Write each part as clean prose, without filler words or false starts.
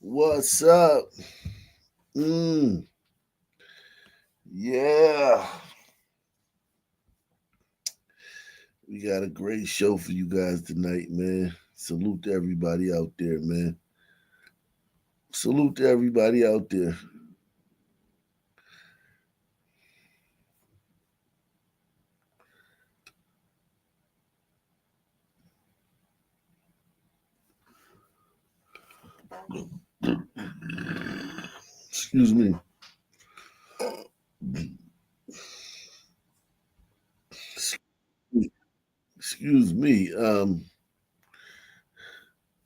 What's up? Mm, yeah, we got a great show for you guys tonight, man. Salute to everybody out there, man. Salute to everybody out there. Excuse me. Excuse me.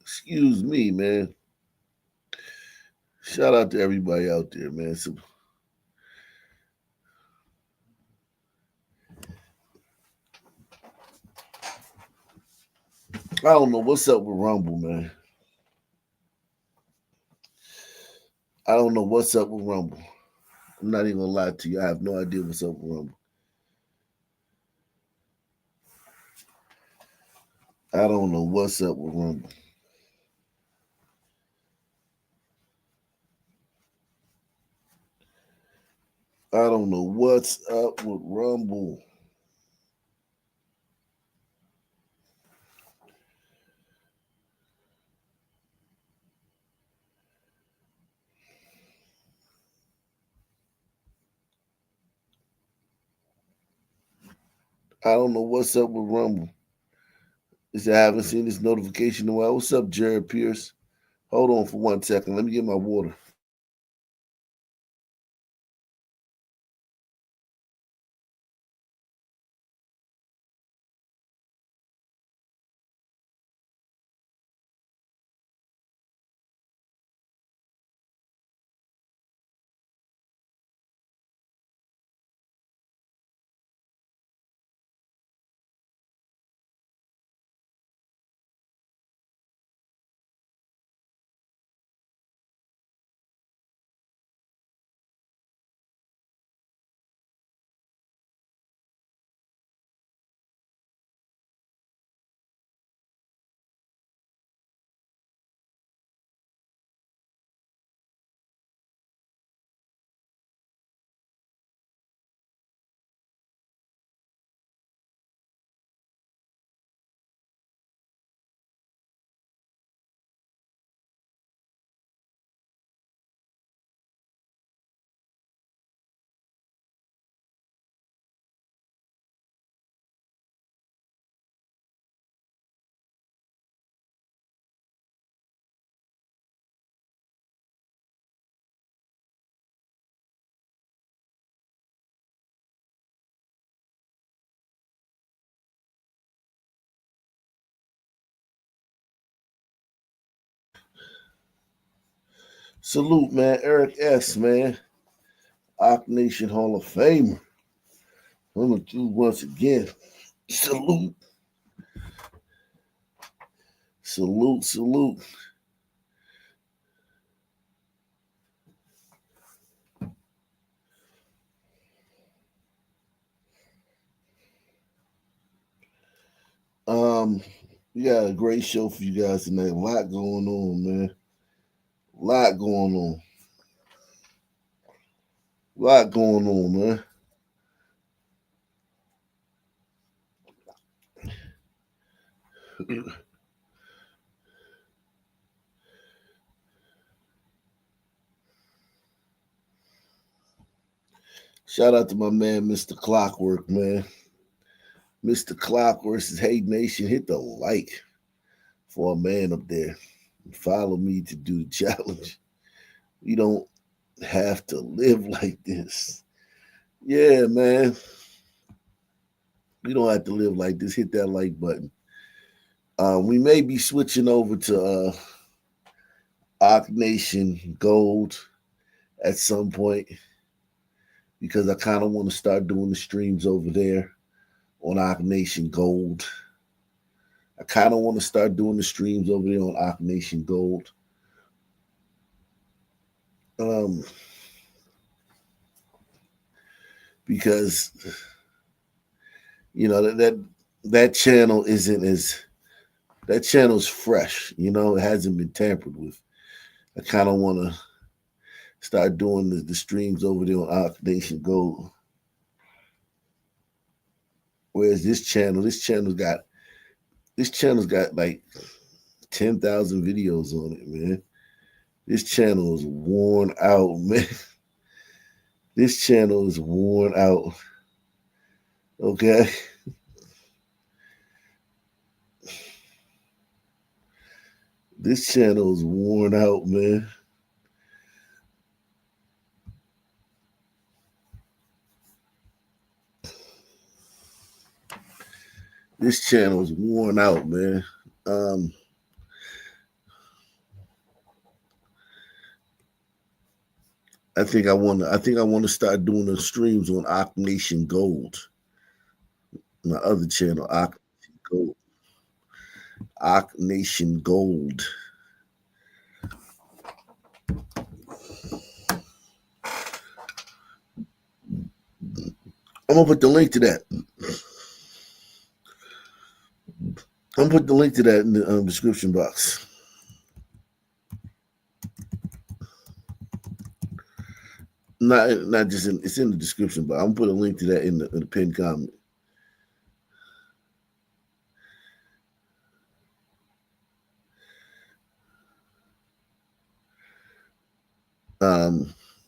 Excuse me, man. Shout out to everybody out there, man. So, I don't know what's up with Rumble, man. I don't know what's up with Rumble. I'm not even gonna lie to you. I have no idea what's up with Rumble. I don't know what's up with Rumble. I don't know what's up with Rumble. I don't know what's up with Rumble. Is I haven't seen this notification in a while. What's up, Jared Pierce? Hold on for 1 second. Let me get my water. Salute, man. Eric S., man. Ock Nation Hall of Famer. Number two, once again. Salute. Salute, salute. Um, we got a great show for you guys tonight. A lot going on, man. A lot going on. A lot going on, man. Shout out to my man, Mr. Clockwork, man. Mr. Clockwork says, hey, Nation, hit the like for a man up there. Follow me to do the challenge. We don't have to live like this. Yeah, man. We don't have to live like this. Hit that like button. We may be switching over to Ock Nation Gold at some point because I kind of want to start doing the streams over there on Ock Nation Gold. I kind of want to start doing the streams over there on Ock Nation Gold. Um, because that channel isn't as that channel's fresh. It hasn't been tampered with. I kind of want to start doing the streams over there on Arc Nation Gold. Whereas this channel's got like 10,000 videos on it, man. This channel is worn out, man. This channel is worn out. Okay. This channel is worn out, man. This channel is worn out, man. I think I want to start doing the streams on Arc Nation Gold. My other channel, Arc Nation Gold. Arc Nation Gold. I'm gonna put the link to that. I'm gonna put the link to that in the description box. Not just it's in the description, but I'm gonna put a link to that in the pinned comment.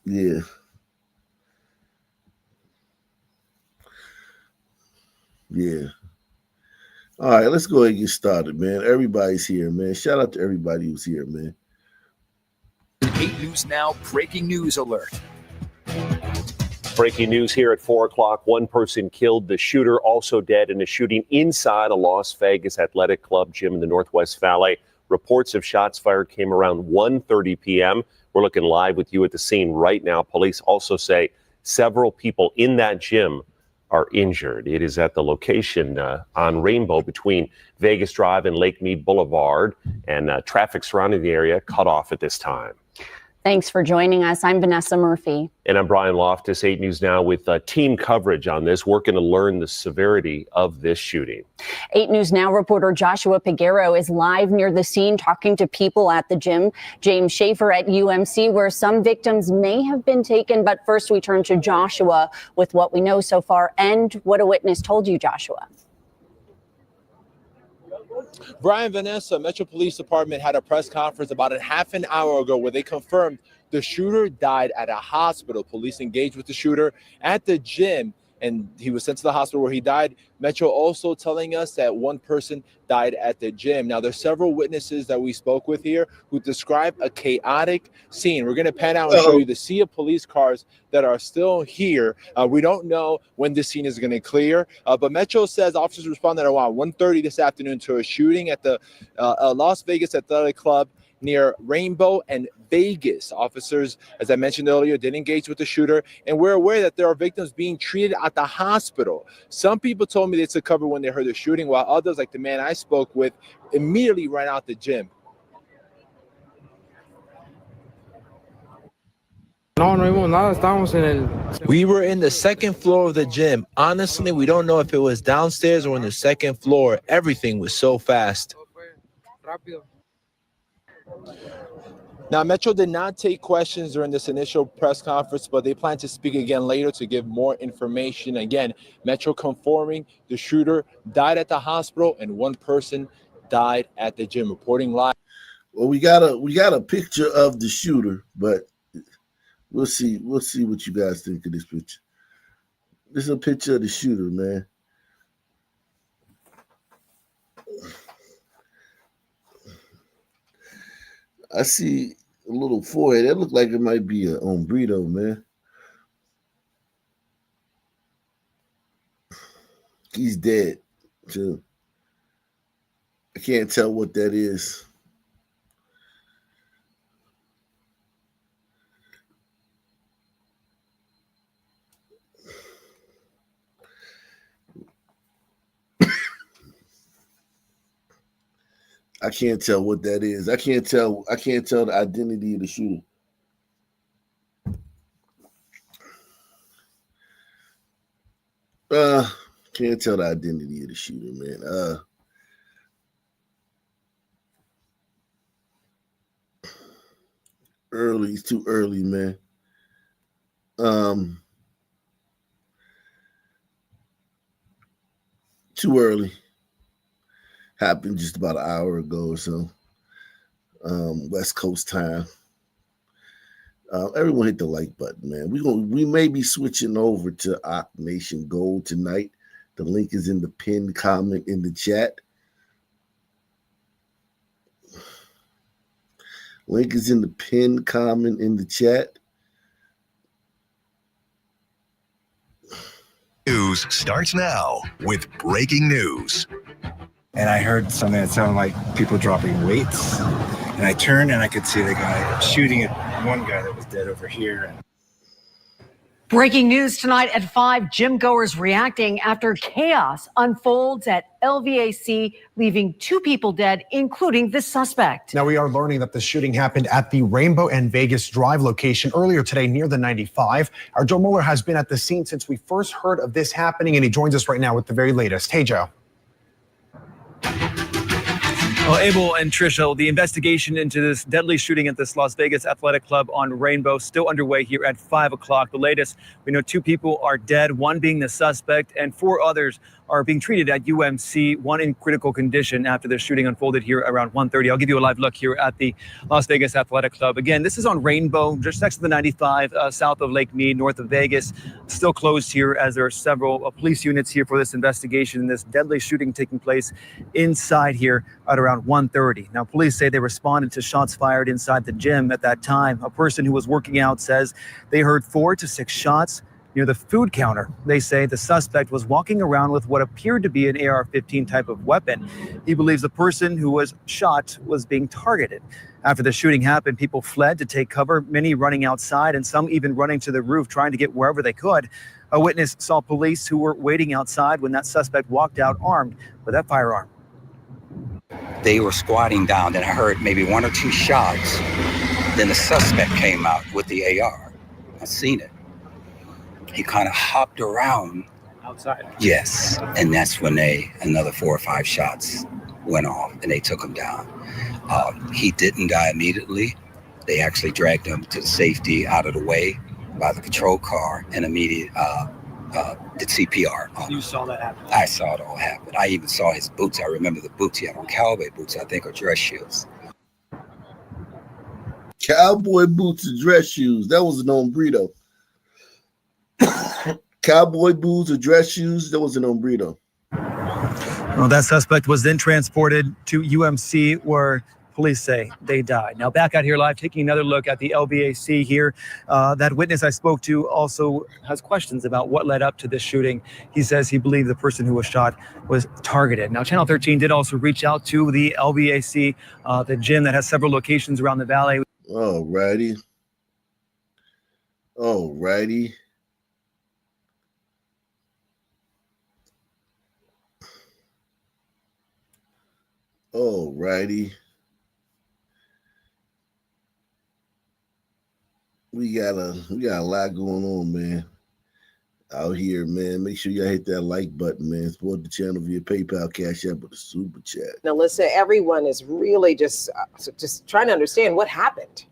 Yeah. Yeah. All right, let's go ahead and get started, man. Everybody's here, man. Shout out to everybody who's here, man. 8 News Now breaking news alert. Breaking news here at 4 o'clock. One person killed, the shooter also dead in a shooting inside a Las Vegas athletic club gym in the Northwest Valley. Reports of shots fired came around 1:30 p.m. We're looking live with you at the scene right now. Police also say several people in that gym are injured. It is at the location on Rainbow between Vegas Drive and Lake Mead Boulevard, and traffic surrounding the area cut off at this time. Thanks for joining us. I'm Vanessa Murphy. And I'm Brian Loftus, 8 News Now with team coverage on this, working to learn the severity of this shooting. 8 News Now reporter Joshua Peguero is live near the scene talking to people at the gym. James Schaefer at UMC, where some victims may have been taken. But first we turn to Joshua with what we know so far and what a witness told you, Joshua. Brian, Vanessa, Metro Police Department had a press conference about a half an hour ago where they confirmed the shooter died at a hospital. Police engaged with the shooter at the gym, and he was sent to the hospital where he died. Metro also telling us that one person died at the gym. Now, there's several witnesses that we spoke with here who describe a chaotic scene. We're going to pan out and show you the sea of police cars that are still here. We don't know when this scene is going to clear, but Metro says officers responded around 1:30 this afternoon to a shooting at the Las Vegas Athletic Club near Rainbow and Vegas. Officers, as I mentioned earlier, did engage with the shooter, and we're aware that there are victims being treated at the hospital. Some people told me they took cover when they heard the shooting, while others, like the man I spoke with, immediately ran out the gym. We were in the second floor of the gym. Honestly, we don't know if it was downstairs or on the second floor. Everything was so fast. Now, Metro did not take questions during this initial press conference, but they plan to speak again later to give more information. Again, Metro confirming the shooter died at the hospital and one person died at the gym. Reporting live. Well, we got a picture of the shooter, but we'll see what you guys think of this picture. This is a picture of the shooter, man. I see a little forehead. That looked like it might be a hombrito, man. He's dead, too. I can't tell what that is. I can't tell what that is. I can't tell the identity of the shooter. Can't tell the identity of the shooter, man. early. It's too early, man. Too early. Happened just about an hour ago or so. West Coast time. Everyone hit the like button, man. We may be switching over to Oc Nation Gold tonight. The link is in the pinned comment in the chat. Link is in the pinned comment in the chat. News starts now with breaking news. And I heard something that sounded like people dropping weights. And I turned and I could see the guy shooting at one guy that was dead over here. Breaking news tonight at 5, gym goers reacting after chaos unfolds at LVAC, leaving 2 people dead, including the suspect. Now we are learning that the shooting happened at the Rainbow and Vegas Drive location earlier today near the 95. Our Joe Mueller has been at the scene since we first heard of this happening, and he joins us right now with the very latest. Hey, Joe. Well, Abel and Trisha, the investigation into this deadly shooting at this Las Vegas Athletic Club on Rainbow still underway here at 5 o'clock. The latest, we know 2 people are dead, 1 being the suspect, and 4 others are being treated at UMC, 1 in critical condition after the shooting unfolded here around 1:30. I'll give you a live look here at the Las Vegas Athletic Club. Again, this is on Rainbow, just next to the 95, south of Lake Mead, north of Vegas. Still closed here as there are several police units here for this investigation. This deadly shooting taking place inside here at around 1:30. Now, police say they responded to shots fired inside the gym at that time. A person who was working out says they heard 4 to 6 shots near the food counter. They say the suspect was walking around with what appeared to be an AR-15 type of weapon. He believes the person who was shot was being targeted. After the shooting happened, people fled to take cover, many running outside and some even running to the roof trying to get wherever they could. A witness saw police who were waiting outside when that suspect walked out armed with that firearm. They were squatting down, then I heard maybe 1 or 2 shots. Then the suspect came out with the AR. I seen it. He kind of hopped around. Outside? Yes. And that's when another 4 or 5 shots went off and they took him down. He didn't die immediately. They actually dragged him to the safety out of the way by the patrol car and did CPR on him. You saw that happen? I saw it all happen. I even saw his boots. I remember the boots he had on, cowboy boots, I think, or dress shoes. Cowboy boots and dress shoes. That was a nombrito. Cowboy boots or dress shoes. That was a nombrito. Well, that suspect was then transported to UMC where police say they died. Now back out here live, taking another look at the LVAC here. That witness I spoke to also has questions about what led up to this shooting. He says he believed the person who was shot was targeted. Now Channel 13 did also reach out to the LVAC, the gym that has several locations around the valley. Alrighty. We got a lot going on, man. Out here, man. Make sure y'all hit that like button, man. Support the channel via PayPal, Cash App, with a super chat. Now, listen, everyone is really just trying to understand what happened.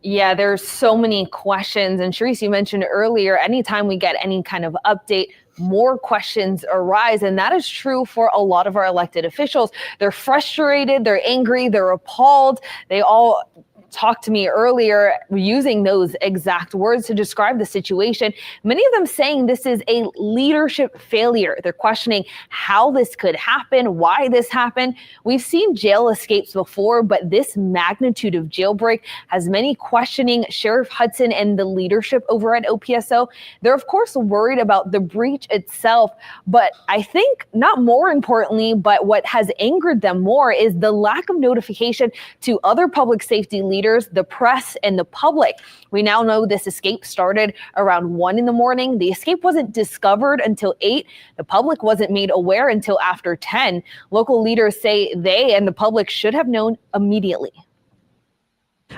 Yeah, there's so many questions. And Sharice, you mentioned earlier, anytime we get any kind of update, more questions arise. And that is true for a lot of our elected officials. They're frustrated, they're angry, they're appalled. They all talked to me earlier using those exact words to describe the situation. Many of them saying this is a leadership failure. They're questioning how this could happen, why this happened. We've seen jail escapes before, but this magnitude of jailbreak has many questioning Sheriff Hudson and the leadership over at OPSO. They're of course worried about the breach itself, but I think not more importantly, but what has angered them more is the lack of notification to other public safety leaders, the press, and the public. We now know this escape started around 1 a.m. The escape wasn't discovered until 8. The public wasn't made aware until after 10. Local leaders say they and the public should have known immediately.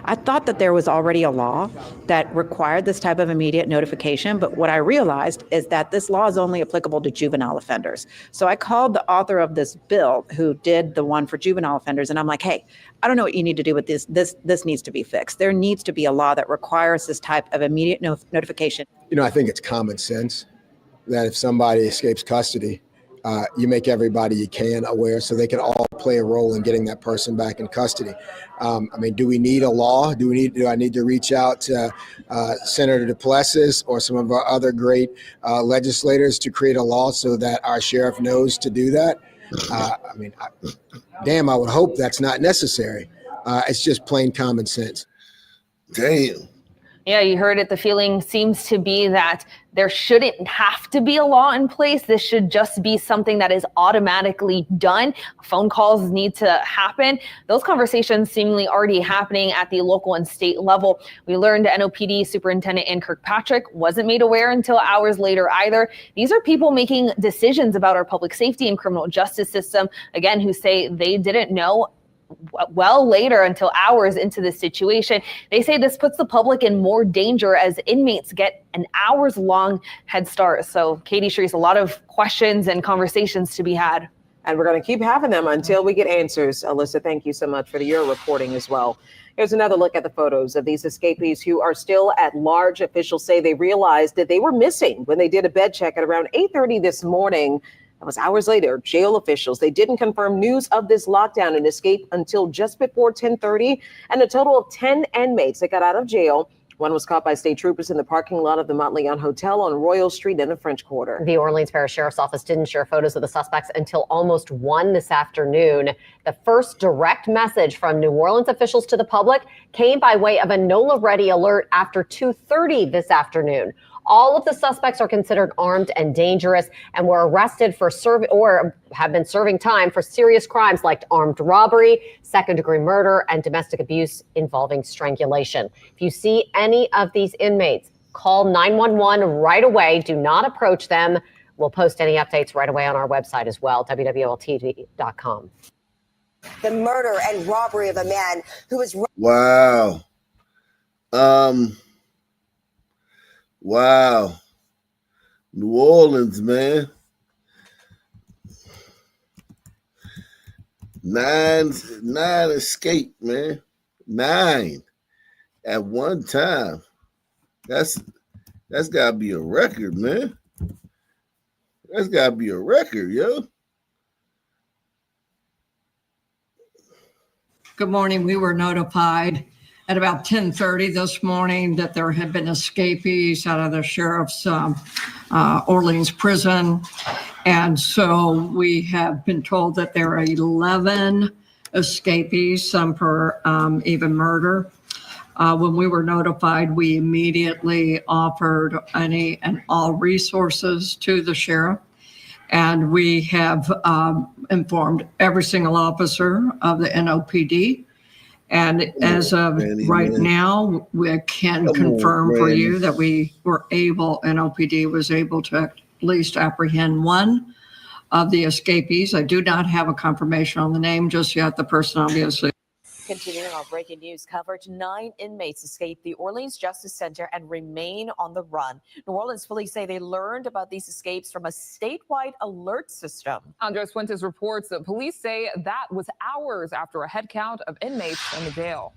I thought that there was already a law that required this type of immediate notification, but what I realized is that this law is only applicable to juvenile offenders. So I called the author of this bill who did the one for juvenile offenders, and I'm like, hey, I don't know what you need to do with this. This needs to be fixed. There needs to be a law that requires this type of immediate notification. You know, I think it's common sense that if somebody escapes custody, you make everybody you can aware so they can all play a role in getting that person back in custody. I mean, do we need a law? Do I need to reach out to Senator DuPlessis or some of our other great legislators to create a law so that our sheriff knows to do that? I would hope that's not necessary. It's just plain common sense. Damn. Yeah, you heard it. The feeling seems to be that there shouldn't have to be a law in place. This should just be something that is automatically done. Phone calls need to happen. Those conversations seemingly already happening at the local and state level. We learned NOPD Superintendent Ann Kirkpatrick wasn't made aware until hours later either. These are people making decisions about our public safety and criminal justice system, again, who say they didn't know well later until hours into the situation. They say this puts the public in more danger as inmates get an hours-long head start. So, Katie, Sharice, a lot of questions and conversations to be had. And we're going to keep having them until we get answers. Alyssa, thank you so much for your reporting as well. Here's another look at the photos of these escapees who are still at large. Officials say they realized that they were missing when they did a bed check at around 8:30 this morning. That was hours later. Jail officials, they didn't confirm news of this lockdown and escape until just before 10:30. And a total of 10 inmates that got out of jail. One was caught by state troopers in the parking lot of the Montleone Hotel on Royal Street in the French Quarter. The Orleans Parish Sheriff's Office didn't share photos of the suspects until almost 1 this afternoon. The first direct message from New Orleans officials to the public came by way of a NOLA ready alert after 2:30 this afternoon. All of the suspects are considered armed and dangerous and were arrested for or have been serving time for serious crimes like armed robbery, second-degree murder, and domestic abuse involving strangulation. If you see any of these inmates, call 911 right away. Do not approach them. We'll post any updates right away on our website as well, wwoltv.com. The murder and robbery of a man who was... Wow. Wow. New Orleans, man. Nine escaped, man. 9 at one time. That's gotta be a record, man. That's gotta be a record, yo. Good morning. We were notified at about 10:30 this morning that there had been escapees out of the sheriff's Orleans prison. And so we have been told that there are 11 escapees, some for even murder. When we were notified, we immediately offered any and all resources to the sheriff. And we have informed every single officer of the NOPD. And as of right now, we can confirm for you that NOPD was able to at least apprehend one of the escapees. I do not have a confirmation on the name just yet. The person obviously. Continuing our breaking news coverage, 9 inmates escaped the Orleans Justice Center and remain on the run. New Orleans police say they learned about these escapes from a statewide alert system. Andres Fuentes reports that police say that was hours after a head count of inmates in the jail.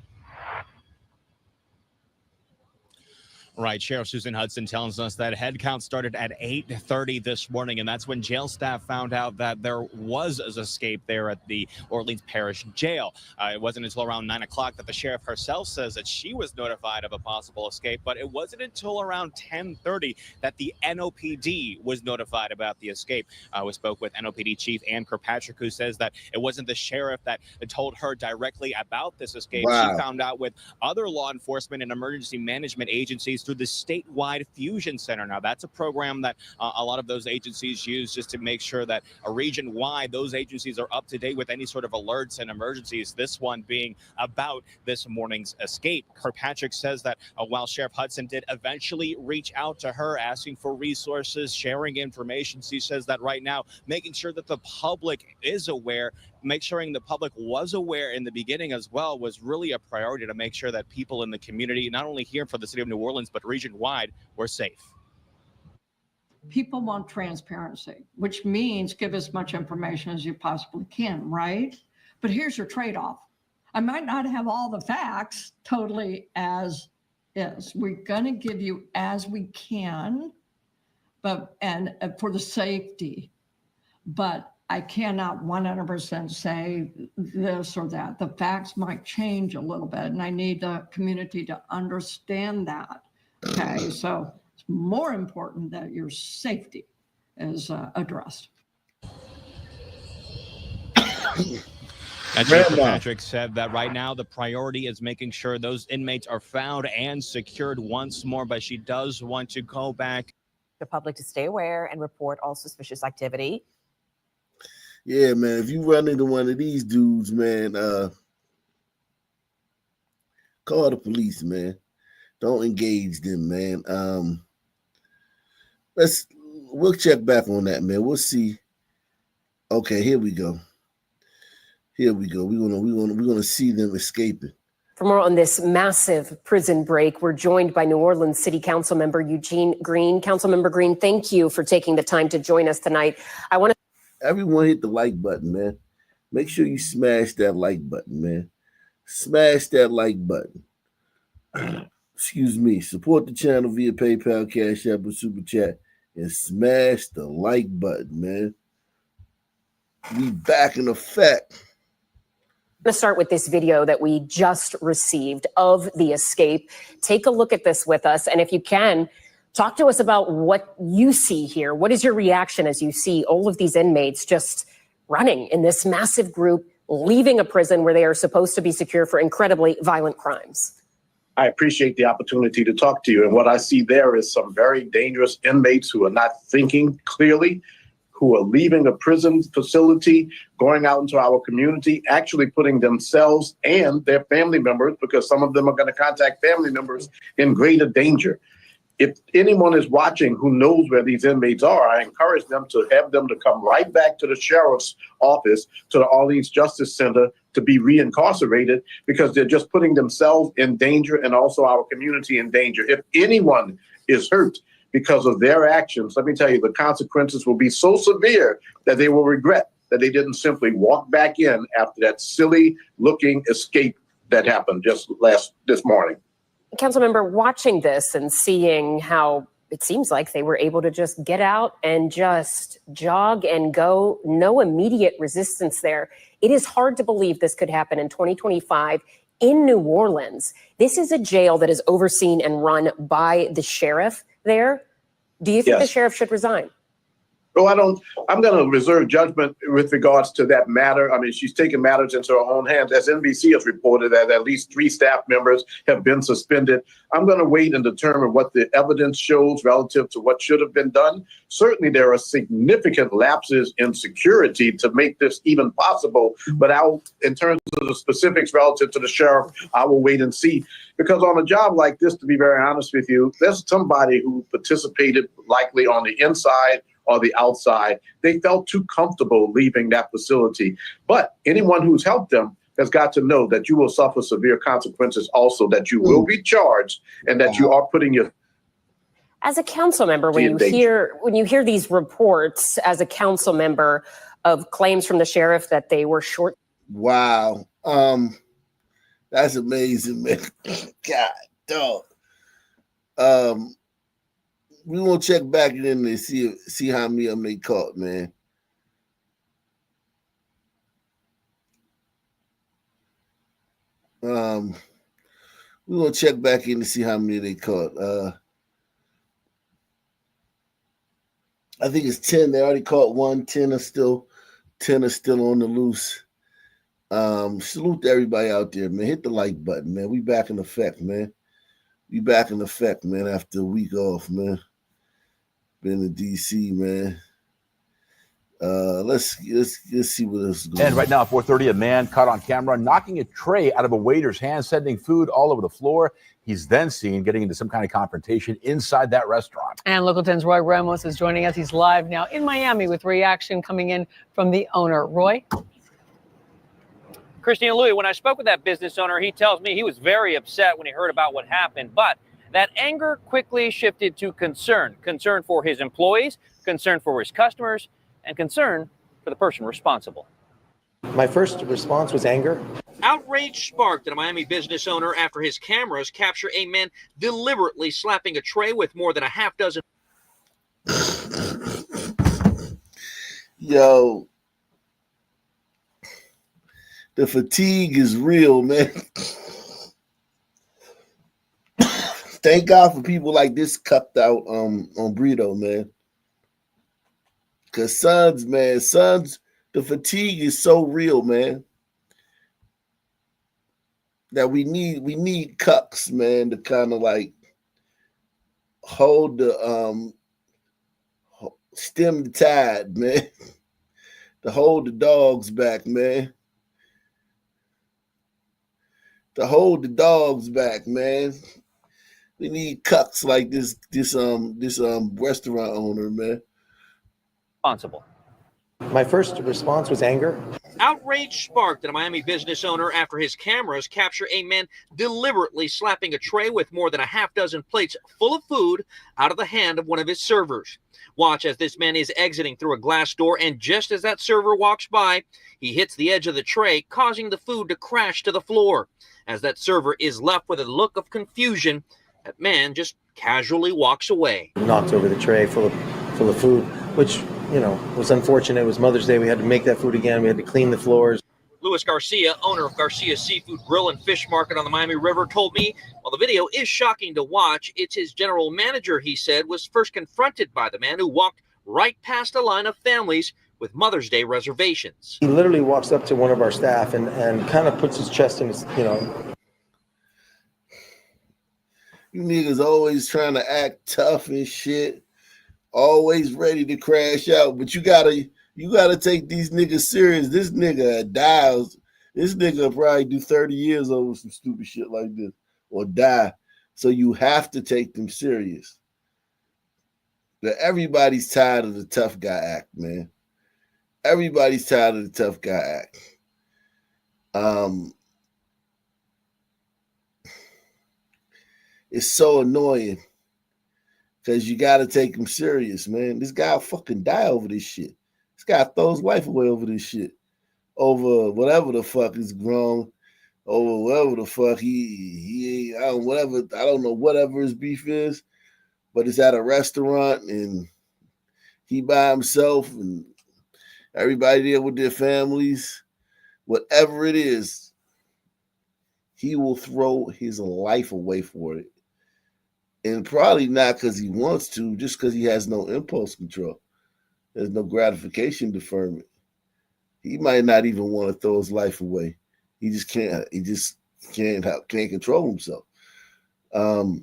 Right. Sheriff Susan Hudson tells us that head count started at 8:30 this morning, and that's when jail staff found out that there was an escape there at the Orleans Parish Jail. It wasn't until around 9 o'clock that the sheriff herself says that she was notified of a possible escape, but it wasn't until around 10:30 that the NOPD was notified about the escape. We spoke with NOPD Chief Ann Kirkpatrick, who says that it wasn't the sheriff that told her directly about this escape. Wow. She found out with other law enforcement and emergency management agencies through the statewide fusion center. Now, that's a program that a lot of those agencies use just to make sure that region-wide those agencies are up to date with any sort of alerts and emergencies, this one being about this morning's escape. Kirkpatrick says that while Sheriff Hudson did eventually reach out to her asking for resources, sharing information, she says that right now making sure that the public is aware make sure the public was aware in the beginning as well was really a priority to make sure that people in the community, not only here for the city of New Orleans, but region-wide, were safe. People want transparency, which means give as much information as you possibly can, right? But here's your trade-off. I might not have all the facts totally as is. We're going to give you as we can, but and for the safety, but I cannot 100% say this or that. The facts might change a little bit, and I need the community to understand that. Okay, so it's more important that your safety is addressed. And Chief Patrick said that right now the priority is making sure those inmates are found and secured once more, but she does want to go back. The public to stay aware and report all suspicious activity. Yeah, man, if you run into one of these dudes, man, call the police, man. Don't engage them, man. We'll check back on that, man. We'll see. Okay, here we go. Here we go. We're gonna see them escaping. For more on this massive prison break, we're joined by New Orleans City Council member Eugene Green. Councilmember Green, thank you for taking the time to join us tonight. Everyone hit the like button, man. Make sure you smash that like button, man. Smash that like button. Excuse me. Support the channel via PayPal, Cash App, or Super Chat, and smash the like button, man. We back in effect. I'm going to start with this video that we just received of the escape. Take a look at this with us, and if you can, talk to us about what you see here. What is your reaction as you see all of these inmates just running in this massive group, leaving a prison where they are supposed to be secure for incredibly violent crimes? I appreciate the opportunity to talk to you. And what I see there is some very dangerous inmates who are not thinking clearly, who are leaving a prison facility, going out into our community, actually putting themselves and their family members, because some of them are going to contact family members, in greater danger. If anyone is watching who knows where these inmates are, I encourage them to have them to come right back to the sheriff's office, to the Orleans Justice Center, to be reincarcerated, because they're just putting themselves in danger and also our community in danger. If anyone is hurt because of their actions, let me tell you, the consequences will be so severe that they will regret that they didn't simply walk back in after that silly looking escape that happened just this morning. Councilmember, watching this and seeing how it seems like they were able to just get out and just jog and go, no immediate resistance there. It is hard to believe this could happen in 2025 in New Orleans. This is a jail that is overseen and run by the sheriff there. Do you think the sheriff should resign? Well, I'm going to reserve judgment with regards to that matter. I mean, she's taken matters into her own hands. As NBC has reported, that at least 3 staff members have been suspended. I'm going to wait and determine what the evidence shows relative to what should have been done. Certainly, there are significant lapses in security to make this even possible. But in terms of the specifics relative to the sheriff, I will wait and see. Because on a job like this, to be very honest with you, there's somebody who participated likely on the inside or the outside. They felt too comfortable leaving that facility. But anyone who's helped them has got to know that you will suffer severe consequences also, that you will be charged, and that you are putting your... As a council member, when you hear these reports as a council member of claims from the sheriff that they were short. Wow. That's amazing, man. God, dog. We gonna check back in and see how many of them they caught, man. We're gonna check back in to see how many they caught. I think it's 10. They already caught 1. 10 are still on the loose. Salute to everybody out there, man. Hit the like button, man. We back in effect, man. We back in effect, man, after a week off, man. Been in DC, man. Let's see what this is going on. And right now, at 4:30, a man caught on camera knocking a tray out of a waiter's hand, sending food all over the floor. He's then seen getting into some kind of confrontation inside that restaurant. And Local 10's Roy Ramos is joining us. He's live now in Miami with reaction coming in from the owner. Roy? Christina Louie, when I spoke with that business owner, he tells me he was very upset when he heard about what happened, but that anger quickly shifted to concern. Concern for his employees, concern for his customers, and concern for the person responsible. My first response was anger. Outrage sparked at a Miami business owner after his cameras capture a man deliberately slapping a tray with more than a half dozen. Yo, the fatigue is real, man. Thank God for people like this cupped out on Brito, man. Cause sons, the fatigue is so real, man. That we need cucks, man, to kind of like hold the stem the tide, man. To hold the dogs back, man. To hold the dogs back, man. We need cucks like this restaurant owner, man. Responsible. My first response was anger. Outrage sparked at a Miami business owner after his cameras capture a man deliberately slapping a tray with more than a half dozen plates full of food out of the hand of one of his servers. Watch as this man is exiting through a glass door, and just as that server walks by, he hits the edge of the tray, causing the food to crash to the floor. As that server is left with a look of confusion, that man just casually walks away. Knocked over the tray full of food, which, was unfortunate. It was Mother's Day. We had to make that food again. We had to clean the floors. Luis Garcia, owner of Garcia Seafood Grill and Fish Market on the Miami River, told me, while the video is shocking to watch, it's his general manager, he said, was first confronted by the man who walked right past a line of families with Mother's Day reservations. He literally walks up to one of our staff and kind of puts his chest in his, You niggas always trying to act tough and shit. Always ready to crash out. But you gotta take these niggas serious. This nigga dies. This nigga will probably do 30 years over some stupid shit like this. Or die. So you have to take them serious. But everybody's tired of the tough guy act, man. Everybody's tired of the tough guy act. It's so annoying because you got to take him serious, man. This guy will fucking die over this shit. This guy throws life away over this shit. Over whatever the fuck is wrong. Over whatever the fuck I don't know whatever his beef is, but it's at a restaurant and he by himself and everybody there with their families. Whatever it is, he will throw his life away for it. And probably not because he wants to, just because he has no impulse control. There's no gratification deferment. He might not even want to throw his life away. He just can't. He just can't control himself. But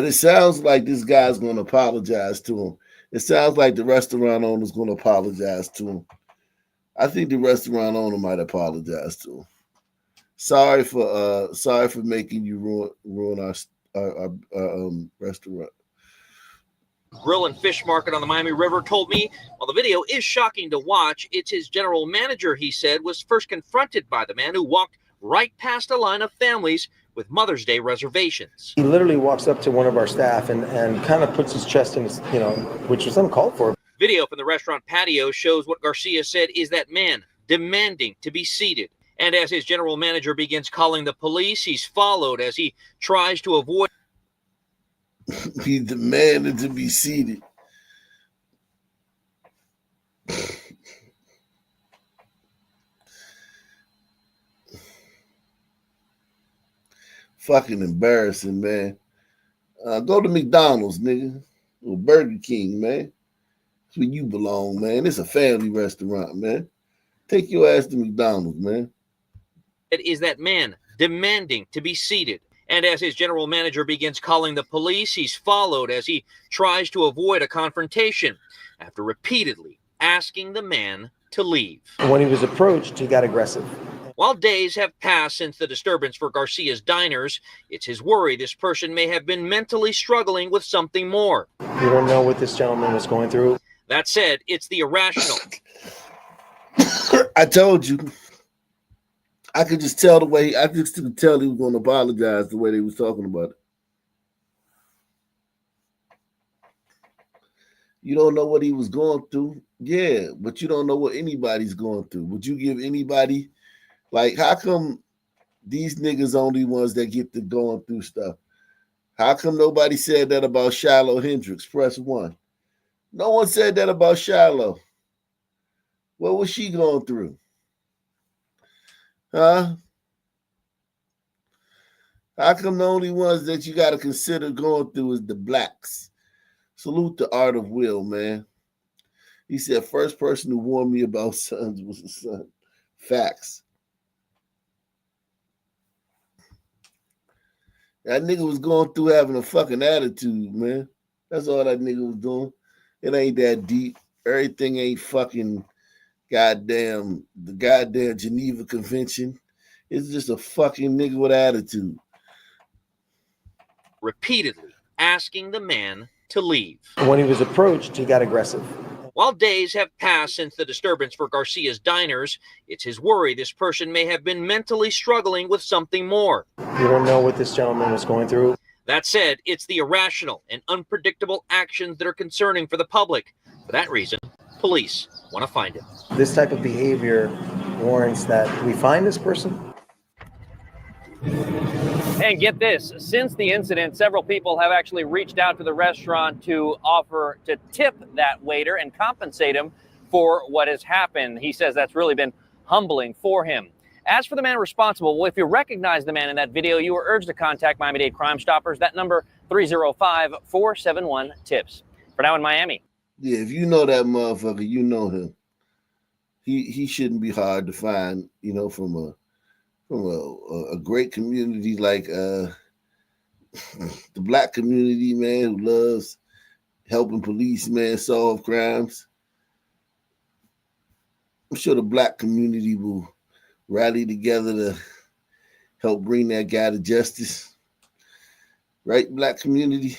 it sounds like this guy's going to apologize to him. It sounds like the restaurant owner's going to apologize to him. I think the restaurant owner might apologize to him. Sorry for making you ruin our restaurant. Grill and Fish Market on the Miami River told me, while the video is shocking to watch, it's his general manager, he said, was first confronted by the man who walked right past a line of families with Mother's Day reservations. He literally walks up to one of our staff and kind of puts his chest in his, which was uncalled for. Video from the restaurant patio shows what Garcia said is that man demanding to be seated. And as his general manager begins calling the police, he's followed as he tries to avoid. He demanded to be seated. Fucking embarrassing, man. Go to McDonald's, nigga. Or Burger King, man. That's where you belong, man. It's a family restaurant, man. Take your ass to McDonald's, man. It is that man demanding to be seated. And as his general manager begins calling the police, he's followed as he tries to avoid a confrontation after repeatedly asking the man to leave. When he was approached, he got aggressive. While days have passed since the disturbance for Garcia's diners, it's his worry this person may have been mentally struggling with something more. We don't know what this gentleman was going through. That said, it's the irrational. I told you. I could just tell I could just tell he was going to apologize the way they was talking about it. You don't know what he was going through. Yeah, but you don't know what anybody's going through. Would you give anybody, like, how come these niggas only ones that get to going through stuff? How come nobody said that about Shiloh Hendricks? Press 1. No one said that about Shiloh. What was she going through? Huh? How come the only ones that you got to consider going through is the blacks? Salute the art of will, man. He said, first person who warned me about sons was a son. Facts. That nigga was going through having a fucking attitude, man. That's all that nigga was doing. It ain't that deep. Everything ain't fucking the goddamn Geneva Convention. It's just a fucking nigga with attitude. Repeatedly asking the man to leave. When he was approached, he got aggressive. While days have passed since the disturbance for Garcia's diners, it's his worry this person may have been mentally struggling with something more. We don't know what this gentleman was going through. That said, it's the irrational and unpredictable actions that are concerning for the public. For that reason, police want to find him. This type of behavior warrants that we find this person. And get this, since the incident, several people have actually reached out to the restaurant to offer to tip that waiter and compensate him for what has happened. He says that's really been humbling for him. As for the man responsible, well, if you recognize the man in that video, you are urged to contact Miami-Dade Crime Stoppers. That number, 305-471-TIPS. For now in Miami. Yeah, if you know that motherfucker, you know him. He shouldn't be hard to find, you know, from a great community like the black community, man, who loves helping policemen solve crimes. I'm sure the black community will rally together to help bring that guy to justice. Right, black community?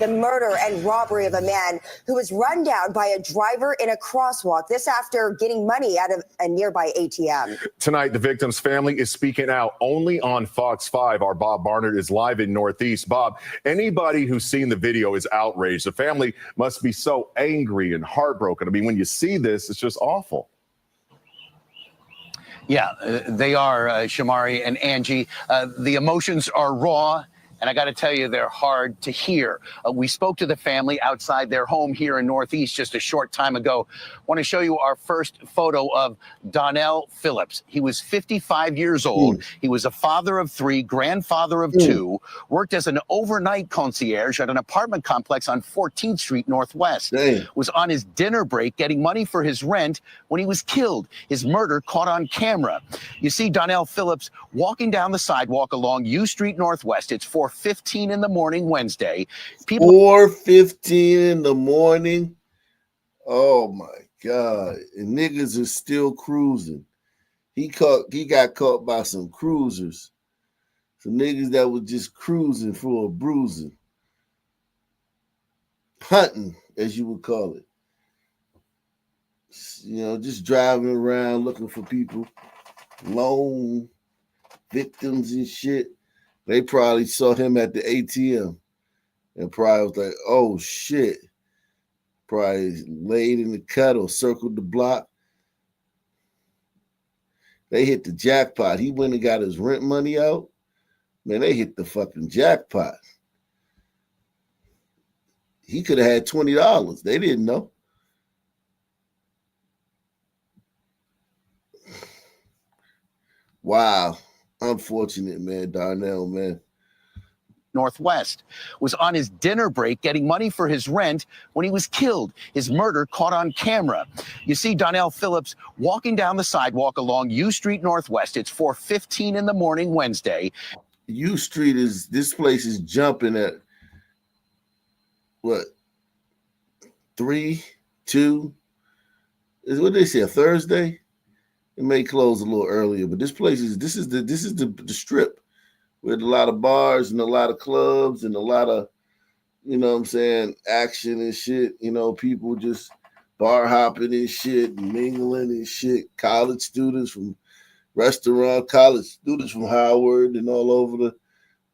The murder and robbery of a man who was run down by a driver in a crosswalk. This after getting money out of a nearby ATM. Tonight, the victim's family is speaking out only on Fox 5. Our Bob Barnard is live in Northeast. Bob, anybody who's seen the video is outraged. The family must be so angry and heartbroken. I mean, when you see this, it's just awful. Yeah, they are, Shamari and Angie. The emotions are raw. And I got to tell you, they're hard to hear. We spoke to the family outside their home here in Northeast just a short time ago. Want to show you our first photo of Donnell Phillips. He was 55 years old. He was a father of 3, grandfather of 2, worked as an overnight concierge at an apartment complex on 14th Street Northwest. Was on his dinner break getting money for his rent when he was killed. His murder caught on camera. You see Donnell Phillips walking down the sidewalk along U Street Northwest. It's 4:15 in the morning Wednesday. 4:15 in the morning. Oh my God. And niggas are still cruising. He got caught by some cruisers. Some niggas that was just cruising for a bruising. Hunting, as you would call it. You know, just driving around looking for people. Lone victims and shit. They probably saw him at the ATM and probably was like, oh shit. Probably laid in the cut or circled the block. They hit the jackpot. He went and got his rent money out. Man, they hit the fucking jackpot. He could have had $20. They didn't know. Wow. Unfortunate, man. Darnell, man. Northwest was on his dinner break getting money for his rent when he was killed. His murder caught on camera. You see Donnell Phillips walking down the sidewalk along U Street Northwest. It's 4:15 in the morning Wednesday. U Street this place is jumping at what? 3, 2? Is what they say, a Thursday? It may close a little earlier, but this is the strip with a lot of bars and a lot of clubs and a lot of, you know what I'm saying, action and shit. You know, people just bar hopping and shit and mingling and shit. College students from college students from Howard and all over the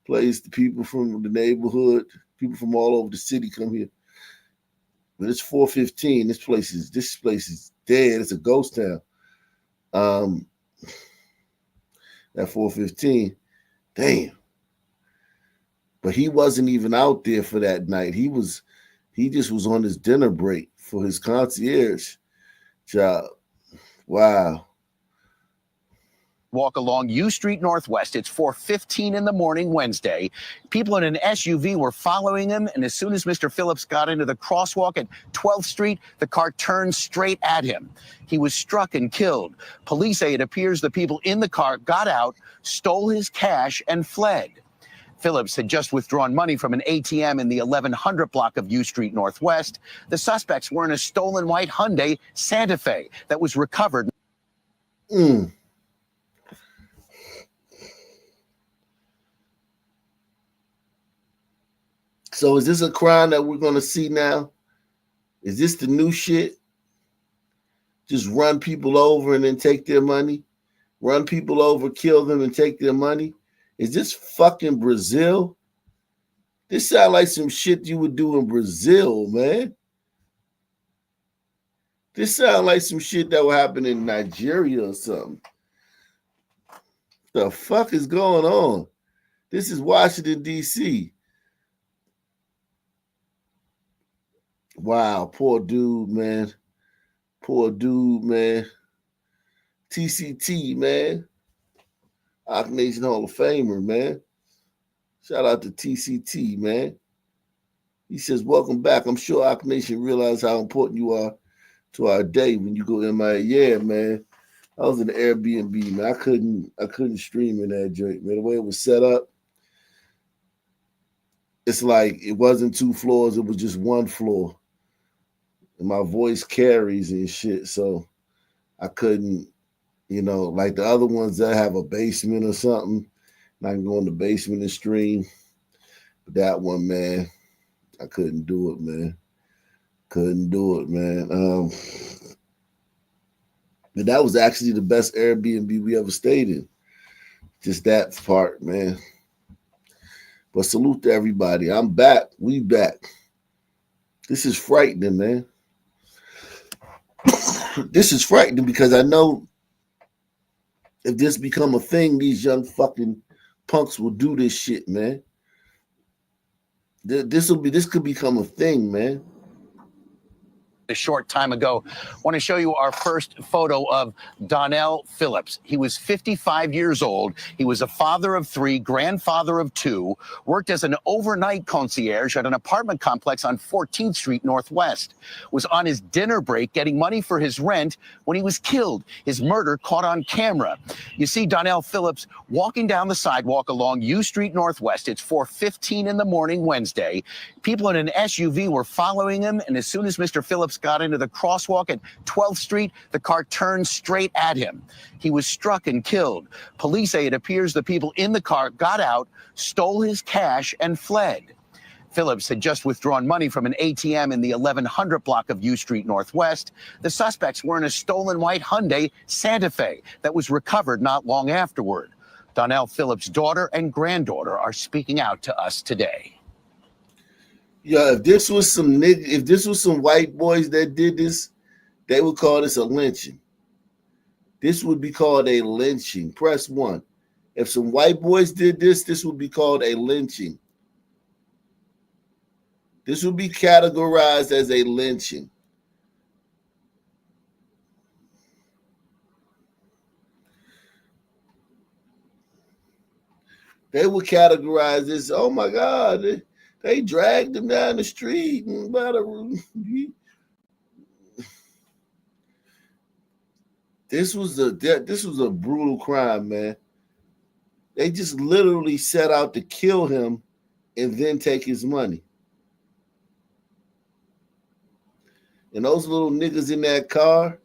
place. The people from the neighborhood, people from all over the city come here. But it's 4:15. This place is dead. It's a ghost town. At 4:15, damn. But he wasn't even out there for that night. He just was on his dinner break for his concierge job. Wow. Walk along U Street Northwest. It's 4:15 in the morning Wednesday. People in an SUV were following him, and as soon as Mr. Phillips got into the crosswalk at 12th Street, the car turned straight at him. He was struck and killed. Police say it appears the people in the car got out, stole his cash, and fled. Phillips had just withdrawn money from an ATM in the 1100 block of U Street Northwest. The suspects were in a stolen white Hyundai Santa Fe that was recovered. So is this a crime that we're going to see now? Is this the new shit? Just run people over and then take their money? Run people over, kill them, and take their money? Is this fucking Brazil? This sounds like some shit you would do in Brazil, man. This sounds like some shit that would happen in Nigeria or something. The fuck is going on? This is Washington, D.C. Wow, poor dude, man. Poor dude, man. TCT, man. Roc Nation Hall of Famer, man. Shout out to TCT, man. He says, welcome back. I'm sure Roc Nation realize how important you are to our day when you go MIA. Yeah, man. I was in the Airbnb, man. I couldn't stream in that joint, man. The way it was set up, it's like it wasn't 2 floors, it was just 1 floor. And my voice carries and shit, so I couldn't, you know, like the other ones that have a basement or something, and I can go in the basement and stream. But that one, man, I couldn't do it, man. Couldn't do it, man. But that was actually the best Airbnb we ever stayed in. Just that part, man. But salute to everybody. I'm back. We back. This is frightening, man. This is frightening because I know if this become a thing, these young fucking punks will do this shit, man. This could become a thing, man. A short time ago. I want to show you our first photo of Donnell Phillips. He was 55 years old. He was a father of 3, grandfather of 2, worked as an overnight concierge at an apartment complex on 14th Street Northwest, was on his dinner break getting money for his rent when he was killed. His murder caught on camera. You see Donnell Phillips walking down the sidewalk along U Street Northwest. It's 4:15 in the morning Wednesday. People in an SUV were following him, and as soon as Mr. Phillips got into the crosswalk at 12th Street, the car turned straight at him. He was struck and killed. Police say it appears the people in the car got out, stole his cash, and fled. Phillips had just withdrawn money from an ATM in the 1100 block of U Street Northwest. The suspects were in a stolen white Hyundai Santa Fe that was recovered not long afterward. Donnell Phillips' daughter and granddaughter are speaking out to us today. Yeah, if this was some white boys that did this, they would call this a lynching. This would be called a lynching. Press 1. If some white boys did this, this would be called a lynching. This would be categorized as a lynching. They would categorize this, oh my God, they dragged him down the street and this was a brutal crime, man. They just literally set out to kill him and then take his money. And those little niggas in that car,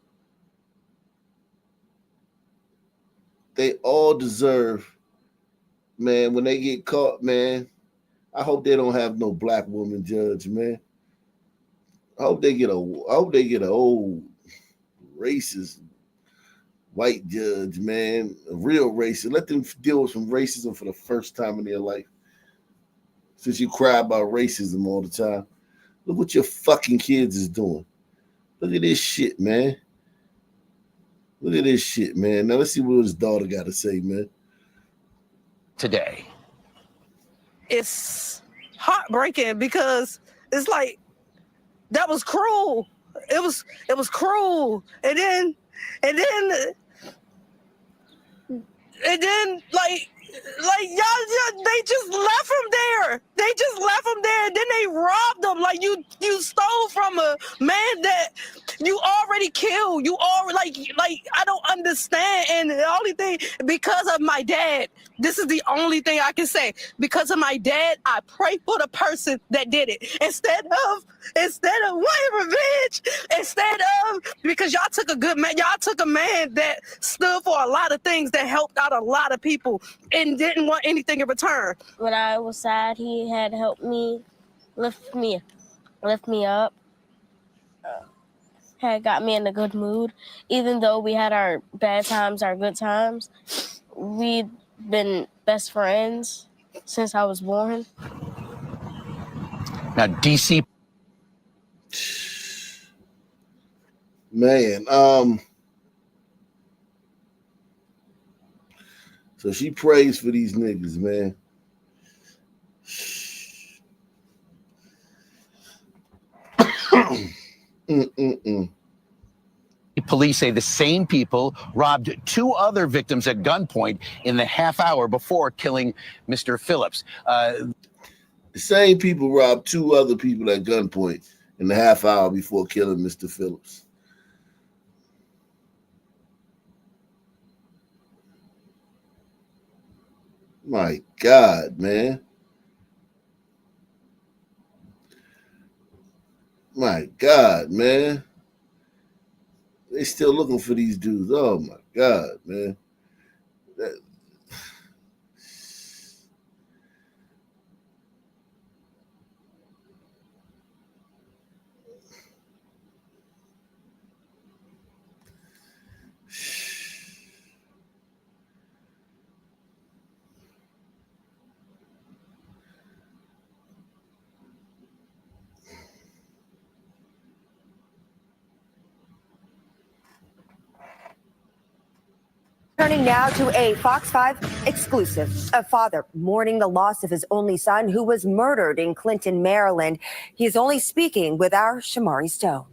they all deserve, man, when they get caught, man, I hope they don't have no black woman judge, man. I hope they get an old racist white judge, man, a real racist. Let them deal with some racism for the first time in their life. Since you cry about racism all the time. Look what your fucking kids is doing. Look at this shit, man. Look at this shit, man. Now let's see what his daughter got to say, man. Today. It's heartbreaking because it's like that was cruel. It was cruel. And then like y'all, they just left him there. They just left him there, and then they robbed him. Like you stole from a man that you already killed. You already like I don't understand. And the only thing, because of my dad, this is the only thing I can say. Because of my dad, I pray for the person that did it instead of wanting revenge. Instead of, because y'all took a good man, y'all took a man that stood for a lot of things, that helped out a lot of people, and didn't want anything in return. When I was sad, he had helped me, lift me up, had got me in a good mood. Even though we had our bad times, our good times, we'd been best friends since I was born. Now, DC. Man, so she prays for these niggas, man. Police say the same people robbed 2 other victims at gunpoint in the half hour before killing Mr. Phillips. The same people robbed 2 other people at gunpoint in the half hour before killing Mr. Phillips. My God, man. My God, man. They still looking for these dudes. Oh my God, man. Turning now to a Fox 5 exclusive. A father mourning the loss of his only son who was murdered in Clinton, Maryland. He is only speaking with our Shamari Stone.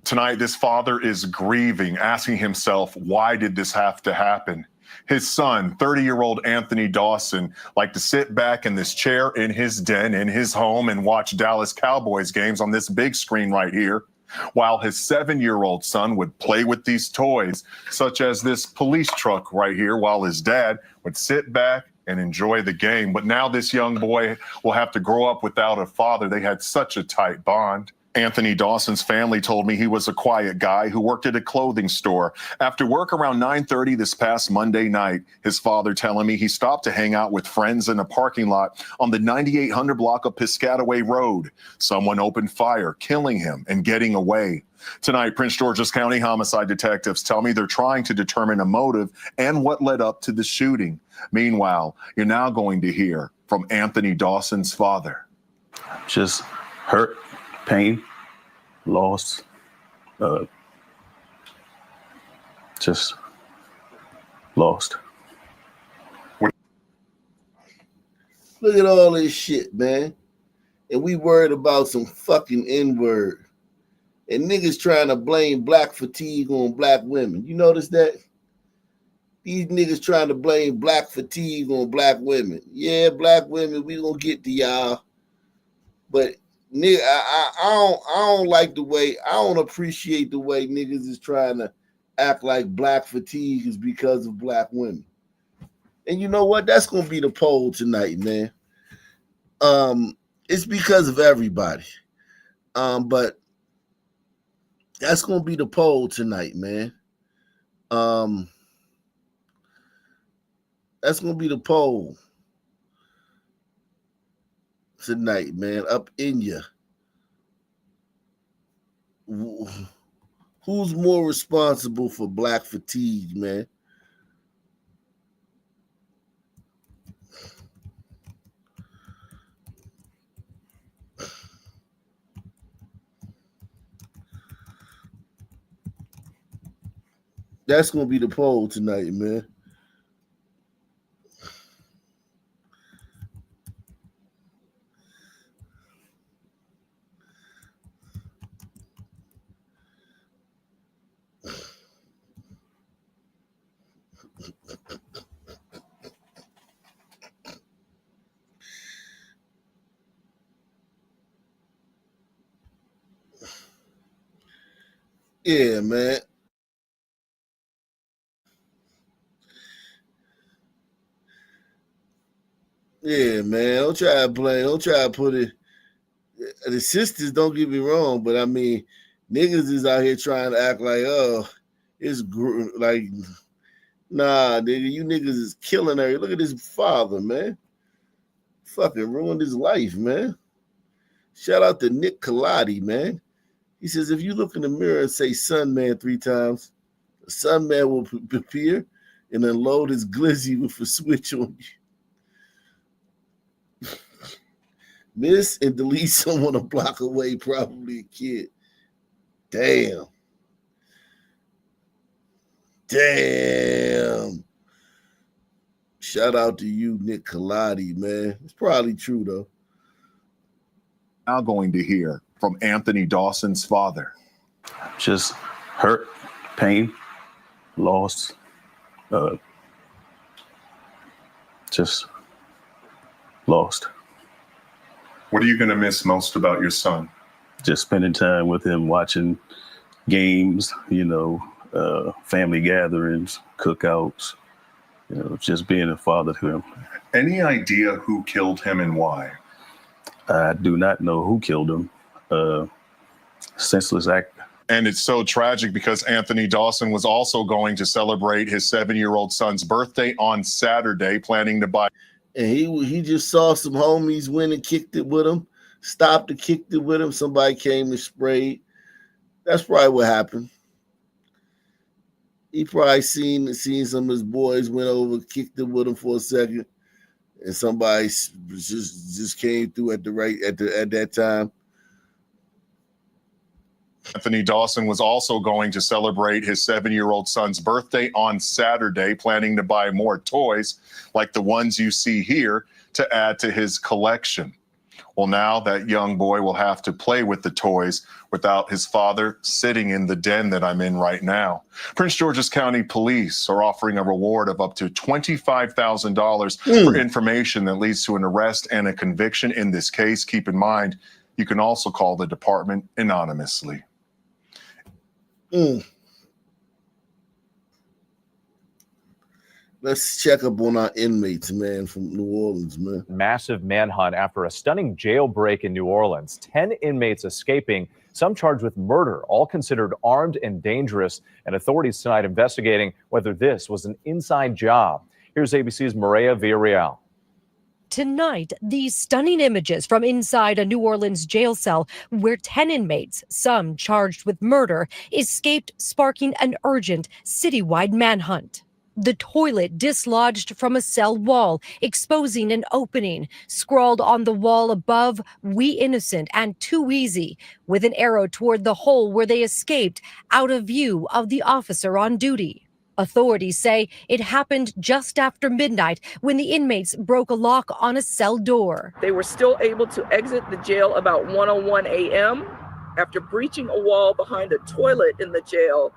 Tonight, this father is grieving, asking himself, why did this have to happen? His son, 30-year-old Anthony Dawson, liked to sit back in this chair in his den, in his home, and watch Dallas Cowboys games on this big screen right here, while his 7-year-old son would play with these toys, such as this police truck right here, while his dad would sit back and enjoy the game. But now this young boy will have to grow up without a father. They had such a tight bond. Anthony Dawson's family told me he was a quiet guy who worked at a clothing store. After work around 9:30 this past Monday night, his father telling me he stopped to hang out with friends in a parking lot on the 9800 block of Piscataway Road. Someone opened fire, killing him and getting away. Tonight, Prince George's County homicide detectives tell me they're trying to determine a motive and what led up to the shooting. Meanwhile, you're now going to hear from Anthony Dawson's father. Just hurt, pain, loss, just lost. Look at all this shit, man. And we worried about some fucking N-word. And niggas trying to blame black fatigue on black women. You notice that? These niggas trying to blame black fatigue on black women. Yeah, black women, we gonna get to y'all. But nigga, I don't like the way, I don't appreciate the way niggas is trying to act like black fatigue is because of black women. And you know what? That's gonna be the poll tonight, man. It's because of everybody. But that's gonna be the poll tonight, man. That's gonna be the poll tonight, man. Up in ya. Who's more responsible for black fatigue, man? That's gonna be the poll tonight, man. Yeah, man. Yeah, man. Don't try to play. Don't try to put it. The sisters, don't get me wrong, but I mean, niggas is out here trying to act like, oh, it's like, nah, nigga, you niggas is killing her. Look at his father, man. Fucking ruined his life, man. Shout out to Nick Colati, man. He says, if you look in the mirror and say Sun Man 3 times, the Sun Man will appear and unload his glizzy with a switch on you. Miss and delete someone a block away, probably a kid. Damn. Damn. Shout out to you, Nick Colati, man. It's probably true, though. Now going to hear from Anthony Dawson's father. Just hurt, pain, loss, just lost. What are you going to miss most about your son? Just spending time with him, watching games, family gatherings, cookouts, just being a father to him. Any idea who killed him and why? I do not know who killed him. Senseless act. And it's so tragic because Anthony Dawson was also going to celebrate his 7-year-old son's birthday on Saturday, planning to buy. And he just saw some homies win and kicked it with him, stopped and kicked it with him. Somebody came and sprayed. That's probably what happened. He probably seen some of his boys went over, kicked it with him for a second, and somebody just came through at that time. Anthony Dawson was also going to celebrate his 7-year-old son's birthday on Saturday, planning to buy more toys like the ones you see here to add to his collection. Well, now that young boy will have to play with the toys without his father sitting in the den that I'm in right now. Prince George's County Police are offering a reward of up to $25,000 for information that leads to an arrest and a conviction in this case. Keep in mind, you can also call the department anonymously. Let's check up on our inmates, man, from New Orleans, man. Massive manhunt after a stunning jailbreak in New Orleans. 10 inmates escaping, some charged with murder, all considered armed and dangerous. And authorities tonight investigating whether this was an inside job. Here's ABC's Maria Villarreal. Tonight, these stunning images from inside a New Orleans jail cell where 10 inmates, some charged with murder, escaped, sparking an urgent citywide manhunt. The toilet dislodged from a cell wall, exposing an opening. Scrawled on the wall above, "We innocent and too easy," with an arrow toward the hole where they escaped, out of view of the officer on duty. Authorities say it happened just after midnight when the inmates broke a lock on a cell door. They were still able to exit the jail about 1:01 a.m. after breaching a wall behind a toilet in the jail.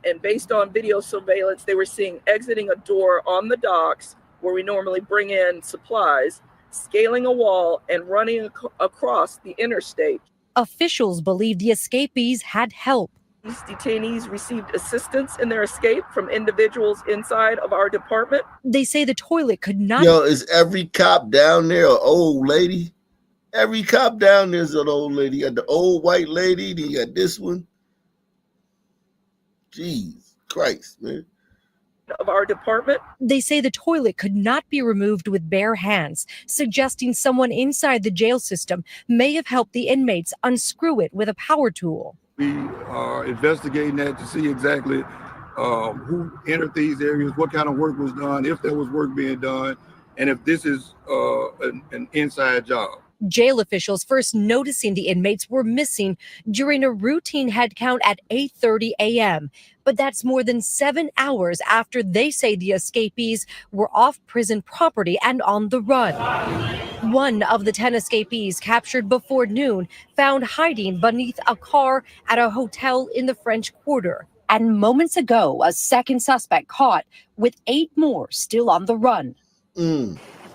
And based on video surveillance, they were seen exiting a door on the docks where we normally bring in supplies, scaling a wall and running across the interstate. Officials believe the escapees had help. These detainees received assistance in their escape from individuals inside of our department. They say the toilet could not. Yo, is every cop down there an old lady? Every cop down there is an old lady. You got the old white lady, then you got this one. Jeez Christ, man. of our department. They say the toilet could not be removed with bare hands, suggesting someone inside the jail system may have helped the inmates unscrew it with a power tool. We are investigating that to see exactly who entered these areas, what kind of work was done, if there was work being done, and if this is an inside job. Jail officials first noticing the inmates were missing during a routine head count at 8:30 a.m. But that's more than 7 hours after they say the escapees were off prison property and on the run. One of the 10 escapees captured before noon found hiding beneath a car at a hotel in the French Quarter. And moments ago, a second suspect caught, with 8 more still on the run.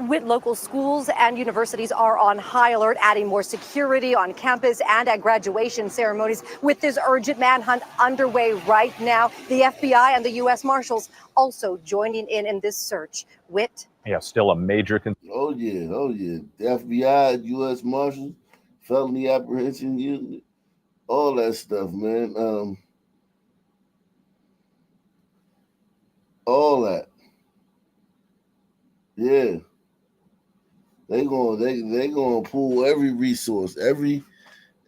With local schools and universities are on high alert, adding more security on campus and at graduation ceremonies. With this urgent manhunt underway right now, the FBI and the U.S. Marshals also joining in this search. Whit? Yeah, still a major Oh yeah. The FBI, U.S. Marshals, felony apprehension unit, all that stuff, man. All that. Yeah. They gonna pull every resource. Every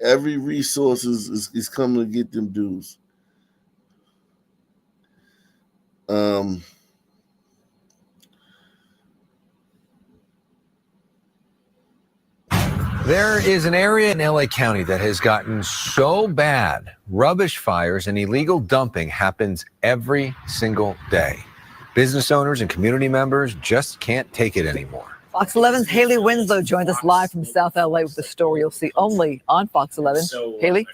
resource is coming to get them dudes. There is an area in LA County that has gotten so bad, rubbish fires and illegal dumping happens every single day. Business owners and community members just can't take it anymore. Fox 11's Haley Winslow joins us live from South LA with the story you'll see only on Fox 11. Haley?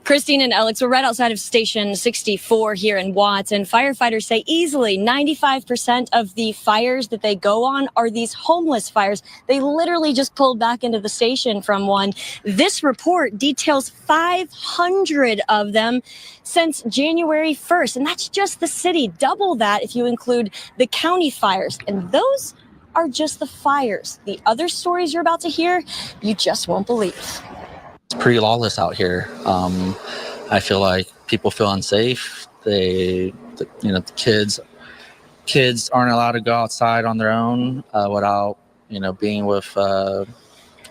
Christine and Alex, we're right outside of Station 64 here in Watts, and firefighters say easily 95% of the fires that they go on are these homeless fires. They literally just pulled back into the station from one. This report details 500 of them since January 1st, and that's just the city. Double that if you include the county fires, and those are just the fires. The other stories you're about to hear, you just won't believe. It's pretty lawless out here. I feel like people feel unsafe. The kids aren't allowed to go outside on their own without, being with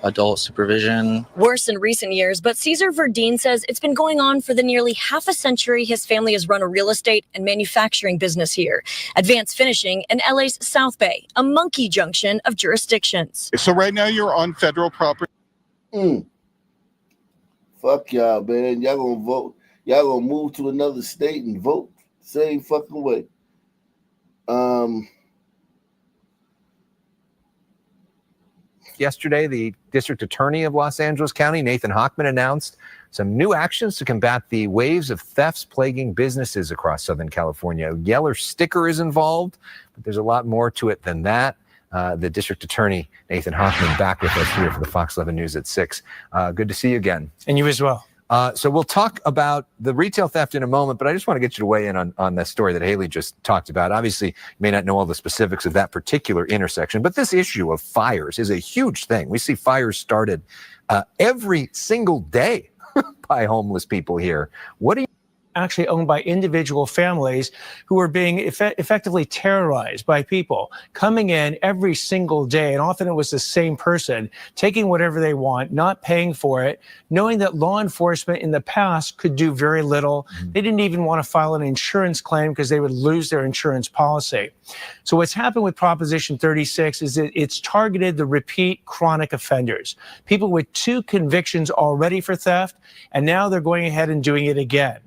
adult supervision. Worse in recent years, but Cesar Verdeen says it's been going on for the nearly half a century his family has run a real estate and manufacturing business here. Advanced Finishing in LA's South Bay, a monkey junction of jurisdictions. So right now you're on federal property. Fuck y'all, man. Y'all gonna vote. Y'all gonna move to another state and vote same fucking way. Yesterday, the district attorney of Los Angeles County, Nathan Hochman, announced some new actions to combat the waves of thefts plaguing businesses across Southern California. A yellow sticker is involved, but there's a lot more to it than that. The district attorney, Nathan Hochman, back with us here for the Fox 11 News at 6. Good to see you again. And you as well. So we'll talk about the retail theft in a moment, but I just want to get you to weigh in on that story that Haley just talked about. Obviously, you may not know all the specifics of that particular intersection, but this issue of fires is a huge thing. We see fires started every single day by homeless people here. What do you actually owned by individual families who are being effectively terrorized by people coming in every single day. And often it was the same person taking whatever they want, not paying for it, knowing that law enforcement in the past could do very little. They didn't even want to file an insurance claim because they would lose their insurance policy. So what's happened with Proposition 36 is that it's targeted the repeat chronic offenders, people with 2 convictions already for theft, and now they're going ahead and doing it again.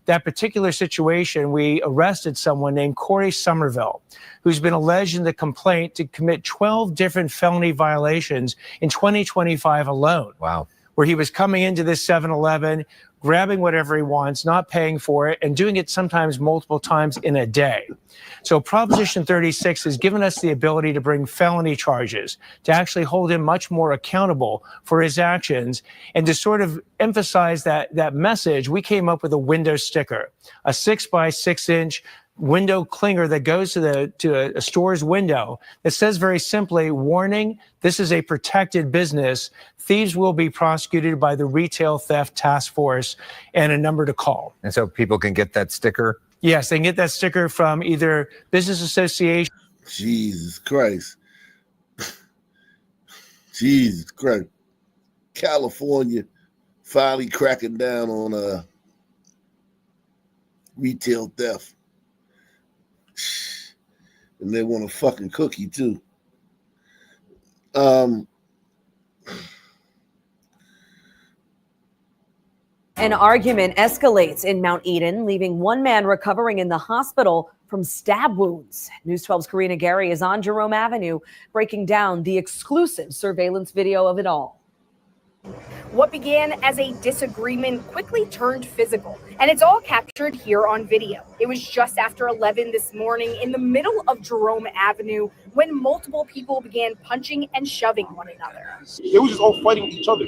That particular situation, we arrested someone named Corey Somerville, who's been alleged in the complaint to commit 12 different felony violations in 2025 alone. Wow. Where he was coming into this 7-Eleven, grabbing whatever he wants, not paying for it, and doing it sometimes multiple times in a day. So Proposition 36 has given us the ability to bring felony charges, to actually hold him much more accountable for his actions. And to sort of emphasize that message, we came up with a window sticker, a 6x6-inch window clinger that goes to a store's window that says very simply, warning, this is a protected business. Thieves will be prosecuted by the Retail Theft Task Force, and a number to call. And so people can get that sticker Yes, they can get that sticker from either business association. Jesus Christ. Jesus Christ. California finally cracking down on retail theft. And they want a fucking cookie too. An argument escalates in Mount Eden, leaving one man recovering in the hospital from stab wounds. News 12's Karina Gary is on Jerome Avenue, breaking down the exclusive surveillance video of it all. What began as a disagreement quickly turned physical, and it's all captured here on video. It was just after 11 this morning in the middle of Jerome Avenue when multiple people began punching and shoving one another. They were just all fighting with each other.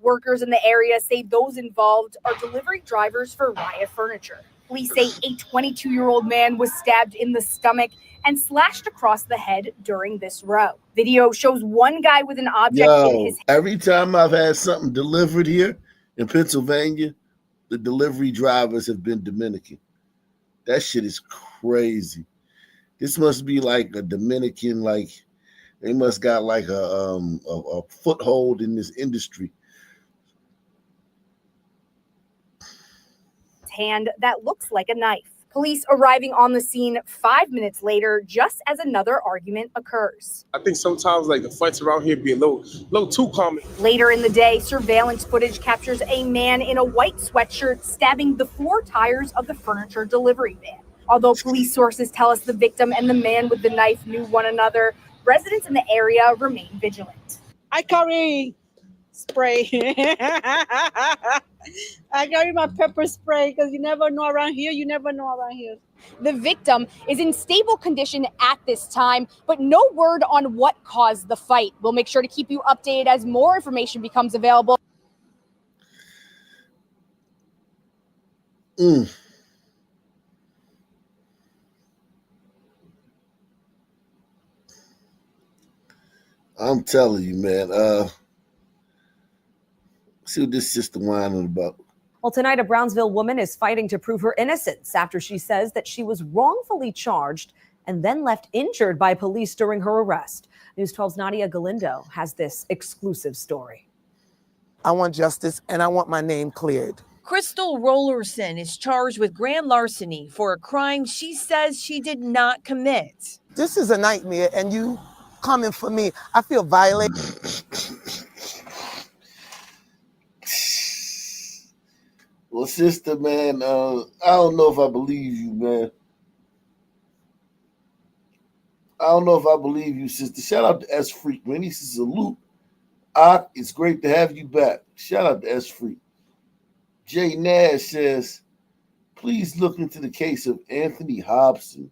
Workers in the area say those involved are delivery drivers for Riot Furniture. Police say a 22-year-old man was stabbed in the stomach and slashed across the head during this row. Video shows one guy with an object in his hand. Every time I've had something delivered here in Pennsylvania, the delivery drivers have been Dominican. That shit is crazy. This must be like a Dominican, like they must got like a foothold in this industry. Hand that looks like a knife. Police arriving on the scene 5 minutes later, just as another argument occurs. I think sometimes like the fights around here be a little too common. Later in the day, surveillance footage captures a man in a white sweatshirt stabbing the four tires of the furniture delivery van. Although police sources tell us the victim and the man with the knife knew one another, residents in the area remain vigilant. I carry spray. I carry my pepper spray because you never know around here. The victim is in stable condition at this time, but no word on what caused the fight. We'll make sure to keep you updated as more information becomes available. I'm telling you, man. See what this sister whining about. Well, tonight, a Brownsville woman is fighting to prove her innocence after she says that she was wrongfully charged and then left injured by police during her arrest. News 12's Nadia Galindo has this exclusive story. I want justice and I want my name cleared. Crystal Rollerson is charged with grand larceny for a crime she says she did not commit. This is a nightmare and you coming for me. I feel violated. Well, sister, man, I don't know if I believe you, man. I don't know if I believe you, sister. Shout out to S Freak, man. He says, salute. It's great to have you back. Shout out to S Freak. Jay Nash says, please look into the case of Anthony Hobson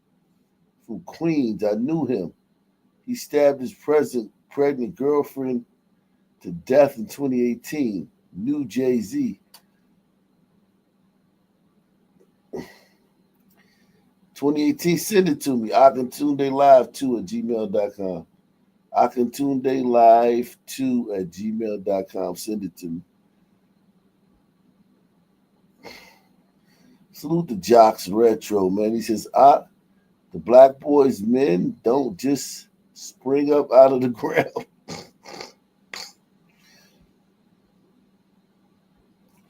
from Queens. I knew him. He stabbed his pregnant girlfriend to death in 2018. Knew Jay-Z. 2018, send it to me. akintunde2@gmail.com. akintunde2@gmail.com. Send it to me. Salute the Jocks Retro, man. He says, the black boys men don't just spring up out of the ground.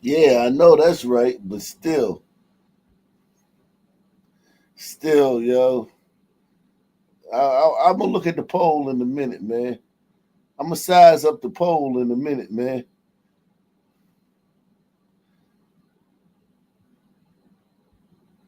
Yeah, I know that's right, but still, yo, I'm gonna look at the poll in a minute, man. I'm gonna size up the poll in a minute, man.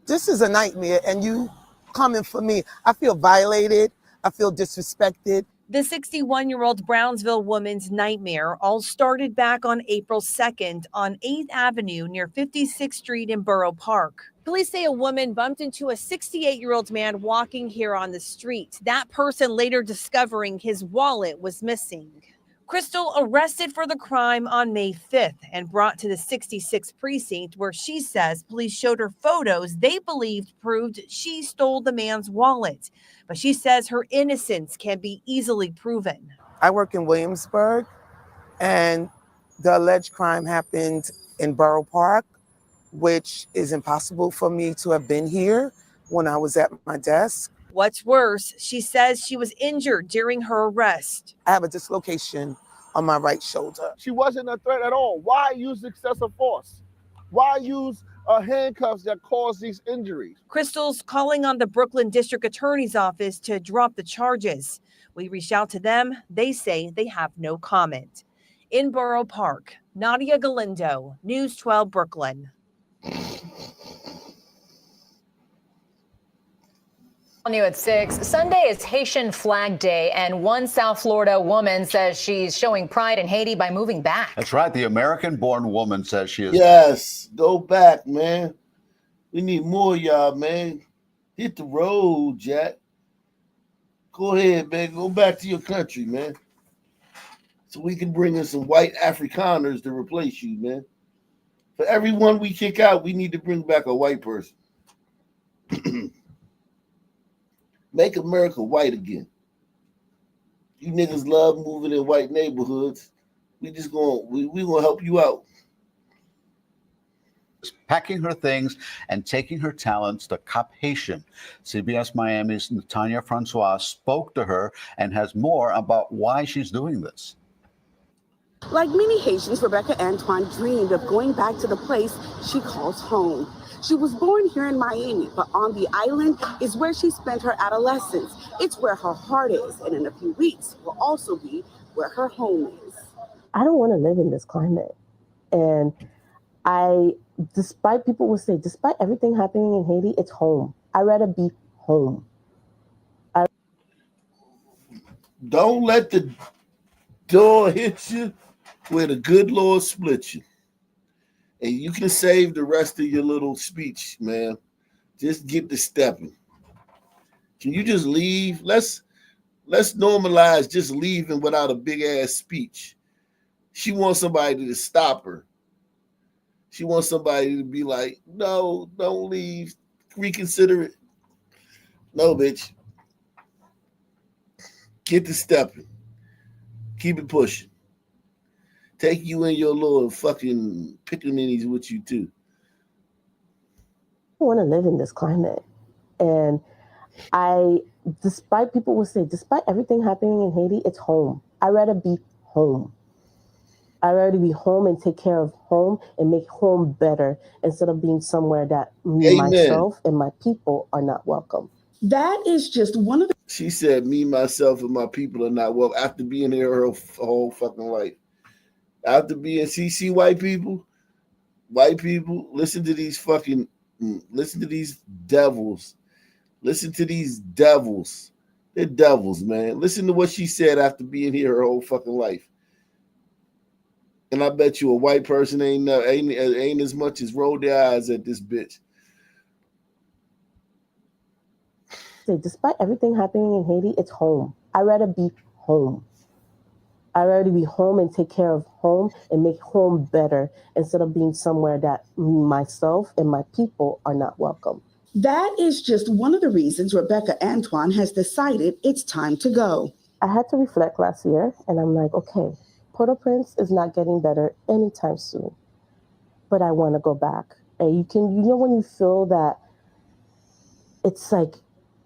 This is a nightmare and you coming for me. I feel violated. I feel disrespected. The 61-year-old Brownsville woman's nightmare all started back on April 2nd on 8th Avenue near 56th Street in Borough Park. Police say a woman bumped into a 68-year-old man walking here on the street. That person later discovering his wallet was missing. Crystal arrested for the crime on May 5th and brought to the 66th precinct where she says police showed her photos they believed proved she stole the man's wallet. But she says her innocence can be easily proven. I work in Williamsburg and the alleged crime happened in Borough Park. which is impossible for me to have been here when I was at my desk. What's worse, she says she was injured during her arrest. I have a dislocation on my right shoulder. She wasn't a threat at all. Why use excessive force? Why use handcuffs that cause these injuries? Crystal's calling on the Brooklyn District Attorney's Office to drop the charges. We reached out to them. They say they have no comment. In Borough Park, Nadia Galindo, News 12 Brooklyn. New at 6. Sunday is Haitian Flag Day, and one South Florida woman says she's showing pride in Haiti by moving back. That's right. The American-born woman says she is. Yes, go back, man. We need more of y'all, man. Hit the road, Jack. Go ahead, man. Go back to your country, man. So we can bring in some white Afrikaners to replace you, man. For everyone we kick out, we need to bring back a white person. Make America white again. You niggas love moving in white neighborhoods. We gonna help you out. Packing her things and taking her talents to Cap Haitian. CBS Miami's Natanya Francois spoke to her and has more about why she's doing this. Like many Haitians, Rebecca Antoine dreamed of going back to the place she calls home. She was born here in Miami, but on the island is where she spent her adolescence. It's where her heart is, and in a few weeks will also be where her home is. I don't want to live in this climate. And despite people will say, despite everything happening in Haiti, it's home. I'd rather be home. Don't let the door hit you where the good Lord split you. And you can save the rest of your little speech, man. Just get to stepping. Can you just leave? Let's normalize just leaving without a big ass speech. She wants somebody to stop her. She wants somebody to be like, no, don't leave. Reconsider it. No, bitch. Get to stepping. Keep it pushing. Take you and your little fucking pickaninnies with you too. I want to live in this climate. And despite people will say, despite everything happening in Haiti, it's home. I'd rather be home. I'd rather be home and take care of home and make home better instead of being somewhere that me, myself, and my people are not welcome. That is just one of the... She said, me, myself, and my people are not welcome after being here her whole fucking life. After being CC white people, listen to these devils. Listen to these devils. They're devils, man. Listen to what she said after being here her whole fucking life. And I bet you a white person ain't as much as roll their eyes at this bitch. Despite everything happening in Haiti, it's home. I'd rather be home. I'd rather be home and take care of home and make home better instead of being somewhere that myself and my people are not welcome. That is just one of the reasons Rebecca Antoine has decided it's time to go. I had to reflect last year, and I'm like, okay, Port-au-Prince is not getting better anytime soon, but I want to go back. And when you feel that, it's like,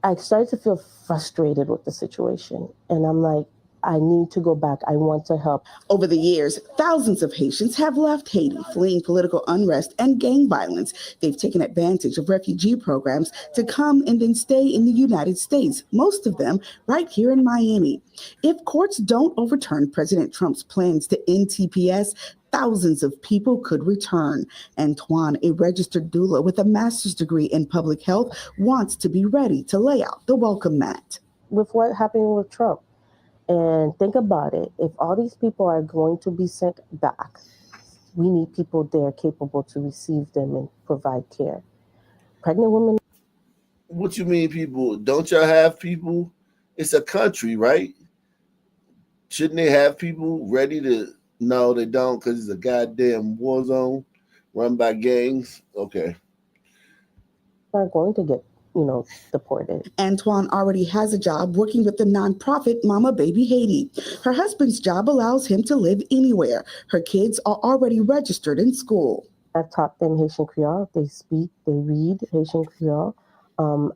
I started to feel frustrated with the situation, and I'm like, I need to go back. I want to help. Over the years, thousands of Haitians have left Haiti, fleeing political unrest and gang violence. They've taken advantage of refugee programs to come and then stay in the United States, most of them right here in Miami. If courts don't overturn President Trump's plans to end TPS, thousands of people could return. Antoine, a registered doula with a master's degree in public health, wants to be ready to lay out the welcome mat. With what happened with Trump, and think about it, if all these people are going to be sent back, we need people there capable to receive them and provide care. Pregnant women. What you mean, people? Don't y'all have people? It's a country, right? Shouldn't they have people ready to? No, they don't, because it's a goddamn war zone run by gangs. Okay. Are going to get, deported. Antoine already has a job working with the nonprofit Mama Baby Haiti. Her husband's job allows him to live anywhere. Her kids are already registered in school. I've taught them Haitian Creole. They speak, they read Haitian Creole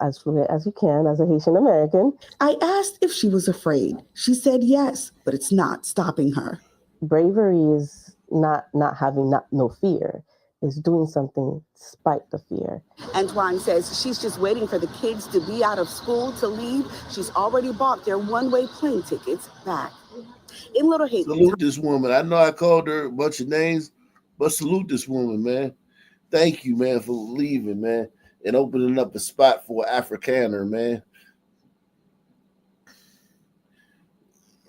as fluent as you can as a Haitian American. I asked if she was afraid. She said yes, but it's not stopping her. Bravery is not having no fear. It's doing something despite the fear. Antoine says she's just waiting for the kids to be out of school to leave. She's already bought their one-way plane tickets back. In Little Haiti. Salute this woman. I know I called her a bunch of names, but salute this woman, man. Thank you, man, for leaving, man, and opening up a spot for an Afrikaner, man.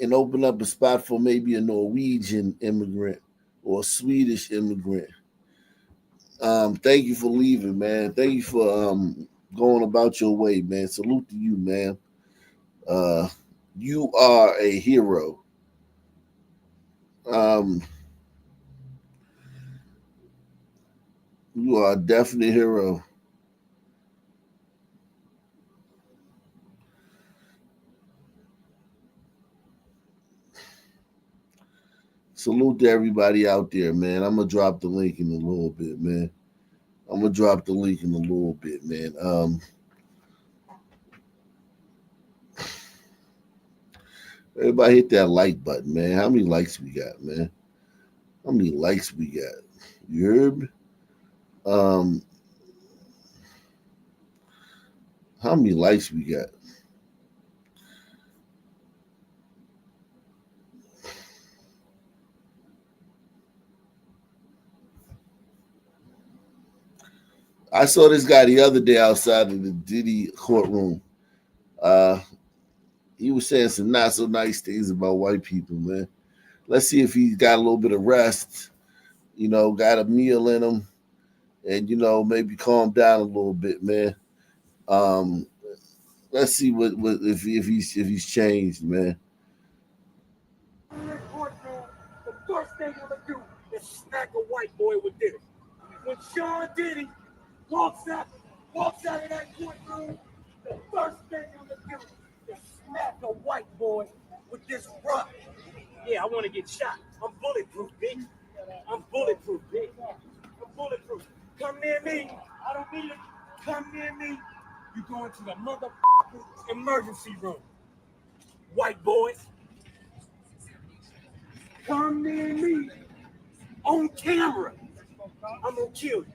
And open up a spot for maybe a Norwegian immigrant or a Swedish immigrant. Thank you for leaving, man. Thank you for going about your way, man. Salute to you, man. You are a hero. You are a definite hero. Salute to everybody out there, man. I'm gonna drop the link in a little bit, man. Everybody hit that like button, man. How many likes we got, man? You heard me? How many likes we got? I saw this guy the other day outside of the Diddy courtroom. He was saying some not so nice things about white people, man. Let's see if he's got a little bit of rest, got a meal in him, and maybe calm down a little bit, man. Let's see what if he's changed, man. The first thing I'm gonna do is smack a white boy with this. When Sean Diddy walks out of that courtroom, the first thing I'm gonna do is smack a white boy with this rock. Yeah, I want to get shot. I'm bulletproof, bitch. Come near me. I don't need it. Come near me. You go into the motherfucking emergency room. White boys. Come near me. On camera. I'm gonna kill you.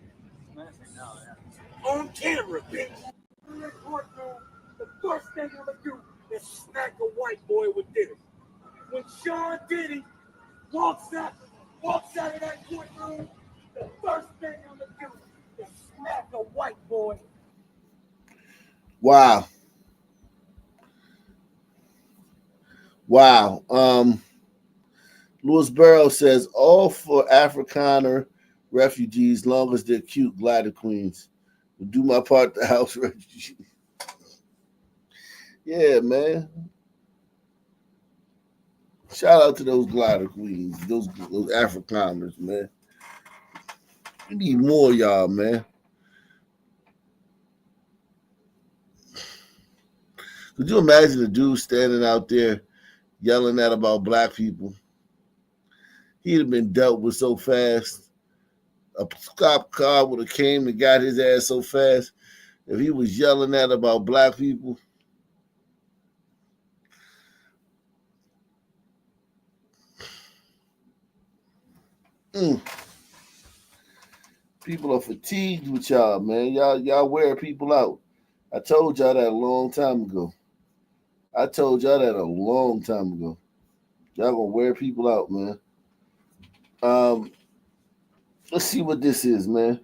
On camera, bitch. In the courtroom, the first thing I'm gonna do is smack a white boy with this. When Sean Diddy walks out of that courtroom, the first thing I'm gonna do is smack a white boy. Wow. Louis Burrow says, all for Afrikaner refugees, long as they're cute glider queens. Will do my part to house refugees. Yeah, man. Shout out to those glider queens, those Afrikaners, man. We need more of y'all, man. Could you imagine a dude standing out there yelling at about black people? He'd have been dealt with so fast. A cop car would have came and got his ass so fast. If he was yelling at about black people, people are fatigued with y'all, man. Y'all wear people out. I told y'all that a long time ago. Y'all gonna wear people out, man. Let's see what this is, man.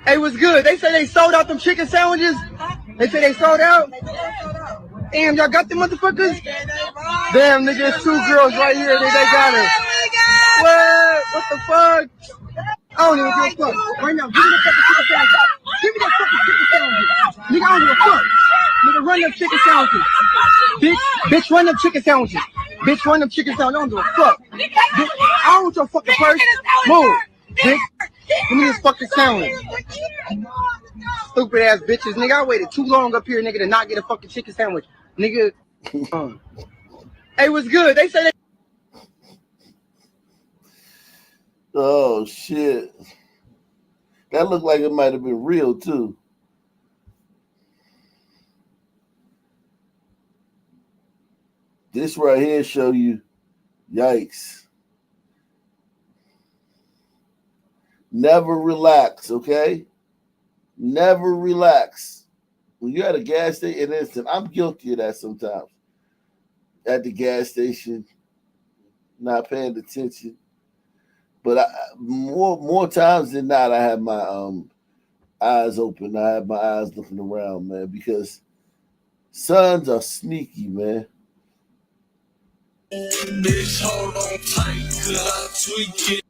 Hey, what's good? They say they sold out them chicken sandwiches. They say they sold out. Damn, y'all got them motherfuckers? Damn, nigga, it's two girls right here. They got it. What the fuck? I don't even give a fuck. Right now, give me the fucking chicken sandwiches. Give me that fucking chicken sandwiches. Nigga, I don't give a fuck. Nigga, run them chicken sandwiches. Bitch, run them chicken sandwiches. Bitch, run them chicken sandwiches. I don't give a fuck. Bitch, I don't want your fucking purse. Move. Bitch, give me this fucking sandwich. Stupid ass bitches. Nigga, I waited too long up here, nigga, to not get a fucking chicken sandwich. Nigga. Hey, what's good? They say they... Oh shit. That looked like it might have been real too. This right here show you, yikes. Never relax, okay? Never relax. When you're at a gas station, instant, I'm guilty of that sometimes. At the gas station, not paying attention. But more times than not, I have my eyes open. I have my eyes looking around, man, because sons are sneaky, man. Bitch, hold on tight, 'cause I tweak it.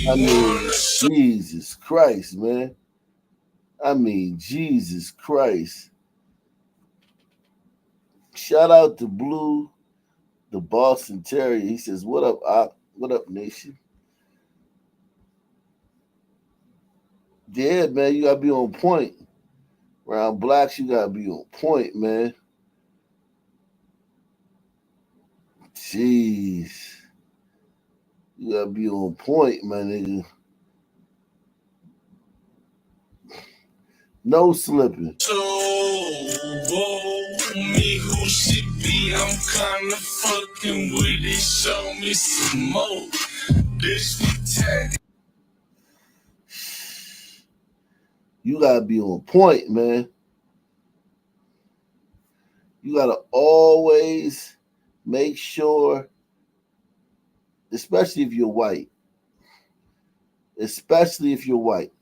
I mean, Jesus Christ, man. I mean, Jesus Christ. Shout out to Blue, the Boston Terrier. He says, "What up, Op? What up, nation?" Yeah, man, you gotta be on point. Around blacks, you gotta be on point, man. Jeez. You gotta be on point, my nigga. No slipping. So, me who should be, I'm kinda fucking with it. Show me some more. This we You gotta be on point, man. You gotta always make sure, especially if you're white. Especially if you're white.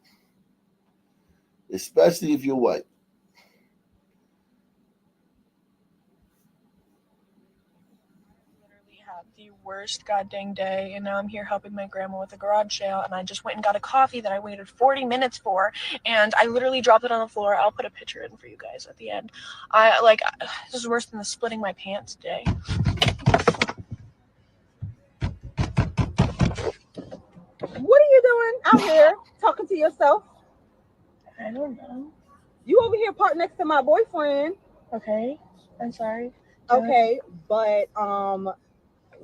Especially if you're white. The worst goddamn day, and now I'm here helping my grandma with a garage sale, and I just went and got a coffee that I waited 40 minutes for, and I literally dropped it on the floor. I'll put a picture in for you guys at the end. This is worse than the splitting my pants day. What are you doing out here talking to yourself? I don't know. You over here parked next to my boyfriend. Okay, I'm sorry. Okay, but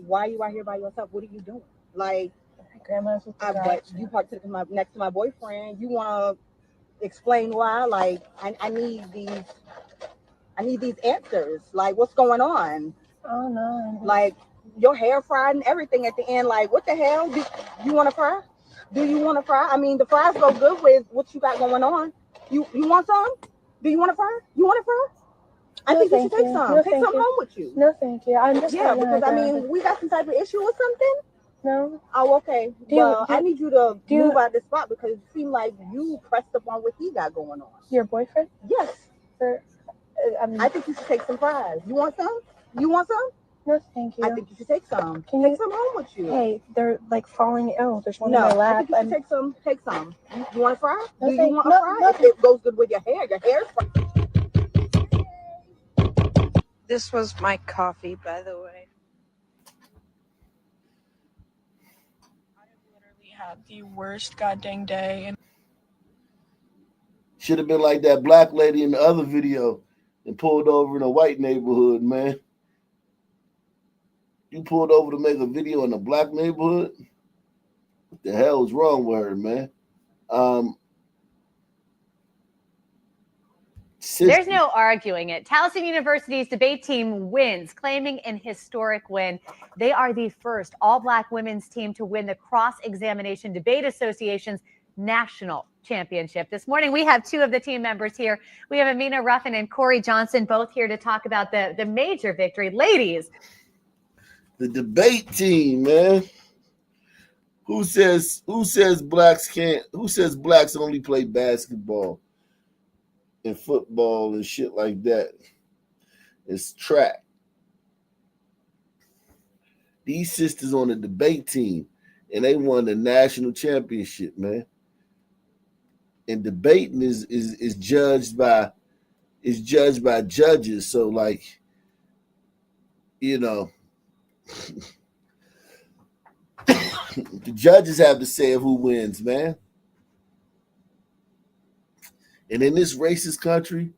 why are you out here by yourself? What are you doing? Like, my grandma's with the but you parked next to my boyfriend. You want to explain why? Like, I need these answers. Like, what's going on? Oh no. Like, your hair fried and everything at the end. Like, what the hell? Do you want to fry? Do you want to fry? I mean, the fries go good with what you got going on. You want some? Do you want to fry? You want to fry? I think you should take some. No, take some home with you. No, thank you. I'm just because I mean, we got some type of issue or something. No. Oh, okay. I need you to move out of this spot because it seems like you pressed upon what he got going on. Your boyfriend? Yes. I think you should take some fries. You want some? You want some? No, thank you. I think you should take some. Take some home with you. Hey, they're like falling ill. There's one in my lap. I think you should take some. Take some. You want to fry? No, Do you want to fry? If it goes good with your hair. Your hair's fried. This was my coffee, by the way. Had the worst goddamn day, and Should have been like that black lady in the other video and pulled over in a white neighborhood, man. You pulled over to make a video in a black neighborhood? What the hell is wrong with her, man? There's no arguing it. Towson University's debate team wins, claiming an historic win. They are the first all-black women's team to win the Cross-Examination Debate Association's national championship. This morning, we have two of the team members here. We have Amina Ruffin and Corey Johnson, both here to talk about the major victory. Ladies. The debate team, man. Who says blacks only play basketball and football and shit like that? It's track. These sisters on the debate team, and they won the national championship, man. And debating is judged by judges. So like, you know, the judges have to say who wins, man. And in this racist country,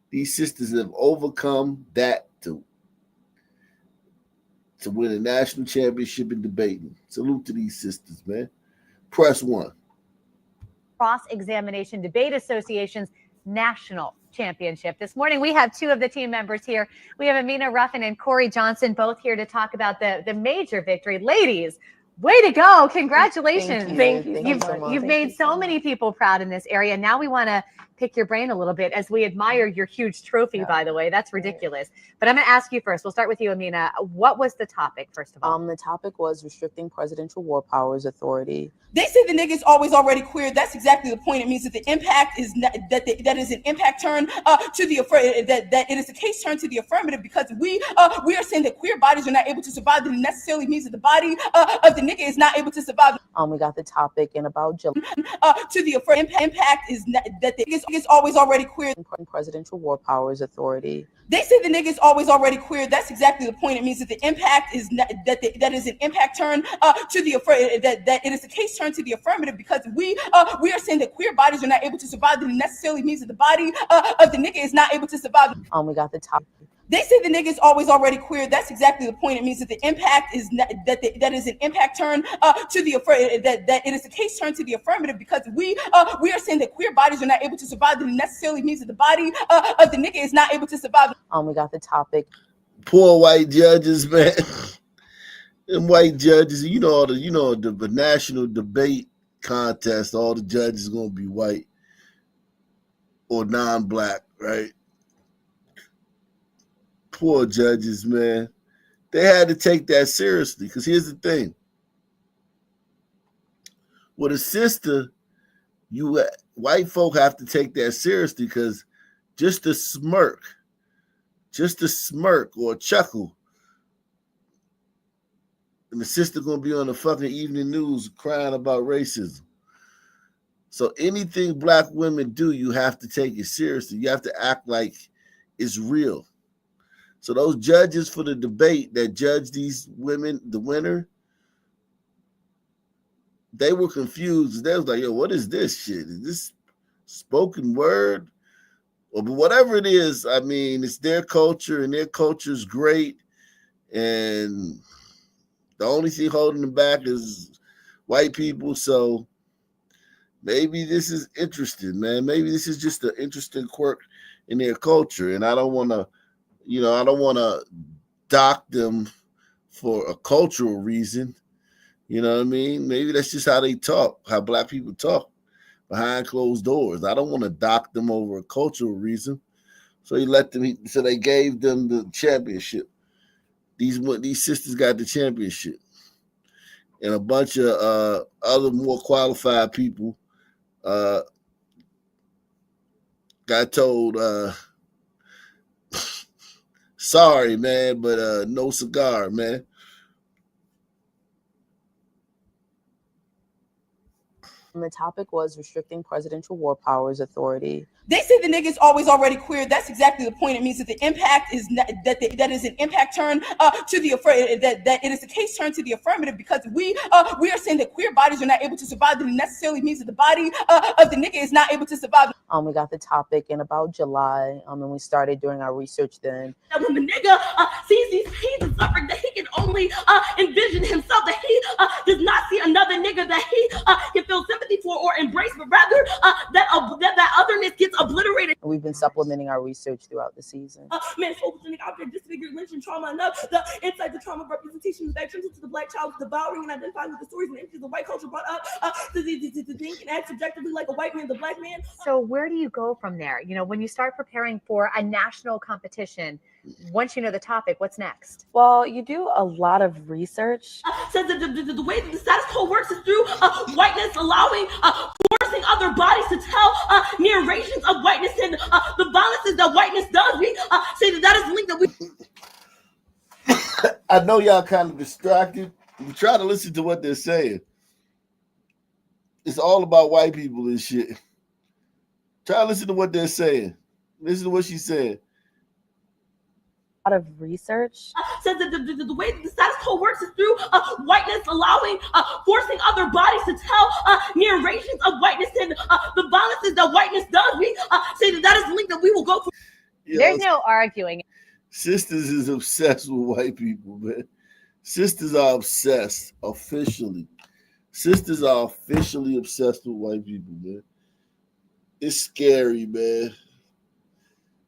these sisters have overcome that to win a national championship in debating. Salute to these sisters, man. Press 1. Cross-Examination Debate Association's National Championship. This morning, we have 2 of the team members here. We have Amina Ruffin and Corey Johnson, both here to talk about the major victory. Ladies, way to go. Congratulations. Thank you so much. You've made so many people proud in this area. Now we want to pick your brain a little bit as we admire your huge trophy, by the way. That's ridiculous. But I'm going to ask you first. We'll start with you, Amina. What was the topic, first of all? The topic was restricting presidential war powers authority. They say the nigga's always already queer. That's exactly the point. It means that the impact is not, that is an impact turn to the that it is a case turn to the affirmative, because we are saying that queer bodies are not able to survive. That it necessarily means that the body of the nigga is not able to survive. We got the topic and about to the impact is not, that the nigga's always already queer. Presidential war powers authority. They say the nigga's always already queer. That's exactly the point. It means that the impact is not, that is an impact turn to the that it is a case turn to the affirmative, because we are saying that queer bodies are not able to survive. That it necessarily means that the body of the nigga is not able to survive. We got the topic. They say the nigga's always already queer. That's exactly the point. It means that the impact is not, that is an impact turn to the that it is a case turn to the affirmative, because we are saying that queer bodies are not able to survive. That it necessarily means that the body of the nigga is not able to survive. We got the topic. Poor white judges, man. Them white judges, the national debate contest, all the judges are gonna be white or non-black, right? Poor judges, man. They had to take that seriously, because here's the thing. With a sister, white folk have to take that seriously, because just a smirk or a chuckle, and the sister gonna be on the fucking evening news crying about racism. So anything black women do, you have to take it seriously. You have to act like it's real. So those judges for the debate that judged these women, the winner, they were confused. They was like, yo, what is this shit? Is this spoken word? Or whatever it is, I mean, it's their culture, and their culture is great. And the only thing holding them back is white people. So maybe this is interesting, man. Maybe this is just an interesting quirk in their culture. And I don't want to dock them for a cultural reason. You know what I mean? Maybe that's just how they talk, how black people talk behind closed doors. I don't want to dock them over a cultural reason. So they gave them the championship. These sisters got the championship. And a bunch of other more qualified people got told, sorry, man, but no cigar, man. The topic was restricting presidential war powers authority. They say the nigga's always already queer. That's exactly the point. It means that the impact is not, that is an impact turn to the that it is a case turn to the affirmative, because we are saying that queer bodies are not able to survive. That it necessarily means that the body of the nigga is not able to survive. We got the topic in about July, and we started doing our research then. That when the nigga sees these pains and suffering, that he can only envision himself, that he does not see another nigga that he can feel sympathy for or embrace, but rather that otherness gets obliterated. We've been supplementing our research throughout the season. Man, focusing out there, disfigured, lynching, trauma enough. The insight, the trauma representation that turns into the black child devouring and identifying with the stories and images the white culture brought up to think and act subjectively like a white man, the black man. So where do you go from there? You know, when you start preparing for a national competition, once you know the topic, what's next? Well, you do a lot of research. Says that the way that the status quo works is through whiteness allowing, forcing other bodies to tell narrations of whiteness and the violences that whiteness does. We say that is the link that we... I know y'all kind of distracted. You try to listen to what they're saying. It's all about white people and shit. Try to listen to what they're saying. Listen to what she's saying. A lot of research. Says that the way that the status quo works is through whiteness allowing, forcing other bodies to tell narrations of whiteness and the violences that whiteness does. We say that is the link that we will go for. There's no arguing. Sisters is obsessed with white people, man. Sisters are obsessed officially. Sisters are officially obsessed with white people, man. It's scary, man.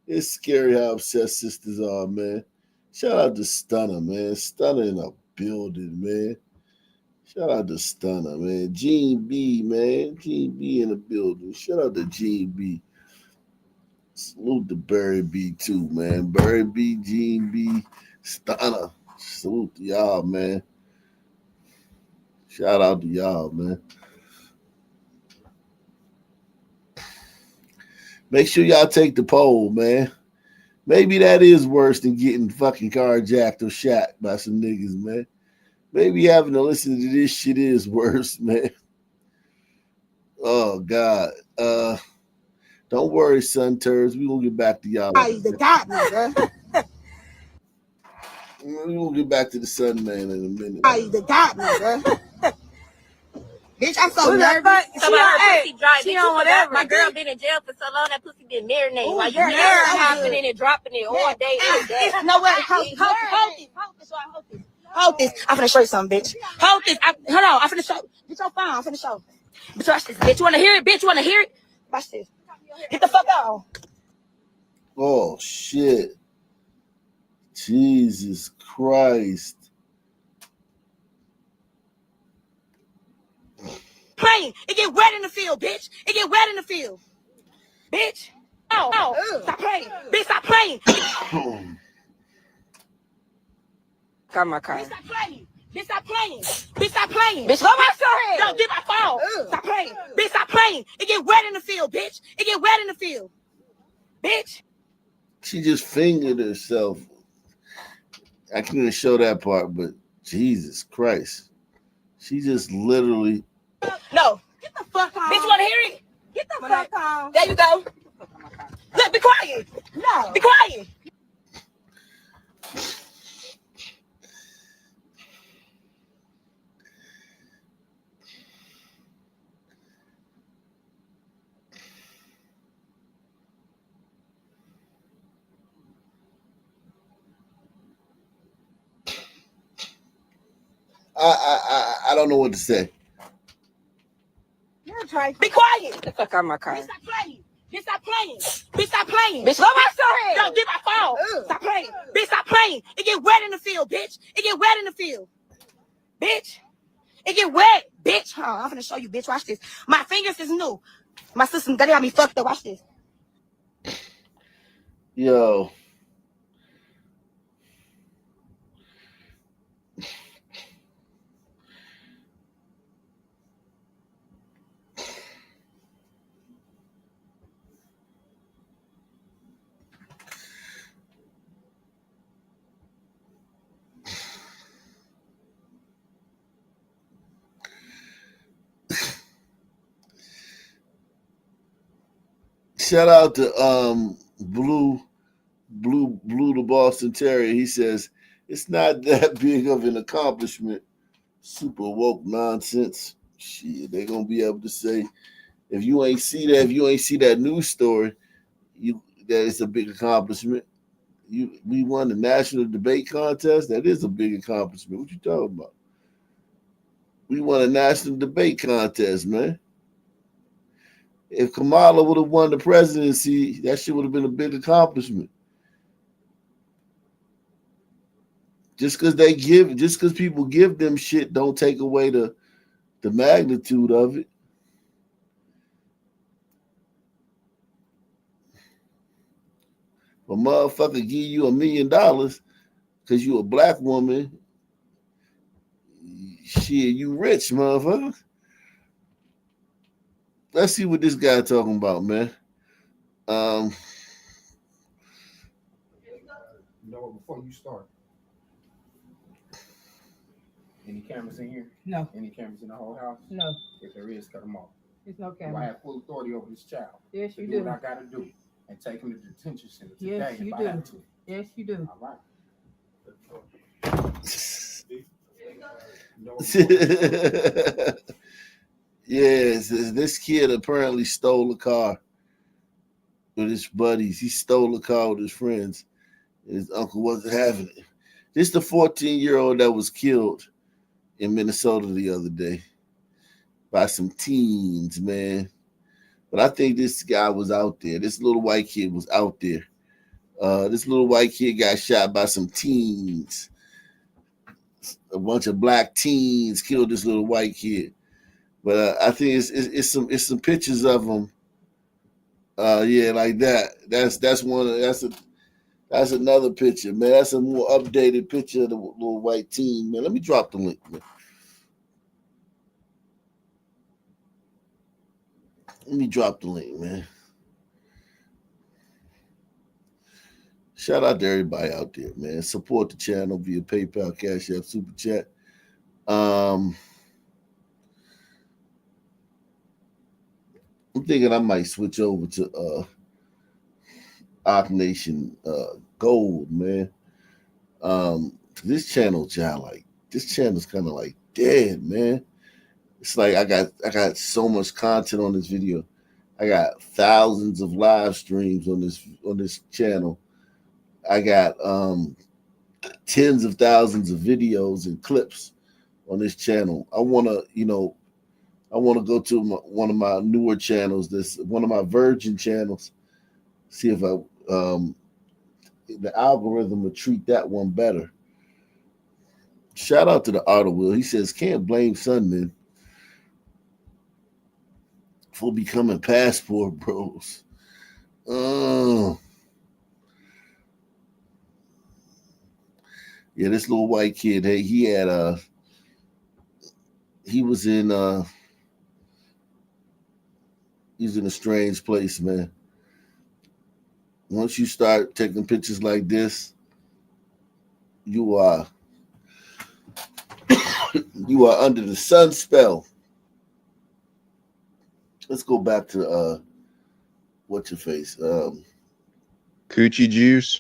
It's scary how obsessed sisters are, man. Shout out to Stunner, man. Stunner in a building, man. Shout out to Stunner, man. Gene B, man. Gene B in the building. Shout out to Gene B. Salute to Barry B too, man. Barry B, Gene B, Stunner. Salute to y'all, man. Shout out to y'all, man. Make sure y'all take the poll, man. Maybe that is worse than getting fucking carjacked or shot by some niggas, man. Maybe having to listen to this shit is worse, man. Oh, God. Don't worry, son turds. We gonna get back to y'all. They got me, bro. We gonna get back to the Sun Man in a minute. They got me, bro. Bitch, I'm so nervous. She on pussy dry. She on whatever. My girl been in jail for so long, that pussy been marinating. While you girl, hopping and dropping it all day, every day. No way. Hold this. I'm finna show you something, bitch. Hold this. Hold on. I'm finna show. Get your phone. I'm finna show. Bitch, watch this. Bitch, you wanna hear it? Bitch, you wanna hear it? Watch this. Get the fuck out. Oh, shit. Jesus Christ. Playing. It get wet in the field, bitch. It get wet in the field. Bitch. Ow. Stop playing. Bitch, stop playing. Got my car. Bitch, stop playing. Bitch, stop playing. Bitch, stop playing. Bitch, go my phone. Don't get my phone. Stop playing. Bitch, stop playing. It get wet in the field, bitch. It get wet in the field. Bitch. She just fingered herself. I can't even show that part, but Jesus Christ. She just literally. No. Get the fuck on. Bitch, you wanna hear it? Get the fuck on. There you go. Look, be quiet. No. Be quiet. I don't know what to say. You're trying. Be quiet. Get the fuck out of my car. Bitch, stop playing. Bitch, stop playing. Bitch, stop playing. Bitch, go my phone. Don't get my phone. Stop playing. Bitch, stop playing. It get wet in the field, bitch. It get wet in the field. Bitch. It get wet, bitch. Huh, I'm finna show you, bitch. Watch this. My fingers is new. My sister got me fucked up. Watch this. Yo. Shout out to Blue the Boston Terrier. He says it's not that big of an accomplishment. Super woke nonsense. Shit, they're gonna be able to say if you ain't see that news story, that it's a big accomplishment. We won the national debate contest. That is a big accomplishment. What you talking about? We won a national debate contest, man. If Kamala would have won the presidency, that shit would have been a big accomplishment. Just because people give them shit, don't take away the magnitude of it. A motherfucker give you $1 million because you a black woman. Shit, you rich, motherfucker. Let's see what this guy talking about, man. Before you start, Any cameras in here? No. Any cameras in the whole house? No. If there is, cut them off. There's no Do I camera. have full authority over this child? Yes, to you do do. what I gotta do and take him to the detention center today Yes, you if I do. have to. Yes, you do. All right. Yes, this kid apparently stole a car with his buddies. He stole a car with his friends. His uncle wasn't having it. This the 14-year-old that was killed in Minnesota the other day by some teens, man. But I think this guy was out there. This little white kid was out there. This little white kid got shot by some teens. A bunch of black teens killed this little white kid. But I think it's some pictures of him. Yeah, like that. That's another picture, man. That's a more updated picture of the little white teen, man. Let me drop the link, man. Let me drop the link, man. Shout out to everybody out there, man. Support the channel via PayPal, Cash App, Super Chat. I'm thinking I might switch over to Ock Nation Gold, man. This channel's kind of like dead, man. It's like I got so much content on this video. I got thousands of live streams on this channel. I got tens of thousands of videos and clips on this channel. I want to go to one of my newer channels, one of my virgin channels, see if the algorithm would treat that one better. Shout out to the Auto Will. He says, can't blame Sunman for becoming passport bros. Yeah, this little white kid, hey, he's in a strange place, man. Once you start taking pictures like this, you are under the sun spell. Let's go back to what's your face? Coochie juice.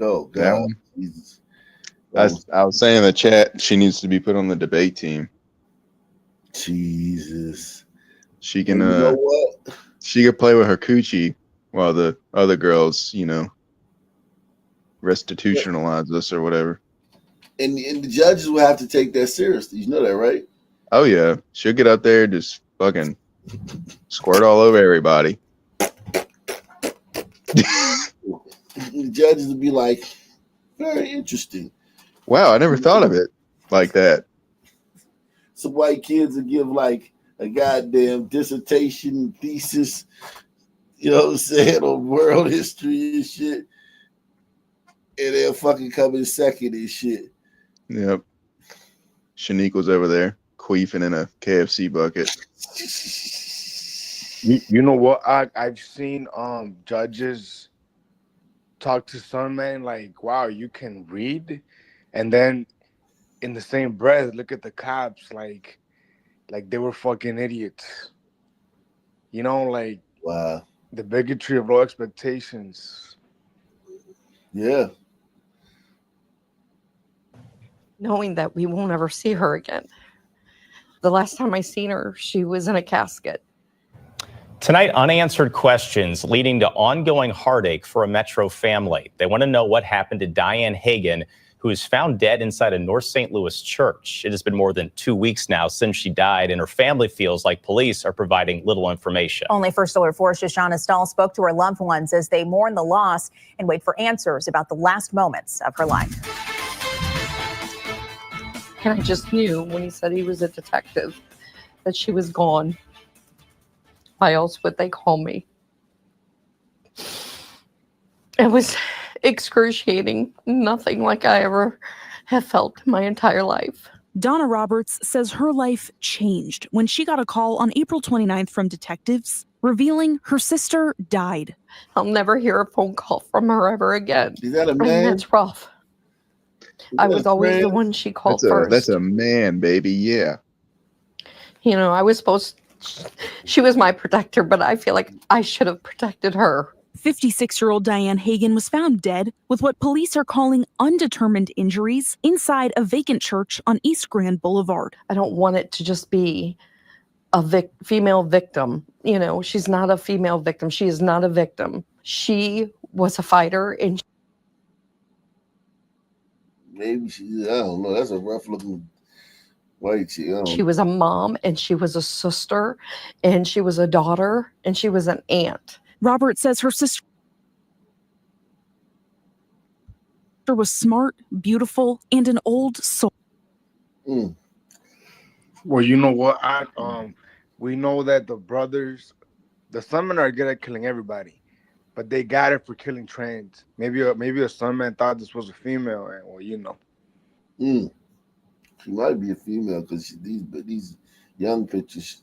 Oh That God. one? Jesus. I was saying in the chat she needs to be put on the debate team. Jesus. She can And you know what? She could play with her coochie while the other girls, restitutionalize us or whatever. And the judges will have to take that seriously. You know that, right? Oh yeah. She'll get out there, just fucking squirt all over everybody. The judges will be like, very interesting. Wow, I never thought of it like that. Some white kids will give like a goddamn dissertation thesis, you know what I'm saying, on world history and shit. And they'll fucking come in second and shit. Yep. Shanique was over there queefing in a KFC bucket. You know what? I've seen judges talk to some men like, wow, you can read, and then in the same breath look at the cops like they were fucking idiots. Like, wow, the bigotry of low expectations. Yeah. Knowing that we won't ever see her again. The last time I seen her, she was in a casket. Tonight, unanswered questions leading to ongoing heartache for a Metro family. They want to know what happened to Diane Hagan, who was found dead inside a North St. Louis church. It has been more than 2 weeks now since she died, and her family feels like police are providing little information. Only First Alert 4's Shoshana Stahl spoke to her loved ones as they mourn the loss and wait for answers about the last moments of her life. And I just knew when he said he was a detective that she was gone. Why else would they call me? It was excruciating. Nothing like I ever have felt my entire life. Donna Roberts says her life changed when she got a call on April 29th from detectives revealing her sister died. I'll never hear a phone call from her ever again. Is that a I mean, man? that's rough. I was always the one she called first. That's a man, baby. Yeah. You know, I was supposed. She was my protector, but I feel like I should have protected her. 56-year-old Diane Hagan was found dead with what police are calling undetermined injuries inside a vacant church on East Grand Boulevard. I don't want it to just be a female victim. You know, she's not a female victim. She is not a victim. She was a fighter, and Maybe I don't know. That's a rough looking white chick. she was a mom, and she was a sister, and she was a daughter, and she was an aunt. Robert says her sister was smart, beautiful, and an old soul. Well, you know what? We know that the brothers, the Sunmen are good at killing everybody, but they got it for killing trans. Maybe a Sunman thought this was a female, and well, you know. She might be a female because these young pictures.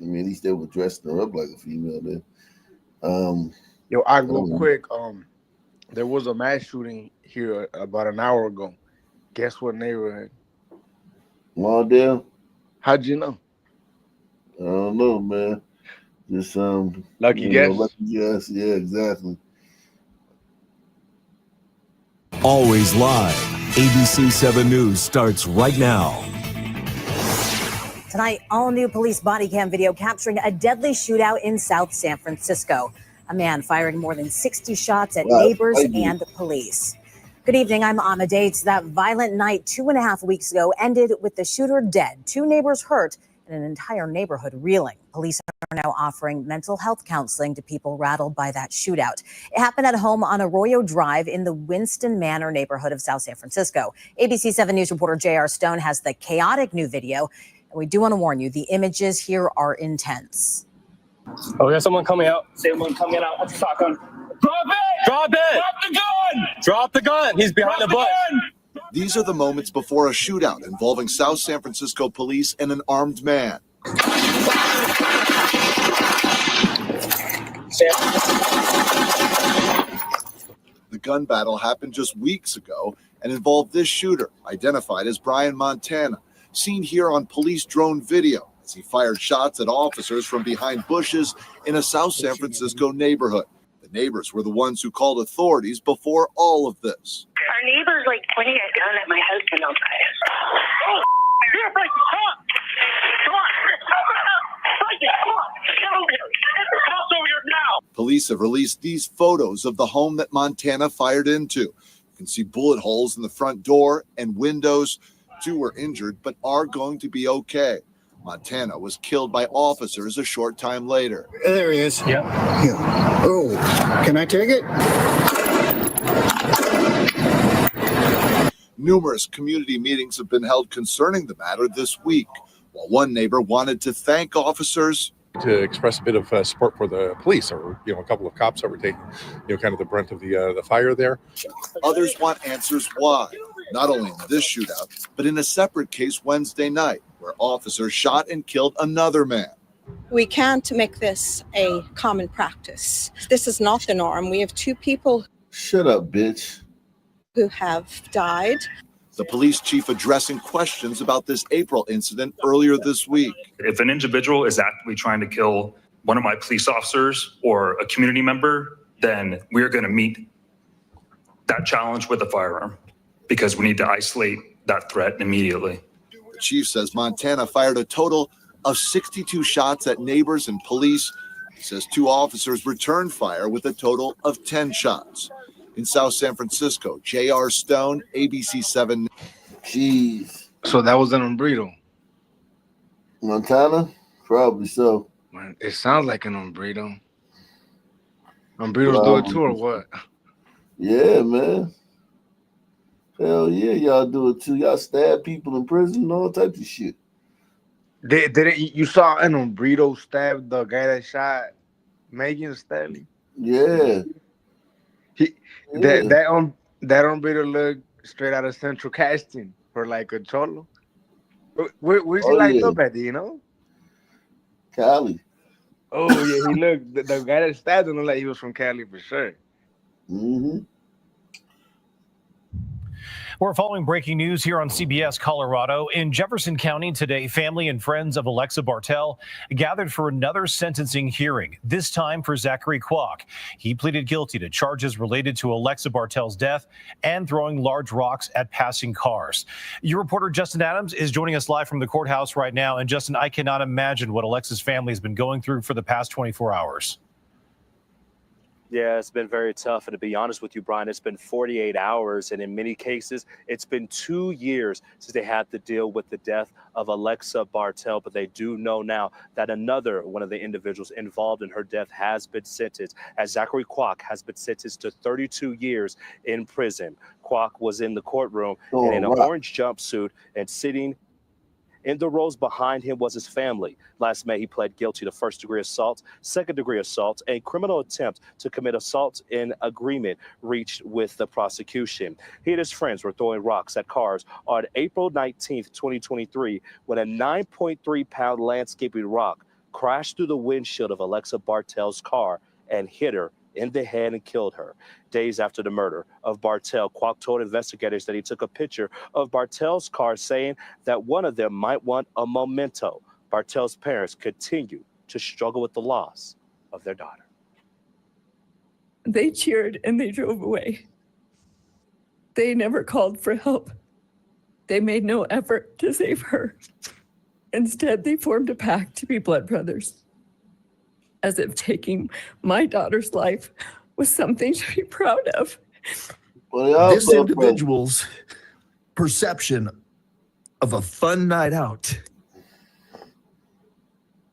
I mean, at least they were dressing her up like a female then. Yo, I go quick. There was a mass shooting here about an hour ago. Guess what neighborhood? Lawndale? How'd you know? I don't know, man. Just lucky guess. Lucky guess. Yeah, exactly. Always live. ABC 7 News starts right now. Tonight, all-new police body cam video capturing a deadly shootout in South San Francisco. A man firing more than 60 shots at neighbors and the police. Good evening, I'm Amma Dates. That violent night 2.5 weeks ago ended with the shooter dead, 2 neighbors hurt, and an entire neighborhood reeling. Police are now offering mental health counseling to people rattled by that shootout. It happened at home on Arroyo Drive in the Winston Manor neighborhood of South San Francisco. ABC 7 News reporter J.R. Stone has the chaotic new video. And we do want to warn you, the images here are intense. Oh, there's someone coming out. Someone coming out. What's the shotgun? Drop it! Drop it! Drop the gun! Drop the gun! He's behind the bush. These are the moments before a shootout involving South San Francisco police and an armed man. The gun battle happened just weeks ago and involved this shooter, identified as Brian Montana, seen here on police drone video as he fired shots at officers from behind bushes in a South San Francisco neighborhood. The neighbors were the ones who called authorities before all of this. Our neighbor's like pointing a gun at my husband outside. Oh, here, Frankie, come on! Come on! Frankie, come on! Get over here! Get the cops over here now! Police have released these photos of the home that Montana fired into. You can see bullet holes in the front door and windows. 2 were injured, but are going to be okay. Montana was killed by officers a short time later. There he is. Yeah. Oh, can I take it? Numerous community meetings have been held concerning the matter this week. While one neighbor wanted to thank officers, to express a bit of support for the police, or a couple of cops that were taking kind of the brunt of the fire there. Others want answers why, not only in this shootout, but in a separate case Wednesday night, where officers shot and killed another man. We can't make this a common practice. This is not the norm. We have 2 people. Shut up, bitch. Who have died. The police chief addressing questions about this April incident earlier this week. If an individual is actively trying to kill one of my police officers or a community member, then we're going to meet that challenge with a firearm because we need to isolate that threat immediately. The chief says Montana fired a total of 62 shots at neighbors and police. He says 2 officers returned fire with a total of 10 shots. In South San Francisco, J.R. Stone, ABC 7. Jeez. So that was an umbrito. Montana? Probably so. Man, it sounds like an umbrito. Umbritos do it too, or what? Yeah, man. Hell yeah, y'all do it too. Y'all stab people in prison and all types of shit. You saw an umbrito stab the guy that shot Megan Stanley? Yeah. That umbrito looked straight out of Central Casting for like a cholo. Where's he lined up at, do you know? Cali. Oh yeah, he looked the guy that stabbed him looked like he was from Cali for sure. We're following breaking news here on CBS Colorado. In Jefferson County today, family and friends of Alexa Bartell gathered for another sentencing hearing, this time for Zachary Kwok. He pleaded guilty to charges related to Alexa Bartell's death and throwing large rocks at passing cars. Your reporter Justin Adams is joining us live from the courthouse right now. And Justin, I cannot imagine what Alexa's family has been going through for the past 24 hours. Yeah, it's been very tough. And to be honest with you, Brian, it's been 48 hours. And in many cases, it's been 2 years since they had to deal with the death of Alexa Bartell. But they do know now that another one of the individuals involved in her death has been sentenced, as Zachary Kwok has been sentenced to 32 years in prison. Kwok was in the courtroom and in an orange jumpsuit and sitting in the rows behind him was his family. Last May, he pled guilty to first-degree assault, second-degree assault, and criminal attempt to commit assault in agreement reached with the prosecution. He and his friends were throwing rocks at cars on April 19th, 2023, when a 9.3-pound landscaping rock crashed through the windshield of Alexa Bartell's car and hit her in the head and killed her. Days after the murder of Bartell, Kwok told investigators that he took a picture of Bartell's car, saying that one of them might want a memento. Bartell's parents continue to struggle with the loss of their daughter. They cheered and they drove away. They never called for help. They made no effort to save her. Instead, they formed a pact to be blood brothers, as if taking my daughter's life was something to be proud of. This individual's perception of a fun night out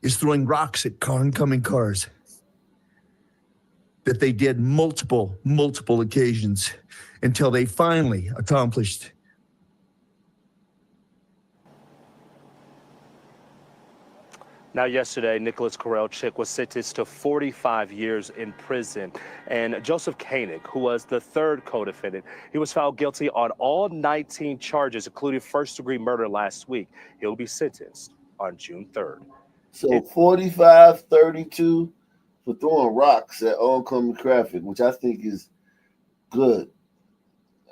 is throwing rocks at oncoming cars that they did multiple occasions until they finally accomplished. Now, yesterday, Nicholas Karelchik was sentenced to 45 years in prison. And Joseph Koenig, who was the third co-defendant, he was found guilty on all 19 charges, including first-degree murder last week. He'll be sentenced on June 3rd. So 45, 32 for throwing rocks at oncoming traffic, which I think is good.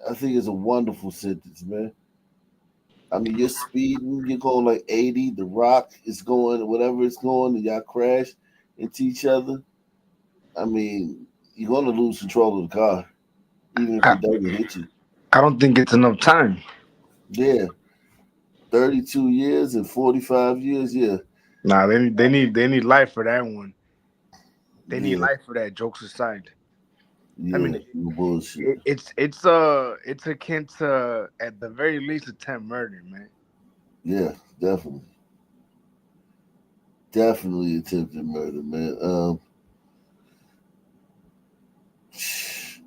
I think it's a wonderful sentence, man. I mean, you're speeding, you're going like 80, the rock is going, whatever it's going, and y'all crash into each other. I mean, you're going to lose control of the car, even if it doesn't hit you. I don't think it's enough time. Yeah. 32 years and 45 years, yeah. Nah, they need life for that one. They need life for that, jokes aside. Yeah, I mean, bullshit. it's akin to, at the very least, attempt murder, man. Yeah, definitely. Definitely attempted murder, man.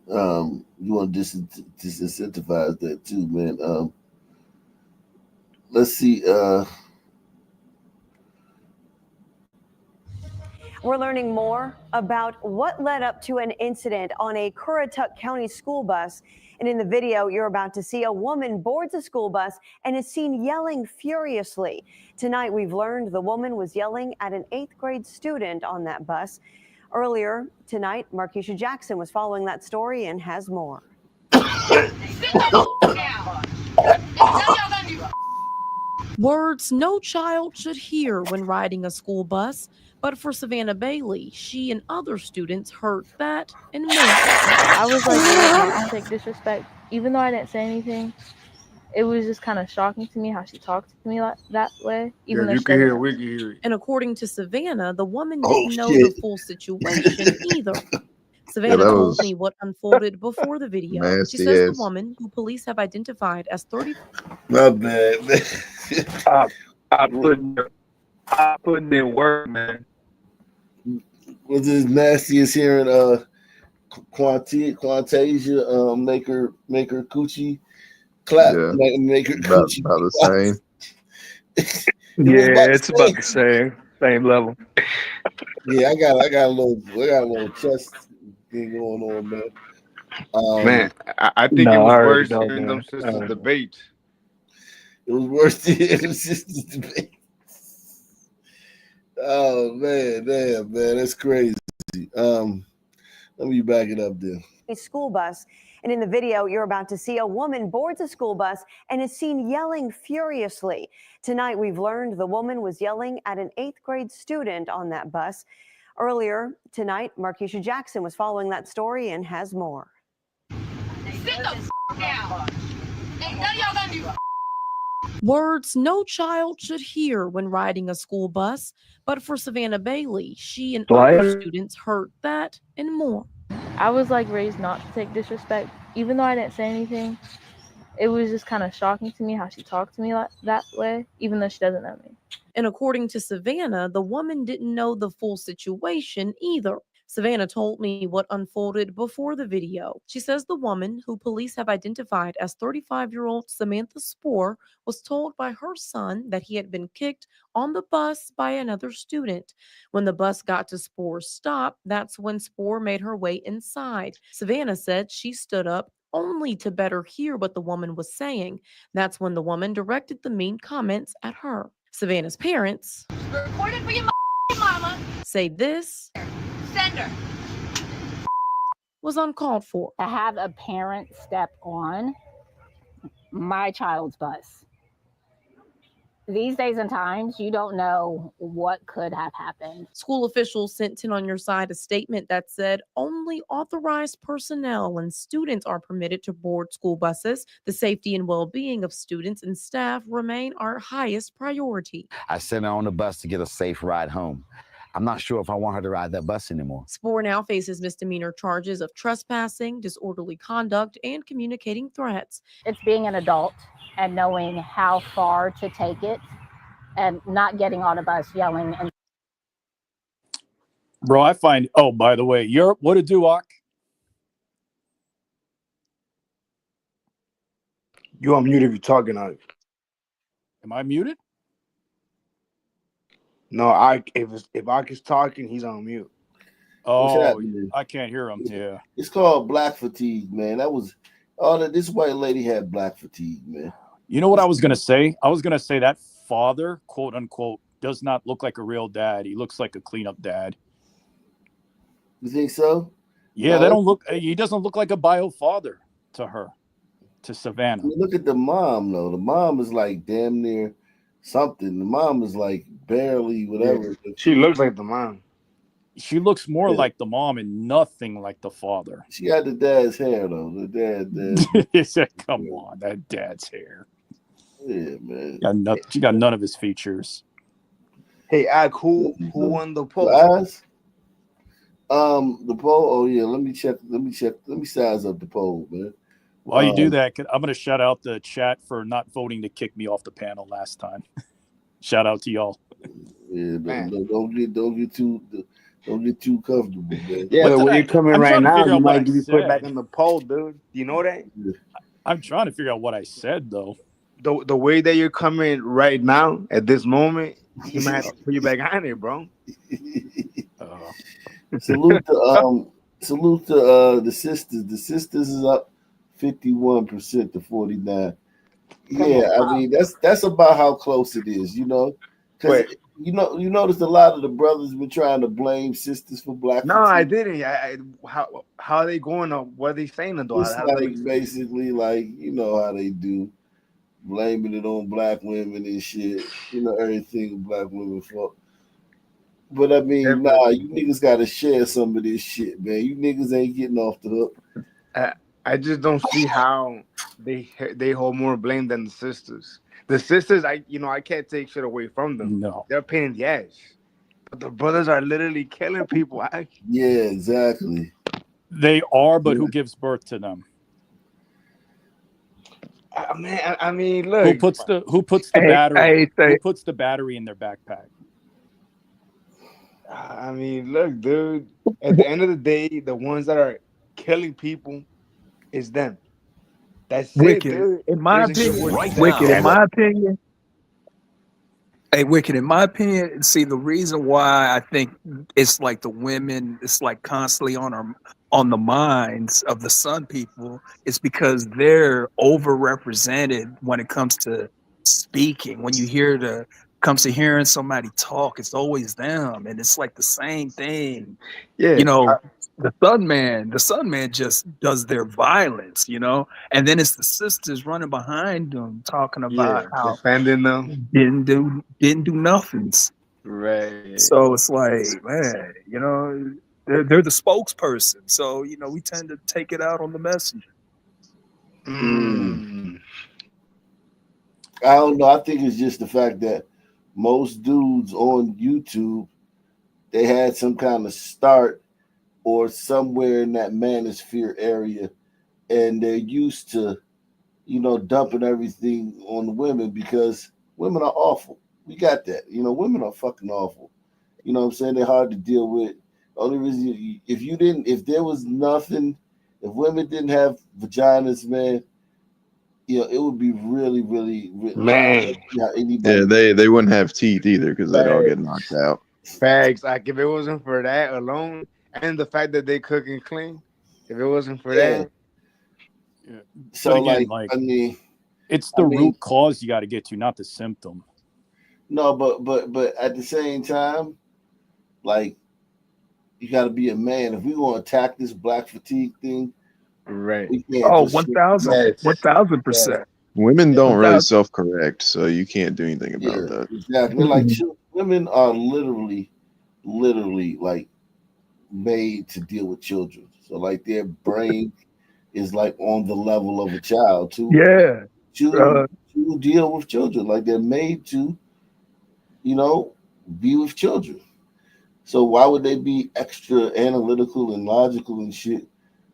You want to disincentivize that too, man. Let's see. We're learning more about what led up to an incident on a Currituck County school bus. And in the video you're about to see, a woman boards a school bus and is seen yelling furiously. Tonight, we've learned the woman was yelling at an 8th grade student on that bus. Earlier tonight, Markeisha Jackson was following that story and has more. Words no child should hear when riding a school bus, but for Savannah Bailey, she and other students heard that and more. I was like, I don't take disrespect. Even though I didn't say anything, it was just kind of shocking to me how she talked to me like that way. Even though you she can hear, doesn't. we can hear it. And according to Savannah, the woman didn't know the full situation either. Savannah that told was me what unfolded before the video. nasty She says ass. the woman, who police have identified as 30. My bad, man. I put in work, man. Was as nasty as hearing Quantasia make her coochie clap, Yeah. make her About coochie the same. Yeah, it's about the same level. Yeah, I got a little chest thing going on, man. Man, I think No, it I was already worse know, than man. them I sisters already know. debate. It was worse than the sisters debate. Oh man, damn, man, that's crazy. Let me back it up there. A school bus And in the video you're about to see, a woman boards a school bus and is seen yelling furiously. Tonight we've learned the woman was yelling at an 8th grade student on that bus. Earlier tonight, Markeisha Jackson was following that story and has more. Sit the f down. Ain't none of y'all gonna do Words no child should hear when riding a school bus, but for Savannah Bailey, she and other students heard that and more. I was like raised not to take disrespect, even though I didn't say anything. It was just kind of shocking to me how she talked to me like that way, even though she doesn't know me. And according to Savannah, the woman didn't know the full situation either. Savannah told me what unfolded before the video. She says the woman, who police have identified as 35-year-old Samantha Spoor, was told by her son that he had been kicked on the bus by another student. When the bus got to Spoor's stop, that's when Spoor made her way inside. Savannah said she stood up only to better hear what the woman was saying. That's when the woman directed the mean comments at her. Savannah's parents Record it for your mama. say this Send her. was uncalled for. To have a parent step on my child's bus. These days and times, you don't know what could have happened. School officials sent 10 on Your Side a statement that said only authorized personnel and students are permitted to board school buses. The safety and well-being of students and staff remain our highest priority. I sent her on the bus to get a safe ride home. I'm not sure if I want her to ride that bus anymore. Spoor now faces misdemeanor charges of trespassing, disorderly conduct, and communicating threats. It's being an adult and knowing how far to take it and not getting on a bus yelling. And Bro, I find, oh, by the way, what a duoc. You on mute if you're talking on it. Am I muted? No, if Ak is talking, he's on mute. Oh, I can't hear him. Yeah. It's called black fatigue, man. That was this white lady had black fatigue, man. You know what I was going to say? I was going to say that father, quote unquote, does not look like a real dad. He looks like a cleanup dad. You think so? Yeah, he doesn't look like a bio father to her, to Savannah. You look at the mom, though. The mom is like damn near something. The mom is like barely whatever. Yeah, she looks like the mom. She looks more like the mom and nothing like the father. She got the dad's hair, though. The dad. He said, come on, that dad's hair. Yeah, man. She got none of his features. Hey, Ak, who won the poll? The poll. Oh yeah, let me check. Let me size up the poll, man. While you do that, I'm going to shout out the chat for not voting to kick me off the panel last time. Shout out to y'all. Yeah, don't get too comfortable, man. Yeah, the way you're coming right now, you might be put back in the poll, dude. You know that? I'm trying to figure out what I said, though. The way that you're coming right now at this moment, you might have to put you back on it, bro. Salute to the sisters. The sisters is up 51% to 49. Yeah, I mean that's about how close it is, you know. Because you noticed a lot of the brothers been trying to blame sisters for black. No, I didn't. How are they going on? What are they saying? It's like basically like you know how they do, blaming it on black women and shit. You know everything black women for. But I mean, you niggas gotta share some of this shit, man. You niggas ain't getting off the hook. I just don't see how they hold more blame than the sisters. The sisters, I can't take shit away from them. No, they're a pain in the ass. But the brothers are literally killing people. Yeah, exactly. They are, but who gives birth to them? I mean, look. Who puts the battery? Who puts the battery in their backpack? I mean, look, dude. At the end of the day, the ones that are killing people is them. That's Wicked. it, dude. In my opinion, hey, Wicked, in my opinion, see the reason why I think it's like the women, it's like constantly on the minds of the Sun people is because they're overrepresented when it comes to speaking. When you comes to hearing somebody talk, it's always them, and it's like the same thing. Yeah, you know, the Sun Man just does their violence, you know, and then it's the sisters running behind them talking about how defending them. didn't do nothing. Right. So it's like, man, you know, they're the spokesperson. So, you know, we tend to take it out on the messenger. I don't know. I think it's just the fact that most dudes on YouTube, they had some kind of start or somewhere in that manosphere area, and they're used to, you know, dumping everything on the women because women are awful. We got that. You know, women are fucking awful. You know what I'm saying? They're hard to deal with. The only reason, if there was nothing, if women didn't have vaginas, man, you know, it would be really, really, really Man. Yeah, they wouldn't have teeth either because they'd all get knocked out. Facts. Like if it wasn't for that alone, and the fact that they cook and clean, if it wasn't for that. So But again, I mean, it's the root cause you got to get to, not the symptom. No, but at the same time, like, you got to be a man. If we want to attack this black fatigue thing, right? We can't Oh, just 1000%. Women don't really self-correct, so you can't do anything about that. Exactly. Like women are literally like made to deal with children. So like their brain is like on the level of a child to deal with children. Like they're made to, you know, be with children. So why would they be extra analytical and logical and shit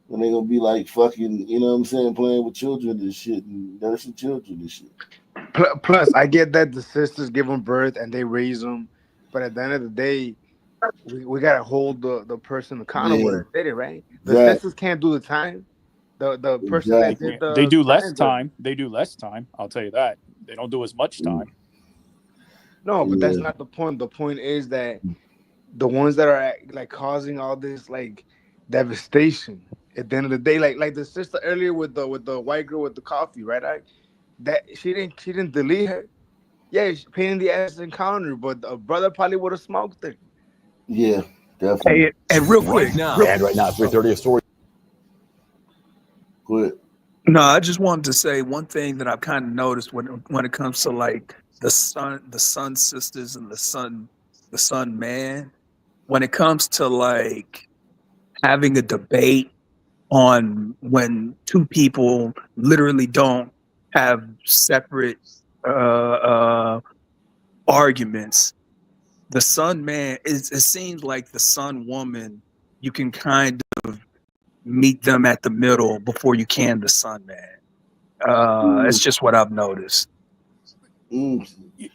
when they gonna be like fucking, you know what I'm saying, playing with children and shit and nursing children and shit? Plus, I get that the sisters give them birth and they raise them, but at the end of the day, we gotta hold the person accountable that did it, right? The sisters can't do the time. The person that did the they do less crime time. They do less time. I'll tell you that. They don't do as much time. No, but that's not the point. The point is that the ones that are like causing all this like devastation at the end of the day, like the sister earlier with the white girl with the coffee, right? That she didn't delete her. Yeah, she pain in the ass encounter, but a brother probably would have smoked her. Yeah, definitely. Hey, and real quick, right now, 3:30 a story. Good. No, I just wanted to say one thing that I've kind of noticed when it comes to like the sun sisters and the sun man. When it comes to like having a debate on when two people literally don't have separate arguments, the sun man it seems like the sun woman, you can kind of meet them at the middle before you can the sun man. It's just what I've noticed.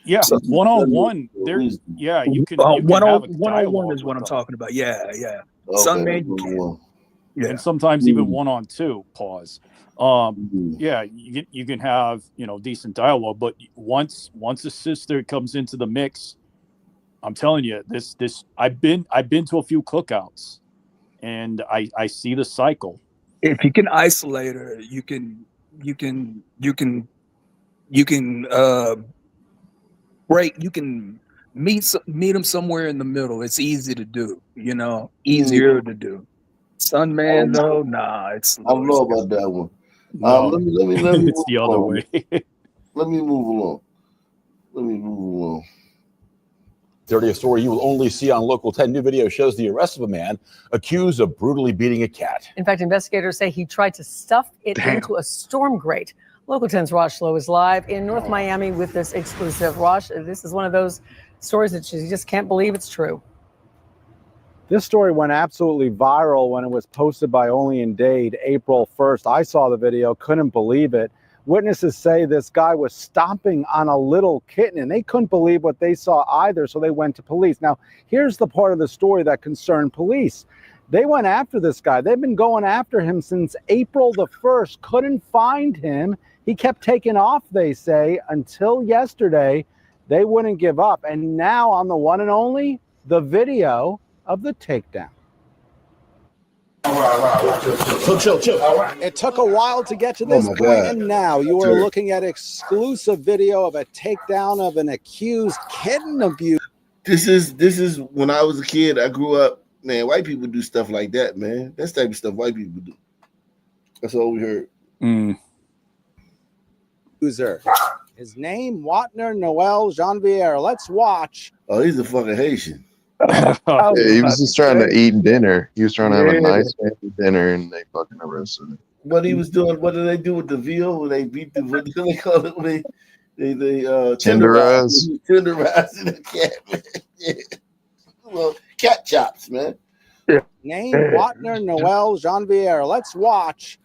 Yeah, So, one-on-one. There, yeah, you can have a one-on-one is what I'm talking about. Yeah. Sun man, you can. Yeah. And sometimes even one-on-two. Pause. Yeah, you can have, you know, decent dialogue, but once a sister comes into the mix, I'm telling you, this I've been to a few cookouts, and I see the cycle. If you can isolate her, you can meet them somewhere in the middle. It's easy to do, you know, easier to do. Sun man though, nah, it's I don't know about that one. No, let me it's the other way. Let me move along. 30th story you will only see on Local 10. New video shows the arrest of a man accused of brutally beating a cat. In fact, investigators say he tried to stuff it into a storm grate. Local 10's Rosh Lowe is live in North Miami with this exclusive. Rosh, this is one of those stories that you just can't believe it's true. This story went absolutely viral when it was posted by Only in Dade April 1st. I saw the video, couldn't believe it. Witnesses say this guy was stomping on a little kitten, and they couldn't believe what they saw either, so they went to police. Now, here's the part of the story that concerned police. They went after this guy. They've been going after him since April the 1st. Couldn't find him. He kept taking off, they say, until yesterday. They wouldn't give up. And now on the one and only, the video of the takedown. Chill. It took a while to get to this point, and now you are looking at exclusive video of a takedown of an accused kitten abuse. This is when I was a kid. I grew up Man, white people do stuff like that, man. That's the type of stuff white people do. That's all we heard. User. His name, Watner Noel Janvier. Let's watch. Oh, he's a fucking Haitian. Yeah, he was just trying to eat dinner. He was trying to have a nice fancy dinner, and they fucking arrested him. What he was doing? What did they do with the veal? When they beat the? What do they call it? When they Tenderize. tenderizing the cat, man. Yeah. Well, cat chops, man. Name, Watner Noel Janvier. Let's watch.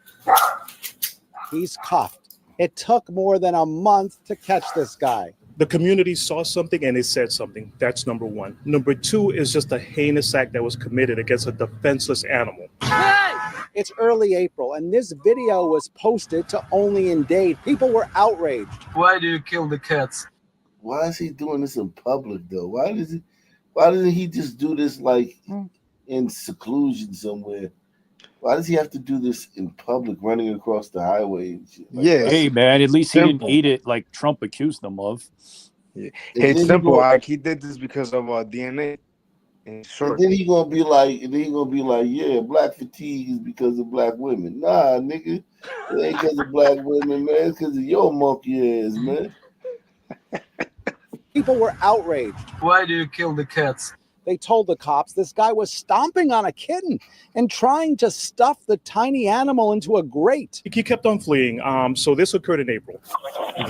He's cuffed. It took more than a month to catch this guy. The community saw something and they said something. That's number one. Number two is just a heinous act that was committed against a defenseless animal. It's early April, and this video was posted to Only in Dade. People were outraged. Why do you kill the cats? Why is he doing this in public though? Why doesn't he just do this like in seclusion somewhere? Why does he have to do this in public, running across the highway and shit? Like, Hey, man, at least he didn't eat it like Trump accused him of. Yeah. It's simple. Like, he did this because of DNA. And then he gonna be like, yeah, black fatigue is because of black women. Nah, nigga, it ain't because of black women, man. It's because of your monkey ass, man. People were outraged. Why do you kill the cats? They told the cops this guy was stomping on a kitten and trying to stuff the tiny animal into a grate. He kept on fleeing. So this occurred in April.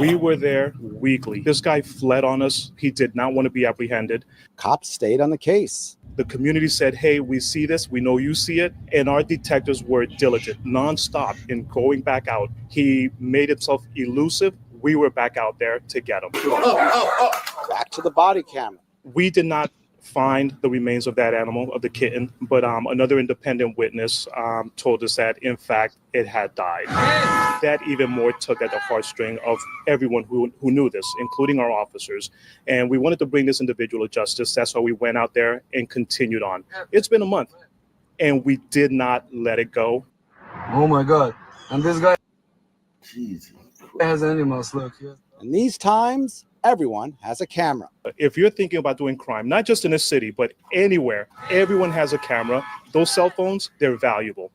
We were there weekly. This guy fled on us. He did not want to be apprehended. Cops stayed on the case. The community said, hey, we see this. We know you see it. And our detectives were diligent, nonstop in going back out. He made himself elusive. We were back out there to get him. Back to the body camera. We did not find the remains of that animal, of the kitten, but another independent witness told us that, in fact, it had died. That even more tug at the heartstring of everyone who knew this, including our officers. And we wanted to bring this individual to justice. That's why we went out there and continued on. It's been a month, and we did not let it go. Oh, my God. And this guy Jesus has animals, look. Yeah. In these times, everyone has a camera. If you're thinking about doing crime, not just in a city, but anywhere, everyone has a camera. Those cell phones, they're valuable.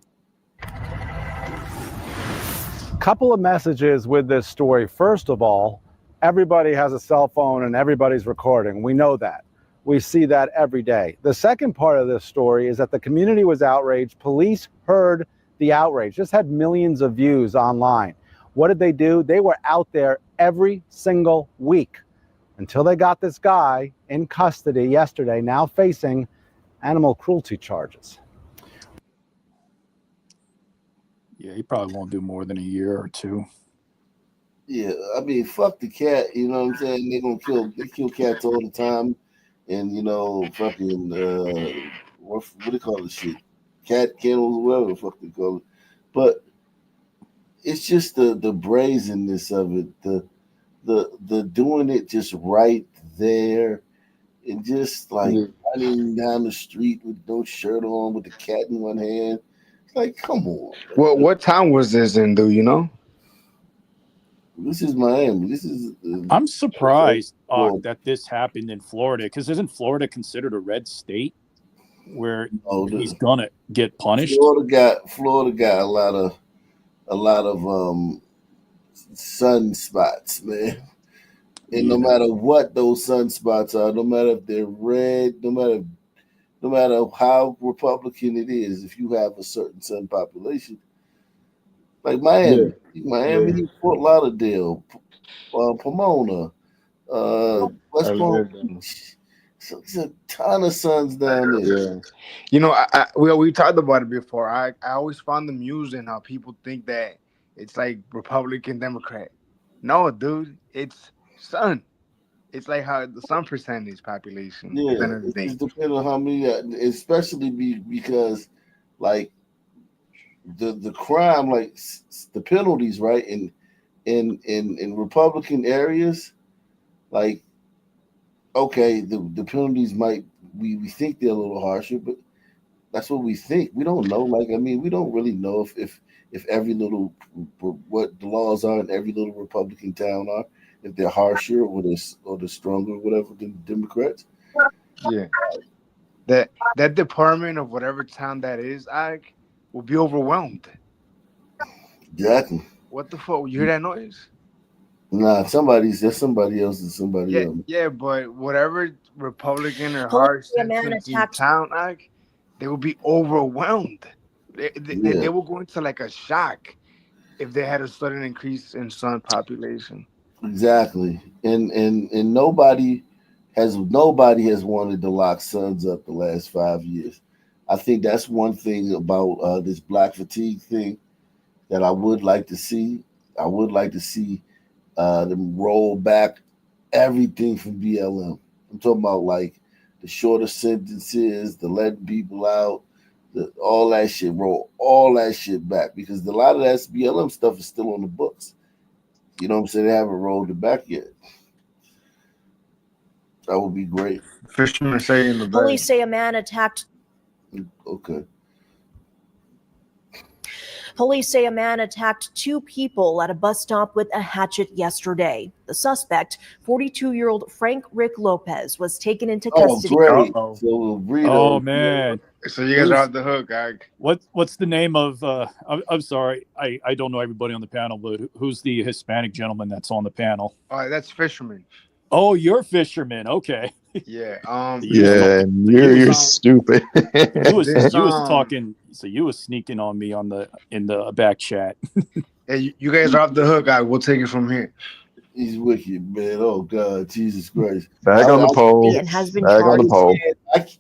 Couple of messages with this story. First of all, everybody has a cell phone and everybody's recording. We know that. We see that every day. The second part of this story is that the community was outraged. Police heard the outrage, just had millions of views online. What did they do? They were out there every single week until they got this guy in custody yesterday, now facing animal cruelty charges. Yeah, he probably won't do more than a year or two. Yeah, I mean, fuck the cat. You know what I'm saying? They kill cats all the time, and fucking what do you call this shit? Cat kennels, whatever the fuck they call it. But it's just the brazenness of it, the doing it just right there, and just like running down the street with no shirt on, with the cat in one hand. It's like, come on. Well, what town was this in? Do you know? This is Miami. This is. I'm surprised that this happened in Florida, because isn't Florida considered a red state where he's gonna get punished? Florida got a lot of sunspots, man. And no matter what those sunspots are, no matter if they're red, no matter how Republican it is, if you have a certain sun population, like Miami, Fort Lauderdale, Pomona, West Palm Beach. So there's a ton of suns down there. Yeah. We talked about it before. I always found amusing how people think that it's like Republican, Democrat. No, dude, it's sun. It's like how the sun percentage population. Yeah, it just depends on how many, especially because like the crime, like the penalties, right? In Republican areas, like, okay, the penalties might, we think they're a little harsher, but that's what we think. We don't know. Like, I mean, we don't really know if every little, what the laws are in every little Republican town are, if they're harsher or they're stronger or whatever than Democrats. Yeah. that department of whatever town that is, will be overwhelmed. Exactly. What the fuck? You hear that noise? Nah, that's somebody else and somebody Yeah, else. yeah, but whatever Republican or Police hard say a man sentencing attacked. town, they will be overwhelmed. They Yeah, will go into like a shock if they had a sudden increase in sun population. exactly. And nobody has wanted to lock sons up the last 5 years. I think that's one thing about this black fatigue thing that I would like to see. I would like to see them roll back everything from BLM. I'm talking about like the shorter sentences, the letting people out, all that shit. Roll all that shit back because a lot of that BLM stuff is still on the books. You know what I'm saying? They haven't rolled it back yet. That would be great. Fishermen say in the Police bay. say a man attacked. Okay. Police say a man attacked 2 people at a bus stop with a hatchet yesterday. The suspect, 42-year-old Frank Rick Lopez, was taken into custody. Great. Uh-oh. So Oh man. So you guys are off the hook, What's the name of I'm sorry, I don't know everybody on the panel, but who's the Hispanic gentleman that's on the panel? That's fishermen. Oh, you're fisherman. Okay. Yeah. Yeah, you're stupid. You was This, talking, so you was sneaking on me in the back chat. Hey, you guys are off the hook, We'll take it from here. He's wicked, man. Oh God, Jesus Christ! Back on the pole. And has been Back on the charged. pole.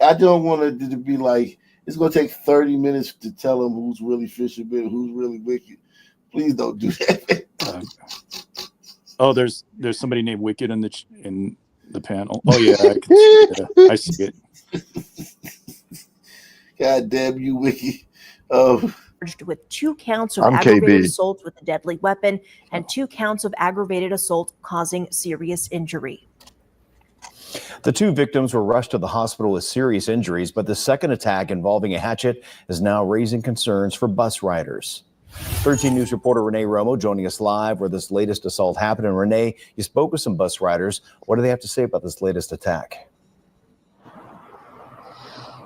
I don't want it to be like it's gonna take 30 minutes to tell him who's really fisherman, who's really wicked. Please don't do that. Oh, there's somebody named Wicked in the panel. Oh yeah, I can see that. I see it. God damn you, Wiki. Charged with 2 counts of I'm aggravated KB. assault with a deadly weapon and 2 counts of aggravated assault causing serious injury. The 2 victims were rushed to the hospital with serious injuries, but the second attack involving a hatchet is now raising concerns for bus riders. 13 News reporter Renee Romo joining us live where this latest assault happened. And Renee, you spoke with some bus riders. What do they have to say about this latest attack?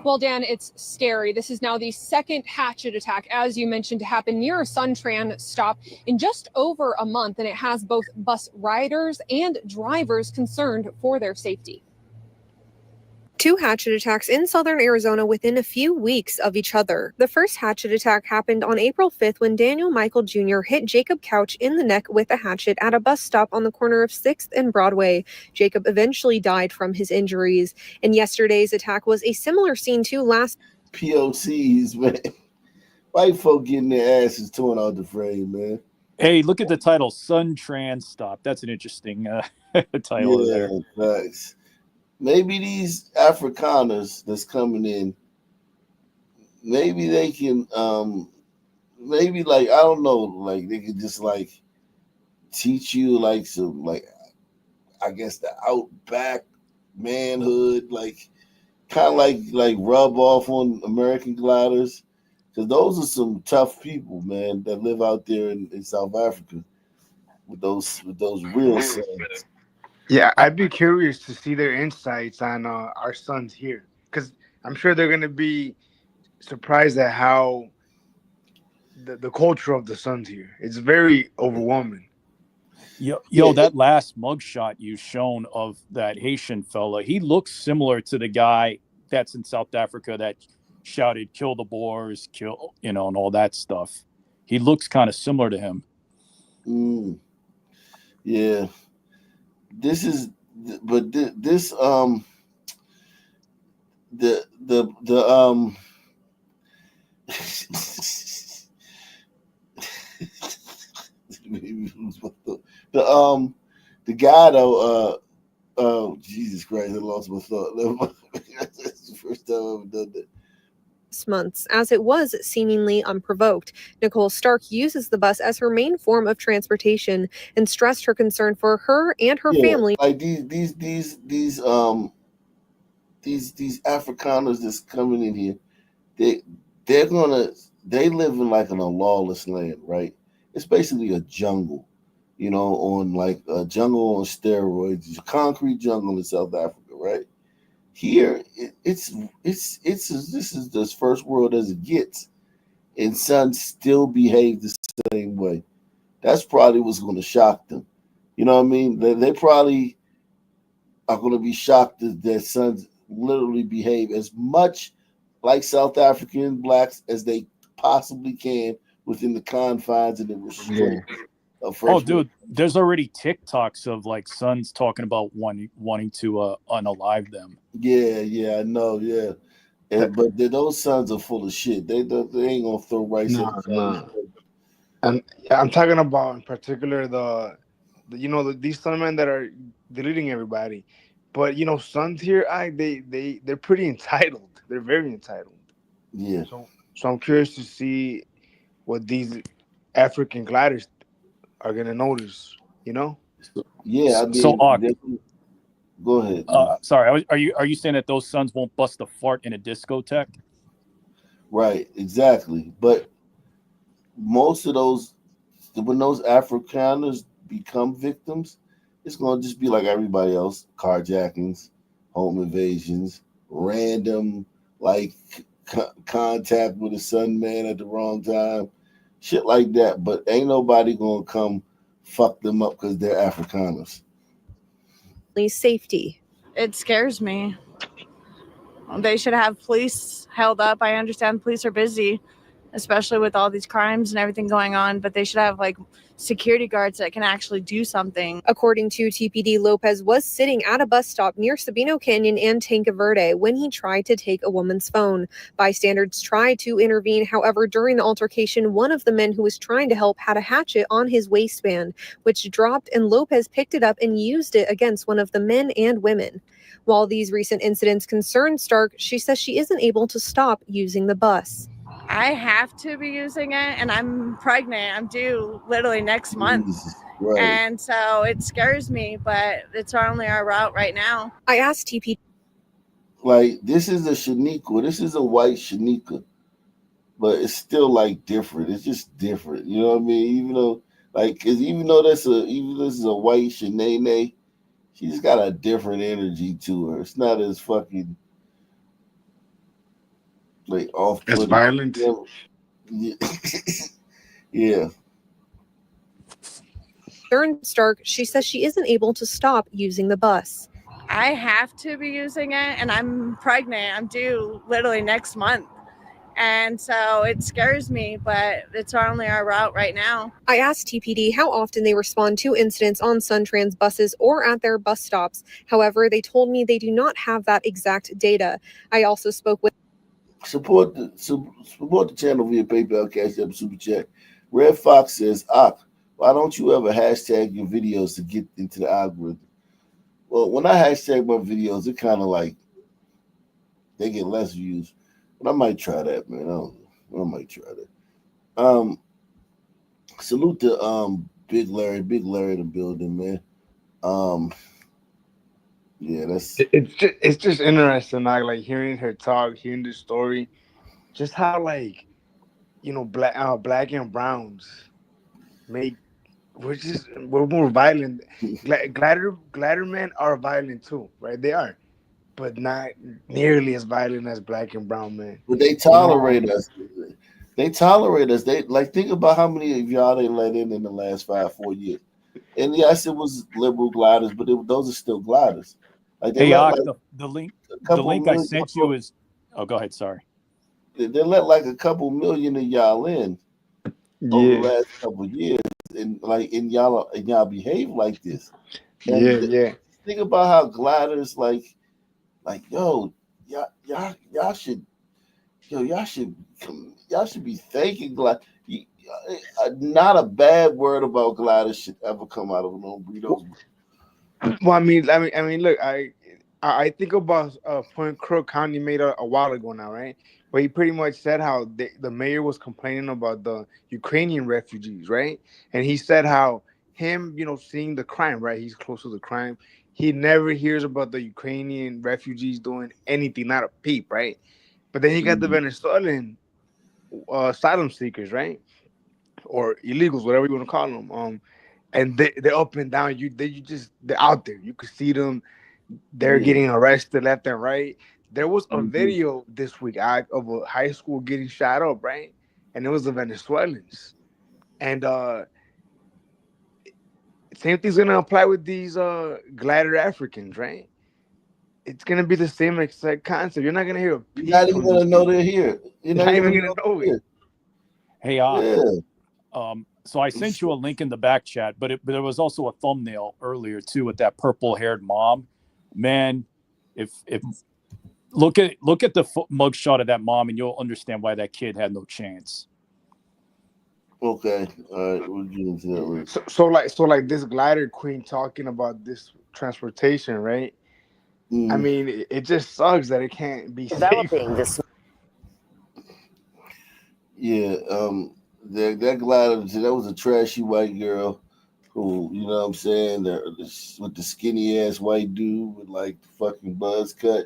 Well, Dan, it's scary. This is now the second hatchet attack, as you mentioned, to happen near a Suntran stop in just over a month, and it has both bus riders and drivers concerned for their safety. 2 hatchet attacks in southern Arizona within a few weeks of each other. The first hatchet attack happened on April 5th when Daniel Michael Jr. hit Jacob Couch in the neck with a hatchet at a bus stop on the corner of 6th and Broadway. Jacob eventually died from his injuries. And yesterday's attack was a similar scene to last. POCs, man. White folk getting their asses torn out the frame, man. Hey, look at the title, Suntran Stop. That's an interesting title there. Nice. Maybe these Afrikaners that's coming in, maybe they can, maybe like I don't know, like they could just like teach you like some like I guess the outback manhood, like kind of like rub off on American gliders, because those are some tough people, man, that live out there in South Africa with those real sons. Yeah, I'd be curious to see their insights on our sons here, because I'm sure they're going to be surprised at how the culture of the sons here. It's very overwhelming. Yo, that last mugshot you shown of that Haitian fella, he looks similar to the guy that's in South Africa that shouted "Kill the Boers," kill, and all that stuff. He looks kind of similar to him. Yeah. This is, but this the guy though oh Jesus Christ, I lost my thought. That's the first time I've ever done that. Months, as it was seemingly unprovoked. Nicole Stark uses the bus as her main form of transportation and stressed her concern for her and her family. Like these Afrikaners that's coming in here, they live in like in a lawless land, right? It's basically a jungle, on like a jungle on steroids, concrete jungle in South Africa, right? Here, this is as first world as it gets, and sons still behave the same way. That's probably what's going to shock them. You know what I mean? They probably are going to be shocked that their sons literally behave as much like South African blacks as they possibly can within the confines and the Yeah. restraints of Oh, first world. dude, there's already TikToks of like sons talking about wanting to unalive them. Yeah, I know, yeah. But those sons are full of shit. They ain't gonna throw rice at Nah, the father's nah. plate. And I'm talking about in particular these Sunmen that are deleting everybody. But sons here, they're pretty entitled. They're very entitled. Yeah. So I'm curious to see what these African gliders are gonna notice. You know? Yeah, I So, mean, go ahead. Man. sorry, are you saying that those sons won't bust a fart in a discotheque? Right, exactly. But most of those, when those Afrikaners become victims, it's gonna just be like everybody else: carjackings, home invasions, random like contact with a sun man at the wrong time, shit like that. But ain't nobody gonna come fuck them up because they're Afrikaners. Safety. It scares me. They should have police held up. I understand police are busy, especially with all these crimes and everything going on, but they should have like security guards that can actually do something. According to TPD, Lopez was sitting at a bus stop near Sabino Canyon and Tanque Verde when he tried to take a woman's phone. Bystanders tried to intervene. However, during the altercation, one of the men who was trying to help had a hatchet on his waistband, which dropped, and Lopez picked it up and used it against one of the men and women. While these recent incidents concern Stark, she says she isn't able to stop using the bus. I have to be using it, and I'm pregnant. I'm due literally next month. Right. And so it scares me, but it's only our route right now. I asked TPD. Like, this is a Shaniqua. This is a white Shaniqua. But it's still like different. It's just different. You know what I mean? Even though, like, cause even though this is a white Shanae, she's got a different energy to her. It's not as fucking like off. It's violent. Yeah. Yeah. During Stark, she says she isn't able to stop using the bus. I have to be using it, and I'm pregnant. I'm due literally next month. And so it scares me, but it's only our route right now. I asked TPD how often they respond to incidents on Suntrans buses or at their bus stops. However, they told me they do not have that exact data. I also spoke with Support the channel via PayPal, Cash App, Super Chat. Red Fox says, why don't you ever hashtag your videos to get into the algorithm? Well, when I hashtag my videos, it kind of like they get less views. But I might try that, man. I might try that. Salute to Big Larry in the building, man. Yeah, it's just interesting, like hearing her talk, hearing the story, just how like black and browns make we're more violent. Glider men are violent too, right? They are, but not nearly as violent as black and brown men. But they tolerate us. They tolerate us. They like think about how many of y'all they let in the last 5-4 years. And yes, it was liberal gliders, but those are still gliders. Like they Hey, let Ak, like the link I million, sent you is. Oh, go ahead. Sorry. they let like a couple million of y'all in over the last couple of years, and y'all behave like this. And think about how gliders like yo, y'all should be thanking glide. Not a bad word about gliders should ever come out of an Burritos. Well, I mean, look, I think about a point Crook County made a while ago now, right? Where he pretty much said how the mayor was complaining about the Ukrainian refugees, right? And he said how him, seeing the crime, right? He's close to the crime. He never hears about the Ukrainian refugees doing anything, not a peep, right? But then you got the Venezuelan asylum seekers, right? Or illegals, whatever you want to call them. And they're up and down. They're out there. You could see them. They're Yeah. getting arrested left and right. There was a Mhm. video this week of a high school getting shot up, right? And it was the Venezuelans. And same thing's gonna apply with these glider Africans, right? It's gonna be the same exact concept. You're not gonna hear a You're not peep even from gonna these know people. they're here. You're You're not not even even gonna gonna know know they're it. Hey, here. Yeah. so I sent you a link in the back chat, but there was also a thumbnail earlier too with that purple-haired mom. Man, if look at the mugshot of that mom, and you'll understand why that kid had no chance. Okay. All right. We'll get into that later. So like this glider queen talking about this transportation, right? I mean, it just sucks that it can't be Developing safe. this. Yeah. That glider, that was a trashy white girl who, you know what I'm saying, with the skinny ass white dude with like the fucking buzz cut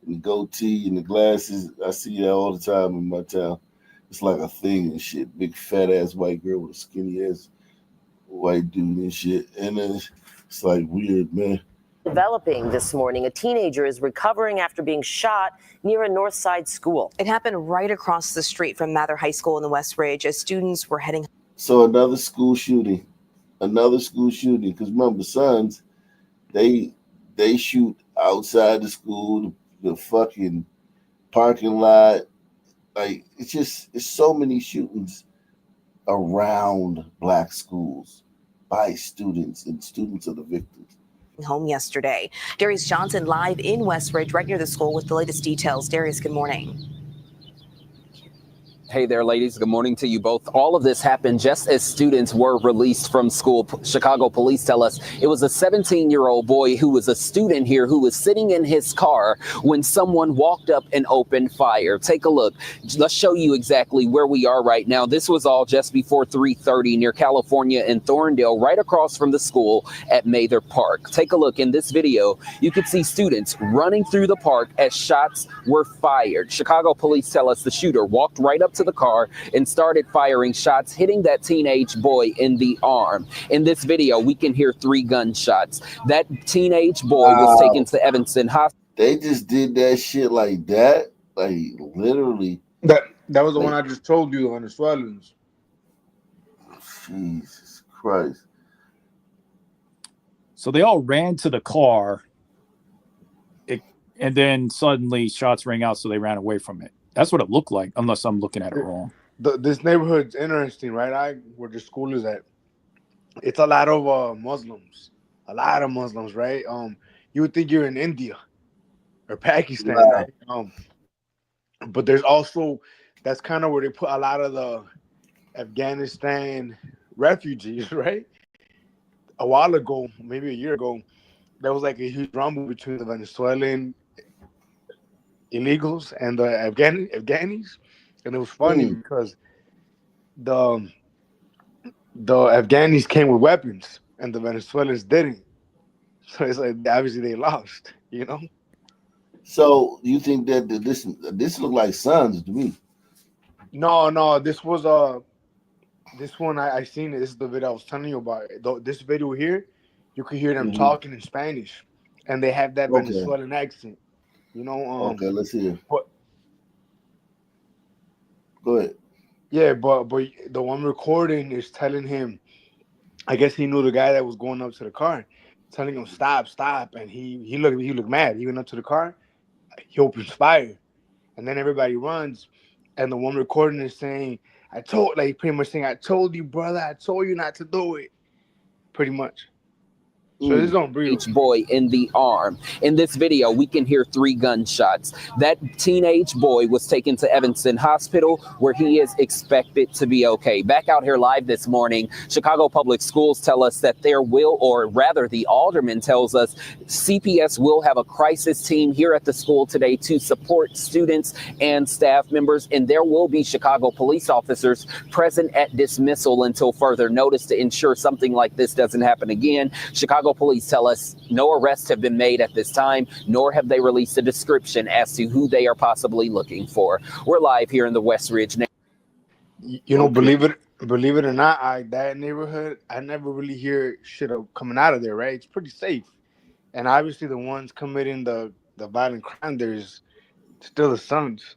and the goatee and the glasses. I see that all the time in my town. It's like a thing and shit. Big fat ass white girl with a skinny ass white dude and shit. And then it's like weird, man. Developing this morning, a teenager is recovering after being shot near a north side school. It happened right across the street from Mather High School in the West Ridge as students were heading. So another school shooting. Because remember, sons, they shoot outside the school, the fucking parking lot. Like it's so many shootings around black schools by students, and students are the victims. Home yesterday. Darius Johnson live in West Ridge, right near the school with the latest details. Darius, good morning. Hey there, ladies. Good morning to you both. All of this happened just as students were released from school. Chicago police tell us it was a 17-year-old boy who was a student here who was sitting in his car when someone walked up and opened fire. Take a look. Let's show you exactly where we are right now. This was all just before 3:30 near California and Thorndale, right across from the school at Mather Park. Take a look. In this video, you can see students running through the park as shots were fired. Chicago police tell us the shooter walked right up to the car and started firing shots, hitting that teenage boy in the arm. In this video, we can hear 3 gunshots. That teenage boy was taken to Evanston Hospital. They just did that shit like that, like literally. That was the one I just told you, the Venezuelans. Jesus Christ. So they all ran to the car, and then suddenly shots rang out, so they ran away from it. That's what it looked like, unless I'm looking at it wrong. This neighborhood's interesting, right? Where the school is at. It's a lot of Muslims. A lot of Muslims, right? You would think you're in India or Pakistan, right? But there's also, that's kind of where they put a lot of the Afghanistan refugees, right? A while ago, maybe a year ago, there was like a huge rumble between the Venezuelan illegals and the Afghanis, and it was funny because the Afghanis came with weapons and the Venezuelans didn't. So it's like obviously they lost, you know. So you think that this looked like Sons to me? No, this was this one I seen it. This is the video I was telling you about. This video here, you could hear them talking in Spanish, and they have that Venezuelan accent. You know. Okay, let's hear. But, go ahead. Yeah, but the one recording is telling him, I guess he knew the guy that was going up to the car, telling him stop, and he looked mad. He went up to the car, he opens fire, and then everybody runs, and the one recording is saying, pretty much saying, I told you, brother, I told you not to do it, pretty much. So this don't breathe. Each boy in the arm. In this video, we can hear 3 gunshots. That teenage boy was taken to Evanston Hospital, where he is expected to be okay. Back out here live this morning, Chicago Public Schools tell us that there will, or rather the alderman tells us, CPS will have a crisis team here at the school today to support students and staff members, and there will be Chicago police officers present at dismissal until further notice to ensure something like this doesn't happen again. Chicago police tell us no arrests have been made at this time, nor have they released a description as to who they are possibly looking for. We're live here in the West Ridge. You know, believe it or not, that neighborhood, I never really hear shit coming out of there, right? It's pretty safe. And obviously, the ones committing the violent crime, there's still the sons.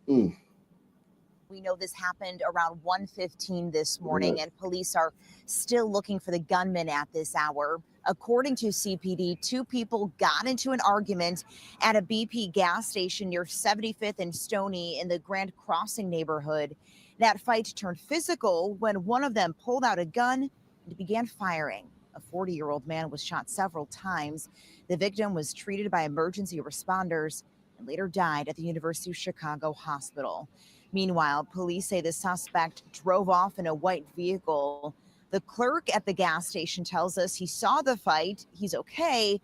We know this happened around 1:15 this morning, and police are still looking for the gunman at this hour. According to CPD, two people got into an argument at a BP gas station near 75th and Stony in the Grand Crossing neighborhood. That fight turned physical when one of them pulled out a gun and began firing. A 40-year-old man was shot several times. The victim was treated by emergency responders and later died at the University of Chicago hospital. Meanwhile, police say the suspect drove off in a white vehicle. The clerk at the gas station tells us he saw the fight, he's okay,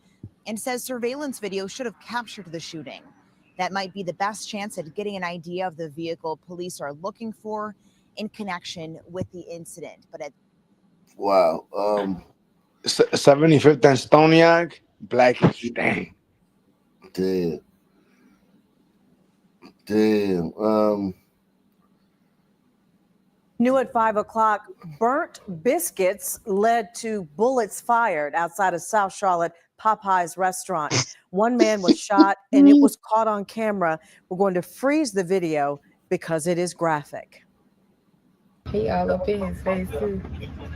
and says surveillance video should have captured the shooting. That might be the best chance at getting an idea of the vehicle police are looking for in connection with the incident. But at Wow. 75th and Stoniak, blackish. Dang. Damn. New at 5 o'clock, burnt biscuits led to bullets fired outside of South Charlotte Popeye's restaurant. One man was shot and it was caught on camera. We're going to freeze the video because it is graphic. He all up in his face too.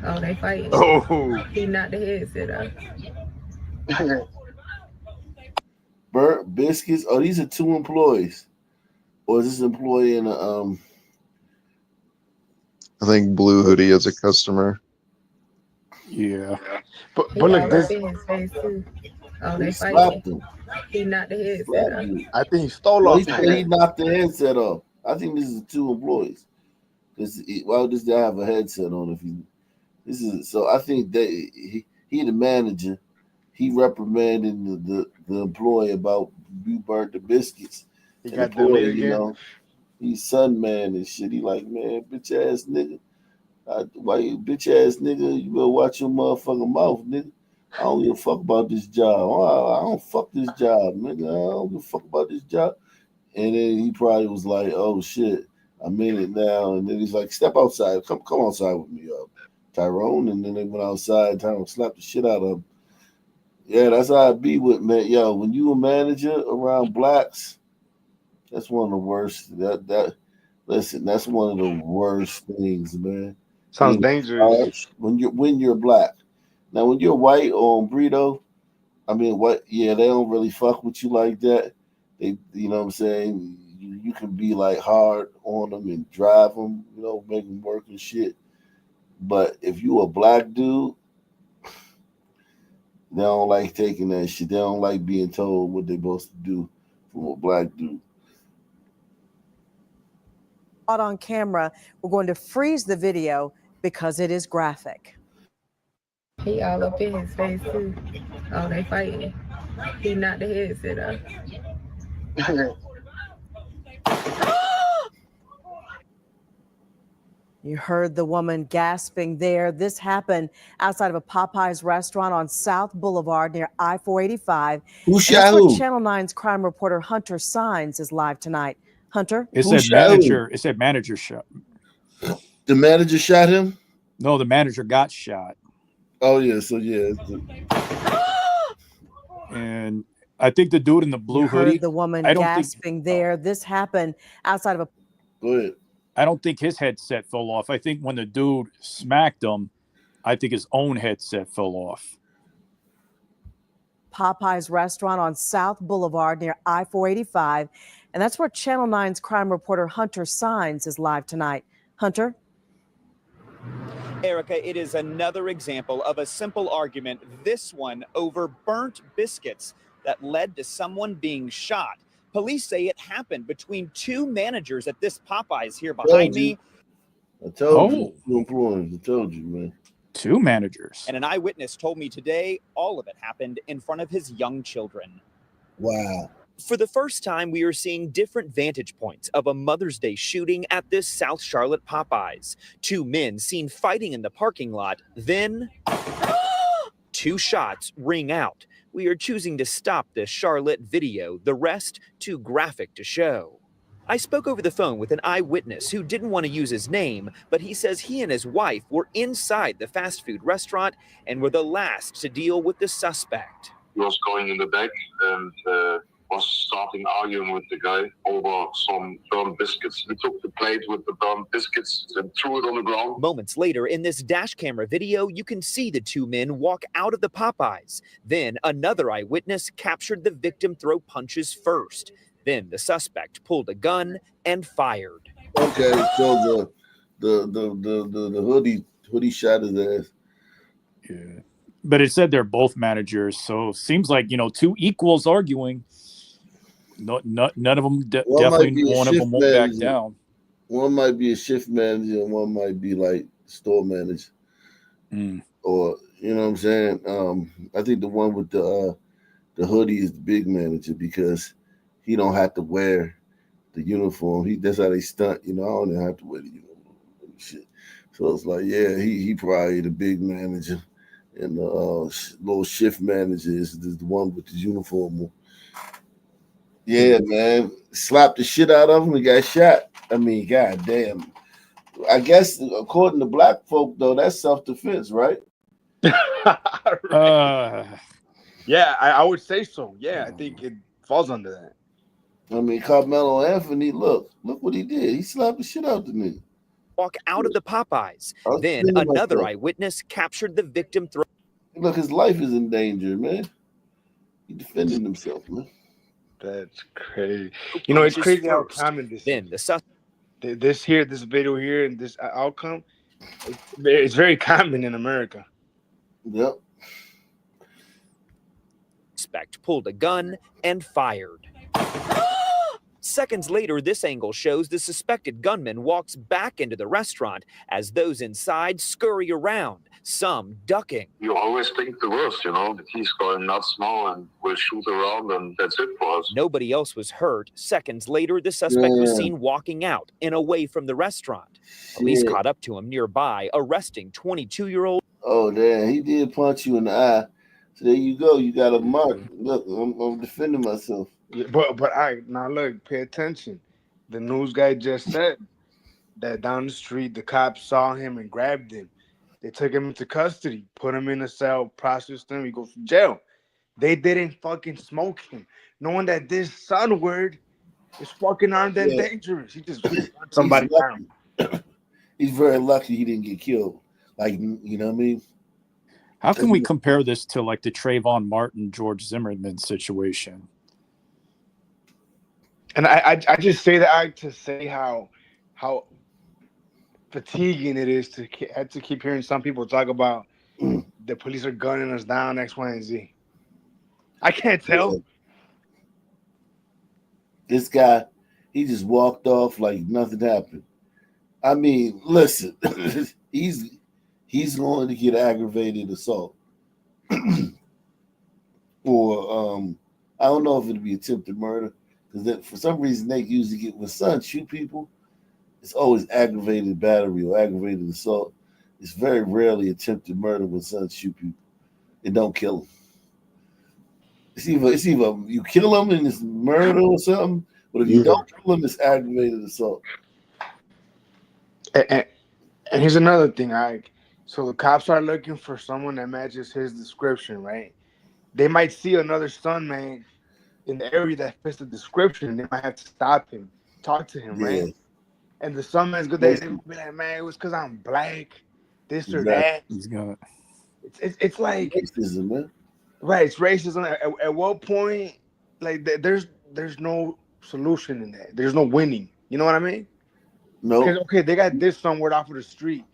Oh, they fighting. Oh. He knocked the headset off. Burnt biscuits. Oh, these are two employees. Or is this employee in a I think Blue Hoodie is a customer. Yeah. But look, this in his face too. Oh, they fighting. He knocked the headset off. I think he stole Well, off. he said he knocked the headset off. I think this is two employees. Why would this guy have a headset on if he? This is so. I think that he the manager. He reprimanded the employee about you burnt the biscuits. He And got the employee, deleted again? He's son man and shit. He like, man, bitch ass nigga. Why you bitch ass nigga? You better watch your motherfucking mouth, nigga. I don't give a fuck about this job. I don't fuck this job, nigga. I don't give a fuck about this job. And then he probably was like, oh shit, I'm in it now. And then he's like, step outside. Come outside with me, Tyrone. And then they went outside. Tyrone slapped the shit out of him. Yeah, that's how I be with, man. Yo, when you a manager around blacks, that's one of the worst. Listen, that's one of the worst things, man. Sounds dangerous. When you're black. Now, when you're white or burrito, I mean, they don't really fuck with you like that. They, you know what I'm saying? You can be like hard on them and drive them, make them work and shit. But if you a black dude, they don't like taking that shit. They don't like being told what they're supposed to do from a black dude. Caught on camera. We're going to freeze the video because it is graphic. He all up in his face too. Oh, they fighting. He knocked the headset off. You heard the woman gasping there. This happened outside of a Popeye's restaurant on South Boulevard near I-485. Who shot who? Channel 9's crime reporter Hunter Signs is live tonight. Hunter? It said manager shot. The manager shot him? No, the manager got shot. Oh, yeah. So, yeah. And I think the dude in the blue You hoodie. heard the woman I don't gasping there. This happened outside of a... Go ahead. I don't think his headset fell off. I think when the dude smacked him, I think his own headset fell off. Popeye's restaurant on South Boulevard near I-485. And that's where Channel 9's crime reporter Hunter Signs is live tonight. Hunter? Erica, it is another example of a simple argument, this one over burnt biscuits that led to someone being shot. Police say it happened between two managers at this Popeyes here behind me. I told you. Two employees. I told you, man. Two managers. And an eyewitness told me today all of it happened in front of his young children. Wow. For the first time, we are seeing different vantage points of a Mother's Day shooting at this South Charlotte Popeyes. Two men seen fighting in the parking lot, then two shots ring out. We are choosing to stop this Charlotte video, the rest too graphic to show. I spoke over the phone with an eyewitness who didn't want to use his name, but he says he and his wife were inside the fast food restaurant and were the last to deal with the suspect. He was going in the back and was starting arguing with the guy over some burnt biscuits. He took the plate with the burnt biscuits and threw it on the ground. Moments later, in this dash camera video, you can see the two men walk out of the Popeyes. Then another eyewitness captured the victim throw punches first. Then the suspect pulled a gun and fired. Okay, so the hoodie shot his ass. Yeah, but it said they're both managers, so it seems like, you know, two equals arguing. None of them definitely. One of them won't back down. One might be a shift manager, and one might be like store manager, or you know what I'm saying. I think the one with the hoodie is the big manager because he don't have to wear the uniform. That's how they stunt. You know, I don't even have to wear the uniform. Shit. So it's like, yeah, he probably the big manager, and the little shift manager is the one with the uniform. Yeah, man, slapped the shit out of him and got shot. I mean, goddamn. I guess according to black folk, though, that's self-defense, right? Yeah, I would say so. Yeah, I think it falls under that. I mean, Carmelo Anthony, look what he did. He slapped the shit out the nigga. Walk out of the Popeyes. Then another eyewitness captured the victim. Look, his life is in danger, man. He defended himself, man. That's crazy. You know, it's crazy how common this is. This video here, and this outcome, it's very common in America. Yep. Suspect pulled a gun and fired. Seconds later, this angle shows the suspected gunman walks back into the restaurant as those inside scurry around, some ducking. You always think the worst, you know, that he's going nuts now and will shoot around and that's it for us. Nobody else was hurt. Seconds later, the suspect was seen walking out and away from the restaurant. Police caught up to him nearby, arresting 22-year-old. Oh, damn, he did punch you in the eye. So there you go. You got a mark. Look, I'm defending myself. Yeah, but now look, pay attention. The news guy just said that down the street, the cops saw him and grabbed him. They took him into custody, put him in a cell, processed him. He goes to jail. They didn't fucking smoke him, knowing that this son word is fucking armed and dangerous. He just somebody down. He's very lucky he didn't get killed. Like, you know what I mean? How can we compare this to like the Trayvon Martin, George Zimmerman situation? And I just say that to say how fatiguing it is to keep hearing some people talk about the police are gunning us down, X, Y, and Z. I can't tell. This guy, he just walked off like nothing happened. I mean, listen, he's going to get aggravated assault. Or I don't know if it'll be attempted murder. Because for some reason they usually get when sons shoot people, it's always aggravated battery or aggravated assault. It's very rarely attempted murder when sons shoot people. It don't kill them. It's either you kill them and it's murder or something, but if you don't kill them, it's aggravated assault. And here's another thing, so the cops are looking for someone that matches his description, right? They might see another son, man, in the area that fits the description. They might have to stop him, talk to him, right? And the son man's good. They be like, man, it was because I'm black, this or that. He's gonna. It's like racism, man. Right, it's racism. At what point, like, there's no solution in that. There's no winning. You know what I mean? No. Okay, they got this somewhere off of the street,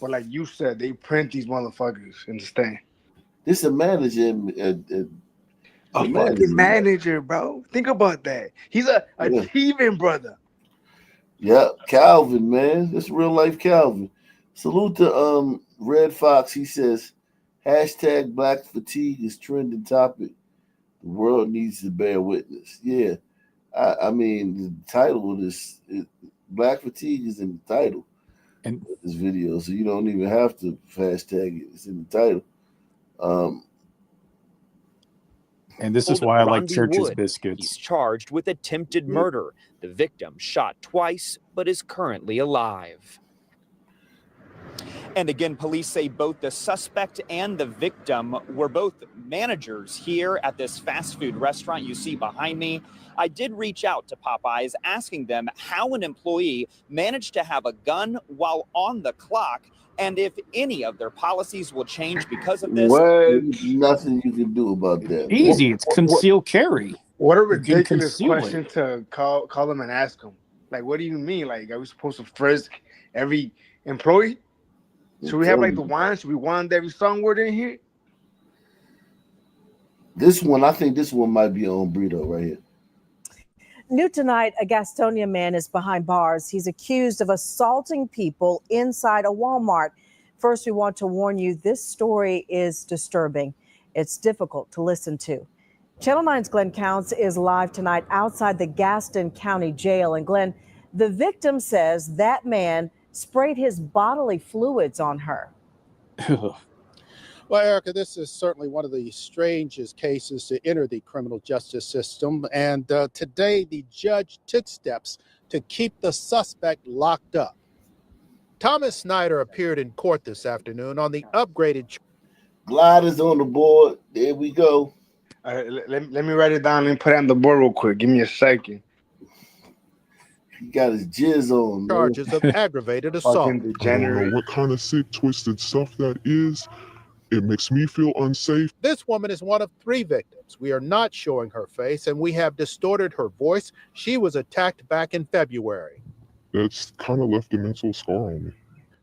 but like you said, they print these motherfuckers in the stand. This a manager. A fucking manager, bro. Think about that. He's a achieving brother. Yeah, Calvin, man. That's real life Calvin. Salute to Red Fox. He says, hashtag black fatigue is trending topic. The world needs to bear witness. Yeah. I mean, the title of this, black fatigue is in the title of this video. So you don't even have to hashtag it. It's in the title. And this is Told why I like Rondi Church's Wood biscuits. He's charged with attempted murder. The victim shot twice, but is currently alive. And again, police say both the suspect and the victim were both managers here at this fast food restaurant you see behind me. I did reach out to Popeyes asking them how an employee managed to have a gun while on the clock and if any of their policies will change because of this. There's nothing you can do about that, man. Easy. It's concealed carry. What a You can ridiculous conceal it. question to call them and ask them. Like, what do you mean? Like, are we supposed to frisk every employee? Should we have like the wine? Should we wind every song word in here? This one, I think this one might be on Brito right here. New tonight, a Gastonia man is behind bars. He's accused of assaulting people inside a Walmart. First, we want to warn you, this story is disturbing. It's difficult to listen to. Channel 9's Glenn Counts is live tonight outside the Gaston County Jail. And Glenn, the victim says that man sprayed his bodily fluids on her. Well, Erica, this is certainly one of the strangest cases to enter the criminal justice system. And today, the judge took steps to keep the suspect locked up. Thomas Snyder appeared in court this afternoon on the upgraded. Glide is on the board. There we go. Let me write it down and put it on the board real quick. Give me a second. He got his jizz on. Charges of aggravated assault. I don't know what kind of sick, twisted stuff that is. It makes me feel unsafe. This woman is one of 3 victims. We are not showing her face, and we have distorted her voice. She was attacked back in February. That's kind of left a mental scar on me.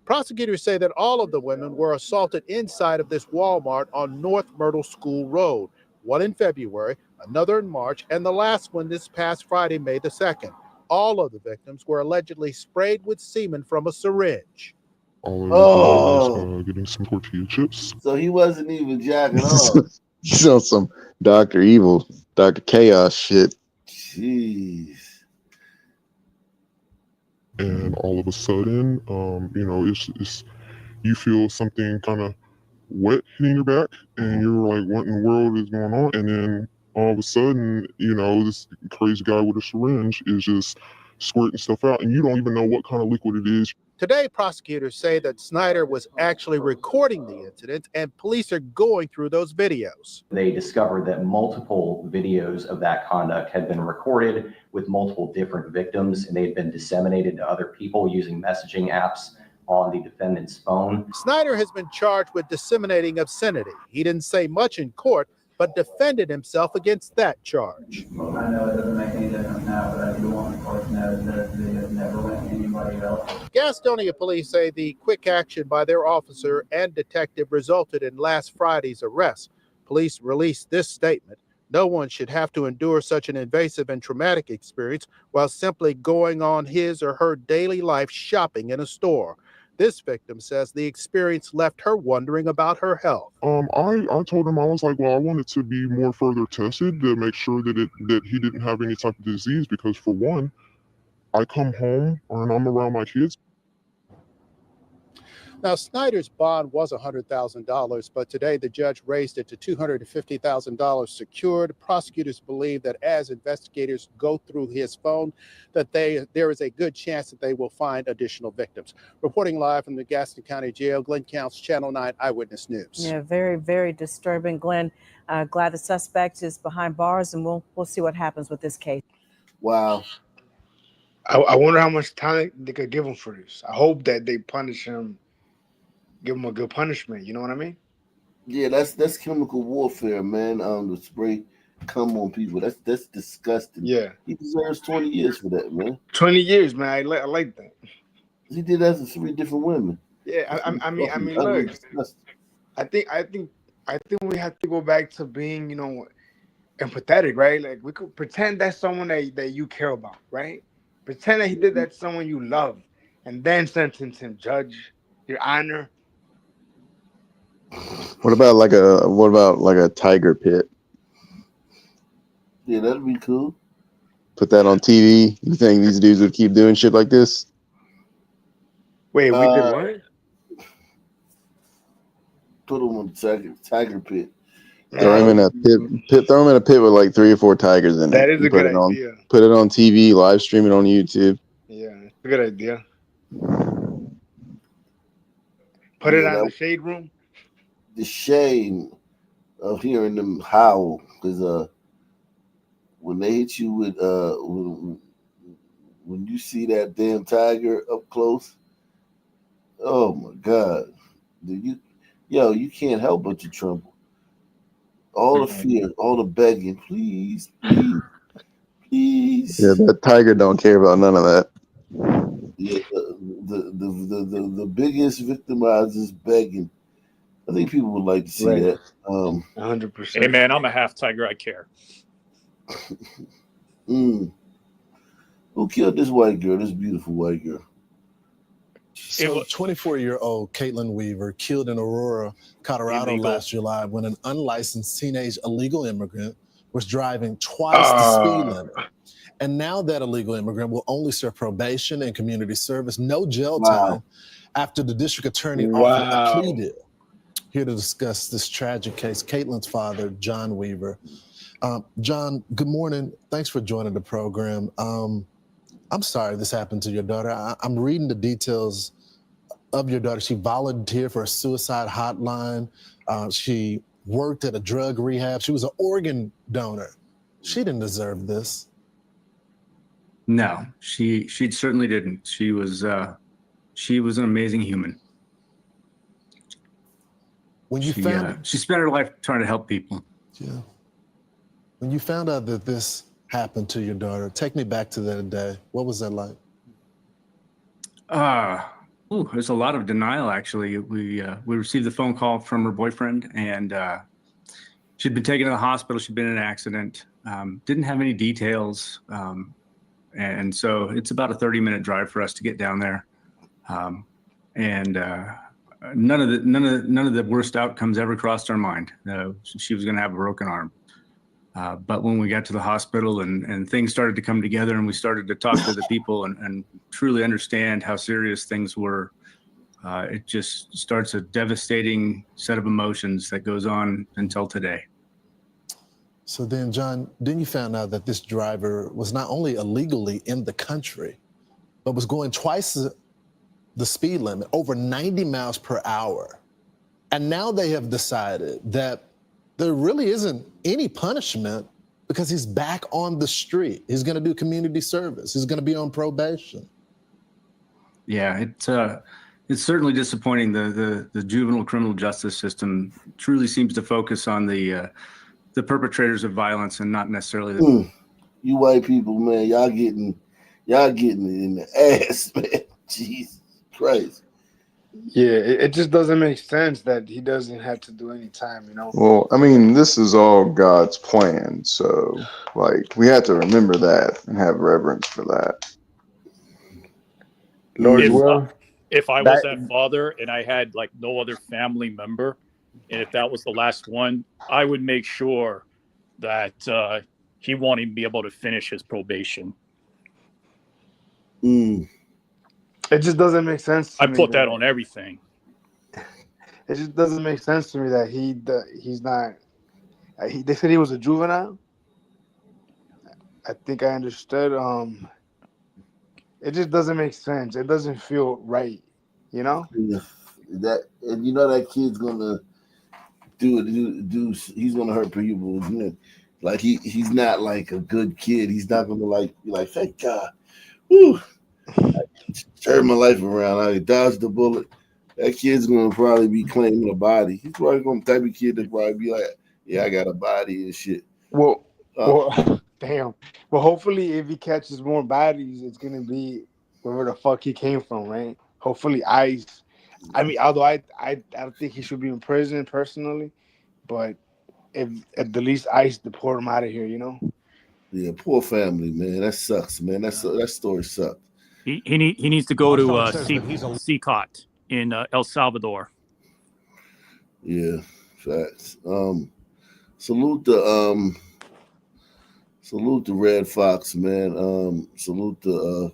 Prosecutors say that all of the women were assaulted inside of this Walmart on North Myrtle School Road. One in February, another in March, and the last one this past Friday, May the 2nd. All of the victims were allegedly sprayed with semen from a syringe. All I was getting some tortilla chips. So he wasn't even jacking off. He's on some Dr. Evil, Dr. Chaos shit. Jeez. And all of a sudden, it's you feel something kind of wet hitting your back, and you're like, what in the world is going on? And then all of a sudden, this crazy guy with a syringe is just squirting stuff out, and you don't even know what kind of liquid it is. Today, prosecutors say that Snyder was actually recording the incident, and police are going through those videos. They discovered that multiple videos of that conduct had been recorded with multiple different victims, and they had been disseminated to other people using messaging apps on the defendant's phone. Snyder has been charged with disseminating obscenity. He didn't say much in court, but defended himself against that charge. I know it doesn't make any difference now, but I do want the court to know that the video never went to anybody else. Gastonia police say the quick action by their officer and detective resulted in last Friday's arrest. Police released this statement. No one should have to endure such an invasive and traumatic experience while simply going on his or her daily life shopping in a store. This victim says the experience left her wondering about her health. I told him, I was like, well, I wanted to be more further tested to make sure that he didn't have any type of disease, because for one, I come home and I'm around my kids. Now, Snyder's bond was $100,000, but today the judge raised it to $250,000 secured. Prosecutors believe that as investigators go through his phone, that there is a good chance that they will find additional victims. Reporting live from the Gaston County Jail, Glenn Counts, Channel 9 Eyewitness News. Yeah, very, very disturbing, Glenn. Glad the suspect is behind bars, and we'll see what happens with this case. Wow. I wonder how much time they could give him for this. I hope that they punish him. Give him a good punishment, you know what I mean? Yeah, that's chemical warfare, man. The spray cum on people. That's disgusting. Yeah. He deserves 20 years for that, man. 20 years, man. I like that. He did that to 3 different women. Yeah, I mean, look. I think we have to go back to being, empathetic, right? Like, we could pretend that's someone that you care about, right? Pretend that he did that to someone you love, and then sentence him, Judge, Your Honor. What about like a tiger pit? Yeah, that'd be cool. Put that on TV. You think these dudes would keep doing shit like this? Wait, we did what? Put them on the tiger pit. Throw him in a pit. Throw him in a pit with like 3 or 4 tigers in That it. is And a good idea. Put it on TV. Live stream it on YouTube. Yeah, it's a good idea. Put it Yeah, on the shade room. the shame of hearing them howl, because when they hit you with when you see that damn tiger up close, oh my God, you can't help but to tremble. All the fear, all the begging, please, please, please. Yeah, that tiger don't care about none of that. Yeah, the biggest victimizer is begging. I think people would like to see that. 100%. Hey man, I'm a half tiger. I care. Who killed this white girl? This beautiful white girl. So 24-year-old Caitlin Weaver killed in Aurora, Colorado last July when an unlicensed teenage illegal immigrant was driving twice the speed limit. And now that illegal immigrant will only serve probation and community service, no jail time, after the district attorney offered a plea deal. Here to discuss this tragic case, Caitlin's father, John Weaver. John, good morning. Thanks for joining the program. I'm sorry this happened to your daughter. I'm reading the details of your daughter. She volunteered for a suicide hotline. She worked at a drug rehab. She was an organ donor. She didn't deserve this. No, she certainly didn't. She was an amazing human. When you She spent her life trying to help people. Yeah. When you found out that this happened to your daughter, take me back to that day. What was that like? There's a lot of denial, actually. We received the phone call from her boyfriend, and she'd been taken to the hospital. She'd been in an accident. Didn't have any details. And so it's about a 30-minute drive for us to get down there. None of the worst outcomes ever crossed our mind. She was going to have a broken arm. But when we got to the hospital and things started to come together and we started to talk to the people and truly understand how serious things were, it just starts a devastating set of emotions that goes on until today. So then, John, then you found out that this driver was not only illegally in the country, but was going twice the speed limit, over 90 miles per hour. And now they have decided that there really isn't any punishment because he's back on the street. He's going to do community service. He's going to be on probation. Yeah, it's certainly disappointing. The juvenile criminal justice system truly seems to focus on the perpetrators of violence and not necessarily You white people, man, y'all getting it in the ass, man. Jesus Christ. Yeah, it just doesn't make sense that he doesn't have to do any time, you know? Well, I mean, this is all God's plan. So, like, we have to remember that and have reverence for that. If I was that father and I had like no other family member, and if that was the last one, I would make sure that he won't even be able to finish his probation. It just doesn't make sense to I me. put that on everything. It just doesn't make sense to me that he's not. They said he was a juvenile. I think I understood. It just doesn't make sense. It doesn't feel right, you know. Yeah. That kid's gonna do. He's gonna hurt people. Like he's not like a good kid. He's not gonna be like, thank God. Whew. Turned my life around. I dodged the bullet. That kid's gonna probably be claiming a body. He's probably gonna type of kid that probably be like, yeah, I got a body and shit. Well, damn. Well, hopefully, if he catches more bodies, it's gonna be wherever the fuck he came from, right? Hopefully, ICE. I mean, although I don't think he should be in prison personally, but if at the least ICE deport him out of here, you know. Yeah, poor family, man. That sucks, man. That story sucks. He needs to go to CCOT in El Salvador. Yeah, facts. Salute the Red Fox, man. Salute the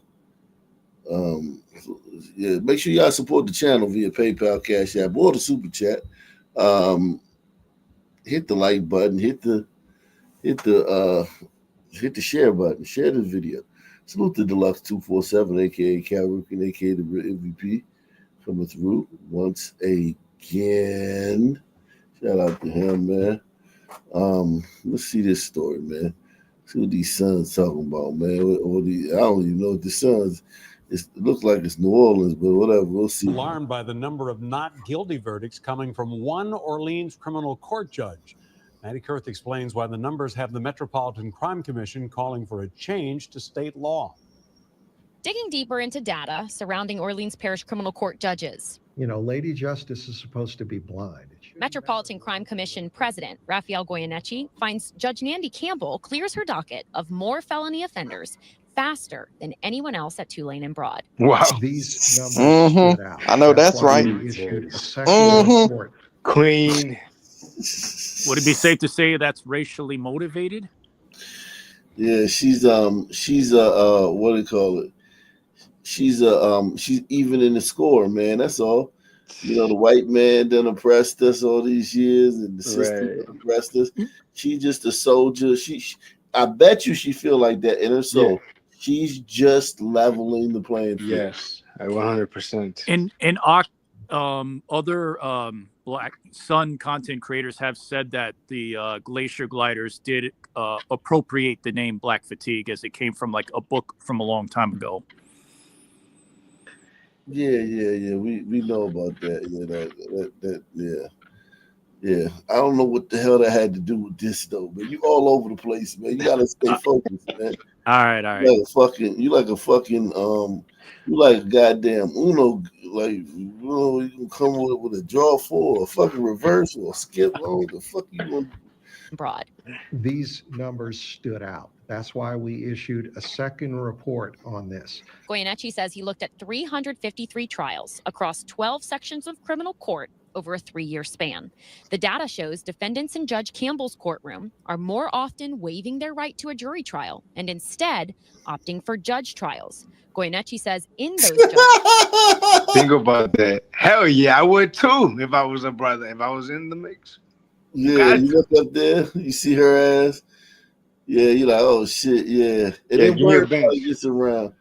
yeah. Make sure y'all support the channel via PayPal, Cash App, or the Super Chat. hit the like button, hit the share button, share this video. Salute to Deluxe 247, aka Cal Rookie, aka the real MVP, coming through once again. Shout out to him, man. Let's see this story, man. See what these Suns talking about, man. Or I don't even know what the Suns. It looks like it's New Orleans, but whatever. We'll see. Alarmed by the number of not guilty verdicts coming from one Orleans criminal court judge. Maddie Kurth explains why the numbers have the Metropolitan Crime Commission calling for a change to state law. Digging deeper into data surrounding Orleans Parish criminal court judges. You know, Lady Justice is supposed to be blind. Metropolitan Crime Commission President Raphael Goyeneche finds Judge Nandy Campbell clears her docket of more felony offenders faster than anyone else at Tulane and Broad. Wow. These numbers stood out. I know that's why right. we issued a second report. Queen. Would it be safe to say that's racially motivated? Yeah, she's what do you call it? She's even in the score, man. That's all. You know, the white man done oppressed us all these years, and the system done oppressed us. She's just a soldier. I bet you she feel like that in her soul. She's just leveling the playing field. Yes, 100%. And other Black Sun content creators have said that the glacier gliders did appropriate the name Black Fatigue, as it came from like a book from a long time ago. Yeah. We know about that. Yeah. I don't know what the hell that had to do with this though, man. You all over the place, man. You gotta stay focused, man. All right. You like a goddamn Uno, like you can come with a draw four, a fucking reverse, or a skip. What the fuck you want? Broad. These numbers stood out. That's why we issued a second report on this. Goyeneche says he looked at 353 trials across 12 sections of criminal court over a 3-year span. The data shows defendants in Judge Campbell's courtroom are more often waiving their right to a jury trial and instead opting for judge trials. Goyeneche says in those judge Think about that. Hell yeah, I would too if I was a brother, if I was in the mix. Yeah, you look up there, you see her ass. Yeah, you're like, oh shit, yeah. And then word probably gets around.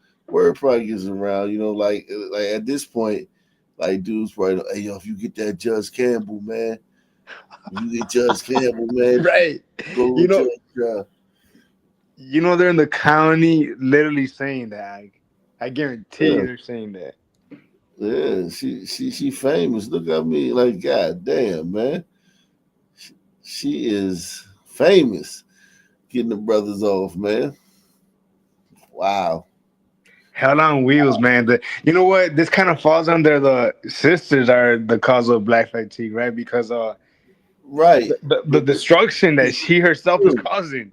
You know, like at this point, like dudes probably, hey yo, if you get that Judge Campbell, man, you get Judge Campbell, man, right? Go You know, Judge, you know they're in the county literally saying that. I guarantee you they're saying that. Yeah, she famous. Look at me, like god damn, man. She is famous. Getting the brothers off, man. Wow. Hell on wheels, man. You know what? This kind of falls under the sisters are the cause of Black Fatigue, right? Because the destruction that she herself is causing.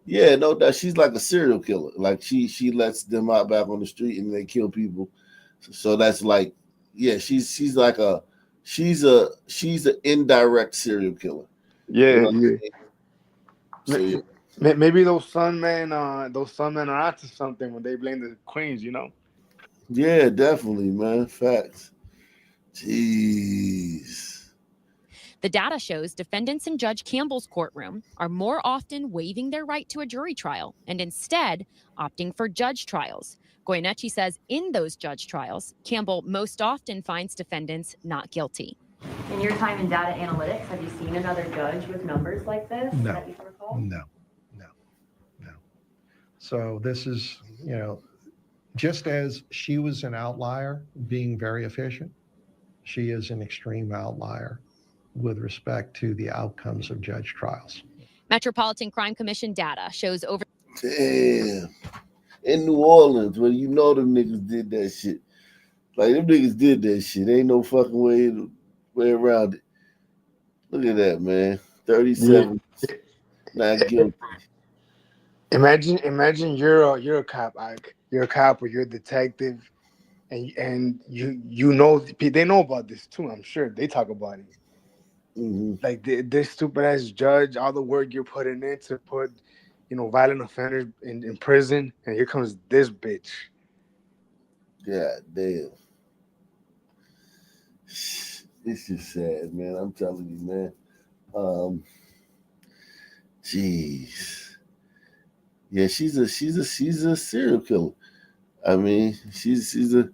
Yeah, no doubt. She's like a serial killer. Like she lets them out back on the street and they kill people. So that's like, yeah, she's an indirect serial killer. Yeah, you know what I mean? So, yeah. Maybe those sun men are onto something when they blame the queens, you know? Yeah, definitely, man. Facts. Jeez. The data shows defendants in Judge Campbell's courtroom are more often waiving their right to a jury trial and instead opting for judge trials. Goyeneche says in those judge trials, Campbell most often finds defendants not guilty. In your time in data analytics, have you seen another judge with numbers like this that you can recall? No. So this is, you know, just as she was an outlier being very efficient, she is an extreme outlier with respect to the outcomes of judge trials. Metropolitan Crime Commission data shows over. Damn. In New Orleans, where you know them niggas did that shit. Like, them niggas did that shit. Ain't no fucking way around it. Look at that, man. 37 not guilty. Imagine you're a cop, Ike. You're a cop or you're a detective, and you know they know about this too. I'm sure they talk about it. Mm-hmm. Like this stupid ass judge, all the work you're putting in to put, you know, violent offenders in prison, and here comes this bitch. God damn. This is sad, man. I'm telling you, man. Jeez. Yeah, she's a serial killer. I mean, she's a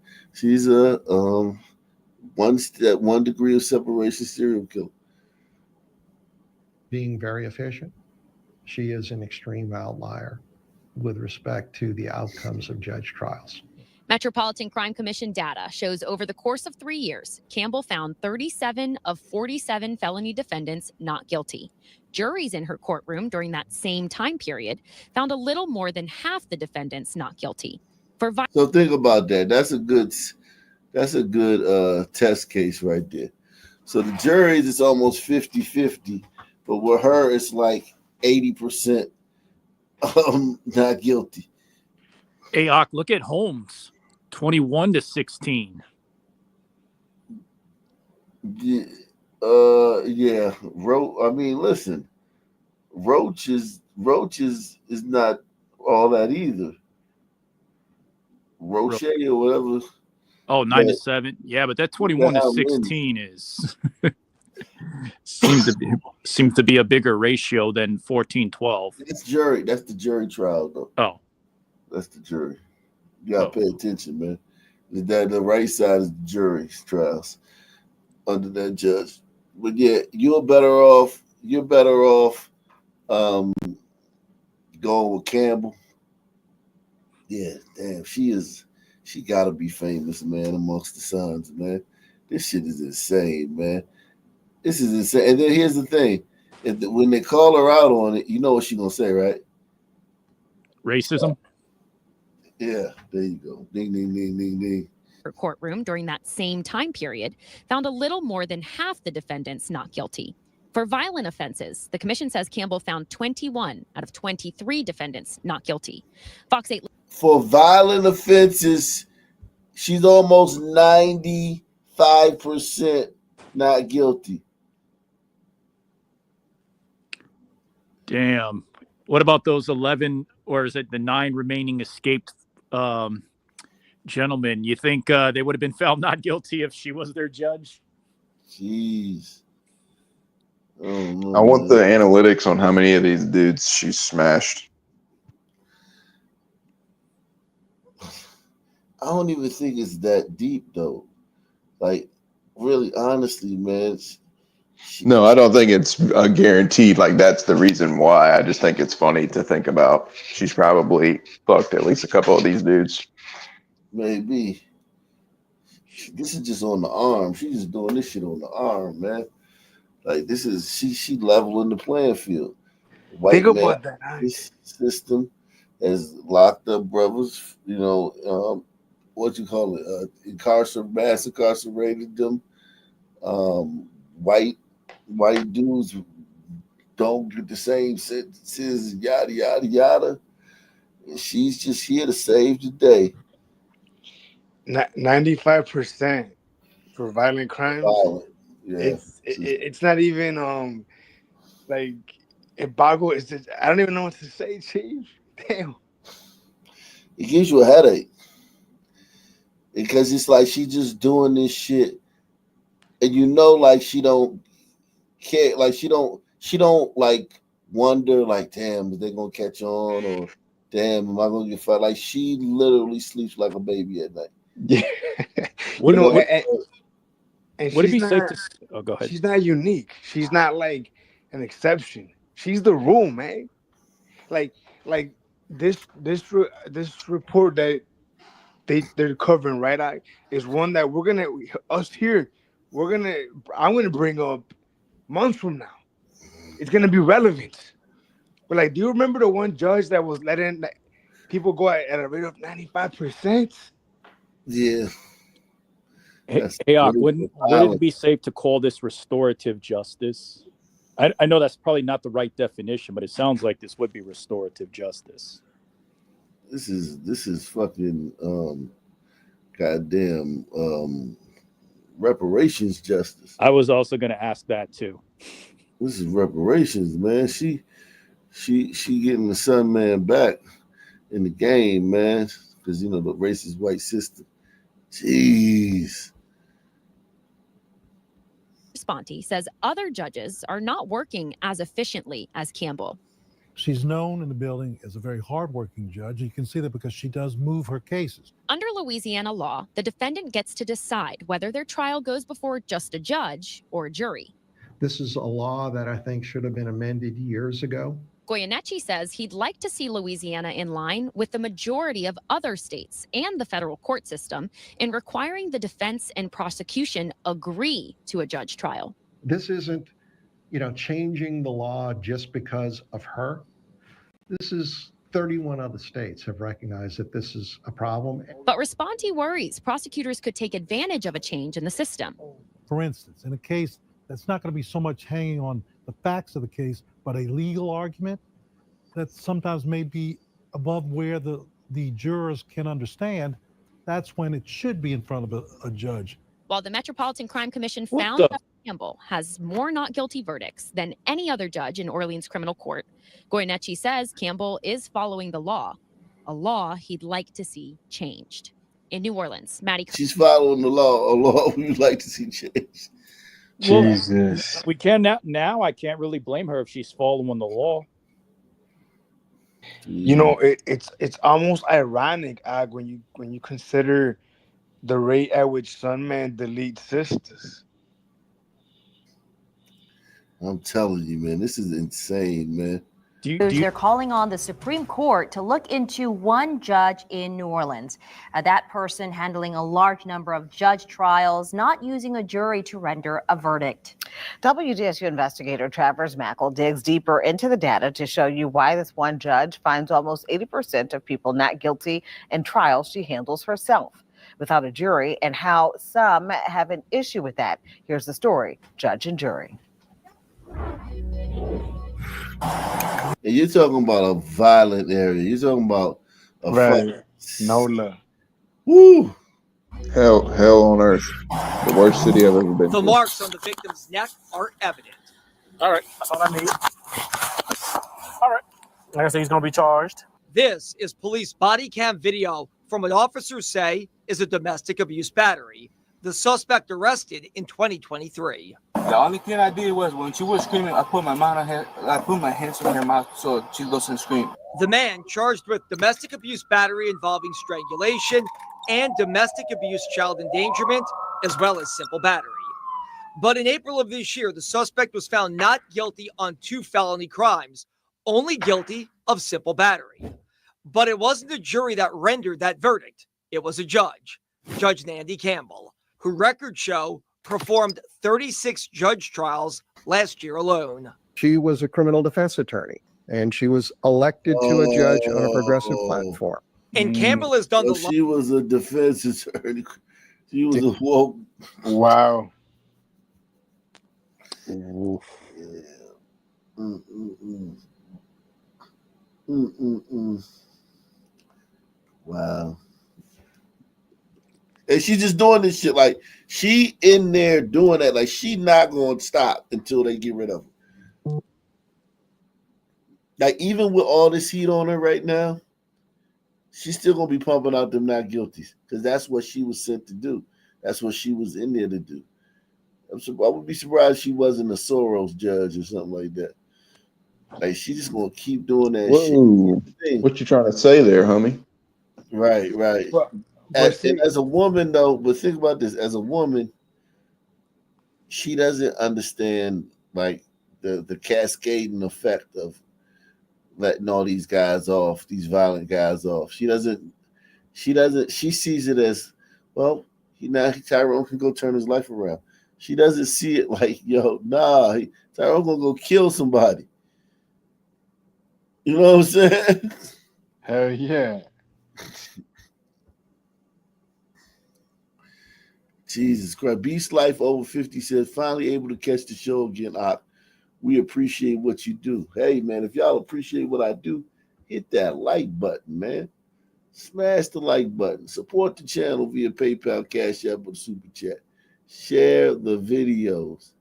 one degree of separation serial killer. Being very efficient, she is an extreme outlier with respect to the outcomes of judge trials. Metropolitan Crime Commission data shows over the course of 3 years, Campbell found 37 of 47 felony defendants not guilty. Juries in her courtroom during that same time period found a little more than half the defendants not guilty. So think about that. That's a good test case right there. So the juries is almost 50-50, but with her it's like 80% not guilty. Ayok, look at Holmes, 21-16. Yeah, I mean, listen, Roach is not all that either. Roche or whatever. Oh, 9-7. Yeah, but that 21-16 is seems to be a bigger ratio than 14-12. That's jury. That's the jury trial, though. Oh, that's the jury. You gotta pay attention, man. That the right side is the jury's trials under that judge. But yeah, you're better off going with Campbell. Yeah, damn, she gotta be famous, man, amongst the sons, man. This shit is insane, man. This is insane. And then here's the thing. When they call her out on it, you know what she's gonna say, right? Racism? Yeah, there you go. Ding, ding, ding, ding, ding. Her courtroom during that same time period found a little more than half the defendants not guilty. For violent offenses, the commission says Campbell found 21 out of 23 defendants not guilty. Fox 8. For violent offenses, she's almost 95% not guilty. Damn. What about those 11, or is it the 9 remaining escaped gentlemen? You think they would have been found not guilty if she was their judge? Jeez. I want the analytics on how many of these dudes she smashed. I don't even think it's that deep, though. Like, really, honestly, man. No, I don't think it's a guaranteed. Like, that's the reason why. I just think it's funny to think about. She's probably fucked at least a couple of these dudes. Maybe. This is just on the arm. She's just doing this shit on the arm, man. Like, this is she leveling the playing field. White Think man about that. this system has locked up brothers. You know, what you call it? Mass incarcerated them. White dudes don't get the same sentences. Yada yada yada. And she's just here to save the day. 95% for violent crimes. Yeah. It's not even like it boggles. It's just, I don't even know what to say, Chief. Damn. It gives you a headache because it's like she just doing this shit, and you know, like she don't care, like she don't like wonder, like, damn, is they gonna catch on, or damn, am I gonna get fired? Like she literally sleeps like a baby at night. Yeah. What and would it be she's safe not, to? Oh, go ahead. she's not unique. She's not like an exception. She's the rule, man. Like this report that they're covering, right? Is one that I'm gonna bring up months from now. It's gonna be relevant. But like, do you remember the one judge that was letting people go at a rate of 95%? Yeah. Ayok, would it be safe to call this restorative justice? I know that's probably not the right definition, but it sounds like this would be restorative justice. This is fucking goddamn reparations justice. I was also going to ask that too. This is reparations, man. She getting the son man back in the game, man, because you know the racist white system. Jeez. Responti says other judges are not working as efficiently as Campbell. She's known in the building as a very hardworking judge. You can see that because she does move her cases. Under Louisiana law, the defendant gets to decide whether their trial goes before just a judge or a jury. This is a law that I think should have been amended years ago. Goyeneche says he'd like to see Louisiana in line with the majority of other states and the federal court system in requiring the defense and prosecution agree to a judge trial. This isn't, changing the law just because of her. This is 31 other states have recognized that this is a problem. But Responti worries prosecutors could take advantage of a change in the system. For instance, in a case that's not going to be so much hanging on the facts of the case, but a legal argument that sometimes may be above where the jurors can understand, that's when it should be in front of a judge. While the Metropolitan Crime Commission found that Campbell has more not guilty verdicts than any other judge in Orleans criminal court, Goyeneche says Campbell is following the law, a law he'd like to see changed. In New Orleans, Maddie. She's following the law, a law we'd like to see changed. Jesus. We can now. I can't really blame her if she's following the law. It's almost ironic, Ag, when you consider the rate at which Sunman deletes sisters. I'm telling you, man, this is insane, man. They're calling on the Supreme Court to look into one judge in New Orleans. That person handling a large number of judge trials, not using a jury to render a verdict. WDSU investigator Travers Mackle digs deeper into the data to show you why this one judge finds almost 80% of people not guilty in trials she handles herself without a jury, and how some have an issue with that. Here's the story, Judge and Jury. And you're talking about a violent area. You're talking about a right. NOLA. Woo! Hell on earth. The worst city I've ever been to. The marks on the victim's neck are evident. All right, that's all I need. All right. Like I said, he's going to be charged. This is police body cam video from what officers say is a domestic abuse battery. The suspect arrested in 2023. The only thing I did was when she was screaming, I put my hands on her mouth so she doesn't scream. The man charged with domestic abuse battery involving strangulation and domestic abuse child endangerment, as well as simple battery. But in April of this year, the suspect was found not guilty on 2 felony crimes, only guilty of simple battery. But it wasn't a jury that rendered that verdict. It was a judge, Judge Nandy Campbell, who records show performed 36 judge trials last year alone. She was a criminal defense attorney, and she was elected to a judge on a progressive platform. And Campbell has done the. She was a defense attorney. She was a woke. Wow. Yeah. Wow. And she's just doing this shit like she in there doing that. Like she not going to stop until they get rid of her. Like even with all this heat on her right now, she's still going to be pumping out them not guilties because that's what she was sent to do. That's what she was in there to do. I would be surprised if she wasn't a Soros judge or something like that. Like she just going to keep doing that shit. What you trying to say there, homie? Right. And as a woman, though, but think about this: as a woman, she doesn't understand like the cascading effect of letting all these guys off, these violent guys off. She doesn't. She sees it as, well, Tyrone can go turn his life around. She doesn't see it like, yo, nah, Tyrone gonna go kill somebody. You know what I'm saying? Hell yeah. Jesus Christ. Beast Life over 50 says, finally able to catch the show again, Ock. We appreciate what you do. Hey, man, if y'all appreciate what I do, hit that like button, man. Smash the like button. Support the channel via PayPal, Cash App, or Super Chat. Share the videos.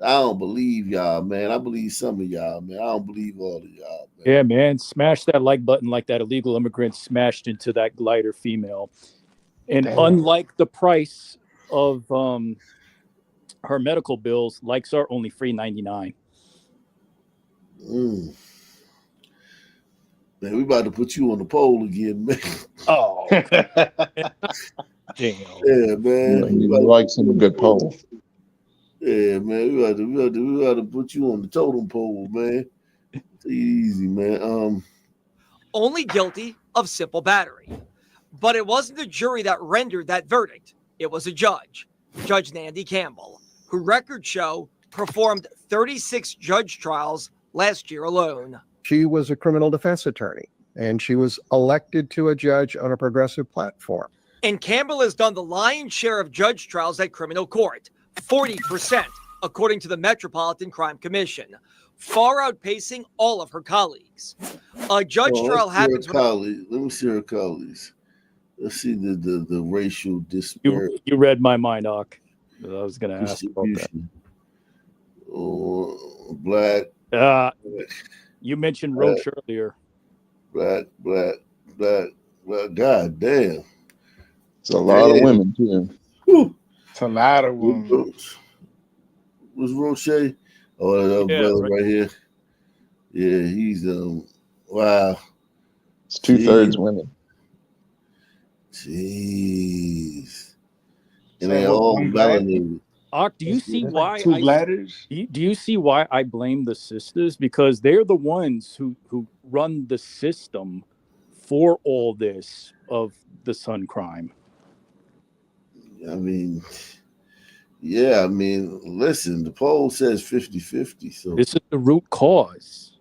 I don't believe y'all, man. I believe some of y'all, man. I don't believe all of y'all, man. Yeah, man. Smash that like button like that illegal immigrant smashed into that glider female. And unlike the price of her medical bills, likes are only $3.99. Man, we about to put you on the poll again, man. Oh, damn. Yeah, man. He likes him a good poll. Yeah, man. We about to put you on the totem pole, man. Take it easy, man. Only guilty of simple battery. But it wasn't the jury that rendered that verdict. It was a judge, Judge Nandy Campbell, who records show performed 36 judge trials last year alone. She was a criminal defense attorney, and she was elected to a judge on a progressive platform. And Campbell has done the lion's share of judge trials at criminal court, 40%, according to the Metropolitan Crime Commission, far outpacing all of her colleagues. A judge trial happens when... Let me see her colleagues. Let's see the racial disparity. You read my mind, Doc. I was going to ask about that. Black. You mentioned Roach earlier. Black. God damn. It's a lot of women, too. Whew. It's a lot of women. Was Roche? Oh, that brother right here. Yeah, he's wow. It's 2/3 women. Jeez. And they all melanated. Do you see why two bladders? Do you see why I blame the sisters? Because they're the ones who run the system for all this of the son crime. I mean, yeah, listen, the poll says 50-50. So this is the root cause.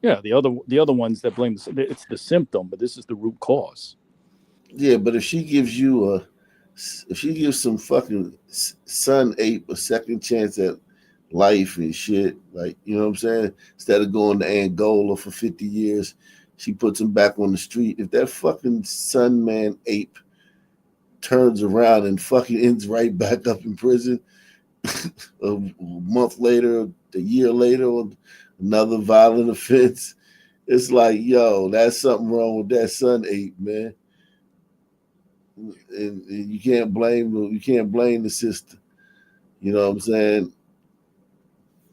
Yeah, the other ones that blame it's the symptom, but this is the root cause. Yeah, but if she gives some fucking son ape a second chance at life and shit, like, you know what I'm saying? Instead of going to Angola for 50 years, she puts him back on the street. If that fucking son man ape turns around and fucking ends right back up in prison a month later, a year later, or another violent offense, it's like, yo, that's something wrong with that son ape, man. And you can't blame the sister. You know what I'm saying?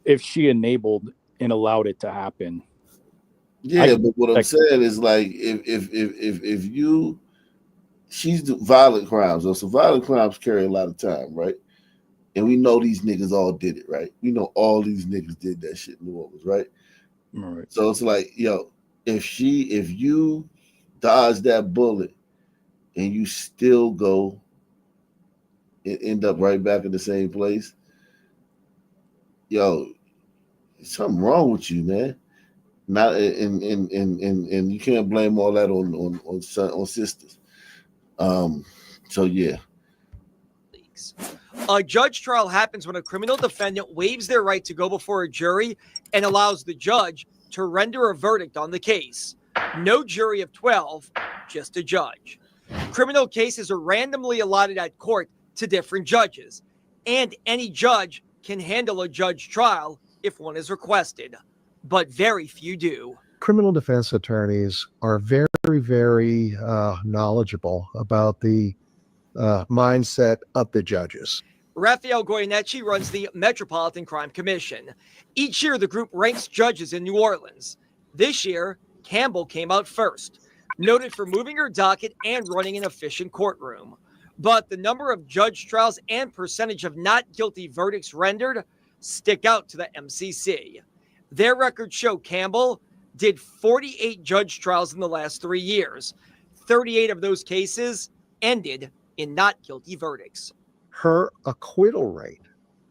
If she enabled and allowed it to happen. Yeah, but what I'm saying is, like, if you, she's the violent crimes. So violent crimes carry a lot of time, right? And we know these niggas all did it, right? We know all these niggas did that shit in New Orleans, right? Right. So it's like, yo, if you dodge that bullet and you still go and end up right back in the same place, yo, something wrong with you, man. Not and you can't blame all that on sisters. So yeah. A judge trial happens when a criminal defendant waives their right to go before a jury and allows the judge to render a verdict on the case. No jury of 12, just a judge. Criminal cases are randomly allotted at court to different judges, and any judge can handle a judge trial if one is requested, but very few do. Criminal defense attorneys are very, very knowledgeable about the mindset of the judges. Raphael Goyeneche runs the Metropolitan Crime Commission. Each year, the group ranks judges in New Orleans. This year, Campbell came out first, noted for moving her docket and running an efficient courtroom. But the number of judge trials and percentage of not guilty verdicts rendered stick out to the MCC. Their records show Campbell did 48 judge trials in the last 3 years. 38 of those cases ended in not guilty verdicts. Her acquittal rate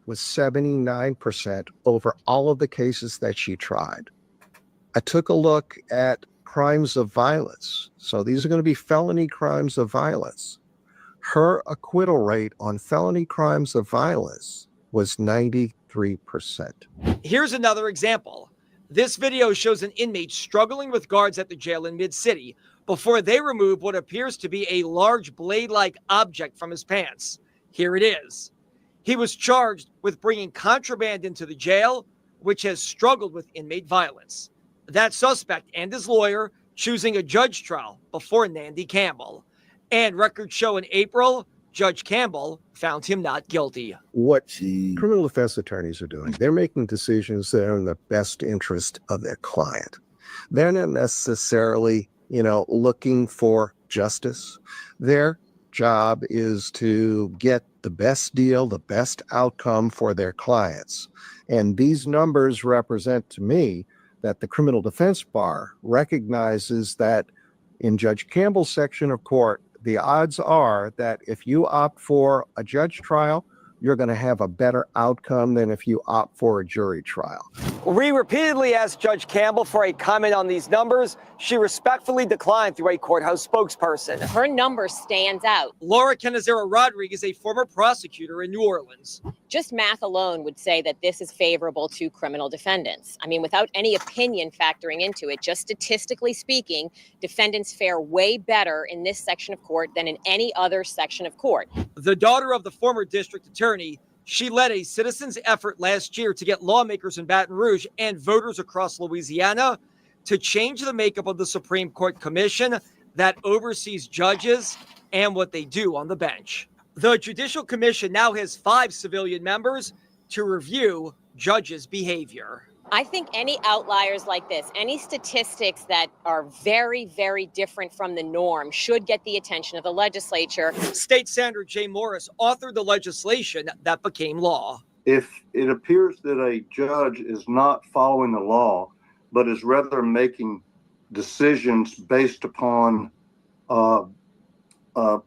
was 79% over all of the cases that she tried. I took a look at crimes of violence. So these are going to be felony crimes of violence. Her acquittal rate on felony crimes of violence was 93%. Here's another example. This video shows an inmate struggling with guards at the jail in Mid-City before they remove what appears to be a large blade-like object from his pants. Here it is. He was charged with bringing contraband into the jail, which has struggled with inmate violence. That suspect and his lawyer choosing a judge trial before Nandy Campbell. And records show in April, Judge Campbell found him not guilty. What criminal defense attorneys are doing, they're making decisions that are in the best interest of their client. They're not necessarily, looking for justice. Their job is to get the best deal, the best outcome for their clients. And these numbers represent to me that the criminal defense bar recognizes that in Judge Campbell's section of court, the odds are that if you opt for a judge trial, you're going to have a better outcome than if you opt for a jury trial. We repeatedly asked Judge Campbell for a comment on these numbers. She respectfully declined through a courthouse spokesperson. Her number stands out. Laura Canizero Rodriguez, a former prosecutor in New Orleans. Just math alone would say that this is favorable to criminal defendants. I mean, without any opinion factoring into it, just statistically speaking, defendants fare way better in this section of court than in any other section of court. The daughter of the former district attorney, she led a citizens' effort last year to get lawmakers in Baton Rouge and voters across Louisiana to change the makeup of the Supreme Court Commission that oversees judges and what they do on the bench. The Judicial Commission now has 5 civilian members to review judges' behavior. I think any outliers like this, any statistics that are very, very different from the norm should get the attention of the legislature. State Senator Jay Morris authored the legislation that became law. If it appears that a judge is not following the law, but is rather making decisions based upon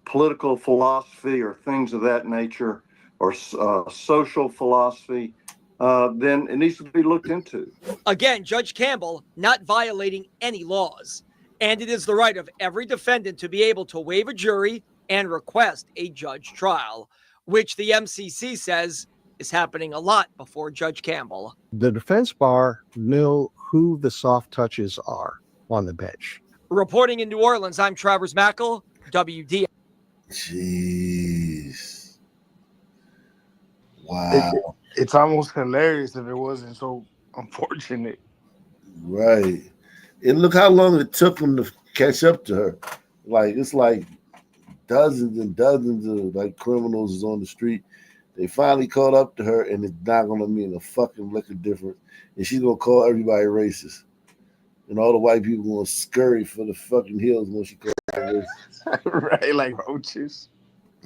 political philosophy or things of that nature, or social philosophy, then it needs to be looked into. Again, Judge Campbell not violating any laws. And it is the right of every defendant to be able to waive a jury and request a judge trial, which the MCC says is happening a lot before Judge Campbell. The defense bar know who the soft touches are on the bench. Reporting in New Orleans, I'm Travers Mackel, WD. Jeez. Wow. It's almost hilarious if it wasn't so unfortunate. Right. And look how long it took them to catch up to her. Like, it's like dozens and dozens of like criminals is on the street. They finally caught up to her, and it's not going to mean a fucking lick of difference. And she's going to call everybody racist. And all the white people going to scurry for the fucking hills when she calls them racist. Right, like roaches.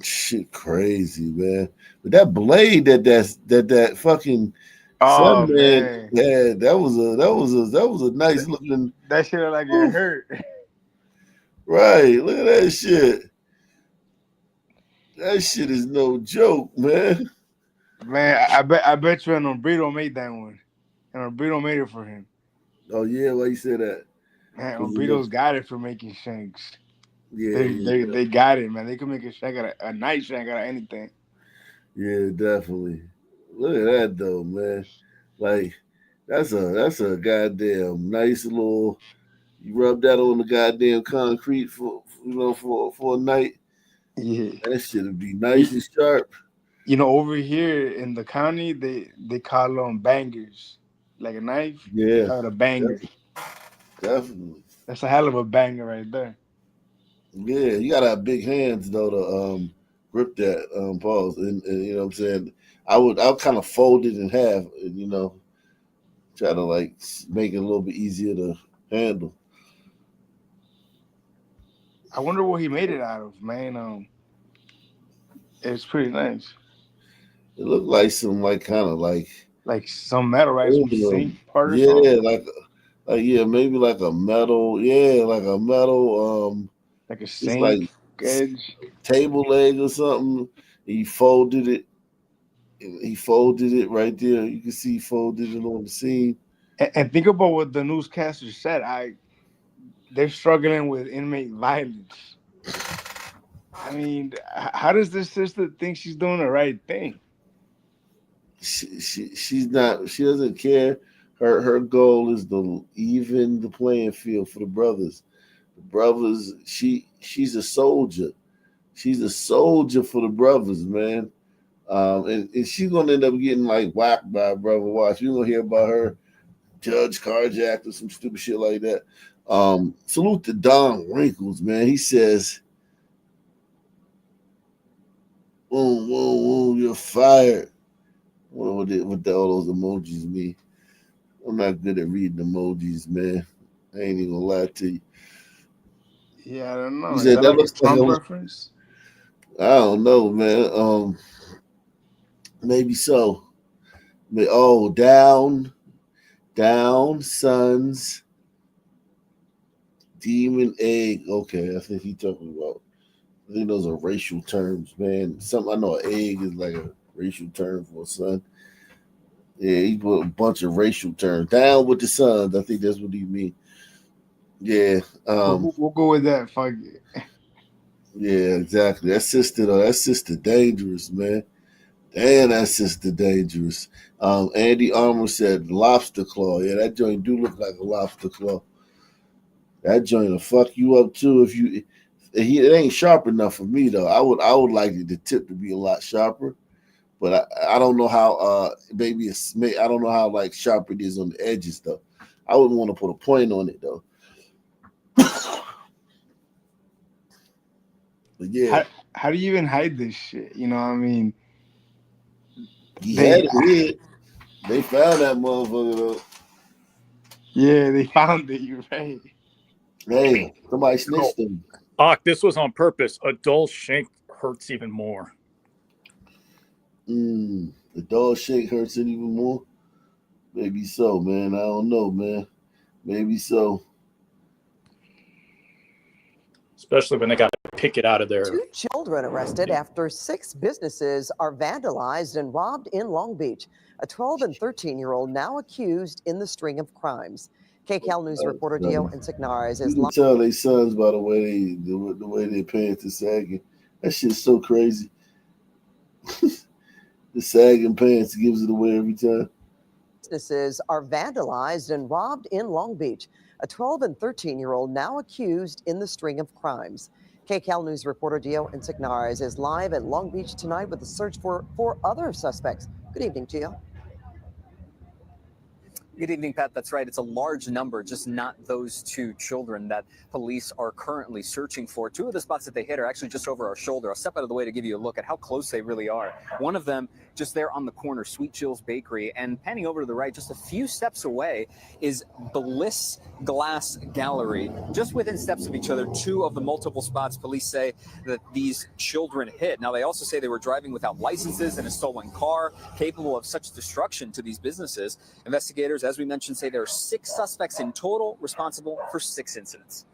Shit crazy, man. But that blade that fucking Oh, son man had, that was a nice looking. That shit look like it hurt. Right, look at that shit. That shit is no joke, man. Man, I bet you an Umbrito made that one. And Umbrito made it for him. Oh yeah, why you say that? Man, Umbrito's got it for making shanks. Yeah, they got it, man. They can make a shank out of a nice shank out of anything. Yeah, definitely. Look at that though, man. Like that's a goddamn nice little. You rub that on the goddamn concrete for a night. Yeah, that shit would be nice and sharp. You know, over here in the county, they call them bangers, like a knife. Yeah, they call it a banger. Definitely. That's a hell of a banger right there. Yeah, you gotta have big hands though to grip that pause, and you know what I'm saying. I'll kind of fold it in half, and try to like make it a little bit easier to handle. I wonder what he made it out of, man. It's pretty nice. It looked like some like some metal, right? Some zinc part or yeah, something. like maybe like a metal, like a sink like edge, table leg or something. He folded it. He folded it right there. You can see he folded it on the seam. And think about what the newscaster said. They're struggling with inmate violence. I mean, how does this sister think she's doing the right thing? She's not. She doesn't care. Her goal is to even the playing field for the brothers. The brothers. She's a soldier. She's a soldier for the brothers, man. And she's gonna end up getting like whacked by a brother. Watch. You're gonna hear about her judge carjacked or some stupid shit like that. Salute to Don Wrinkles, man. He says Boom, boom, boom, you're fired. What all those emojis mean? I'm not good at reading emojis, man. I ain't even gonna lie to you. Yeah, I don't know. You Is said that that like a looks like Trump a. reference? I don't know, man. Maybe so. Oh, down, sons, demon egg. Okay, I think he's talking about. I think those are racial terms, man. I know an egg is like a racial term for a son. Yeah, he put a bunch of racial terms. Down with the sons. I think that's what he mean. Yeah. We'll go with that. Fuck it. Yeah, exactly. That sister though, that sister dangerous, man. Damn, that sister dangerous. Andy Armour said lobster claw. Yeah, that joint do look like a lobster claw. That joint will fuck you up too if you. It ain't sharp enough for me though. I would like the tip to be a lot sharper, but I don't know how. Maybe I don't know how like sharp it is on the edges though. I wouldn't want to put a point on it though. But yeah, How do you even hide this shit? You know what I mean? he had it hid. They found that motherfucker though. Yeah, they found it. You're right. Hey, somebody No. snitched him. This was on purpose. A dull shank hurts even more. The dog shake hurts it even more. Maybe so, man. I don't know, man. Maybe so. Especially when they got to pick it out of there. 2 children arrested after 6 businesses are vandalized and robbed in Long Beach. A 12 and 13-year-old now accused in the string of crimes. KCAL News reporter Dio Insignares is You can tell they sons by the way the way their pants are sagging. That shit's so crazy. The sagging pants gives it away every time. Businesses are vandalized and robbed in Long Beach. A 12 and 13-year-old now accused in the string of crimes. KCAL News reporter Dio Insignares is live at Long Beach tonight with a search for 4 other suspects. Good evening, Gio. Good evening, Pat. That's right. It's a large number, just not those 2 children that police are currently searching for. 2 of the spots that they hit are actually just over our shoulder. I'll step out of the way to give you a look at how close they really are. One of them just there on the corner, Sweet Jill's Bakery, and panning over to the right, just a few steps away, is Bliss Glass Gallery. Just within steps of each other, 2 of the multiple spots police say that these children hit. Now, they also say they were driving without licenses in a stolen car, capable of such destruction to these businesses. Investigators, as we mentioned, say there are 6 suspects in total responsible for 6 incidents.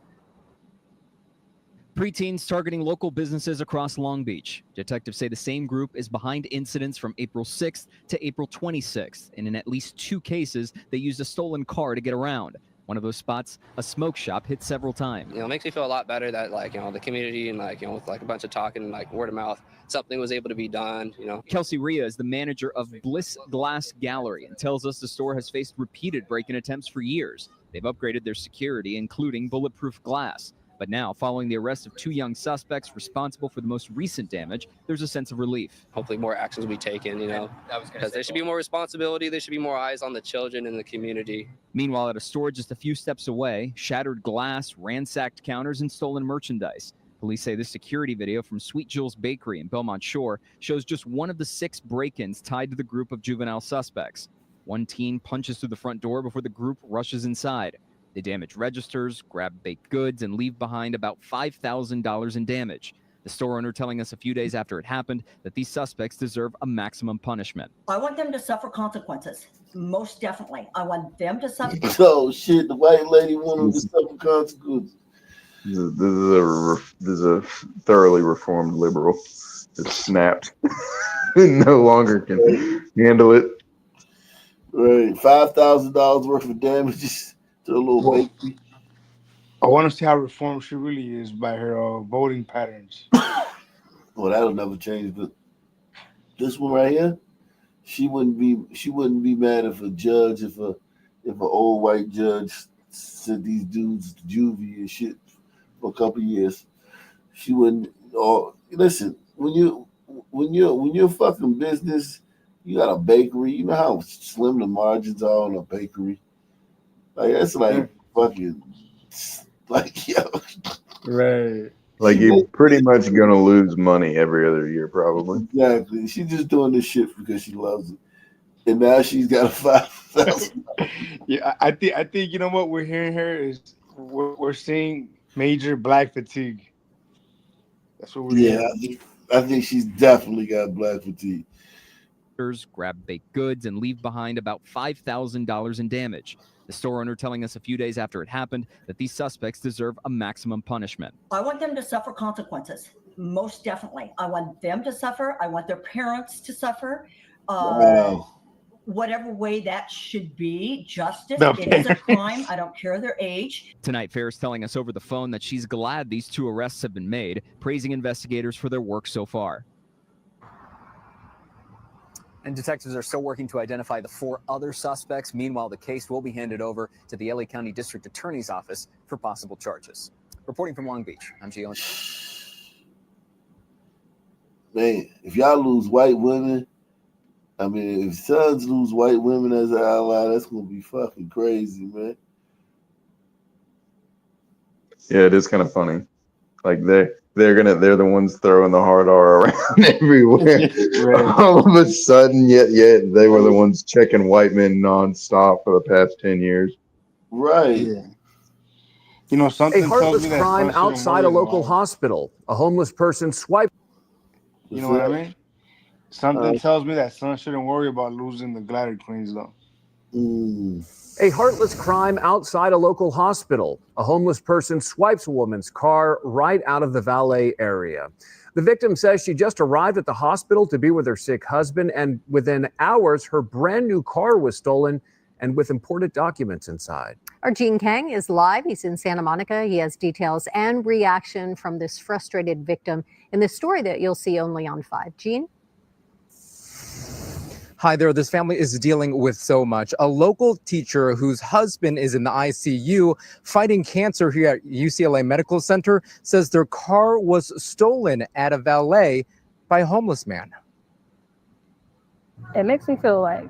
Preteens targeting local businesses across Long Beach. Detectives say the same group is behind incidents from April 6th to April 26th. And in at least 2 cases, they used a stolen car to get around. One of those spots, a smoke shop, hit several times. It makes me feel a lot better that, the community and, with, a bunch of talking and, word of mouth, something was able to be done, Kelsey Rhea is the manager of Bliss Glass Gallery and tells us the store has faced repeated break-in attempts for years. They've upgraded their security, including bulletproof glass. But now, following the arrest of 2 young suspects responsible for the most recent damage, there's a sense of relief. Hopefully more actions will be taken, because there should be more responsibility. There should be more eyes on the children in the community. Meanwhile, at a store just a few steps away, shattered glass, ransacked counters, and stolen merchandise. Police say this security video from Sweet Jill's Bakery in Belmont Shore shows just one of the 6 break-ins tied to the group of juvenile suspects. One teen punches through the front door before the group rushes inside. They damage registers, grab baked goods, and leave behind about $5,000 in damage. The store owner telling us a few days after it happened that these suspects deserve a maximum punishment. I want them to suffer consequences. Most definitely. I want them to suffer. Oh, shit. The white lady wanted to suffer consequences. This is a thoroughly reformed liberal that snapped. No longer can handle it. Right. $5,000 worth of damages to a little bakery. I want to see how reformed she really is by her voting patterns. Well, that'll never change. But this one right here, she wouldn't be mad if a judge, if an old white judge sent these dudes to juvie and shit for a couple of years. She wouldn't. Listen, when you're fucking business, you got a bakery. You know how slim the margins are on a bakery. Like that's like fucking like yo. Right. Like you're pretty much gonna lose money every other year, probably. Exactly. She's just doing this shit because she loves it, and now she's got a 5,000. Yeah, I think you know what we're hearing here is we're seeing major black fatigue. That's what we're Yeah, hearing. I think she's definitely got black fatigue. Grab baked goods and leave behind about $5,000 in damage. The store owner telling us a few days after it happened that these suspects deserve a maximum punishment. I want them to suffer consequences. Most definitely. I want them to suffer. I want their parents to suffer. Wow. Whatever way that should be, justice. The It is a crime. I don't care their age. Tonight, Fair's telling us over the phone that she's glad these 2 arrests have been made, praising investigators for their work so far. And detectives are still working to identify the 4 other suspects. Meanwhile, the case will be handed over to the LA County District Attorney's Office for possible charges. Reporting from Long Beach, I'm Gio. Man, if y'all lose white women, I mean, if sons lose white women as an ally, that's gonna be fucking crazy, man. Yeah, it is kind of funny. Like they're the ones throwing the hard R around everywhere. Right. All of a sudden, yet they were the ones checking white men nonstop for the past 10 years. Right. Yeah. You know, something A heartless tells me that crime son shouldn't outside a worry local about. hospital. A homeless person swiped. You know what I mean? Something tells me that son shouldn't worry about losing the glider queens, though. A heartless crime outside a local hospital. A homeless person swipes a woman's car right out of the valet area. The victim says she just arrived at the hospital to be with her sick husband, and within hours, her brand new car was stolen and with important documents inside. Our Gene Kang is live. He's in Santa Monica. He has details and reaction from this frustrated victim in this story that you'll see only on 5. Gene? Hi there. This family is dealing with so much. A local teacher whose husband is in the ICU fighting cancer here at UCLA Medical Center says their car was stolen at a valet by a homeless man. It makes me feel like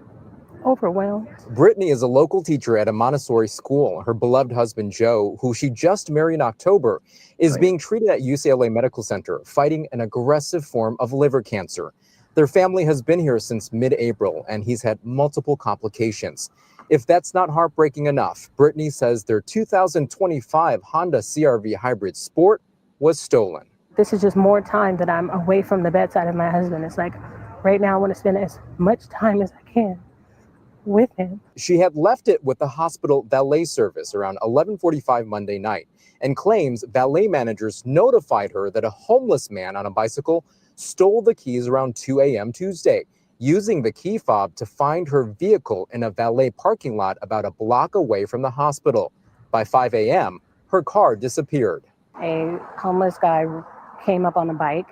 overwhelmed. Brittany is a local teacher at a Montessori school. Her beloved husband, Joe, who she just married in October, is being treated at UCLA Medical Center, fighting an aggressive form of liver cancer. Their family has been here since mid-April, and he's had multiple complications. If that's not heartbreaking enough, Brittany says their 2025 Honda CR-V Hybrid Sport was stolen. This is just more time that I'm away from the bedside of my husband. It's like right now I want to spend as much time as I can with him. She had left it with the hospital valet service around 11:45 Monday night and claims valet managers notified her that a homeless man on a bicycle stole the keys around 2 a.m. Tuesday, using the key fob to find her vehicle in a valet parking lot about a block away from the hospital. By 5 a.m., her car disappeared. A homeless guy came up on a bike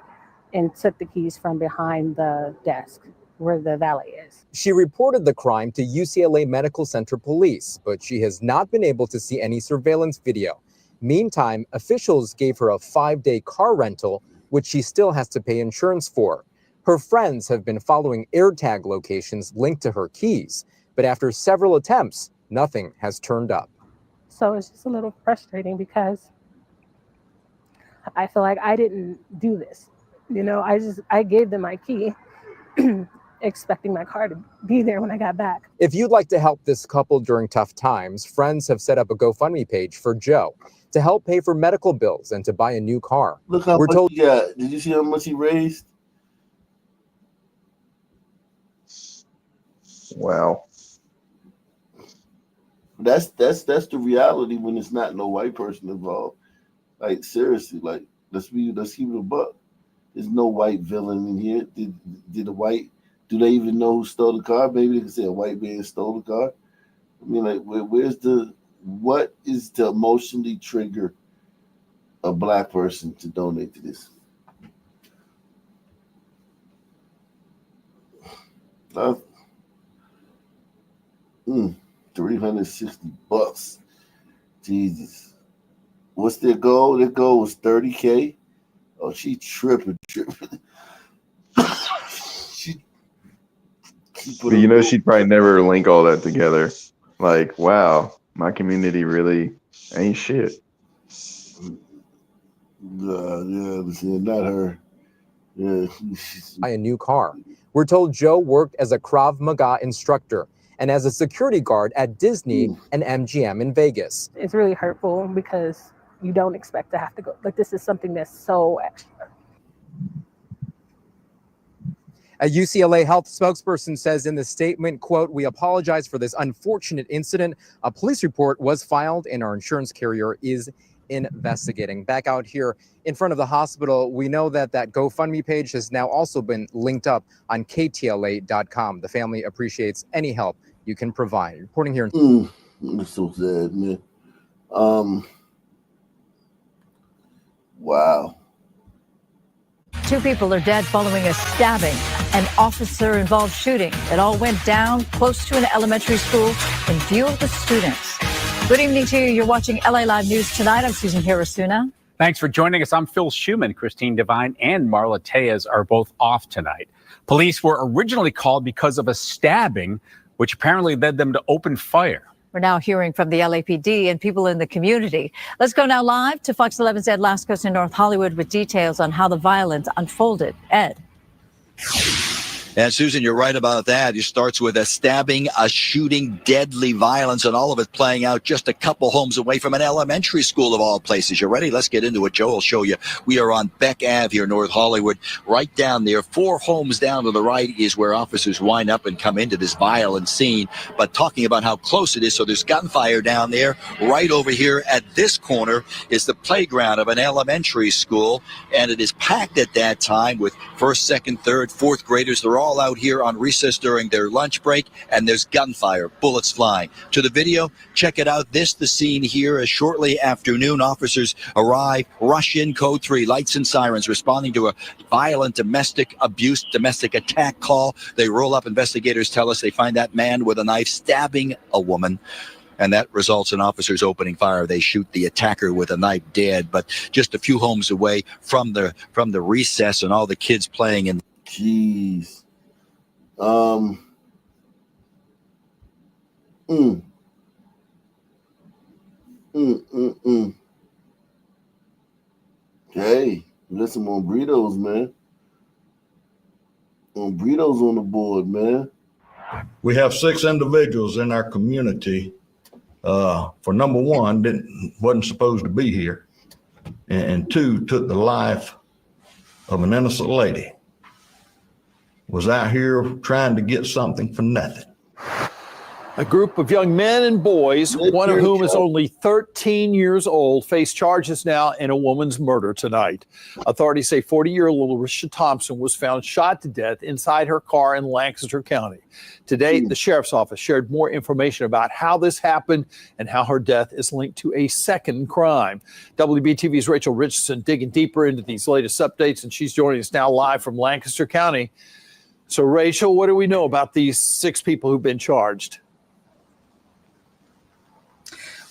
and took the keys from behind the desk where the valet is. She reported the crime to UCLA Medical Center police, but she has not been able to see any surveillance video. Meantime, officials gave her a 5-day car rental, which she still has to pay insurance for. Her friends have been following AirTag locations linked to her keys, but after several attempts, nothing has turned up. So it's just a little frustrating because I feel like I didn't do this. You know, I gave them my key expecting my car to be there when I got back. If you'd like to help this couple during tough times, friends have set up a GoFundMe page for Joe to help pay for medical bills and to buy a new car. Look how much he got. Did you see how much he raised? Wow. That's the reality when it's not no white person involved. Like seriously, like let's keep it a buck. There's no white villain in here. Do they even know who stole the car? Maybe they can say a white man stole the car. I mean, like what is to emotionally trigger a black person to donate to this? $360. Jesus. What's their goal? Their goal was 30K. Oh, she tripping. But you know, she'd probably never link all that together. Like, wow, my community really ain't shit. Yeah, not her. Yeah. Buy a new car. We're told Joe worked as a Krav Maga instructor and as a security guard at Disney and MGM in Vegas. It's really hurtful because you don't expect to have to go. Like, this is something that's so extra. A UCLA health spokesperson says in the statement, quote, "We apologize for this unfortunate incident. A police report was filed and our insurance carrier is investigating." Back out here in front of the hospital, we know that that GoFundMe page has now also been linked up on KTLA.com. The family appreciates any help you can provide. Reporting here. It's so sad, man. Wow. 2 people are dead following a stabbing, an officer-involved shooting. It all went down close to an elementary school in view of the students. Good evening to you. You're watching LA Live News Tonight. I'm Susan Hirasuna. Thanks for joining us. I'm Phil Schuman. Christine Devine and Marla Tejas are both off tonight. Police were originally called because of a stabbing, which apparently led them to open fire. We're now hearing from the LAPD and people in the community. Let's go now live to Fox 11's Ed Lascos in North Hollywood with details on how the violence unfolded. Ed. And Susan, you're right about that. It starts with a stabbing, a shooting, deadly violence, and all of it playing out just a couple homes away from an elementary school of all places. You ready? Let's get into it. Joe will show you. We are on Beck Ave here, North Hollywood. Right down there, 4 homes down to the right is where officers wind up and come into this violent scene. But talking about how close it is, so there's gunfire down there. Right over here at this corner is the playground of an elementary school, and it is packed at that time with 1st, 2nd, 3rd, 4th graders. They're all out here on recess during their lunch break, and there's gunfire, bullets flying. To the video, check it out. The scene here as shortly after noon, officers arrive, rush in, code 3, lights and sirens, responding to a violent domestic abuse, domestic attack call. They roll up. Investigators tell us they find that man with a knife stabbing a woman, and that results in officers opening fire. They shoot the attacker with a knife dead, but just a few homes away from the recess and all the kids playing in. Jeez. Hey, got some more burritos, man. Burritos on the board, man. We have 6 individuals in our community. For number 1, wasn't supposed to be here, and 2, took the life of an innocent lady. Was out here trying to get something for nothing. A group of young men and boys, one of whom is only 13 years old, face charges now in a woman's murder tonight. Authorities say 40-year-old Larisha Thompson was found shot to death inside her car in Lancaster County. Today, the sheriff's office shared more information about how this happened and how her death is linked to a second crime. WBTV's Rachel Richardson digging deeper into these latest updates, and she's joining us now live from Lancaster County. So, Rachel, what do we know about these 6 people who've been charged?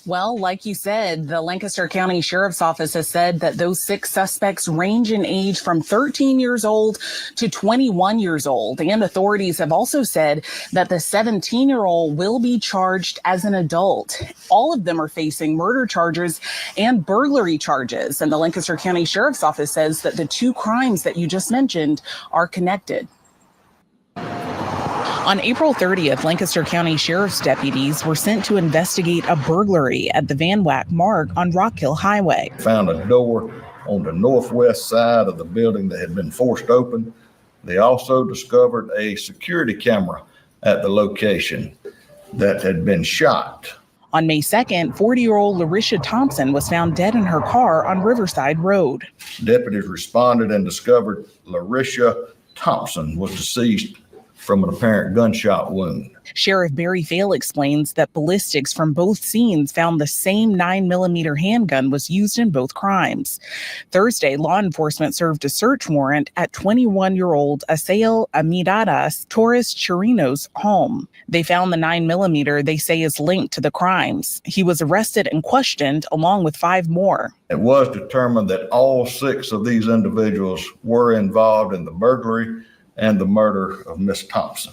Well, like you said, the Lancaster County Sheriff's Office has said that those 6 suspects range in age from 13 years old to 21 years old. And authorities have also said that the 17-year-old will be charged as an adult. All of them are facing murder charges and burglary charges. And the Lancaster County Sheriff's Office says that the 2 crimes that you just mentioned are connected. On April 30th, Lancaster County Sheriff's deputies were sent to investigate a burglary at the Van Wyck Mark on Rock Hill Highway. Found a door on the northwest side of the building that had been forced open. They also discovered a security camera at the location that had been shot. On May 2nd, 40-year-old Larisha Thompson was found dead in her car on Riverside Road. Deputies responded and discovered Larisha Thompson was deceased from an apparent gunshot wound. Sheriff Barry Vail explains that ballistics from both scenes found the same 9mm handgun was used in both crimes. Thursday, law enforcement served a search warrant at 21-year-old Asael Amidadas Torres Chirino's home. They found the 9mm they say is linked to the crimes. He was arrested and questioned along with 5 more. It was determined that all 6 of these individuals were involved in the burglary and the murder of Miss Thompson.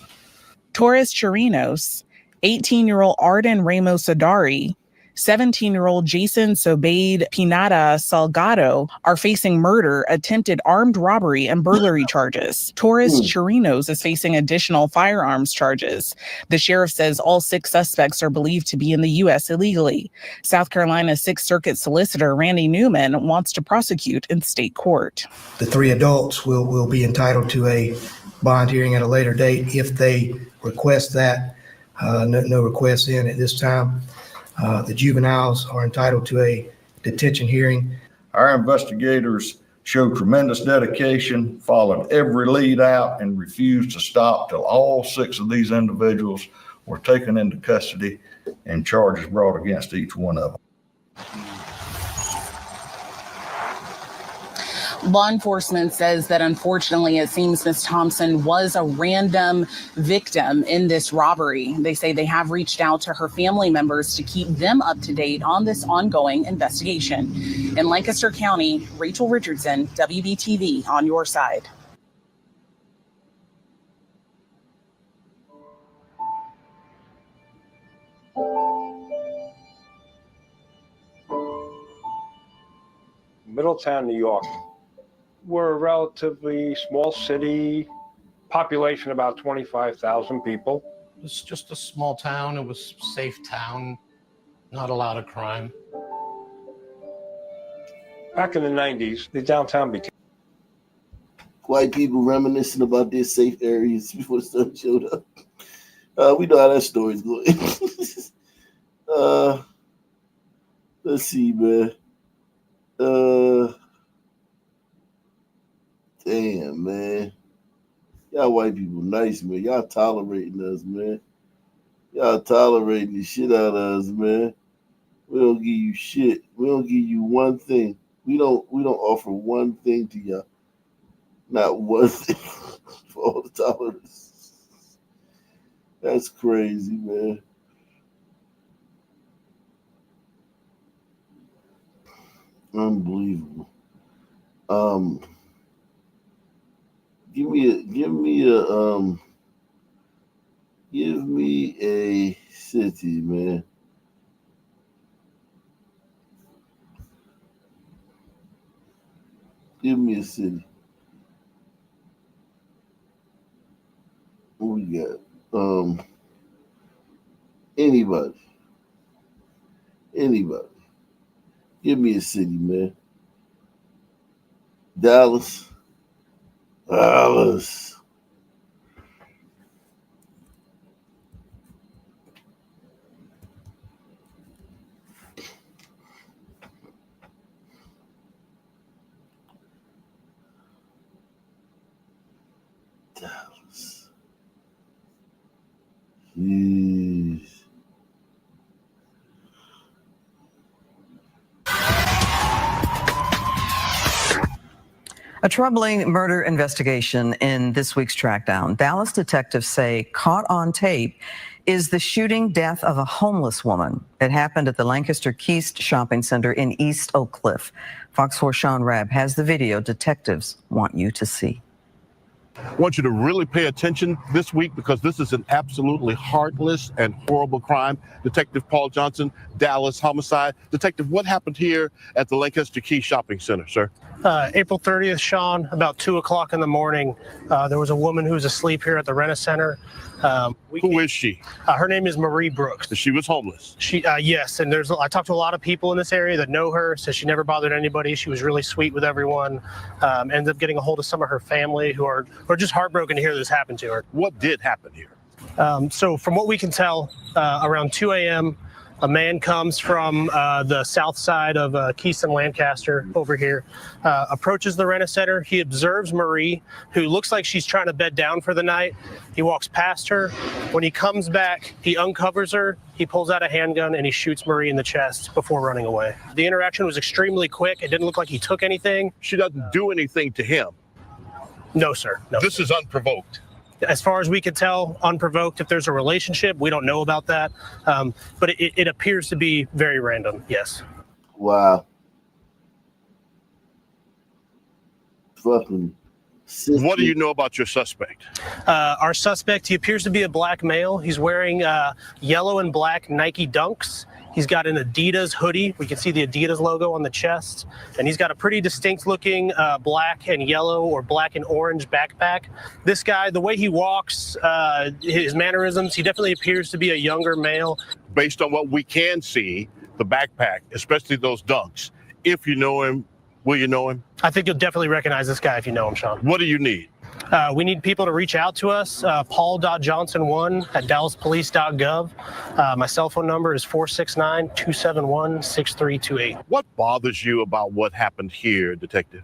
Torres Chirinos, 18-year-old Arden Ramos Adari, 17-year-old Jason Sobeid Pinata Salgado are facing murder, attempted armed robbery, and burglary charges. Torres Chirinos is facing additional firearms charges. The sheriff says all 6 suspects are believed to be in the U.S. illegally. South Carolina's Sixth Circuit solicitor Randy Newman wants to prosecute in state court. The 3 adults will be entitled to a bond hearing at a later date if they request that. No requests in at this time. The juveniles are entitled to a detention hearing. Our investigators showed tremendous dedication, followed every lead out, and refused to stop till all 6 of these individuals were taken into custody and charges brought against each one of them. Law enforcement says that unfortunately, it seems Ms. Thompson was a random victim in this robbery. They say they have reached out to her family members to keep them up to date on this ongoing investigation. In Lancaster County, Rachel Richardson, WBTV, on your side. Middletown, New York. We're a relatively small city, population about 25,000 people. It was just a small town. It was a safe town, not a lot of crime. Back in the 90s, the downtown became... White people reminiscing about their safe areas before the sun showed up. We know how that story's going. Let's see, man. Damn, man. Y'all white people nice, man. Y'all tolerating us, man. Y'all tolerating the shit out of us, man. We don't give you shit. We don't give you one thing. We don't offer one thing to y'all. Not one thing for all the tolerance. That's crazy, man. Unbelievable. Give me a city, man. Give me a city. What we got? Anybody. Give me a city, man. Dallas. Jeez. A troubling murder investigation in this week's trackdown. Dallas detectives say caught on tape is the shooting death of a homeless woman. It happened at the Lancaster Keys Shopping Center in East Oak Cliff. Fox 4 Sean Rabb has the video detectives want you to see. I want you to really pay attention this week because this is an absolutely heartless and horrible crime. Detective Paul Johnson, Dallas homicide. Detective, what happened here at the Lancaster Key Shopping Center, sir? April 30th, Sean, about 2 o'clock in the morning, there was a woman who was asleep here at the Rent-A-Center. Who is she? Her name is Marie Brooks. She was homeless? Yes, and I talked to a lot of people in this area that know her, says she never bothered anybody. She was really sweet with everyone. Ended up getting a hold of some of her family who are just heartbroken to hear this happen to her. What did happen here? So from what we can tell, around 2 a.m., a man comes from the south side of Keystone, Lancaster over here, approaches the Rent-A-Center. He observes Marie, who looks like she's trying to bed down for the night. He walks past her. When he comes back, he uncovers her. He pulls out a handgun and he shoots Marie in the chest before running away. The interaction was extremely quick. It didn't look like he took anything. She doesn't do anything to him? No, sir. No. This is unprovoked. As far as we could tell, unprovoked. If there's a relationship, we don't know about that. But it appears to be very random, yes. Wow. Fucking sister. What do you know about your suspect? Our suspect, he appears to be a black male. He's wearing yellow and black Nike Dunks. He's got an Adidas hoodie. We can see the Adidas logo on the chest. And he's got a pretty distinct looking black and yellow or black and orange backpack. This guy, the way he walks, his mannerisms, he definitely appears to be a younger male. Based on what we can see, the backpack, especially those dunks, if you know him, will you know him? I think you'll definitely recognize this guy if you know him, Sean. What do you need? We need people to reach out to us, paul.johnson1@dallaspolice.gov. My cell phone number is 469-271-6328. What bothers you about what happened here, Detective?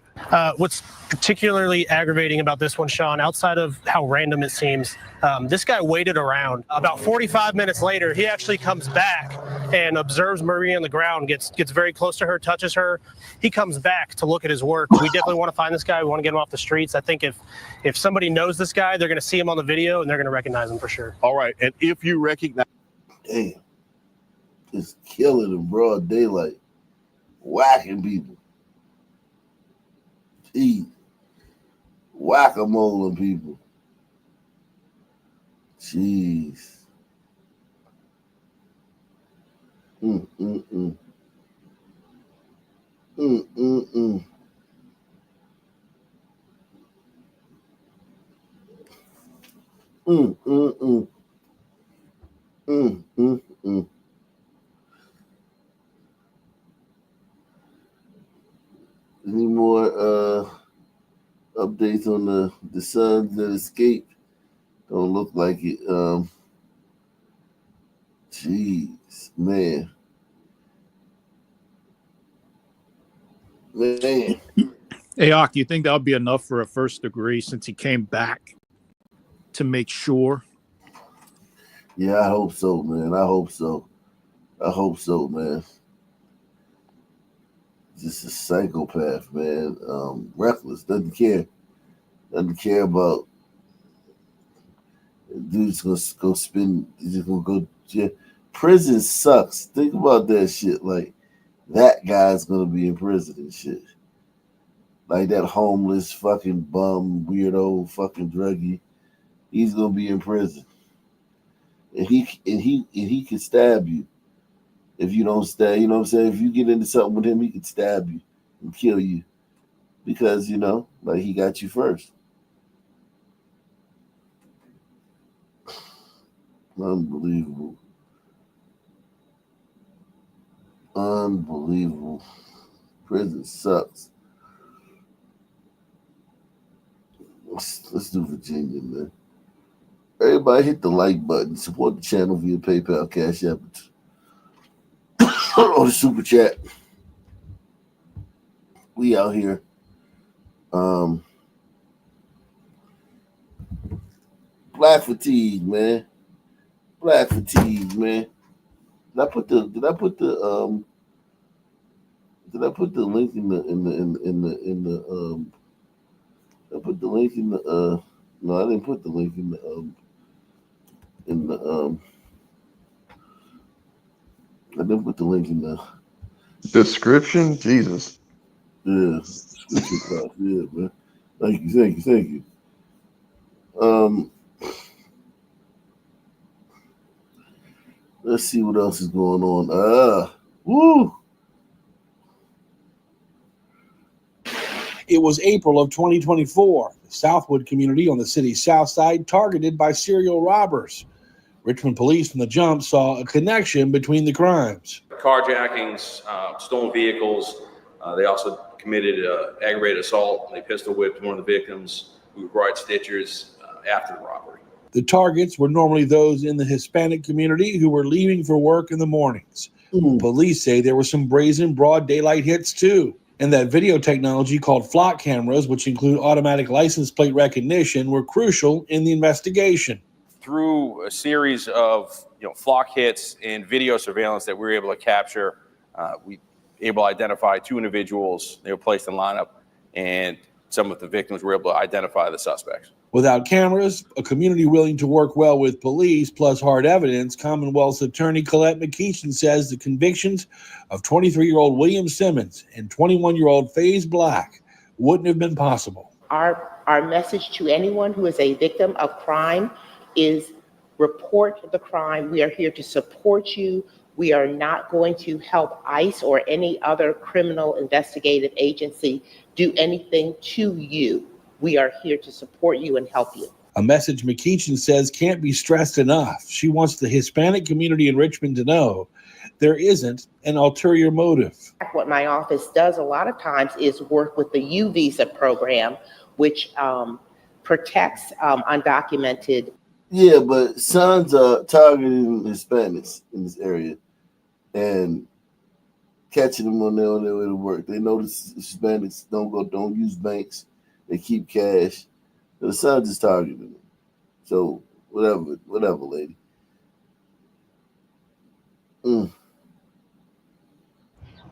What's particularly aggravating about this one, Sean, outside of how random it seems, this guy waited around. About 45 minutes later, he actually comes back and observes Marie on the ground, gets very close to her, touches her. He comes back to look at his work. We definitely want to find this guy. We want to get him off the streets. I think if somebody knows this guy, they're going to see him on the video and they're going to recognize him for sure. All right. And if you recognize... Damn. Just killing in broad daylight. Whacking people. Gee. Whack-a-moling people. Jeez. Mm-mm-mm. Mm-mm-mm. Mm-mm-mm. Mm-mm-mm. Any more updates on the sons that escaped? Don't look like it. Jeez, man. Man. Hey, Ak, you think that would be enough for a first degree since he came back to make sure? Yeah, I hope so, man. I hope so, man. Just a psychopath, man. Reckless, doesn't care about. Dude's gonna go spend. He's just gonna go. Yeah. Prison sucks. Think about that shit. Like that guy's gonna be in prison and shit. Like that homeless fucking bum, weirdo, fucking druggie. He's gonna be in prison, and he can stab you if you don't stab. You know what I'm saying? If you get into something with him, he can stab you and kill you because like he got you first. Unbelievable. Prison sucks. Let's do Virginia, man. Everybody hit the like button. Support the channel via PayPal, Cash App, or the Super Chat. We out here. Black fatigue, man. Black fatigue, man. Did I put the link in the I put the link in the no, I didn't put the link in the I didn't put the link in the description. Jesus. Yeah. Yeah, man. Thank you. Let's see what else is going on. Woo! It was April of 2024. The Southwood community on the city's south side targeted by serial robbers. Richmond police from the jump saw a connection between the crimes. Carjackings, stolen vehicles. They also committed aggravated assault. They pistol whipped one of the victims who brought stitchers after the robbery. The targets were normally those in the Hispanic community who were leaving for work in the mornings. Police say there were some brazen broad daylight hits too. And that video technology called flock cameras, which include automatic license plate recognition, were crucial in the investigation. Through a series of flock hits and video surveillance that we were able to capture, we were able to identify two individuals. They were placed in lineup, and some of the victims were able to identify the suspects. Without cameras, a community willing to work well with police, plus hard evidence, Commonwealth's attorney Colette McKeeshan says the convictions of 23-year-old William Simmons and 21-year-old Faze Black wouldn't have been possible. Our message to anyone who is a victim of crime is report the crime. We are here to support you. We are not going to help ICE or any other criminal investigative agency do anything to you. We are here to support you and help you. A message McKeechin says can't be stressed enough. She wants the Hispanic community in Richmond to know there isn't an ulterior motive. What my office does a lot of times is work with the U visa program, which protects undocumented. Yeah, but Sons are targeting Hispanics in this area and catching them on their way to work. They know the Hispanics don't use banks. They keep cash. The Sons is targeting them. So whatever, lady.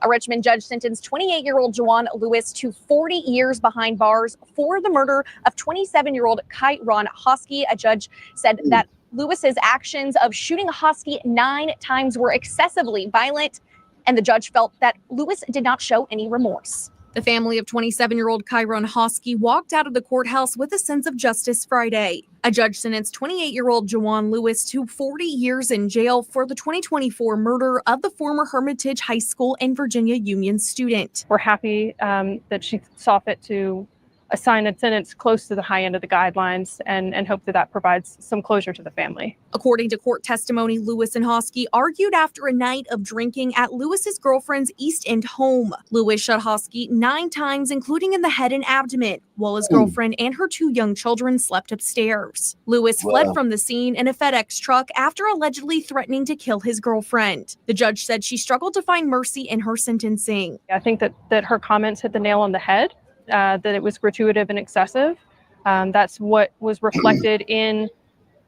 A Richmond judge sentenced 28-year-old Juwan Lewis to 40 years behind bars for the murder of 27-year-old Kyron Hosky. A judge said that Lewis's actions of shooting Hosky 9 times were excessively violent, and the judge felt that Lewis did not show any remorse. The family of 27-year-old Kyron Hosky walked out of the courthouse with a sense of justice Friday. A judge sentenced 28-year-old Juwan Lewis to 40 years in jail for the 2024 murder of the former Hermitage High School and Virginia Union student. We're happy that she saw fit to assign a sentence close to the high end of the guidelines and hope that that provides some closure to the family. According to court testimony, Lewis and Hosky argued after a night of drinking at Lewis's girlfriend's East End home. Lewis shot Hosky 9 times, including in the head and abdomen, while his girlfriend and her 2 young children slept upstairs. Lewis fled from the scene in a FedEx truck after allegedly threatening to kill his girlfriend. The judge said she struggled to find mercy in her sentencing. I think that her comments hit the nail on the head. That it was gratuitous and excessive. That's what was reflected in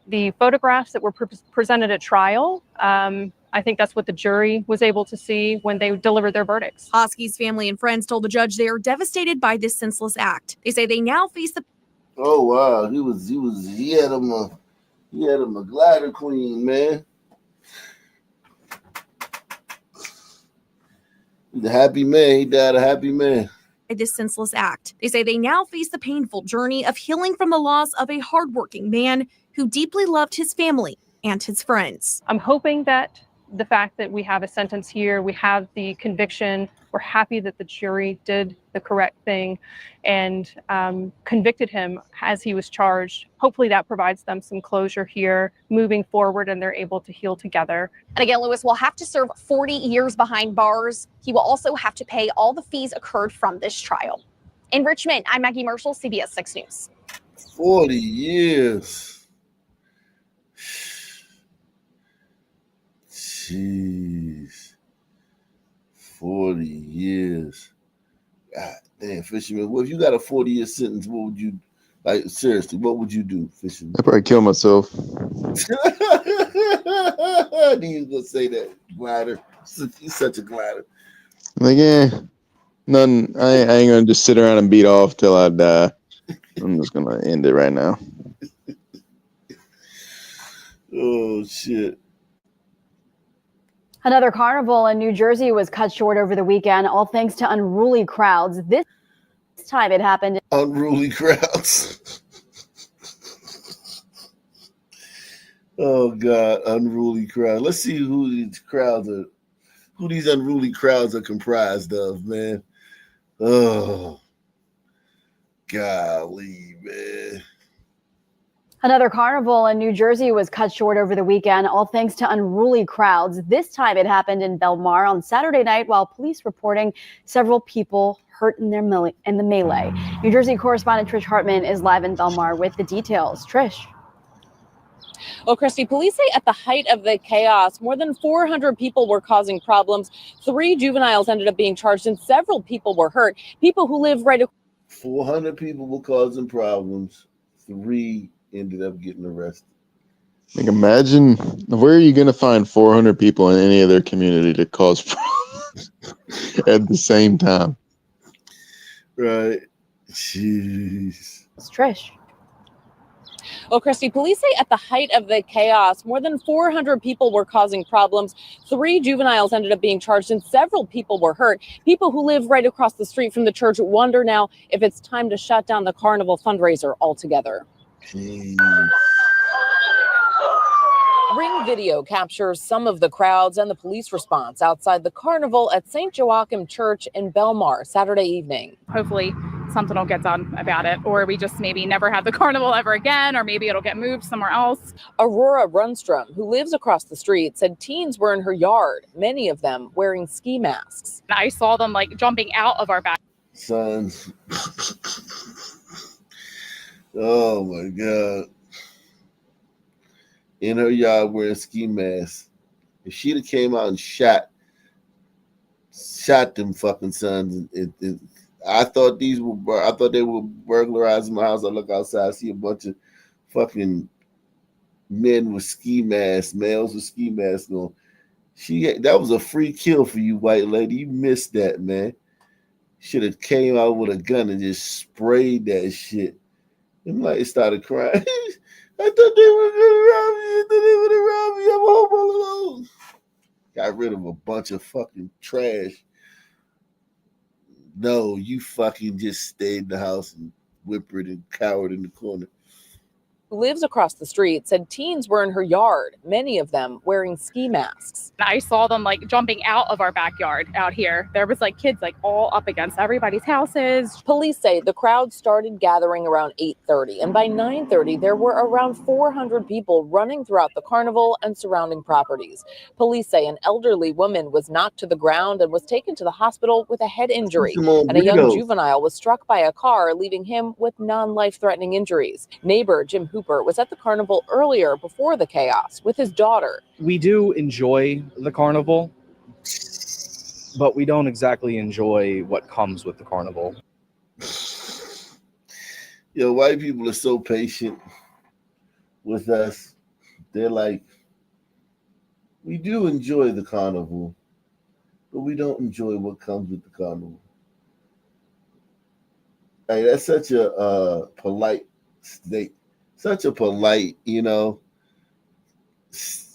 the photographs that were presented at trial. I think that's what the jury was able to see when they delivered their verdicts. Hosky's family and friends told the judge they are devastated by this senseless act. They say they now face the... Oh wow, he had him a glider queen, man. He's a happy man. He died a happy man. This senseless act. They say they now face the painful journey of healing from the loss of a hardworking man who deeply loved his family and his friends. I'm hoping that the fact that we have a sentence here, we have the conviction, we're happy that the jury did the correct thing and convicted him as he was charged. Hopefully that provides them some closure here moving forward and they're able to heal together. And again, Lewis will have to serve 40 years behind bars. He will also have to pay all the fees incurred from this trial. In Richmond, I'm Maggie Marshall, CBS 6 News. 40 years. Jeez. 40 years. God damn, Fisherman. Well, if you got a 40-year sentence, what would you, like, seriously, what would you do, Fisherman? I'd probably kill myself. I knew you was going to say that. Glider. He's such a glider. Like, nothing. I ain't going to just sit around and beat off till I die. I'm just going to end it right now. Oh, shit. Another carnival in New Jersey was cut short over the weekend, all thanks to unruly crowds. This time it happened. Unruly crowds. Oh, God, unruly crowd. Let's see who these unruly crowds are comprised of, man. Oh, golly, man. Another carnival in New Jersey was cut short over the weekend, all thanks to unruly crowds. This time it happened in Belmar on Saturday night, while police reporting several people hurt in the melee. New Jersey correspondent Trish Hartman is live in Belmar with the details. Trish. Well, Christy, police say at the height of the chaos, more than 400 people were causing problems. 3 juveniles ended up being charged and several people were hurt. People who live right across. 400 people were causing problems. 3 ended up getting arrested. Like, imagine, where are you going to find 400 people in any other community to cause problems at the same time? Right. Jeez. It's Trish. Well, Christy, police say at the height of the chaos, more than 400 people were causing problems. 3 juveniles ended up being charged and several people were hurt. People who live right across the street from the church wonder now if it's time to shut down the carnival fundraiser altogether. Jeez. Ring video captures some of the crowds and the police response outside the carnival at St. Joachim Church in Belmar Saturday evening. Hopefully something will get done about it, or we just maybe never have the carnival ever again, or maybe it'll get moved somewhere else. Aurora Runstrom, who lives across the street, said teens were in her yard, many of them wearing ski masks. I saw them like jumping out of our back. Sons. Oh my God. In her yard wearing ski masks. If she'd have came out and shot them fucking sons, I thought they were burglarizing my house. I look outside, I see a bunch of fucking men with ski masks, males with ski masks on. That was a free kill for you, white lady. You missed that, man. Should have came out with a gun and just sprayed that shit. And like started crying. I thought they were gonna rob me. I thought they would have robbed me. I'm home all alone. Got rid of a bunch of fucking trash. No, you fucking just stayed in the house and whimpered and cowered in the corner. Who lives across the street, said teens were in her yard, many of them wearing ski masks. I saw them like jumping out of our backyard out here. There was like kids like all up against everybody's houses. Police say the crowd started gathering around 8:30, and by 9:30 there were around 400 people running throughout the carnival and surrounding properties. Police say an elderly woman was knocked to the ground and was taken to the hospital with a head injury, and a young juvenile was struck by a car, leaving him with non-life-threatening injuries. Neighbor Jim Hooper was at the carnival earlier before the chaos with his daughter. We do enjoy the carnival, but we don't exactly enjoy what comes with the carnival. Yo, white people are so patient with us. They're like, we do enjoy the carnival, but we don't enjoy what comes with the carnival. Hey, that's such a polite state. Such a polite,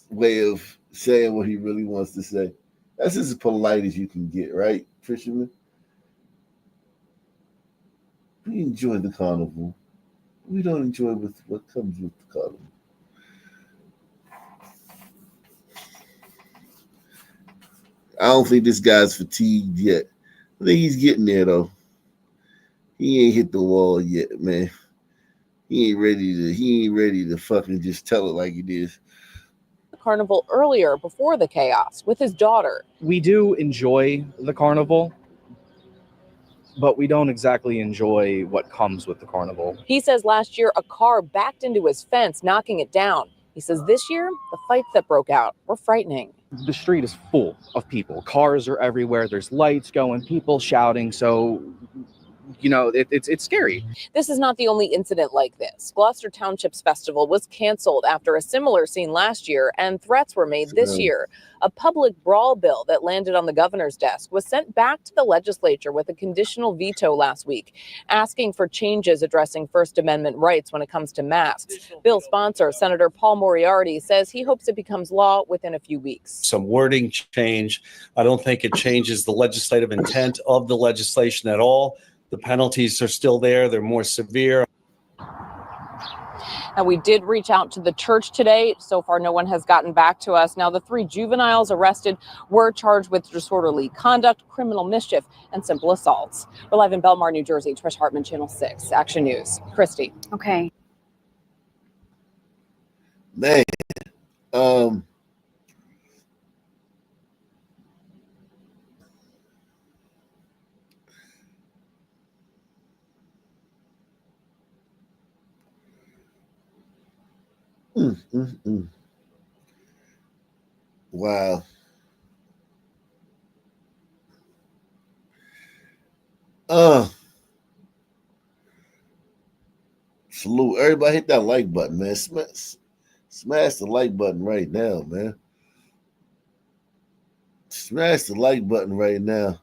way of saying what he really wants to say. That's as polite as you can get, right, fisherman? We enjoy the carnival. We don't enjoy what comes with the carnival. I don't think this guy's fatigued yet. I think he's getting there, though. He ain't hit the wall yet, man. He ain't ready to fucking just tell it like it is. The carnival earlier before the chaos with his daughter. We do enjoy the carnival, but we don't exactly enjoy what comes with the carnival. He says last year a car backed into his fence, knocking it down. He says this year the fights that broke out were frightening. The street is full of people. Cars are everywhere. There's lights going, people shouting. So it's scary. This is not the only incident like this. Gloucester Township's festival was canceled after a similar scene last year, and threats were made this year. A public brawl bill that landed on the governor's desk was sent back to the legislature with a conditional veto last week, asking for changes addressing First Amendment rights when it comes to masks. Bill sponsor, Senator Paul Moriarty, says he hopes it becomes law within a few weeks. Some wording change. I don't think it changes the legislative intent of the legislation at all. The penalties are still there. They're more severe. And we did reach out to the church today. So far, no one has gotten back to us. Now, the 3 juveniles arrested were charged with disorderly conduct, criminal mischief, and simple assaults. We're live in Belmar, New Jersey. Trish Hartman, Channel 6, Action News. Christy. Okay. Man, Wow. Salute. Everybody hit that like button, man. Smash the like button right now, man. Smash the like button right now.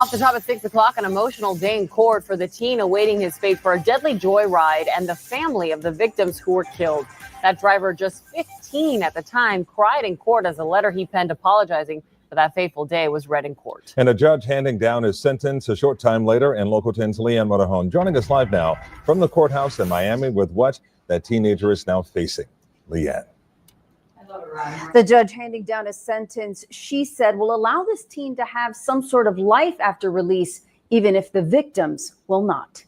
Off the top at 6 o'clock, an emotional day in court for the teen awaiting his fate for a deadly joyride and the family of the victims who were killed. That driver, just 15 at the time, cried in court as a letter he penned apologizing for that fateful day was read in court. And a judge handing down his sentence a short time later in Local 10's Leanne Motorhome. Joining us live now from the courthouse in Miami with what that teenager is now facing. Leanne. The judge handing down a sentence she said will allow this teen to have some sort of life after release, even if the victims will not.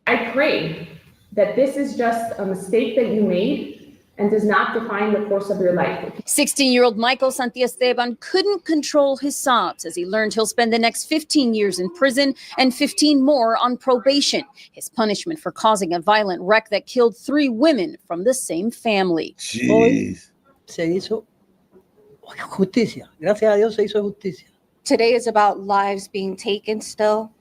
I pray that this is just a mistake that you made and does not define the course of your life. 16-year-old Michael Santiesteban couldn't control his sobs as he learned he'll spend the next 15 years in prison and 15 more on probation. His punishment for causing a violent wreck that killed 3 women from the same family. Jeez. Se hizo justicia. Gracias a Dios se hizo justicia. Today is about lives being taken still.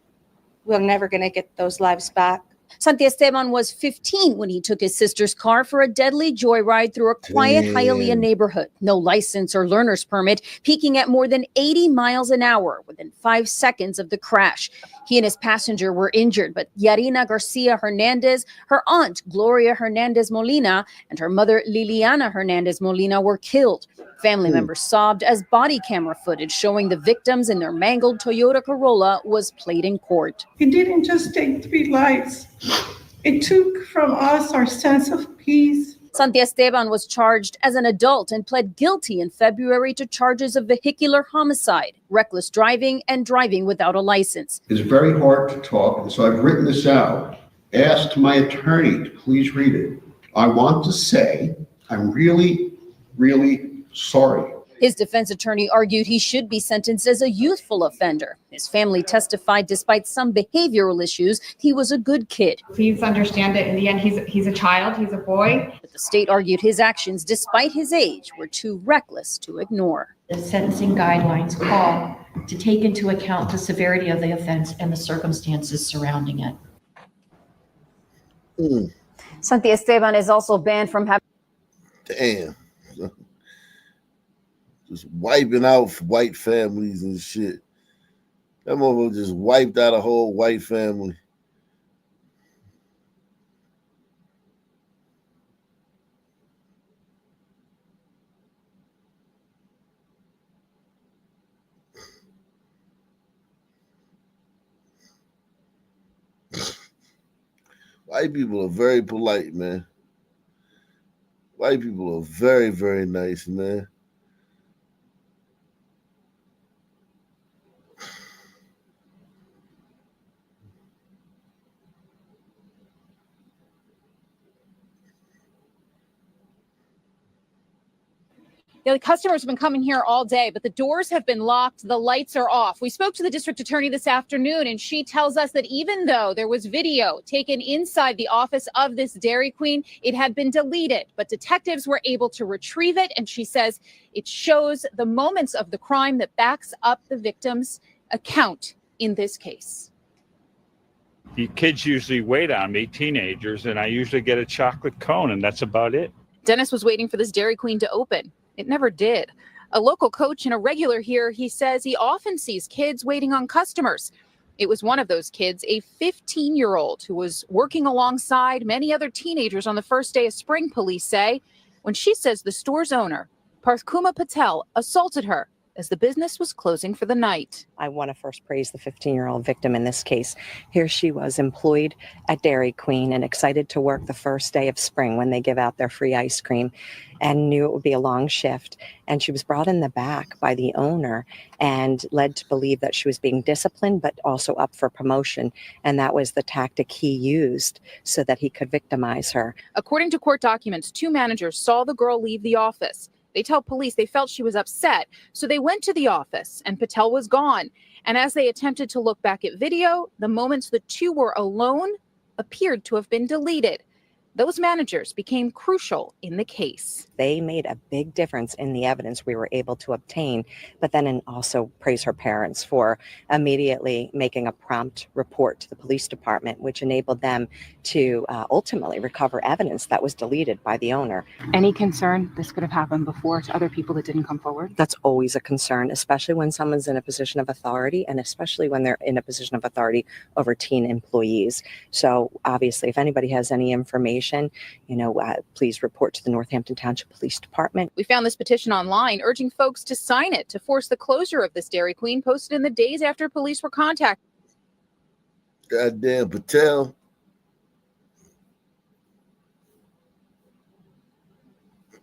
We're never going to get those lives back. Santiesteban was 15 when he took his sister's car for a deadly joyride through a quiet Hialeah neighborhood. No license or learner's permit, peaking at more than 80 miles an hour within 5 seconds of the crash. He and his passenger were injured, but Yarina Garcia Hernandez, her aunt Gloria Hernandez Molina, and her mother Liliana Hernandez Molina were killed. Family members sobbed as body camera footage showing the victims in their mangled Toyota Corolla was played in court. It didn't just take 3 lives. It took from us our sense of peace. Santiesteban was charged as an adult and pled guilty in February to charges of vehicular homicide, reckless driving, and driving without a license. It's very hard to talk, and so I've written this out. Asked my attorney to please read it. I want to say I'm really, really sorry. His defense attorney argued he should be sentenced as a youthful offender. His family testified despite some behavioral issues, he was a good kid. Please understand that in the end, he's a child, he's a boy. But the state argued his actions, despite his age, were too reckless to ignore. The sentencing guidelines call to take into account the severity of the offense and the circumstances surrounding it. Santiesteban is also banned from having... Damn. Just wiping out white families and shit. That motherfucker just wiped out a whole white family. White people are very polite, man. White people are very, very nice, man. The customers have been coming here all day, but the doors have been locked. The lights are off. We spoke to the district attorney this afternoon, and she tells us that even though there was video taken inside the office of this Dairy Queen, it had been deleted. But detectives were able to retrieve it, and she says it shows the moments of the crime that backs up the victim's account in this case. The kids usually wait on me, teenagers, and I usually get a chocolate cone, and that's about it. Dennis was waiting for this Dairy Queen to open. It never did. A local coach and a regular here, he says he often sees kids waiting on customers. It was one of those kids, a 15-year-old who was working alongside many other teenagers on the first day of spring, police say, when she says the store's owner, Parthkuma Patel, assaulted her as the business was closing for the night. I want to first praise the 15-year-old victim in this case. Here she was employed at Dairy Queen and excited to work the first day of spring when they give out their free ice cream, and knew it would be a long shift. And she was brought in the back by the owner and led to believe that she was being disciplined, but also up for promotion. And that was the tactic he used so that he could victimize her. According to court documents, 2 managers saw the girl leave the office. They tell police they felt she was upset, so they went to the office and Patel was gone. And as they attempted to look back at video, the moments the 2 were alone appeared to have been deleted. Those managers became crucial in the case. They made a big difference in the evidence we were able to obtain, but then also praise her parents for immediately making a prompt report to the police department, which enabled them to ultimately recover evidence that was deleted by the owner. Any concern this could have happened before to other people that didn't come forward? That's always a concern, especially when someone's in a position of authority, and especially when they're in a position of authority over teen employees. So obviously, if anybody has any information, please report to the Northampton Township Police Department. We found this petition online urging folks to sign it to force the closure of this Dairy Queen, posted in the days after police were contacted. Goddamn Patel.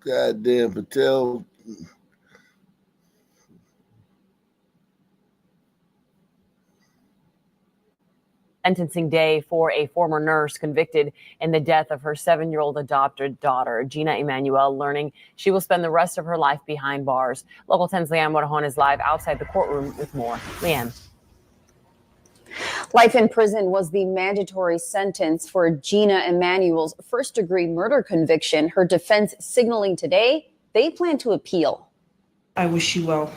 Goddamn Patel. Sentencing day for a former nurse convicted in the death of her 7-year-old adopted daughter, Gina Emanuel, learning she will spend the rest of her life behind bars. Local 10's Leanne Morajon is live outside the courtroom with more. Leanne. Life in prison was the mandatory sentence for Gina Emanuel's first-degree murder conviction. Her defense signaling today they plan to appeal. I wish you well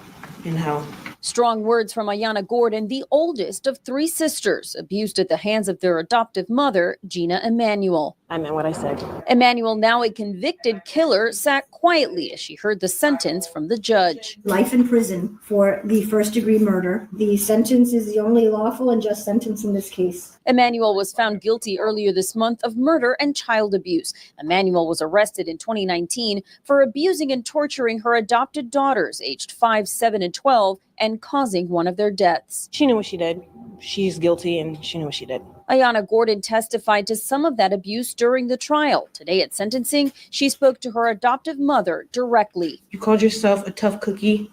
in hell. Strong words from Ayanna Gordon, the oldest of 3 sisters, abused at the hands of their adoptive mother, Gina Emanuel. I meant what I said. Emanuel, now a convicted killer, sat quietly as she heard the sentence from the judge. Life in prison for the first-degree murder. The sentence is the only lawful and just sentence in this case. Emanuel was found guilty earlier this month of murder and child abuse. Emanuel was arrested in 2019 for abusing and torturing her adopted daughters, aged 5, 7, and 12, and causing one of their deaths. She knew what she did. She's guilty and she knew what she did. Ayanna Gordon testified to some of that abuse during the trial. Today at sentencing, she spoke to her adoptive mother directly. You called yourself a tough cookie.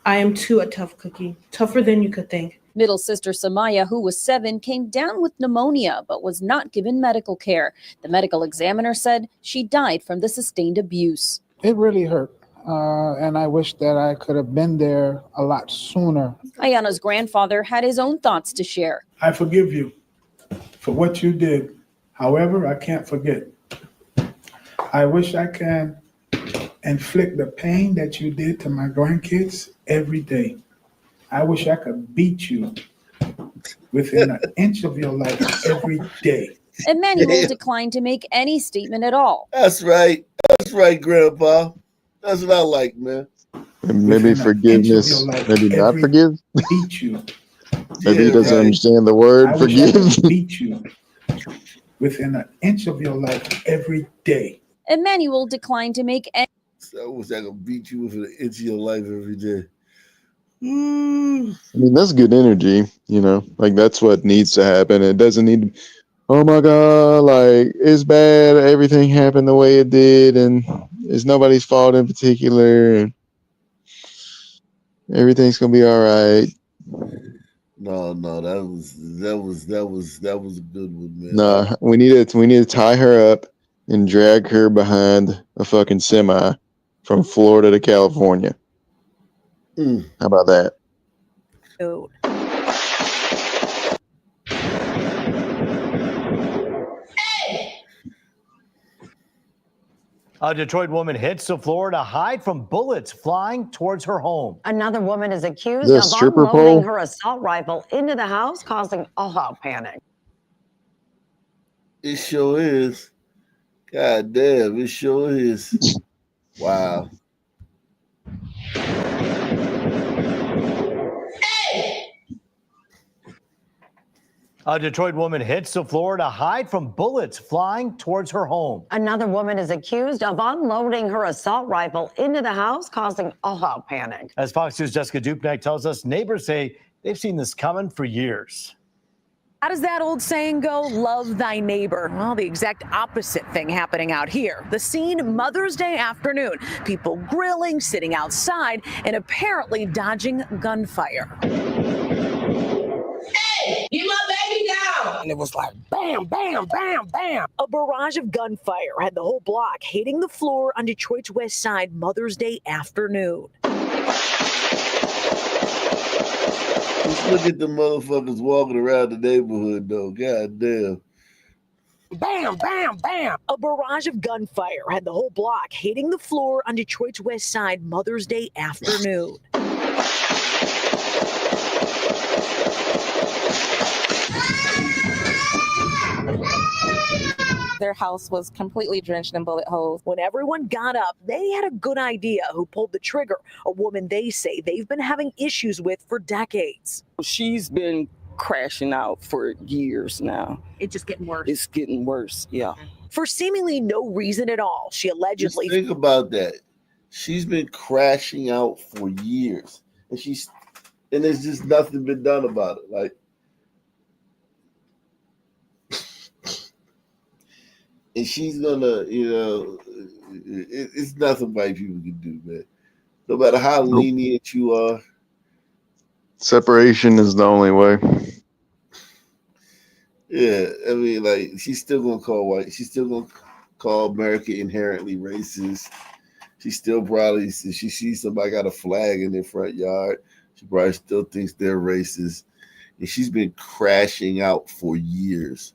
I am too a tough cookie. Tougher than you could think. Middle sister Samaya, who was 7, came down with pneumonia but was not given medical care. The medical examiner said she died from the sustained abuse. It really hurt. And I wish that I could have been there a lot sooner. Ayanna's grandfather had his own thoughts to share. I forgive you for what you did. However, I can't forget. I wish I can inflict the pain that you did to my grandkids every day. I wish I could beat you within an inch of your life every day. Emanuel declined to make any statement at all. That's right. That's right, Grandpa. That's what I like, man. And maybe forgiveness, maybe not forgive. Beat you. Maybe he doesn't understand the word forgive. Beat you within an inch of your life every day. Emanuel declined to make any. So I wish I could beat you within an inch of your life every day. I mean, that's good energy, you know, like that's what needs to happen. It doesn't need to, oh my God, like it's bad. Everything happened the way it did, and it's nobody's fault in particular, and everything's gonna be all right. No, that was a good one, man. Nah, we need to tie her up and drag her behind a fucking semi from Florida to California. How about that? Dude. A Detroit woman hits a Florida hide from bullets flying towards her home. Another woman is accused The of stripper unloading pole? her assault rifle into the house, causing all-out panic. It sure is. God damn, it sure is. Wow. A Detroit woman hits a Florida hide from bullets flying towards her home. Another woman is accused of unloading her assault rifle into the house, causing all-out panic. As Fox News' Jessica Dupnack tells us, neighbors say they've seen this coming for years. How does that old saying go? Love thy neighbor. Well, the exact opposite thing happening out here. The scene Mother's Day afternoon. People grilling, sitting outside, and apparently dodging gunfire. Hey, get my baby down! And it was like bam, bam, bam, bam. A barrage of gunfire had the whole block hitting the floor on Detroit's West Side Mother's Day afternoon. Just look at the motherfuckers walking around the neighborhood, though. God damn. Bam, bam, bam. A barrage of gunfire had the whole block hitting the floor on Detroit's West Side Mother's Day afternoon. Their house was completely drenched in bullet holes. When everyone got up, they had a good idea who pulled the trigger, a woman they say they've been having issues with for decades. She's been crashing out for years now. It's just getting worse. It's getting worse, yeah. For seemingly no reason at all, she allegedly... Just think about that. She's been crashing out for years. And there's just nothing been done about it. Like, and she's gonna, it's nothing white people can do, man. No matter how lenient you are. Separation is the only way. Yeah, I mean, like, she's still gonna call white. She's still gonna call America inherently racist. She still probably, if she sees somebody got a flag in their front yard, she probably still thinks they're racist. And she's been crashing out for years.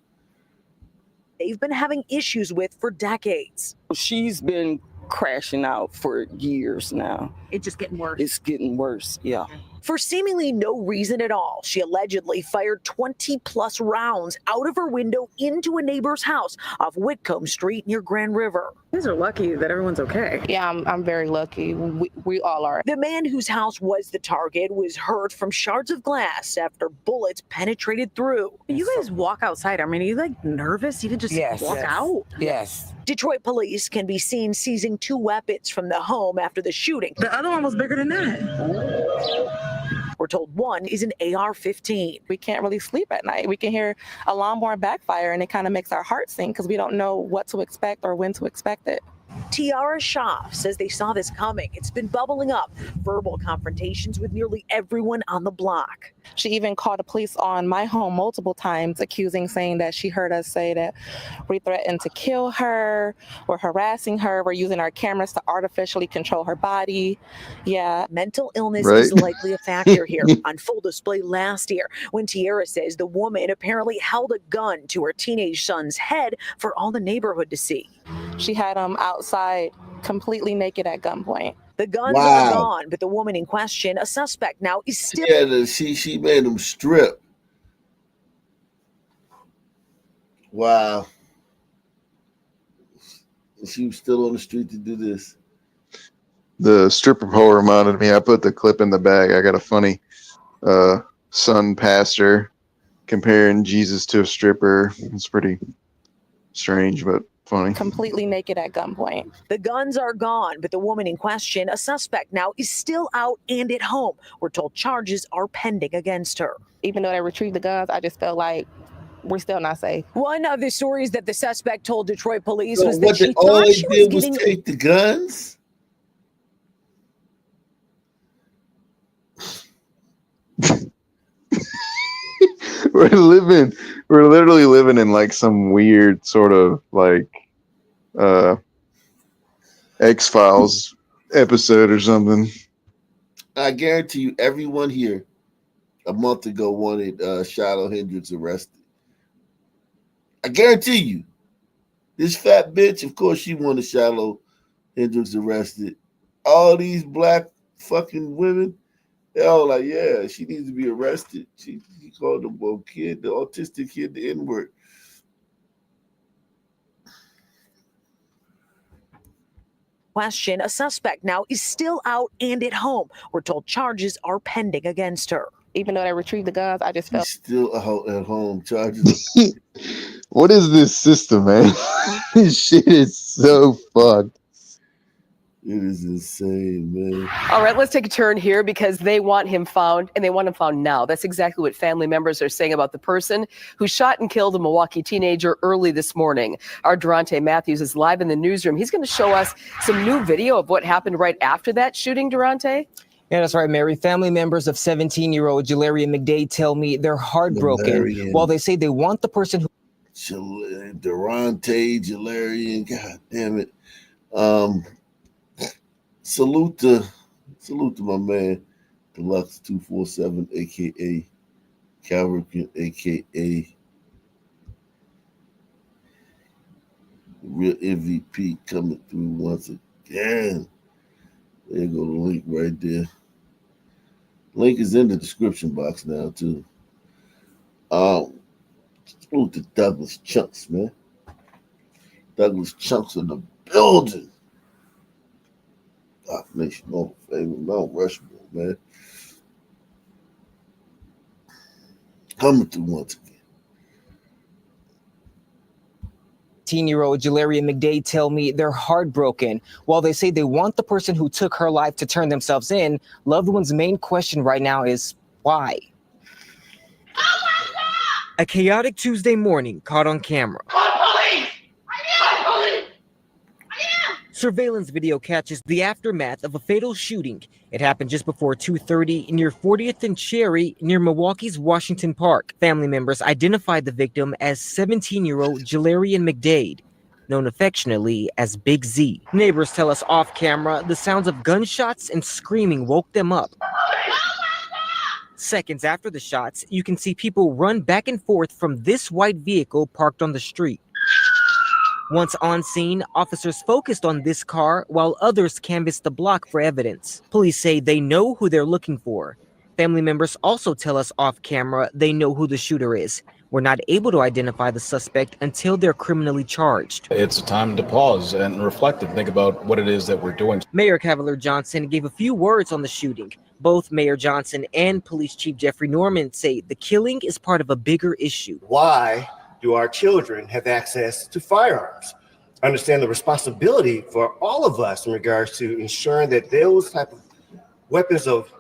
They've been having issues with for decades. She's been crashing out for years now. It's just getting worse. It's getting worse, yeah. For seemingly no reason at all, she allegedly fired 20 plus rounds out of her window into a neighbor's house off Whitcomb Street near Grand River. You guys are lucky that everyone's okay. Yeah, I'm very lucky. We all are. The man whose house was the target was hurt from shards of glass after bullets penetrated through. You guys walk outside. I mean, are you like nervous? You can just walk out? Yes. Detroit police can be seen seizing 2 weapons from the home after the shooting. The other one was bigger than that. We're told one is an AR-15. We can't really sleep at night. We can hear a lawnmower backfire, and it kind of makes our hearts sink because we don't know what to expect or when to expect it. Tiara Shah says they saw this coming. It's been bubbling up. Verbal confrontations with nearly everyone on the block. She even called the police on my home multiple times, saying that she heard us say that we threatened to kill her, we're harassing her, we're using our cameras to artificially control her body. Yeah. Mental illness is likely a factor here. On full display last year, when Tiara says the woman apparently held a gun to her teenage son's head for all the neighborhood to see. She had him outside completely naked at gunpoint. The guns are gone, but the woman in question, a suspect now, is still... Yeah, she made him strip. Wow. She was still on the street to do this. The stripper pole reminded me, I put the clip in the bag. I got a funny son pastor comparing Jesus to a stripper. It's pretty strange, but funny. Completely naked at gunpoint. The guns are gone, but the woman in question, a suspect now, is still out and at home. We're told charges are pending against her. Even though they retrieved the guns, I just felt like we're still not safe. One of the stories that the suspect told Detroit police So was what that she all thought they she did was was getting... take the guns? We're literally living in like some weird sort of like X-Files episode or something. I guarantee you, everyone here a month ago wanted Shiloh Hendricks arrested. I guarantee you. This fat bitch, of course, she wanted Shiloh Hendricks arrested. All these black fucking women, they're all like, yeah, she needs to be arrested. She called the little kid, the autistic kid, the N-word. Question, a suspect now is still out and at home. We're told charges are pending against her. Even though they retrieved the guns, I just felt... She's still out at home. Charges. What is this system, man? This shit is so fucked. It is insane, man. All right, let's take a turn here because they want him found, and they want him found now. That's exactly what family members are saying about the person who shot and killed a Milwaukee teenager early this morning. Our Durante Matthews is live in the newsroom. He's going to show us some new video of what happened right after that shooting, Durante. Yeah, that's right, Mary. Family members of 17-year-old Jalaria McDade tell me they're heartbroken while they say they want the person who... Durante, Jalarian, god damn it. Salute to my man, Deluxe 247, aka Calvin, aka real MVP coming through once again. There you go, the link right there. Link is in the description box now too. Salute to Douglas Chunks, man. Douglas Chunks in the building. Nation Hall of Fame, Mount Rushmore, man. Coming through once again. 18-year-old Jalaria McDade tell me they're heartbroken while they say they want the person who took her life to turn themselves in. Loved one's main question right now is why? A chaotic Tuesday morning caught on camera. Call police! Surveillance video catches the aftermath of a fatal shooting. It happened just before 2:30 near 40th and Cherry near Milwaukee's Washington Park. Family members identified the victim as 17-year-old Jalarian McDade, known affectionately as Big Z. Neighbors tell us off camera the sounds of gunshots and screaming woke them up. Seconds after the shots, you can see people run back and forth from this white vehicle parked on the street. Once on scene, officers focused on this car while others canvassed the block for evidence. Police say they know who they're looking for. Family members also tell us off camera they know who the shooter is. We're not able to identify the suspect until they're criminally charged. It's a time to pause and reflect and think about what it is that we're doing. Mayor Cavalier Johnson gave a few words on the shooting. Both Mayor Johnson and Police Chief Jeffrey Norman say the killing is part of a bigger issue. Why do our children have access to firearms? Understand the responsibility for all of us in regards to ensuring that those type of weapons of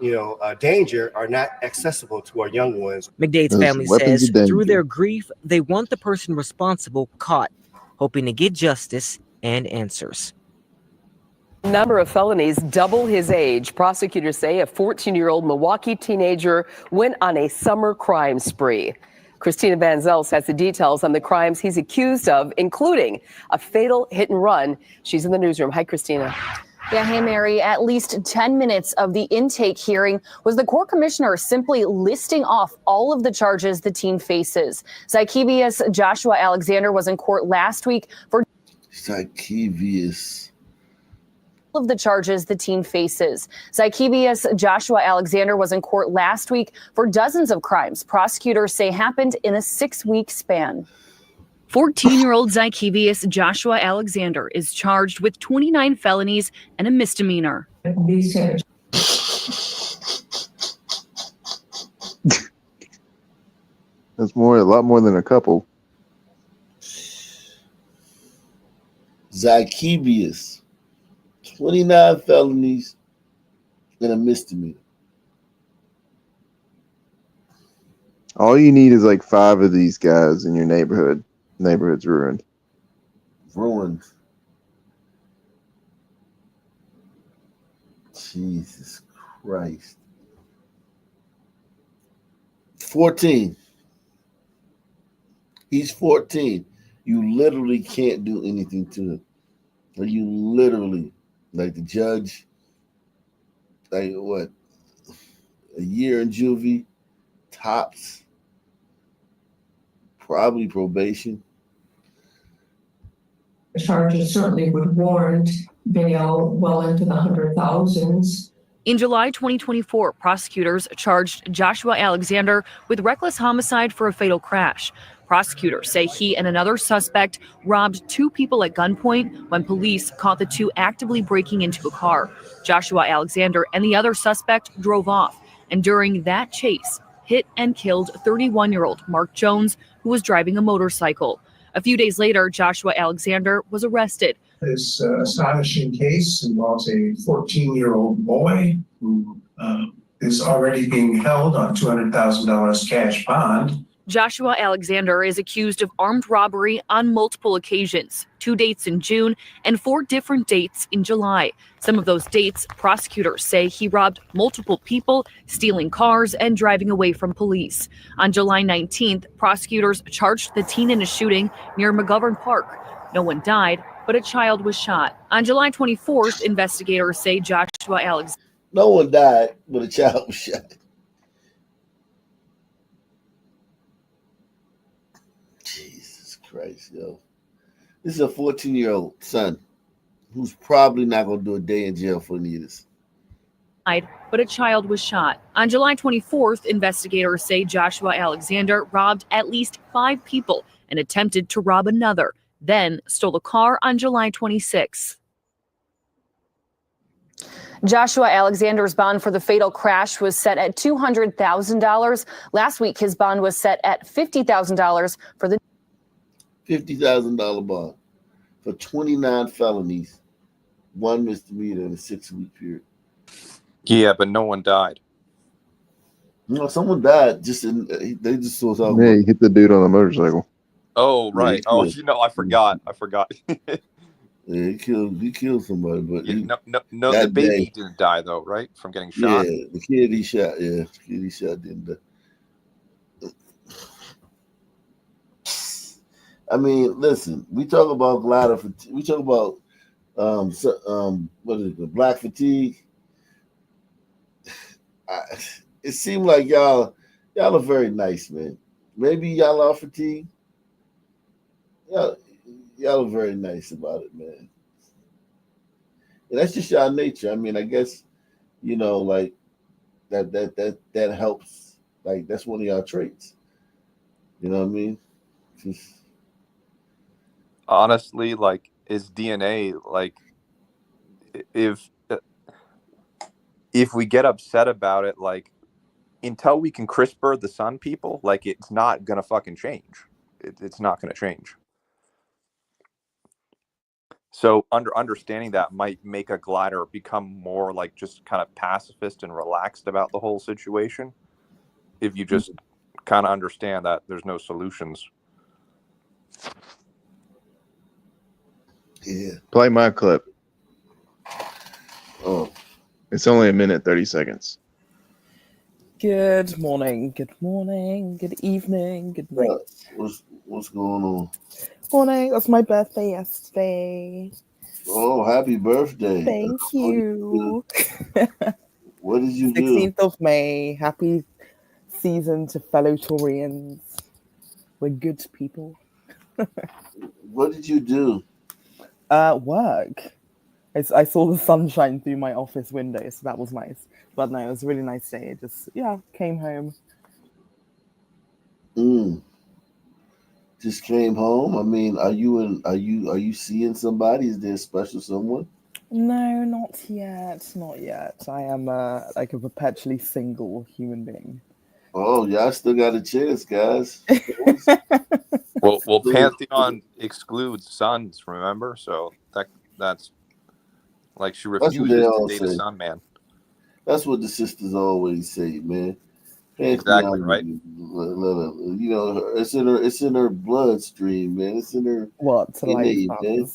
danger are not accessible to our young ones. McDade's family says through their grief, they want the person responsible caught, hoping to get justice and answers. Number of felonies double his age. Prosecutors say a 14-year-old Milwaukee teenager went on a summer crime spree. Christina Van Zels has the details on the crimes he's accused of, including a fatal hit and run. She's in the newsroom. Hi, Christina. Yeah, hey, Mary. At least 10 minutes of the intake hearing was the court commissioner simply listing off all of the charges the teen faces. Zykevius Joshua Alexander was in court last week for of the charges the teen faces. Zykevius Joshua Alexander was in court last week for dozens of crimes prosecutors say happened in a 6-week span. 14-year-old Zykevius Joshua Alexander is charged with 29 felonies and a misdemeanor. That's a lot more than a couple. Zykevius, 29 felonies and a misdemeanor. All you need is like 5 of these guys in your neighborhood. Neighborhood's ruined. Ruined. Jesus Christ. 14. He's 14. You literally can't do anything to him. Like you literally, like the judge, like what? A year in juvie, tops. Probably probation. The charges certainly would warrant bail well into the 100,000s. In July 2024, prosecutors charged Joshua Alexander with reckless homicide for a fatal crash. Prosecutors say he and another suspect robbed 2 people at gunpoint when police caught the 2 actively breaking into a car. Joshua Alexander and the other suspect drove off, and during that chase, hit and killed 31-year-old Mark Jones, who was driving a motorcycle. A few days later, Joshua Alexander was arrested. This astonishing case involves a 14-year-old boy who is already being held on $200,000 cash bond. Joshua Alexander is accused of armed robbery on multiple occasions, 2 dates in June and 4 different dates in July. Some of those dates, prosecutors say he robbed multiple people, stealing cars and driving away from police. On July 19th, prosecutors charged the teen in a shooting near McGovern Park. No one died, but a child was shot. On July 24th, investigators say Joshua Alexander. No one died, but a child was shot. Jesus Christ, yo. This is a 14-year-old son who's probably not going to do a day in jail for any of this. But a child was shot. On July 24th, investigators say Joshua Alexander robbed at least 5 people and attempted to rob another, then stole a car on July 26th. Joshua Alexander's bond for the fatal crash was set at $200,000. Last week, his bond was set at $50,000 for the $50,000 bond for 29 felonies, 1 misdemeanor in a 6-week period. Yeah, but no one died. No, someone died. They just saw something. Yeah, he hit the dude on the motorcycle. Oh, right. Oh, I forgot. Yeah, he killed somebody, but Yeah, he, no, the that baby day, didn't die though, right? From getting yeah, shot. the kid he shot, didn't die. I mean, listen, we talk about glider fatigue. We talk about what is it, black fatigue. It seemed like y'all are very nice, man. Maybe y'all are fatigued. Y'all are very nice about it, man. And that's just y'all nature. I mean, I guess like that helps. Like that's one of y'all traits. You know what I mean? Just Honestly, like, is DNA like if we get upset about it, like until we can CRISPR the sun people, like it's not gonna fucking change. It's not gonna change. So understanding that might make a glider become more like just kind of pacifist and relaxed about the whole situation. If you just kind of understand that there's no solutions. yeah. Play my clip. Oh, it's only 1:30. Good morning, good evening, good night. What's going on? Morning, it was my birthday yesterday. Oh, happy birthday. Thank you. What did you do? 16th of May. Happy season to fellow Taurians. We're good people. What did you do? Work. I saw the sunshine through my office window, so that was nice. But no, it was a really nice day. Just came home. Just came home. I mean, are you seeing somebody? Is there a special someone? No, not yet. I am like a perpetually single human being. Oh, y'all still got a chance, guys. Well, Pantheon excludes sons, remember? So that's like she refuses to date a sun man. That's what the sisters always say, man. Exactly right. It's in her bloodstream, man. It's in her DNA, man.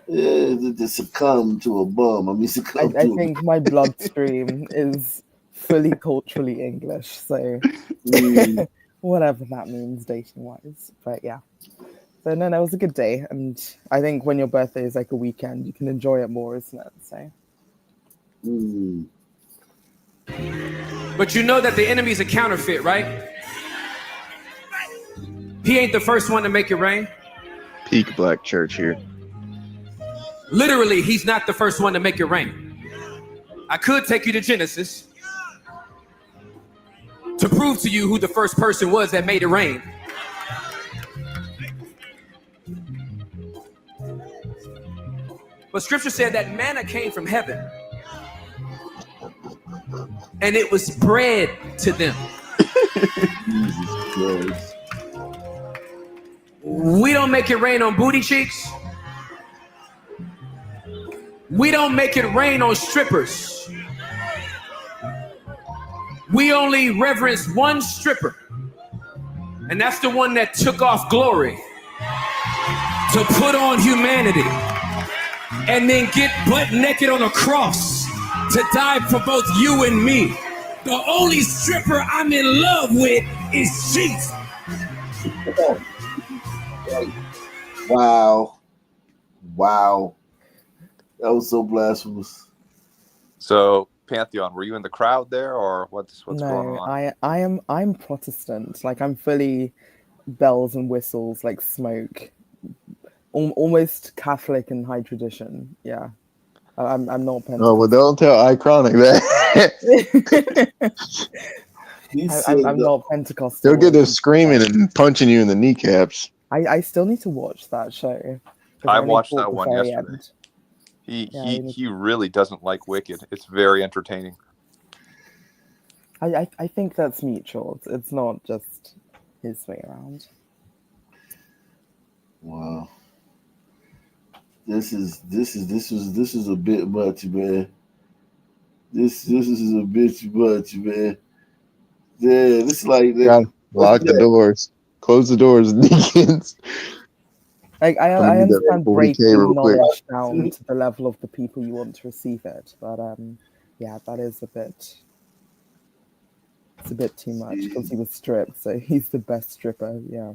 Yeah, to succumb to a bum. I mean, I think my bloodstream is fully culturally English, so whatever that means dating wise. But yeah. So no, it was a good day, and I think when your birthday is like a weekend, you can enjoy it more, isn't it? So. But you know that the enemy's a counterfeit, right? He ain't the first one to make it rain. Peak black church here. Literally, he's not the first one to make it rain. I could take you to Genesis to prove to you who the first person was that made it rain. But scripture said that manna came from heaven and it was bread to them. We don't make it rain on booty cheeks. We don't make it rain on strippers. We only reverence one stripper, and that's the one that took off glory to put on humanity and then get butt naked on a cross to die for both you and me. The only stripper I'm in love with is Jesus. Wow. That was so blasphemous. So Pantheon, were you in the crowd there, or what's going on? No, I'm Protestant. Like I'm fully bells and whistles, like smoke. Almost Catholic and high tradition. Yeah, I'm not Pentecostal. Oh well, don't tell Iconic that. I'm not Pentecostal. They'll get us screaming and punching you in the kneecaps. I still need to watch that show. I watched that one yesterday. End. He really doesn't like Wicked. It's very entertaining. I think that's mutual. It's not just his way around. Wow. This is a bit much, man. This is a bit much, man. Yeah, this is like lock the doors, close the doors, deacons. Like I'm gonna I need that understand 40K breaking real quick. knowledge down to the level of the people you want to receive it, but yeah, that is a bit. It's a bit too much because he was stripped, so he's the best stripper. Yeah.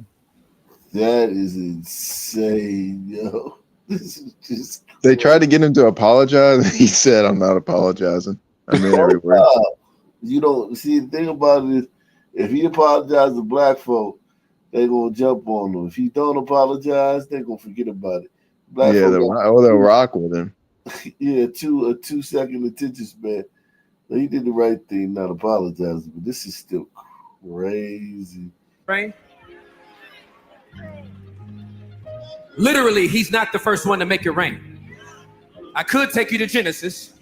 That is insane, yo. This is just They tried to get him to apologize. He said, "I'm not apologizing. I mean every word." you don't see the thing about it is if he apologizes to black folk, they gonna jump on him. If he don't apologize, they gonna forget about it. Black Yeah, folk they'll rock with him. yeah, a 2 second attention span. So he did the right thing, not apologizing, but this is still crazy. Rain. Literally, he's not the first one to make it rain. I could take you to Genesis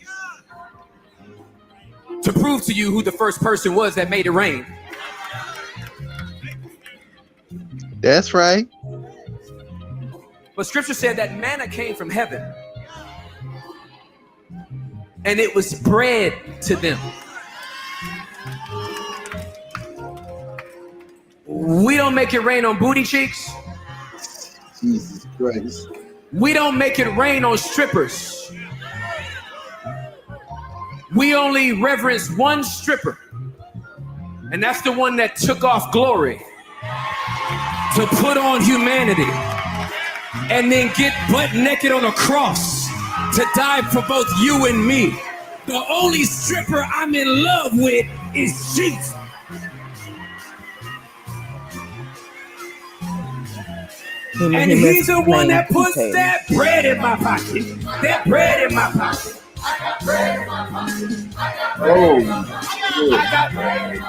to prove to you who the first person was that made it rain. That's right. But scripture said that manna came from heaven and it was bread to them. We don't make it rain on booty cheeks. Jesus Christ. We don't make it rain on strippers. We only reverence one stripper, and that's the one that took off glory to put on humanity and then get butt naked on a cross to die for both you and me. The only stripper I'm in love with is Jesus. And he's the one that puts that bread in my pocket. That bread in my pocket. I got bread in my pocket. I got bread.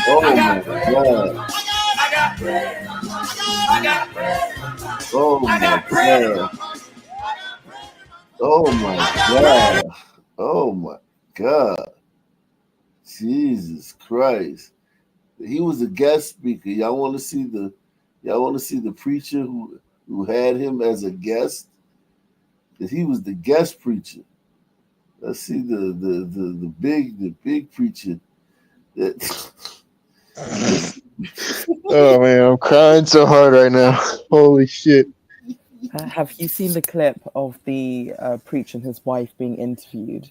Oh my God. I got bread. I got bread. Oh my God. Oh my God. Oh my God. Jesus Christ. He was a guest speaker. Y'all want to see the preacher who had him as a guest? Because he was the guest preacher. Let's see the big preacher that Oh man, I'm crying so hard right now. Holy shit. Have you seen the clip of the preacher and his wife being interviewed?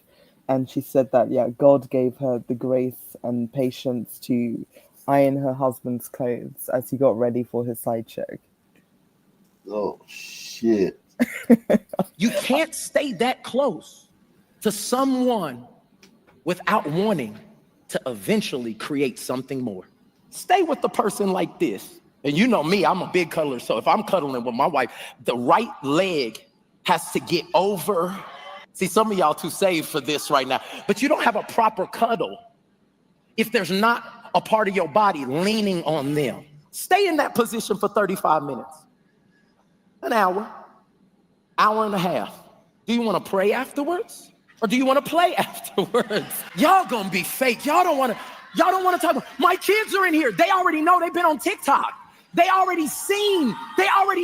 And she said that, yeah, God gave her the grace and patience to iron her husband's clothes as he got ready for his side check. Oh, shit. You can't stay that close to someone without wanting to eventually create something more. Stay with the person like this. And you know me, I'm a big cuddler, so if I'm cuddling with my wife, the right leg has to get over. See, some of y'all too saved for this right now, but you don't have a proper cuddle if there's not a part of your body leaning on them. Stay in that position for 35 minutes, an hour and a half. Do you want to pray afterwards? Or do you want to play afterwards? Y'all gonna be fake. Y'all don't want to talk about, my kids are in here. They already know. They've been on TikTok. They already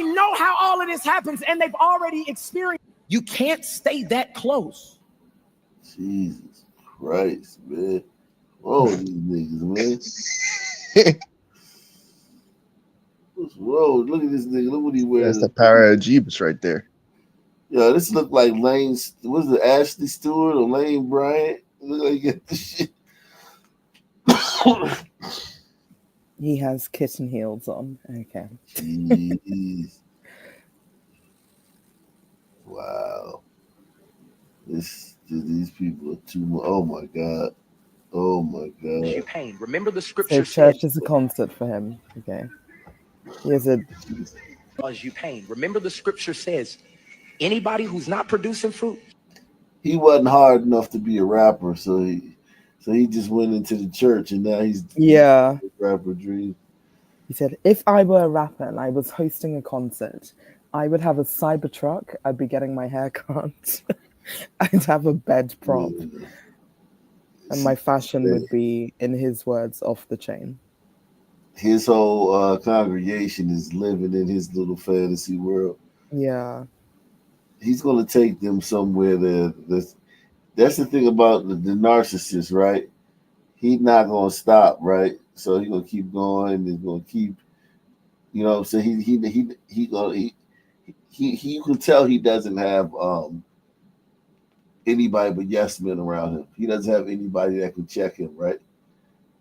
know how all of this happens, and they've already experienced. You can't stay that close. Jesus Christ, man. What's wrong with these niggas, man? What's wrong? Look at this nigga. Look what he wears. That's the power of Jeebus right there. Yo, this look like Lane. What is it, Ashley Stewart or Lane Bryant? Look like he got this shit. He has kitten heels on. Okay. Jeez. Wow. These people are too much. Oh my God. Oh my God. Your pain. Remember the So scripture church said, is a concert for him. Okay. Here's a. cause you pain. Remember the scripture says, anybody who's not producing fruit. He wasn't hard enough to be a rapper, so he just went into the church, and now he's rapper dream. He said, if I were a rapper and I was hosting a concert, I would have a Cybertruck. I'd be getting my hair cut. I'd have a bed prop. And my fashion would be, in his words, off the chain. His whole congregation is living in his little fantasy world. Yeah. He's going to take them somewhere that's the thing about the narcissist, right? He's not going to stop, right? So he's going to keep going. He's going to keep, you know what I'm saying? you can tell he doesn't have anybody but yes men around him. He doesn't have anybody that can check him, right?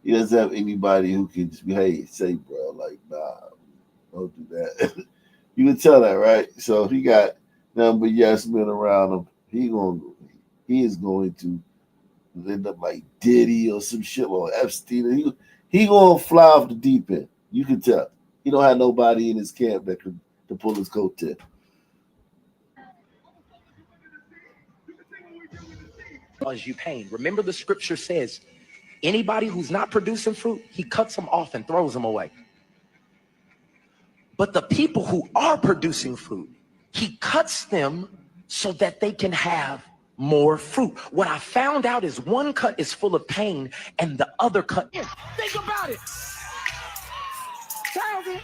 He doesn't have anybody who can just be, hey, say, bro, like, nah, don't do that. You can tell that, right? So he got nothing but yes men around him. He is going to end up like Diddy or some shit or Epstein. He gonna fly off the deep end. You can tell. He don't have nobody in his camp that could to pull his coat to. Cause you pain. Remember the scripture says, anybody who's not producing fruit, he cuts them off and throws them away. But the people who are producing fruit, he cuts them so that they can have more fruit. What I found out is one cut is full of pain and the other cut. Think about it. 1,000.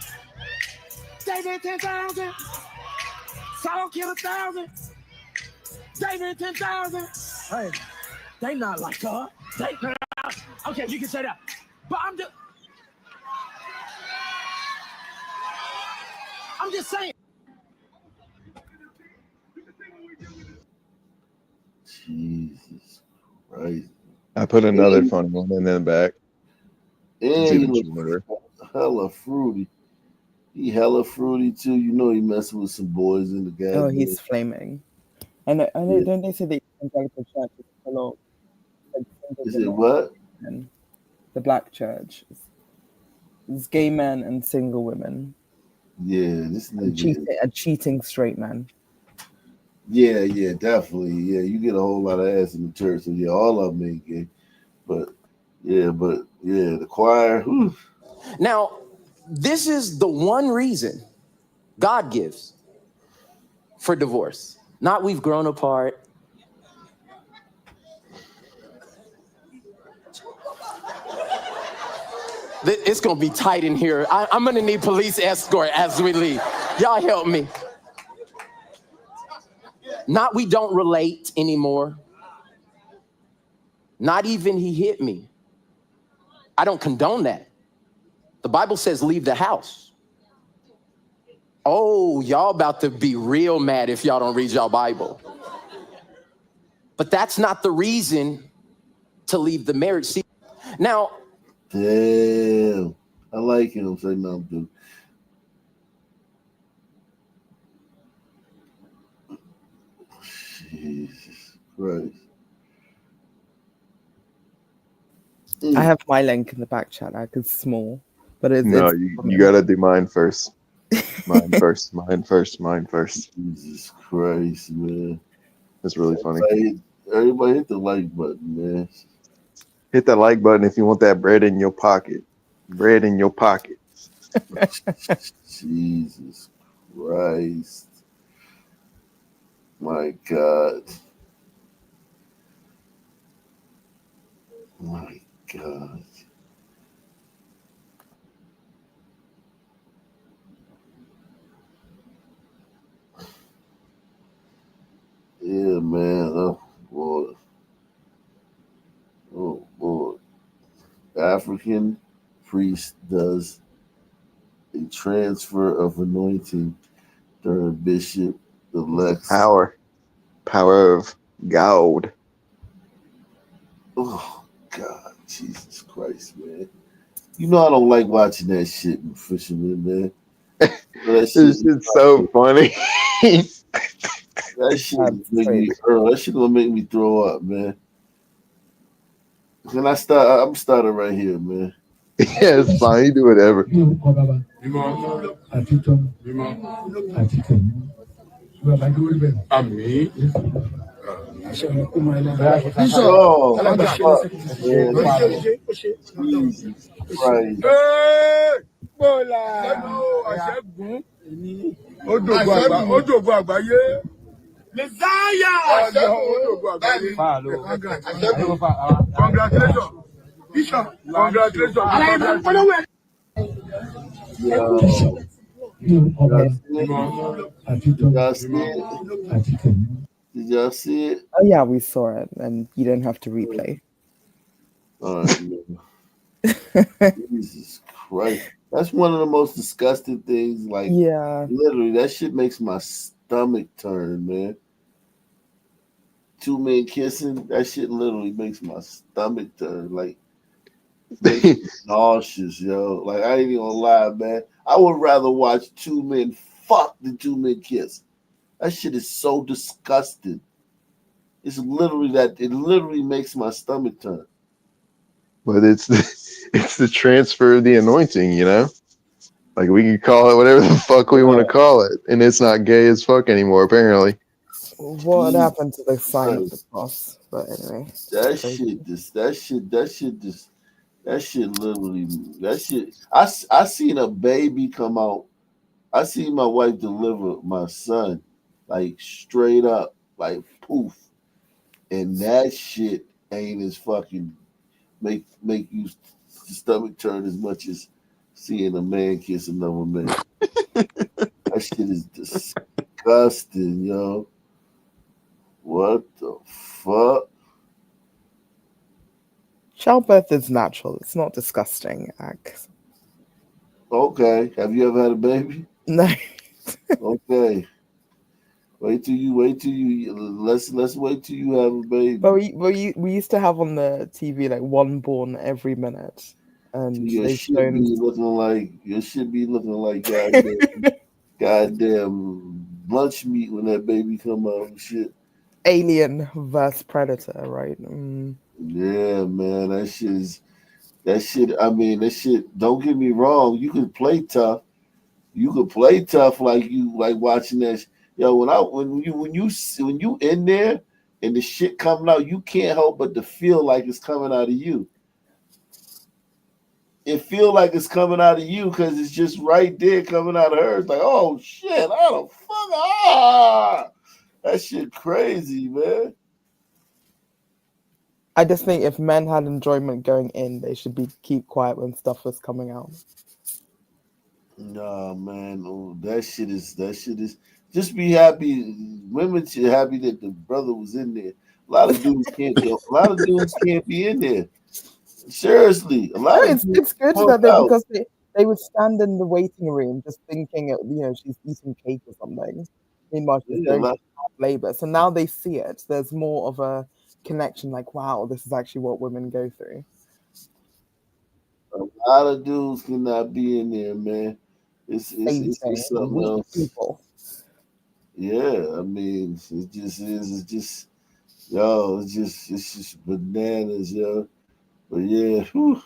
David 10,000. Saul killed 1,000. David 10,000. Hey, they not like God. Okay, you can say that. But I'm just saying. Jesus Christ. I put another funny one in the back. And he looks hella fruity. He hella fruity too. You know he messing with some boys in the guy. Oh, he's flaming. I know. Yeah. Don't they say the evangelical church is full of? Is it what? The black church. It's gay men and single women. Yeah, this nigga. A cheating straight man. Yeah, definitely. Yeah, you get a whole lot of ass in the church. So yeah, all of them ain't gay. But the choir. Whew. Now, this is the one reason God gives for divorce. Not we've grown apart. It's going to be tight in here. I'm going to need police escort as we leave. Y'all help me. Not we don't relate anymore. Not even he hit me. I don't condone that. The Bible says leave the house. Oh, y'all about to be real mad if y'all don't read y'all Bible. But that's not the reason to leave the marriage. See, now. Damn. I like him. Say nothing. Jesus Christ. I have my link in the back chat. It's small, but it's you gotta do mine first. Mine first. Jesus Christ, man. That's really funny. Everybody hit the like button, man. Hit that like button if you want that bread in your pocket. Bread in your pocket. Jesus Christ. My God. My God. Yeah, man. Oh, boy. Oh, boy. African priest does a transfer of anointing during bishop elects. Power of God. Oh, God. Jesus Christ, man. You know I don't like watching that shit in Fisherman, man. This shit's so funny. That shit gonna make me throw up, man. Can I start? I'm starting right here, man. Yeah, it's fine. You do whatever. Oh, fuck, man. Jesus Christ. Did y'all see it? Oh yeah, we saw it, and you don't have to replay. All right, man. Jesus Christ. That's one of the most disgusting things. Like, literally, that shit makes my stomach turn, man. Two men kissing, that shit literally makes my stomach turn. Like, makes me nauseous, yo. Like, I ain't even gonna lie, man. I would rather watch two men fuck than two men kiss. That shit is so disgusting. It's literally that. It literally makes my stomach turn. But it's the transfer of the anointing, you know? Like, we can call it whatever the fuck we want to call it, and it's not gay as fuck anymore, apparently. What happened to the sign of the cross? But anyway, That crazy. shit literally, that shit. I seen a baby come out. I seen my wife deliver my son, like straight up, like poof, and that shit ain't as fucking make you stomach turn as much as seeing a man kiss another man. That shit is disgusting, yo. What the fuck? Childbirth is natural. It's not disgusting. Okay. Have you ever had a baby? No. Okay. Let's wait till you have a baby. But we used to have on the TV like one born every minute, and Your they've shit shown be looking like goddamn lunch meat when that baby come out and shit. Alien versus Predator, right? Yeah, man, that shit. I mean, that shit. Don't get me wrong. You could play tough. You could play tough like watching that. Yo, when you in there and the shit coming out, you can't help but to feel like it's coming out of you. It feel like it's coming out of you because it's just right there coming out of her. It's like, oh shit, how the fuck? That shit crazy, man. I just think if men had enjoyment going in, they should keep quiet when stuff was coming out. Nah, man, that shit is. Just be happy. Women should be happy that the brother was in there. A lot of dudes can't. A lot of dudes can't be in there. Seriously, a lot of It's good that because they would stand in the waiting room just thinking, she's eating cake or something. Meanwhile, she's going through labor. So now they see it. There's more of a connection. Like, wow, this is actually what women go through. A lot of dudes cannot be in there, man. It's something else. People. Yeah, I mean, it just is. It's just, it's just bananas, yo. But yeah, whew.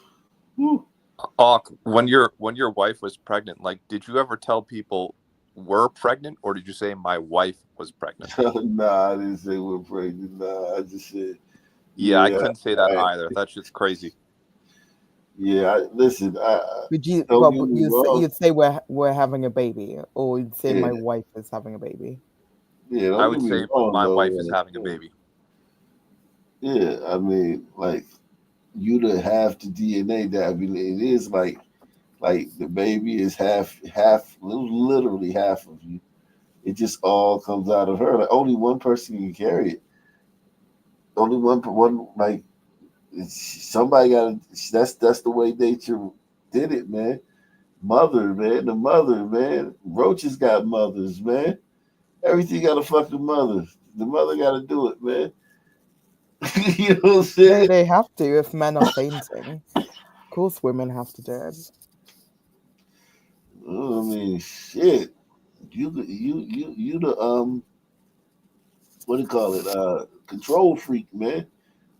When your wife was pregnant, like, did you ever tell people we're pregnant, or did you say my wife was pregnant? Nah, I didn't say we're pregnant. Nah, I just said. Yeah, I couldn't say that either. That's just crazy. Yeah, listen. Would you? Well, you'd say we're having a baby, or you'd say my wife is having a baby. Yeah, I would say my wife is having a baby. Yeah, I mean, like, you to have the DNA that, I mean, it is like the baby is half, literally half of you. It just all comes out of her. Like, only one person can carry it. Only one like, somebody got to. That's the way nature did it, man. The mother, man. Roaches got mothers, man. Everything got a fucking mother. The mother got to do it, man. You know what I'm saying? They have to if men are fainting. Of course, women have to do it. I mean, shit. You the what do you call it? Control freak, man.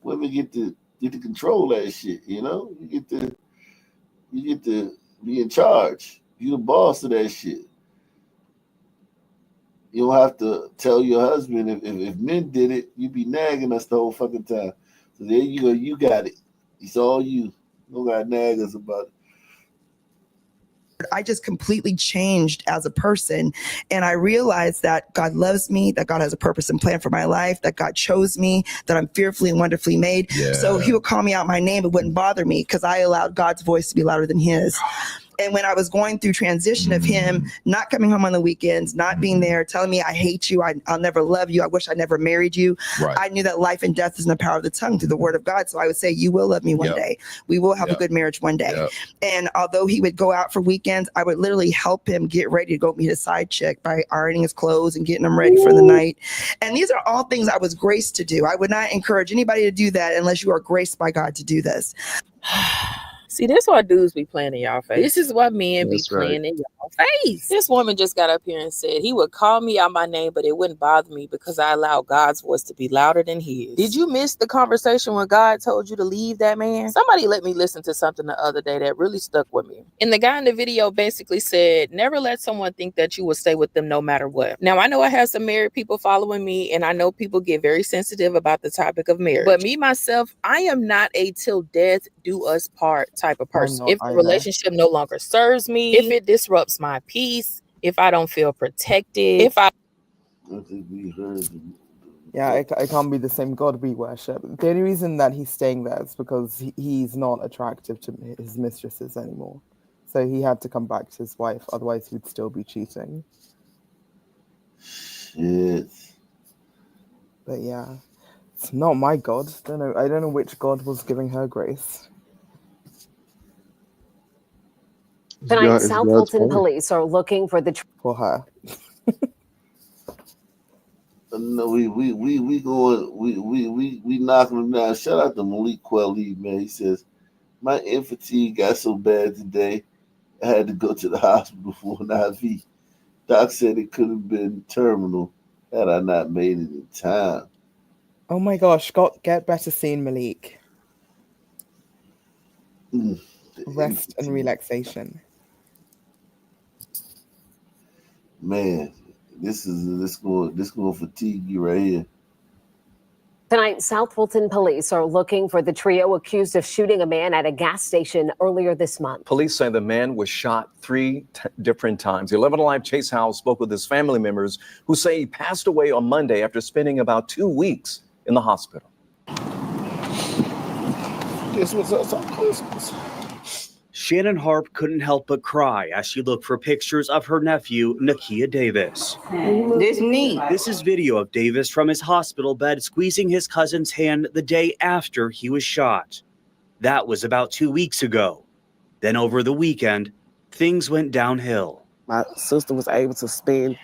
Women get to control that shit. You know, you get to be in charge. You the boss of that shit. You don't have to tell your husband. If men did it, you'd be nagging us the whole fucking time. So there you go. You got it. It's all you. You don't got to nag us about it. I just completely changed as a person. And I realized that God loves me, that God has a purpose and plan for my life, that God chose me, that I'm fearfully and wonderfully made. Yeah. So he would call me out my name. It wouldn't bother me because I allowed God's voice to be louder than his. And when I was going through transition of him not coming home on the weekends, not being there, telling me, I hate you, I'll never love you, I wish I never married you. Right. I knew that life and death is in the power of the tongue through the word of God. So I would say, you will love me one day. We will have a good marriage one day. And although he would go out for weekends, I would literally help him get ready to go meet a side chick by ironing his clothes and getting him ready for the night. And these are all things I was graced to do. I would not encourage anybody to do that unless you are graced by God to do this. See, this why dudes be playing in y'all face. This is why men be That's right. playing in y'all face. This woman just got up here and said he would call me out my name, but it wouldn't bother me because I allowed God's voice to be louder than his. Did you miss the conversation when God told you to leave that man? Somebody let me listen to something the other day that really stuck with me. And the guy in the video basically said, never let someone think that you will stay with them no matter what. Now, I know I have some married people following me, and I know people get very sensitive about the topic of marriage. But me, myself, I am not a till death do us part type of person. If the relationship no longer serves me, if it disrupts my peace, if I don't feel protected, if I think we heard. Yeah, it can't be the same God we worship. The only reason that he's staying there is because he's not attractive to his mistresses anymore. So he had to come back to his wife, otherwise he would still be cheating. Shit. But yeah, it's not my God. I don't know which God was giving her grace. Tonight, South Fulton police are looking for the for her. No, we knocking him down. Shout out to Malik Quelli, man. He says, my fatigue got so bad today, I had to go to the hospital for an IV. Doc said it could have been terminal had I not made it in time. Oh my gosh, get better soon, Malik. Rest and relaxation. Man, this going fatigue you right here. Tonight, South Fulton police are looking for the trio accused of shooting a man at a gas station earlier this month. Police say the man was shot three different times. The 11 Alive Chase Howell spoke with his family members who say he passed away on Monday after spending about 2 weeks in the hospital. This was us on Christmas. Shannon Harp couldn't help but cry as she looked for pictures of her nephew, Nakia Davis. This is video of Davis from his hospital bed squeezing his cousin's hand the day after he was shot. That was about 2 weeks ago. Then over the weekend, things went downhill. My sister was able to spend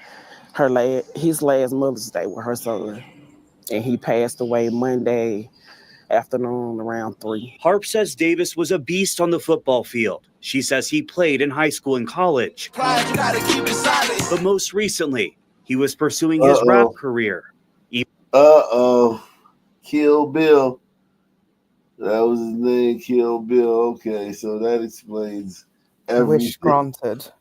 his last Mother's Day with her son, and he passed away Monday afternoon around 3. Harp says Davis was a beast on the football field. She says he played in high school and college. But most recently, he was pursuing his rap career. Kill Bill. That was his name, Kill Bill. Okay, so that explains everything. Wish granted.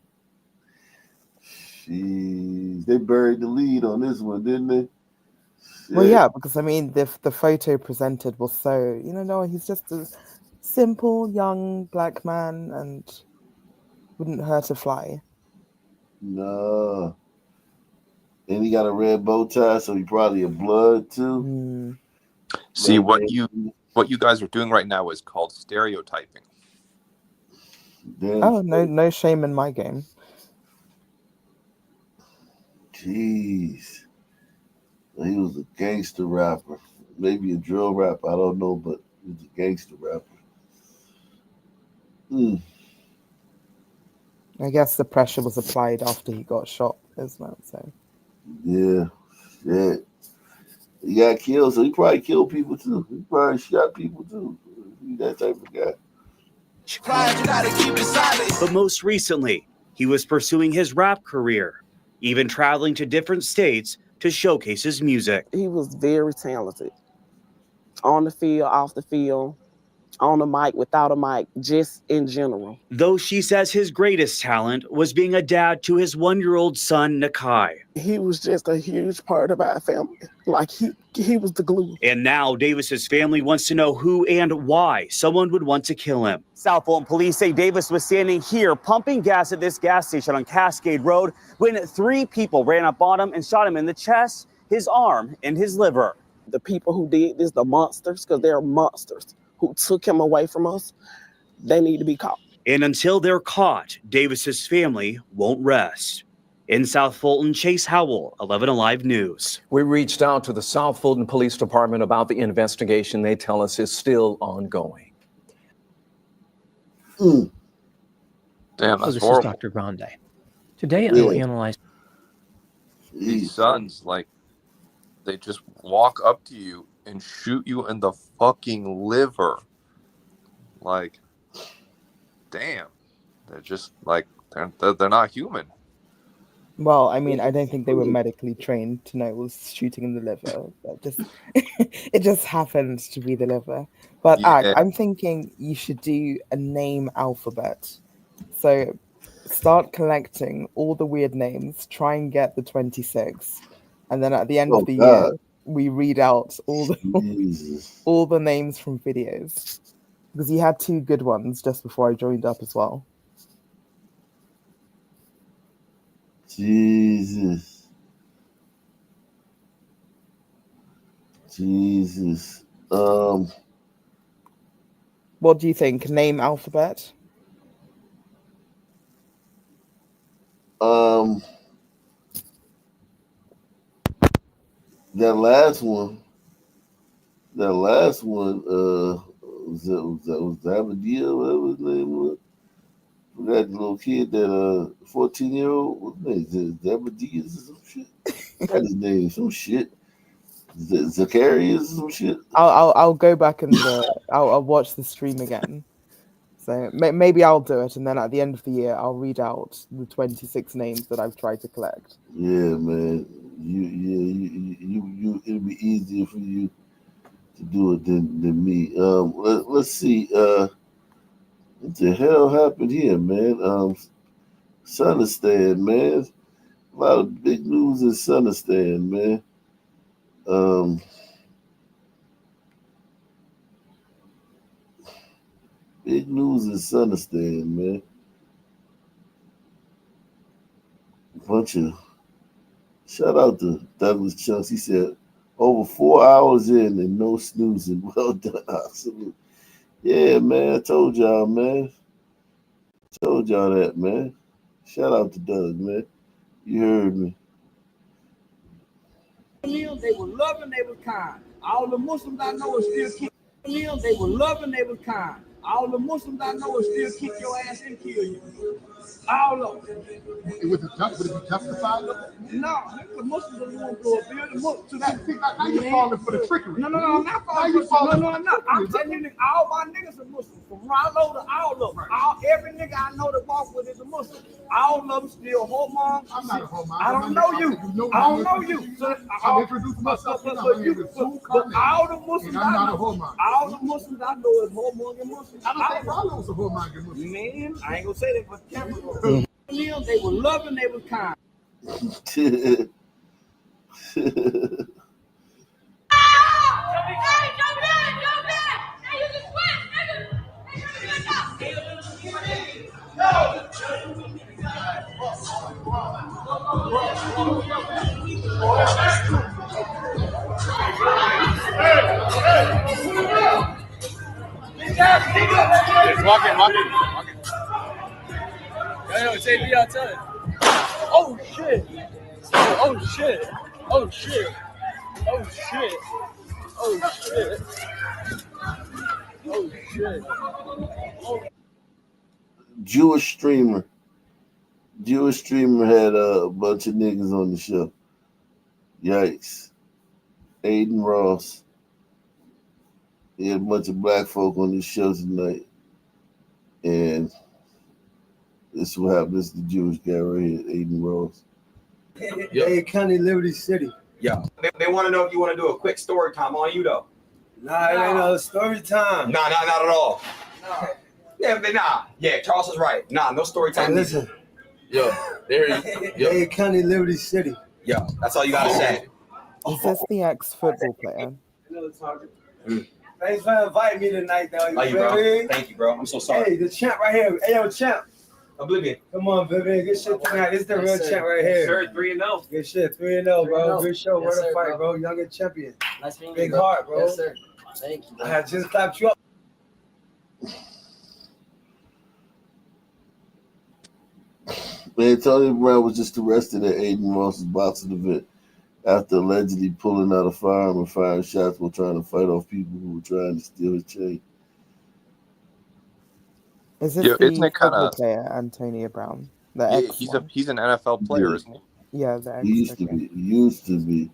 Jeez, they buried the lead on this one, didn't they? Well, yeah, because I mean, the photo presented was so, he's just a simple young black man and wouldn't hurt a fly. No. And he got a red bow tie, so he probably a blood too. See, what you guys are doing right now is called stereotyping. Damn. Oh, no shame in my game. Jeez. He was a gangster rapper. Maybe a drill rapper, I don't know, but he was a gangster rapper. I guess the pressure was applied after he got shot as well. So yeah. He got killed, so he probably killed people too. He probably shot people too. He's that type of guy. But most recently, he was pursuing his rap career, even traveling to different states to showcase his music. He was very talented. On the field, off the field, on the mic, without a mic, just in general. Though she says his greatest talent was being a dad to his 1-year-old son, Nakai. He was just a huge part of our family. Like he was the glue. And now Davis's family wants to know who and why someone would want to kill him. South Fulton police say Davis was standing here pumping gas at this gas station on Cascade Road when 3 people ran up on him and shot him in the chest, his arm, and his liver. The people who did this, the monsters, because they're monsters, who took him away from us, they need to be caught. And until they're caught, Davis's family won't rest. In South Fulton, Chase Howell, 11 Alive News. We reached out to the South Fulton Police Department about the investigation. They tell us is still ongoing. Mm. Damn, So that's this horrible. is Dr. Grande. Today I Yeah. will analyze. These sons, like, they just walk up to you and shoot you in the fucking liver. Like, damn. They're just like they're not human. Well, I mean, I don't think they were medically trained to know it was shooting in the liver. That just it just happened to be the liver. But Yeah. I'm thinking you should do a name alphabet. So start collecting all the weird names, try and get the 26. And then at the end Oh, of the God. year, we read out all the Jesus. all the names from videos. Because you had 2 good ones just before I joined up as well. Jesus. Jesus. What do you think? Name alphabet? That last one, was Abadia, whatever his name was. That little kid, that 14-year-old, what's his name? Abadia or some shit. What's his name? Some shit. Zacharias or some shit. I'll go back and I'll watch the stream again. So maybe I'll do it, and then at the end of the year, I'll read out the 26 names that I've tried to collect. Yeah, man. You it'll be easier for you to do it than me. Let's see. What the hell happened here, man? Sunistan, man. A lot of big news in Sunistan, man. Big news in Sunistan, man. Bunch of shout out to Douglas Chunks. He said over 4 hours in and no snoozing. Well done, absolutely. Yeah, man. I told y'all, man. Told y'all that, man. Shout out to Doug, man. You heard me. They were loving, they were kind. All the Muslims I know is still kick them. They were loving, they were kind. All the Muslims I know is still kick your ass and kill you. All of them. Would it be justified? No, the Muslims are the ones who are building to that. Now you're falling for the trickery. No, I'm not falling for the trickery. No, I'm not. I'm telling you, all my niggas are Muslims. From Rollo to all of them. Every nigga I know that walk with is a Muslim. All of them still homon. I'm not a homon. I don't know you. I don't know you. So I'm introducing myself. But all the Muslims I know, all the Muslims I know is homon and Muslims. I don't think Rollo's a homon and Muslim. Man, I ain't gonna say that, but camera. They were loving, they were kind. Walk in. Yo, say me outside. Oh shit! Oh shit! Oh shit! Oh shit! Oh shit! Oh shit! Jewish streamer had a bunch of niggas on the show. Yikes. Aiden Ross. He had a bunch of black folk on this show tonight. And this is what happened. This is the Jewish guy right here, Aiden Ross. Hey, County, Liberty City. Yeah. They want to know if you want to do a quick story time on you, though. Nah, it ain't no story time. Nah, not at all. No. Yeah, but nah. Yeah, Charles is right. Nah, no story time. Hey, listen. Yo, there you go. Hey, County, Liberty City. Yeah, that's all you got to say. Is this the ex-football player? Thanks for inviting me tonight, though. Love you, bro. Thank you, bro. I'm so sorry. Hey, the champ right here. Hey, yo, champ. Oblivion. Come on, Vivian. Good shit tonight. This is the real champ right here. Sir, 3-0. Good shit. 3-0, bro. 3-0. Good show. Yes, Where to sir, fight, bro. bro. Younger champion. Nice meeting you, Big bro. heart, bro. Yes, sir. Thank you, bro. I had just clapped you up. Antonio Brown was just arrested at Aiden Ross's boxing event after allegedly pulling out a firearm and firing shots while trying to fight off people who were trying to steal his chain. Is this Yeah, isn't the it kind football of? player Antonio Brown, the Yeah, ex one? he's an NFL player, Yeah. isn't he? Yeah, the He ex. used to Okay. be. He used to be.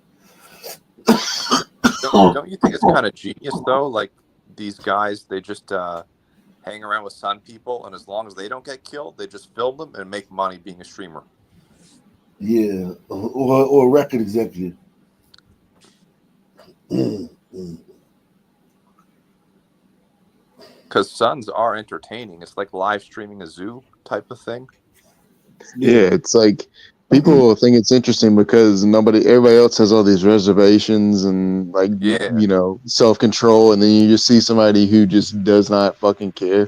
Don't you think it's kind of genius though? Like these guys, they just hang around with Sun people, and as long as they don't get killed, they just film them and make money being a streamer. Yeah, or a record executive. Because Suns are entertaining. It's like live streaming a zoo type of thing. Yeah, it's like people think it's interesting because everybody else has all these reservations and like self-control, and then you just see somebody who just does not fucking care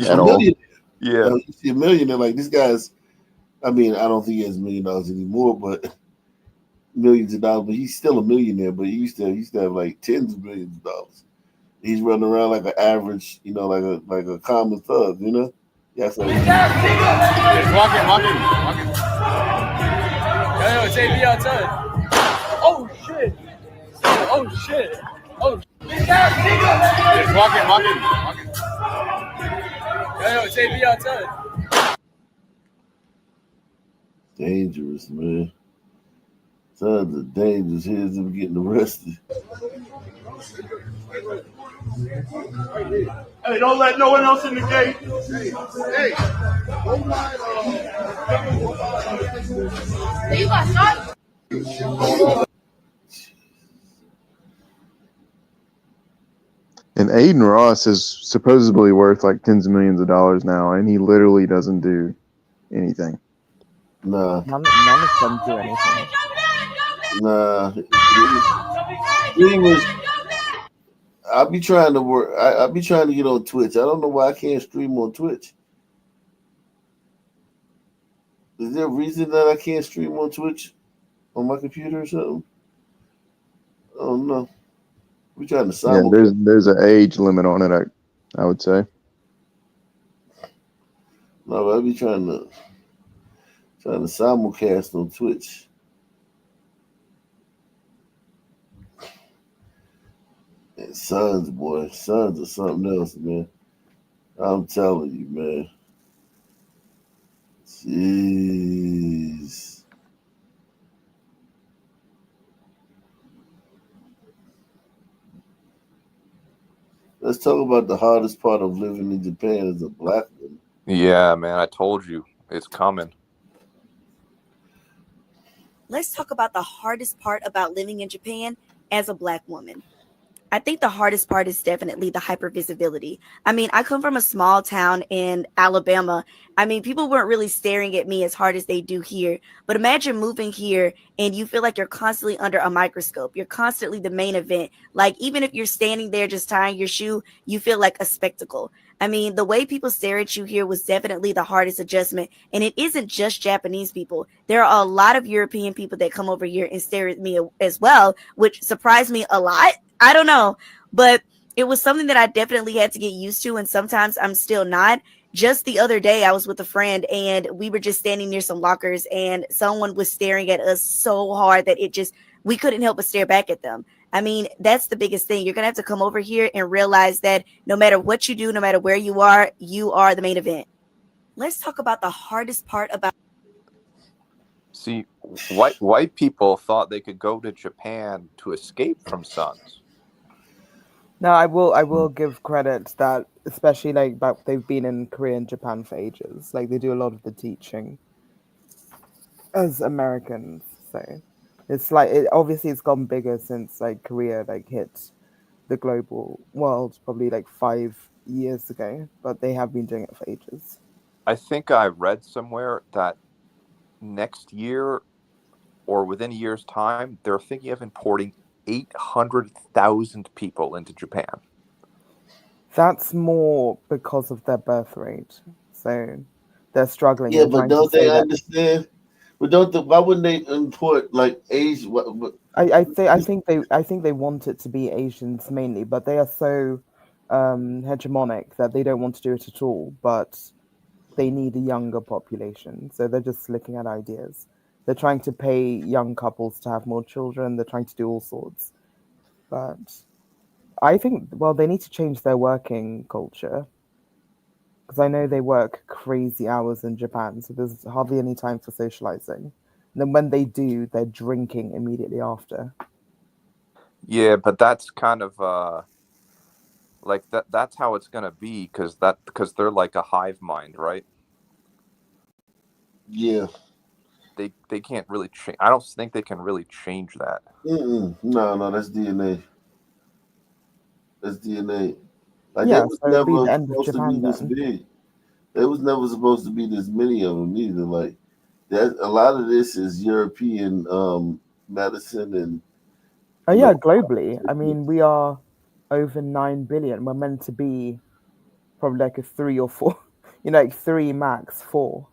at A all. millionaire. Yeah. You see a millionaire like this guy's. I mean, I don't think he has $1 million anymore, but millions of dollars. But he's still a millionaire. But he used to have like tens of millions of dollars. He's running around like an average, like a common thug, Yeah, so Walking. Yo, JB outside. Oh shit. Oh shit. Oh. Walking. Yo, JB outside. dangerous, man. Sons are dangerous. Here's them getting arrested. Hey, don't let no one else in the gate. Hey. You got shot? And Aiden Ross is supposedly worth like tens of millions of dollars now, and he literally doesn't do anything. Nah. None of them do anything. Nah. Streamers. I'll be trying to work. I'll be trying to get on Twitch. I don't know why I can't stream on Twitch. Is there a reason that I can't stream on Twitch on my computer or something? I don't know. We're trying to Yeah, there's an age limit on it. I would say. No, I'll be trying to simulcast on Twitch. And Sons, boy, Sons are something else, man. I'm telling you, man. Jeez. Let's talk about the hardest part of living in Japan as a black woman. Yeah, man, I told you it's coming. Let's talk about the hardest part about living in Japan as a black woman. I think the hardest part is definitely the hypervisibility. I mean, I come from a small town in Alabama. I mean, people weren't really staring at me as hard as they do here. But imagine moving here and you feel like you're constantly under a microscope. You're constantly the main event. Like, even if you're standing there just tying your shoe, you feel like a spectacle. I mean, the way people stare at you here was definitely the hardest adjustment. And it isn't just Japanese people. There are a lot of European people that come over here and stare at me as well, which surprised me a lot. I don't know, but it was something that I definitely had to get used to. And sometimes I'm still not. Just the other day, I was with a friend and we were just standing near some lockers and someone was staring at us so hard that we couldn't help but stare back at them. I mean, that's the biggest thing. You're going to have to come over here and realize that no matter what you do, no matter where you are the main event. Let's talk about the hardest part about. See, white people thought they could go to Japan to escape from Suns. No, I will give credit that, especially like that they've been in Korea and Japan for ages. Like they do a lot of the teaching as Americans. So it's like obviously it's gotten bigger since like Korea like hit the global world probably like 5 years ago, but they have been doing it for ages. I think I read somewhere that next year or within a year's time, they're thinking of importing 800,000 people into Japan. That's more because of their birth rate. So they're struggling. Yeah, they're but don't they understand? But why wouldn't they import like Asia? I think they want it to be Asians mainly, but they are so hegemonic that they don't want to do it at all. But they need a younger population. So they're just looking at ideas. They're trying to pay young couples to have more children. They're trying to do all sorts. But I think, well, they need to change their working culture. Because I know they work crazy hours in Japan. So there's hardly any time for socializing. And then when they do, they're drinking immediately after. Yeah, but that's kind of like that's how it's gonna be because they're like a hive mind, right? Yeah. They can't really change. I don't think they can really change that. No, that's DNA. That's DNA. Like Yeah, they was so it'd be never the end of supposed to be Japan this then. big. There was never supposed to be this many of them either. Like that, a lot of this is European medicine and Oh yeah, globally. I mean, we are over 9 billion. We're meant to be probably like a 3 or 4, like 3 max 4.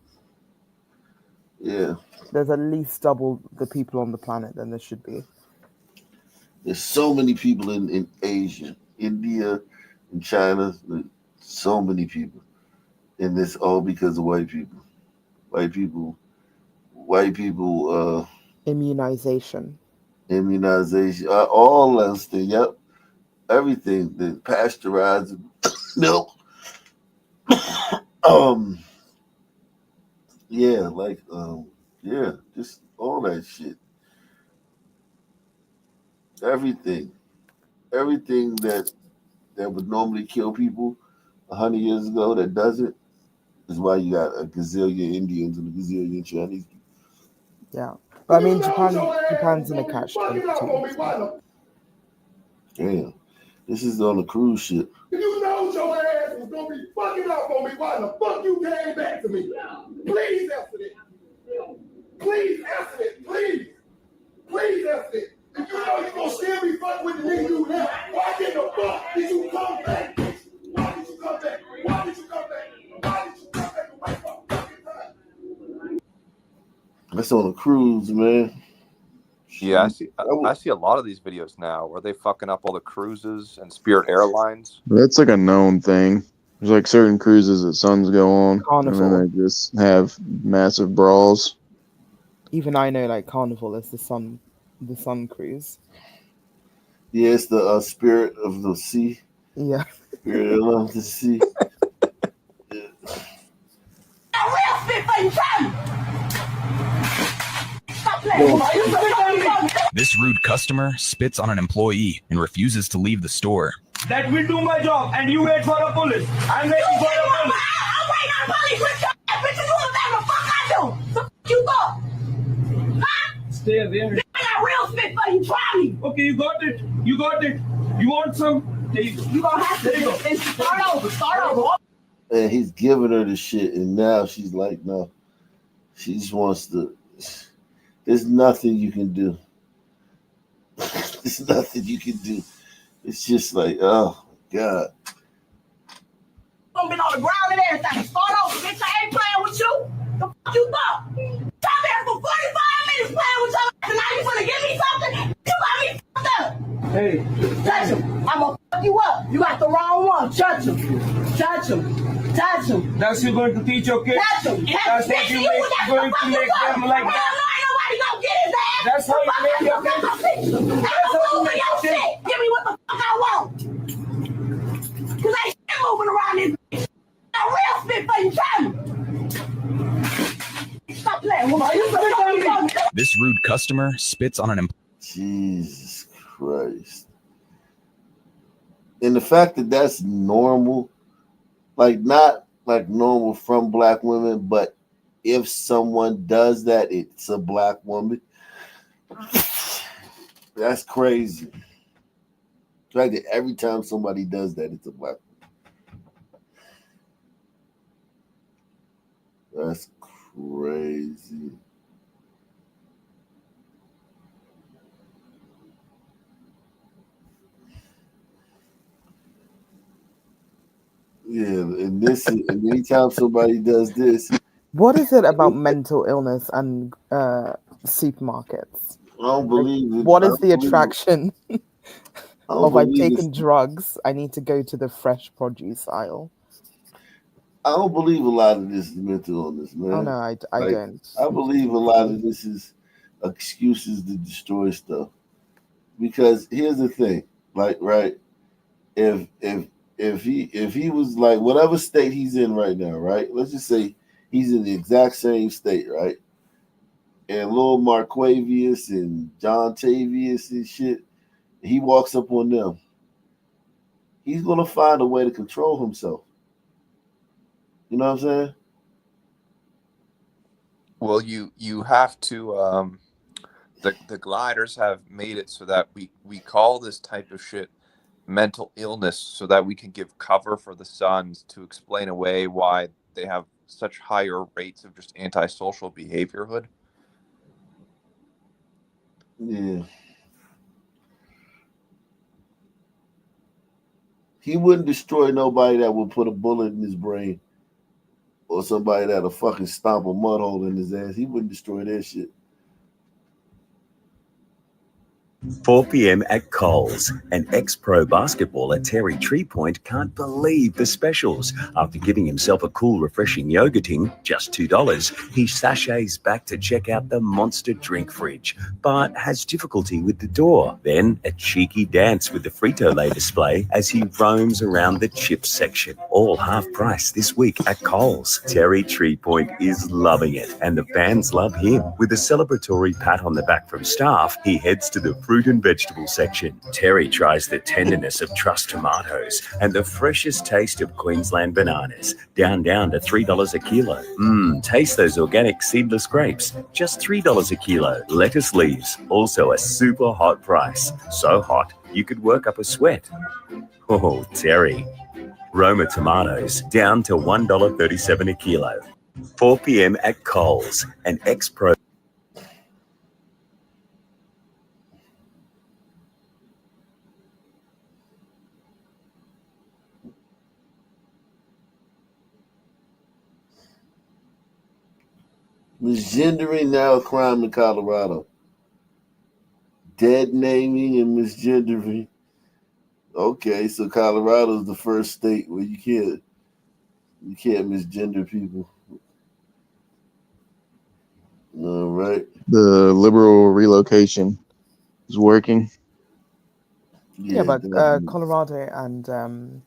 Yeah. There's at least double the people on the planet than there should be. There's so many people in Asia, India, and China. So many people, and it's all because of white people. White people. Immunization. Immunization. All that stuff. Yep. Everything. The pasteurized milk. Yeah, yeah, just all that shit. Everything that would normally kill people 100 years ago that doesn't is why you got a gazillion Indians and a gazillion Chinese people. Yeah, but I mean, Japan's in a catch-22. Damn, this is on a cruise ship. You know your ass was gonna be fucking up on me. Why the fuck you came back to me? Please answer it. Please answer it. Please answer it. If you know you gonna still be fucking with the nigga you left, why in the fuck did you come back? Why did you come back? Why did you come back? Why did you come back and wait for a fucking time? That's on a cruise, man. Yeah, I see a lot of these videos now where they fucking up all the cruises and Spirit Airlines. That's like a known thing. There's like certain cruises that suns go on, Carnival. and then they just have massive brawls. Even I know, like Carnival is the sun cruise. Yeah, it's the Spirit of the Sea. Yeah. Spirit of the Sea. This rude customer spits on an employee and refuses to leave the store. That will do my job, and you wait for the police. I'm waiting for the police. I'm waiting on the police with your ass, bitch. You doing whatever the fuck I do. The fuck you thought? Huh? Stay there. I got real spit for you. Try me. Okay, you got it. You got it. You want some? There you go. You gonna have to start over. Start over. And he's giving her the shit, and now she's like, no. She just wants to. There's nothing you can do. There's nothing you can do. It's just like, oh my God. I'm been on the ground and everything. Start over, bitch. I ain't playing with you. The fuck you thought? Stop there for 45 minutes playing with your ass, and now you gonna give me something? You got me fucked up. Hey. Touch him. I'm gonna fuck you up. You got the wrong one. Touch him. Touch him. Touch him. That's you going to teach your kids? Touch him. That's what you going to make them like that? Nobody gonna get his ass. That's how you make your kids. That's how you make your shit. Give me what the fuck I want. Cause ain't shit moving around this bitch. A real spit for you, tell me. Stop playing with me. This rude customer spits on an employee. Jesus Christ. And the fact that that's normal, like not like normal from black women, but if someone does that, it's a black woman. That's crazy. The fact that every time somebody does that, it's a black woman. That's crazy. Yeah, and this is, and anytime somebody does this. What is it about mental illness and supermarkets? I don't believe it. What is the attraction of I've believe taken drugs? I need to go to the fresh produce aisle. I don't believe a lot of this is mental illness, man. Oh no, I Like, don't. I believe a lot of this is excuses to destroy stuff. Because here's the thing, like, right? If he was like whatever state he's in right now, right? Let's just say he's in the exact same state, right? And Lil Marquavius and John Tavius and shit, he walks up on them. He's gonna find a way to control himself. You know what I'm saying? Well, you have to. The gliders have made it so that we call this type of shit mental illness, so that we can give cover for the Suns to explain away why they have such higher rates of just antisocial behaviorhood. Yeah. He wouldn't destroy nobody that would put a bullet in his brain or somebody that'll fucking stomp a mud hole in his ass. He wouldn't destroy that shit. 4 p.m. at Coles. An ex-pro basketballer, Terry Treepoint, can't believe the specials. After giving himself a cool, refreshing yogurting, just $2, he sachets back to check out the monster drink fridge, but has difficulty with the door. Then a cheeky dance with the Frito-Lay display as he roams around the chips section. All half price this week at Coles. Terry Treepoint is loving it, and the fans love him. With a celebratory pat on the back from staff, he heads to the fruit and vegetable section. Terry tries the tenderness of Trust tomatoes and the freshest taste of Queensland bananas, down to $3 a kilo. Taste those organic seedless grapes, just $3 a kilo. Lettuce leaves, also a super hot price. So hot, you could work up a sweat. Oh, Terry. Roma tomatoes, down to $1.37 a kilo. 4 p.m. at Coles. An ex-pro. Misgendering now a crime in Colorado. Dead naming and misgendering. Okay, so Colorado is the first state where you can't misgender people. All right. The liberal relocation is working. Yeah, but Colorado and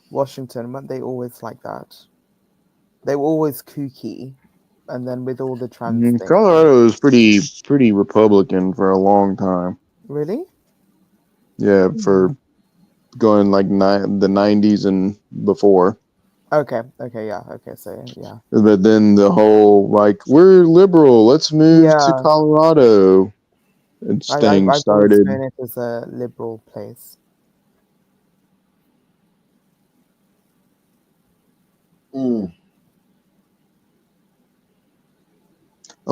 Washington, weren't they always like that? They were always kooky, and then with all the trans things. Colorado was pretty Republican for a long time. Really? Yeah, for going like the 90s and before. Okay, yeah, okay, so yeah. But then the whole like we're liberal, let's move to Colorado. And thing I've started. always known it as a liberal place. A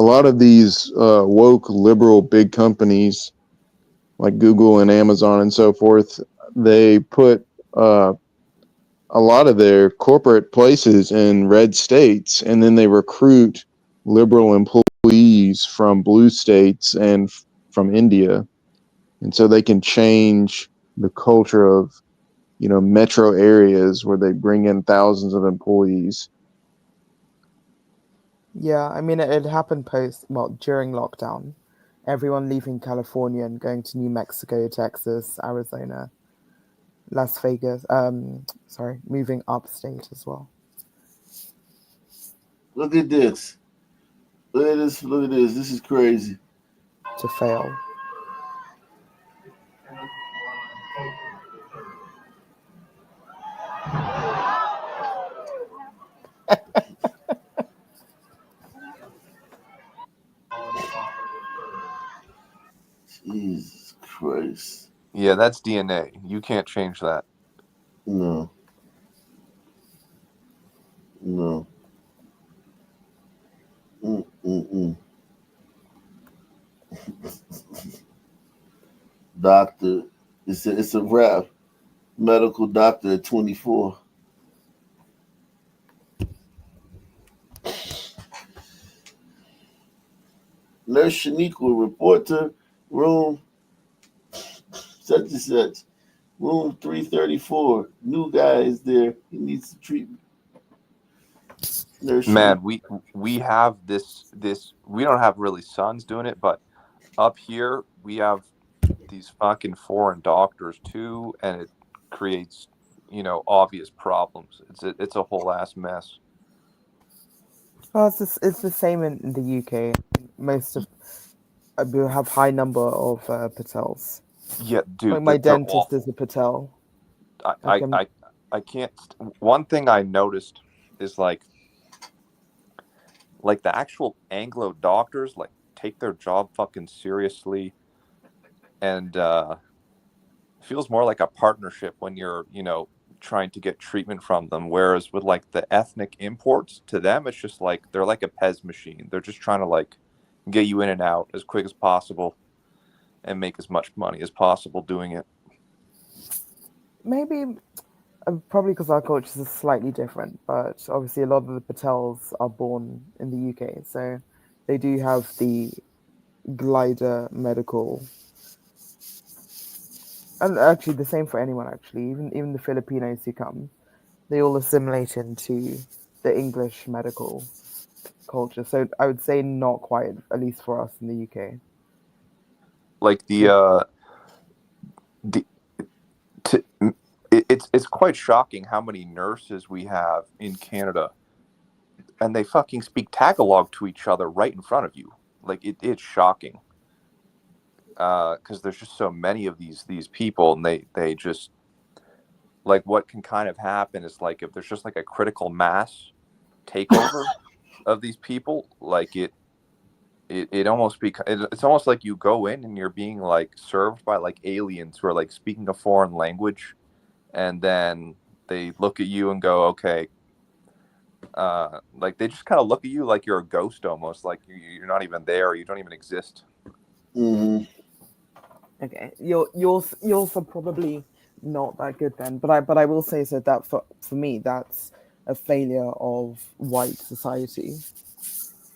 lot of these woke liberal big companies like Google and Amazon and so forth, they put a lot of their corporate places in red states, and then they recruit liberal employees from blue states and from India. And so they can change the culture of, metro areas where they bring in thousands of employees. Yeah, I mean, it happened during lockdown. Everyone leaving California and going to New Mexico, Texas, Arizona, Las Vegas. Moving upstate as well. Look at this. Look at this. Look at this. This is crazy. To fail. Jesus Christ. Yeah, that's DNA. You can't change that. No. Doctor, it's a rap. Medical doctor at 24. Nurse Shaniqua, report to room such and such. Room 334. New guy is there. He needs some treatment. Man, we have this we don't have really sons doing it, but up here we have these fucking foreign doctors too, and it creates, obvious problems. It's a whole ass mess. Well, it's the same in the UK. Most of we have high number of Patels. Yeah, dude, Like my they're dentist is awful. a Patel. I can't. One thing I noticed is like the actual Anglo doctors take their job fucking seriously, and feels more like a partnership when you're trying to get treatment from them. Whereas with the ethnic imports, to them it's just they're like a Pez machine. They're just trying to get you in and out as quick as possible and make as much money as possible doing it. Maybe probably because our cultures are slightly different, but obviously a lot of the Patels are born in the UK, so they do have the glider medical, and actually the same for anyone. Actually, even the Filipinos who come, they all assimilate into the English medical culture. So I would say not quite, at least for us in the UK. It's quite shocking how many nurses we have in Canada, and they fucking speak Tagalog to each other right in front of you. It's shocking, because there's just so many of these people, and they just what can kind of happen is if there's just a critical mass takeover of these people, it almost it's almost like you go in and you're being served by aliens who are speaking a foreign language, and then they look at you and go, okay, they just kind of look at you like you're a ghost, almost like you're not even there, you don't even exist. Mm-hmm. Okay, yours are probably not that good then, but I will say so that for me that's a failure of white society.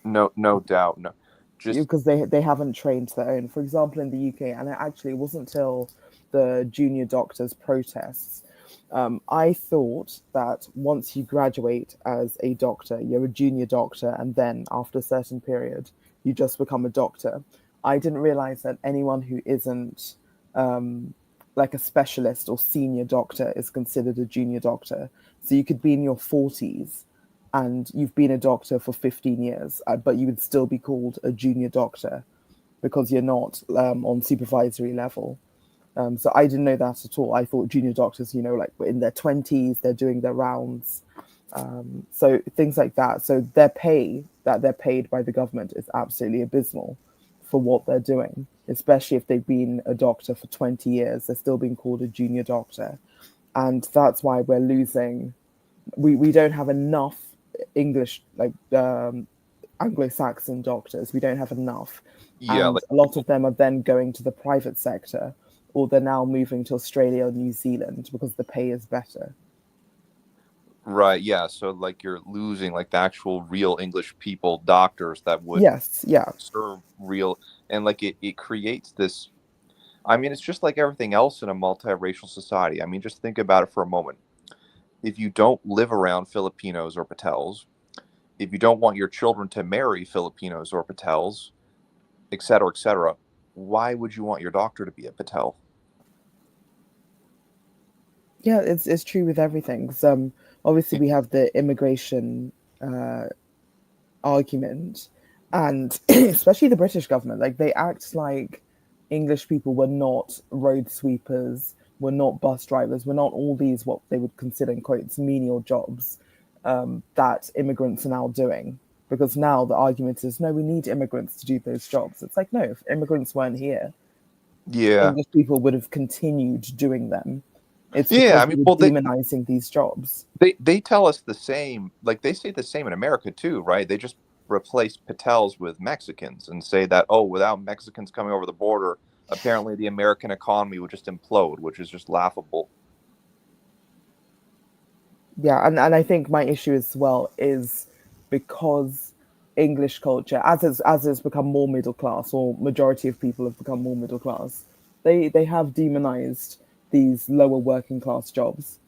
No doubt, no. Just because they haven't trained their own. For example, in the UK, and it actually wasn't till the junior doctors protests. I thought that once you graduate as a doctor, you're a junior doctor, and then after a certain period, you just become a doctor. I didn't realize that anyone who isn't like a specialist or senior doctor is considered a junior doctor. So you could be in your 40s and you've been a doctor for 15 years, but you would still be called a junior doctor because you're not on supervisory level. So I didn't know that at all. I thought junior doctors, were in their 20s, they're doing their rounds. So things like that. So their pay that they're paid by the government is absolutely abysmal for what they're doing, especially if they've been a doctor for 20 years. They're still being called a junior doctor. And that's why we're losing. We don't have enough English, Anglo-Saxon doctors. We don't have enough. Yeah, and a lot of them are then going to the private sector, or they're now moving to Australia or New Zealand because the pay is better. Right, yeah. So you're losing the actual real English people, doctors that would serve real, and it creates this. I mean, it's just like everything else in a multiracial society. I mean, just think about it for a moment. If you don't live around Filipinos or Patels, if you don't want your children to marry Filipinos or Patels, et cetera, why would you want your doctor to be a Patel? Yeah, it's true with everything. Obviously, we have the immigration argument, and especially the British government. They act like English people were not road sweepers, were not bus drivers, were not all these what they would consider in quotes menial jobs that immigrants are now doing. Because now the argument is, no, we need immigrants to do those jobs. It's like, no, if immigrants weren't here, English people would have continued doing them. It's because we're demonizing these jobs. They tell us the same, they say the same in America too, right? They just replace Patels with Mexicans and say that, oh, without Mexicans coming over the border, apparently the American economy would just implode, which is just laughable. Yeah, and I think my issue as well is because English culture, as it's become more middle class, or majority of people have become more middle class, they have demonized these lower working class jobs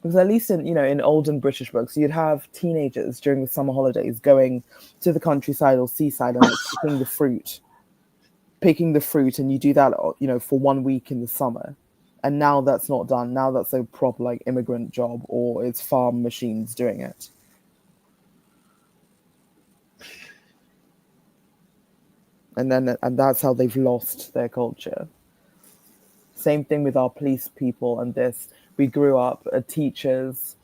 Because at least in olden British books, you'd have teenagers during the summer holidays going to the countryside or seaside and like picking the fruit, and you do that for 1 week in the summer. And now that's not done. Now that's a proper like immigrant job, or it's farm machines doing it. And that's how they've lost their culture. Same thing with our police people and this. We grew up teachers.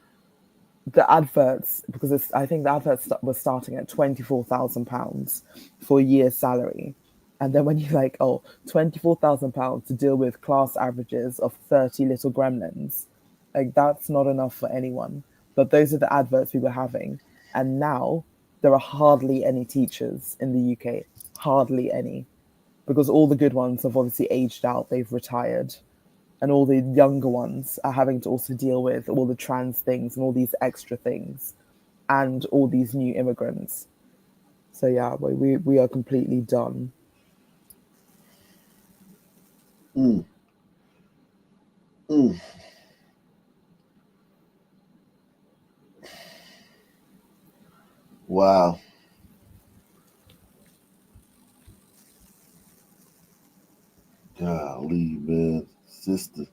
The adverts, because I think the adverts were starting at £24,000 for a year's salary. And then when you're like, oh, £24,000 to deal with class averages of 30 little gremlins, like that's not enough for anyone. But those are the adverts we were having. And now there are hardly any teachers in the UK, hardly any, because all the good ones have obviously aged out, they've retired. And all the younger ones are having to also deal with all the trans things and all these extra things and all these new immigrants. So yeah, we are completely done. Wow. Golly, man. Sisters.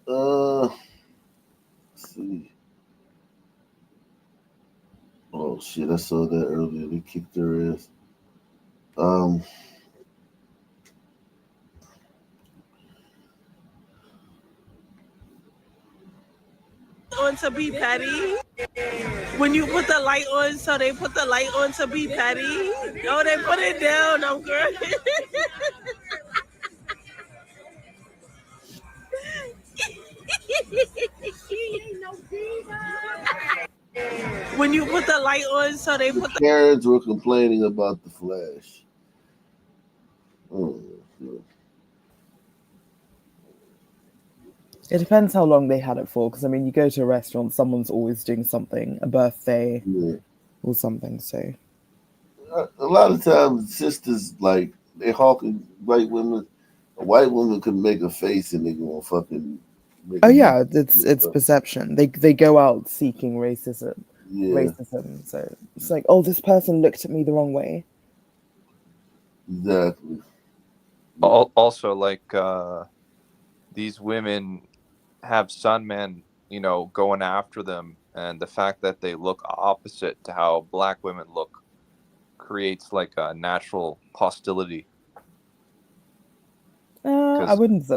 Let's see. Oh shit, I saw that earlier. They kicked their ass. On to be petty. When you put the light on, so they put the light on to be petty. No, they put it down. I'm girl. When you put the light on, so they put the Parents were complaining about the Flash. Oh, It depends how long they had it for, because I mean, you go to a restaurant, someone's always doing something, a birthday or something. So a lot of times, sisters like they hawking white women. A white woman could make a face and they gonna fucking. Oh yeah, it's perception. They go out seeking racism. Racism. So it's like, oh, this person looked at me the wrong way. Exactly. Also, like these women have sun men, going after them, and the fact that they look opposite to how black women look creates like a natural hostility. I wouldn't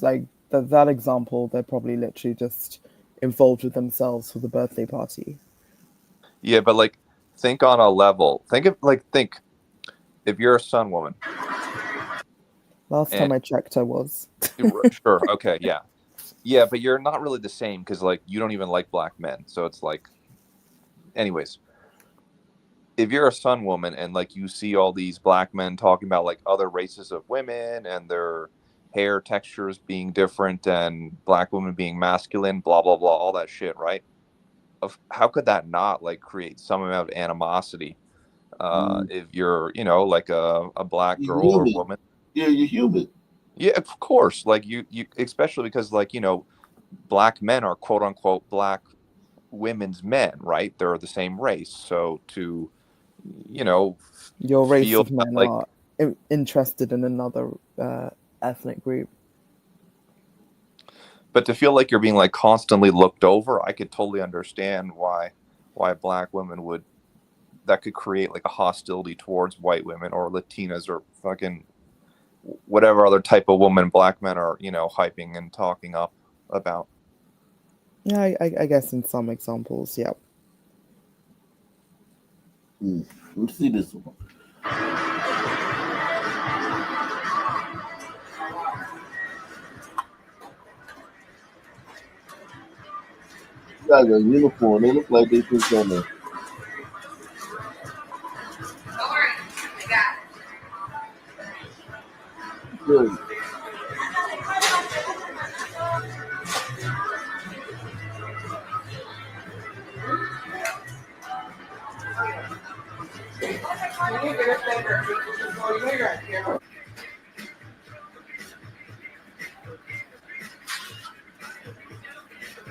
like that example. They're probably literally just involved with themselves for the birthday party. Yeah, but like, think on a level. Think if you're a sun woman. Last time I checked, I was. Sure. Okay. Yeah. Yeah, but you're not really the same because like you don't even like black men. So it's like, anyways, if you're a sun woman and like you see all these black men talking about like other races of women and their hair textures being different and black women being masculine, blah, blah, blah, all that shit, right? How could that not like create some amount of animosity if you're, like a black girl or woman? Yeah, you're human. Yeah, of course. Like you especially because like, black men are quote unquote black women's men, right? They're the same race. So to, your race feel of men like, are interested in another ethnic group. But to feel like you're being like constantly looked over, I could totally understand why black women that could create like a hostility towards white women or Latinas or fucking whatever other type of woman black men are, hyping and talking up about. Yeah, I guess in some examples, yeah. Let's see this one. Got a uniform. They look like they think on there. Good.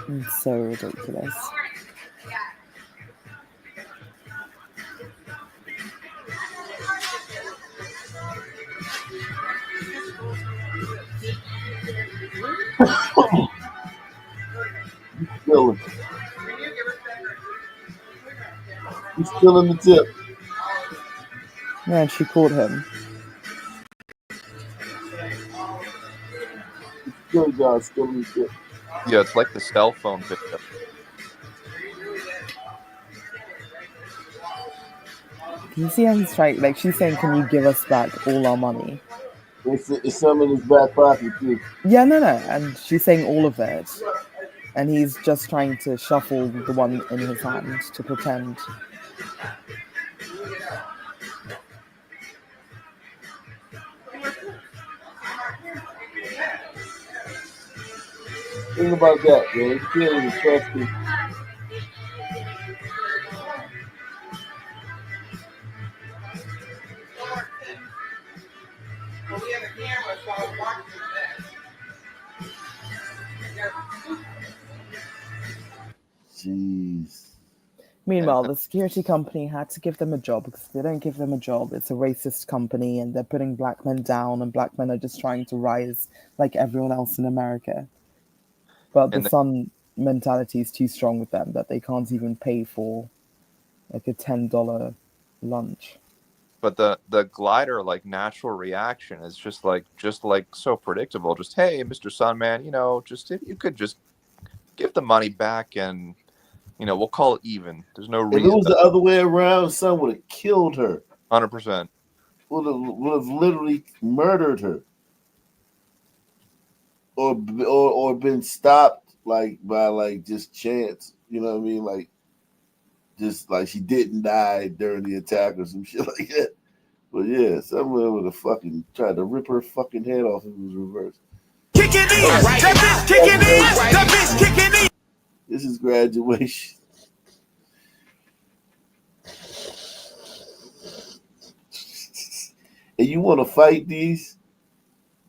It's so ridiculous. Still, he's still in the tip. Yeah, and she called him. Still, God's still in the tip. Yeah, it's like the cell phone video. Can you see how he's trying? Like, she's saying, "Can you give us back all our money?" It's some in his back pocket too. Yeah, no, and she's saying all of it, and he's just trying to shuffle the one in his hand to pretend. Think about that, man. You can't even trust him. Jeez. Meanwhile, the security company had to give them a job because if they don't give them a job, it's a racist company and they're putting black men down and black men are just trying to rise like everyone else in America. But the Sun mentality is too strong with them that they can't even pay for like a $10 lunch. But the glider like natural reaction is just like so predictable. Just, hey, Mr. Sunman, just if you could just give the money back and we'll call it even. There's no reason. If it was the other way around, Sun would have killed her. 100%. Would have literally murdered her, or been stopped like by like just chance. You know what I mean? Like just like she didn't die during the attack or some shit like that. But yeah, someone would have fucking tried to rip her fucking head off if it was reversed. Kicking in, that bitch kicking in, that bitch kicking in. This is graduation. And you want to fight these?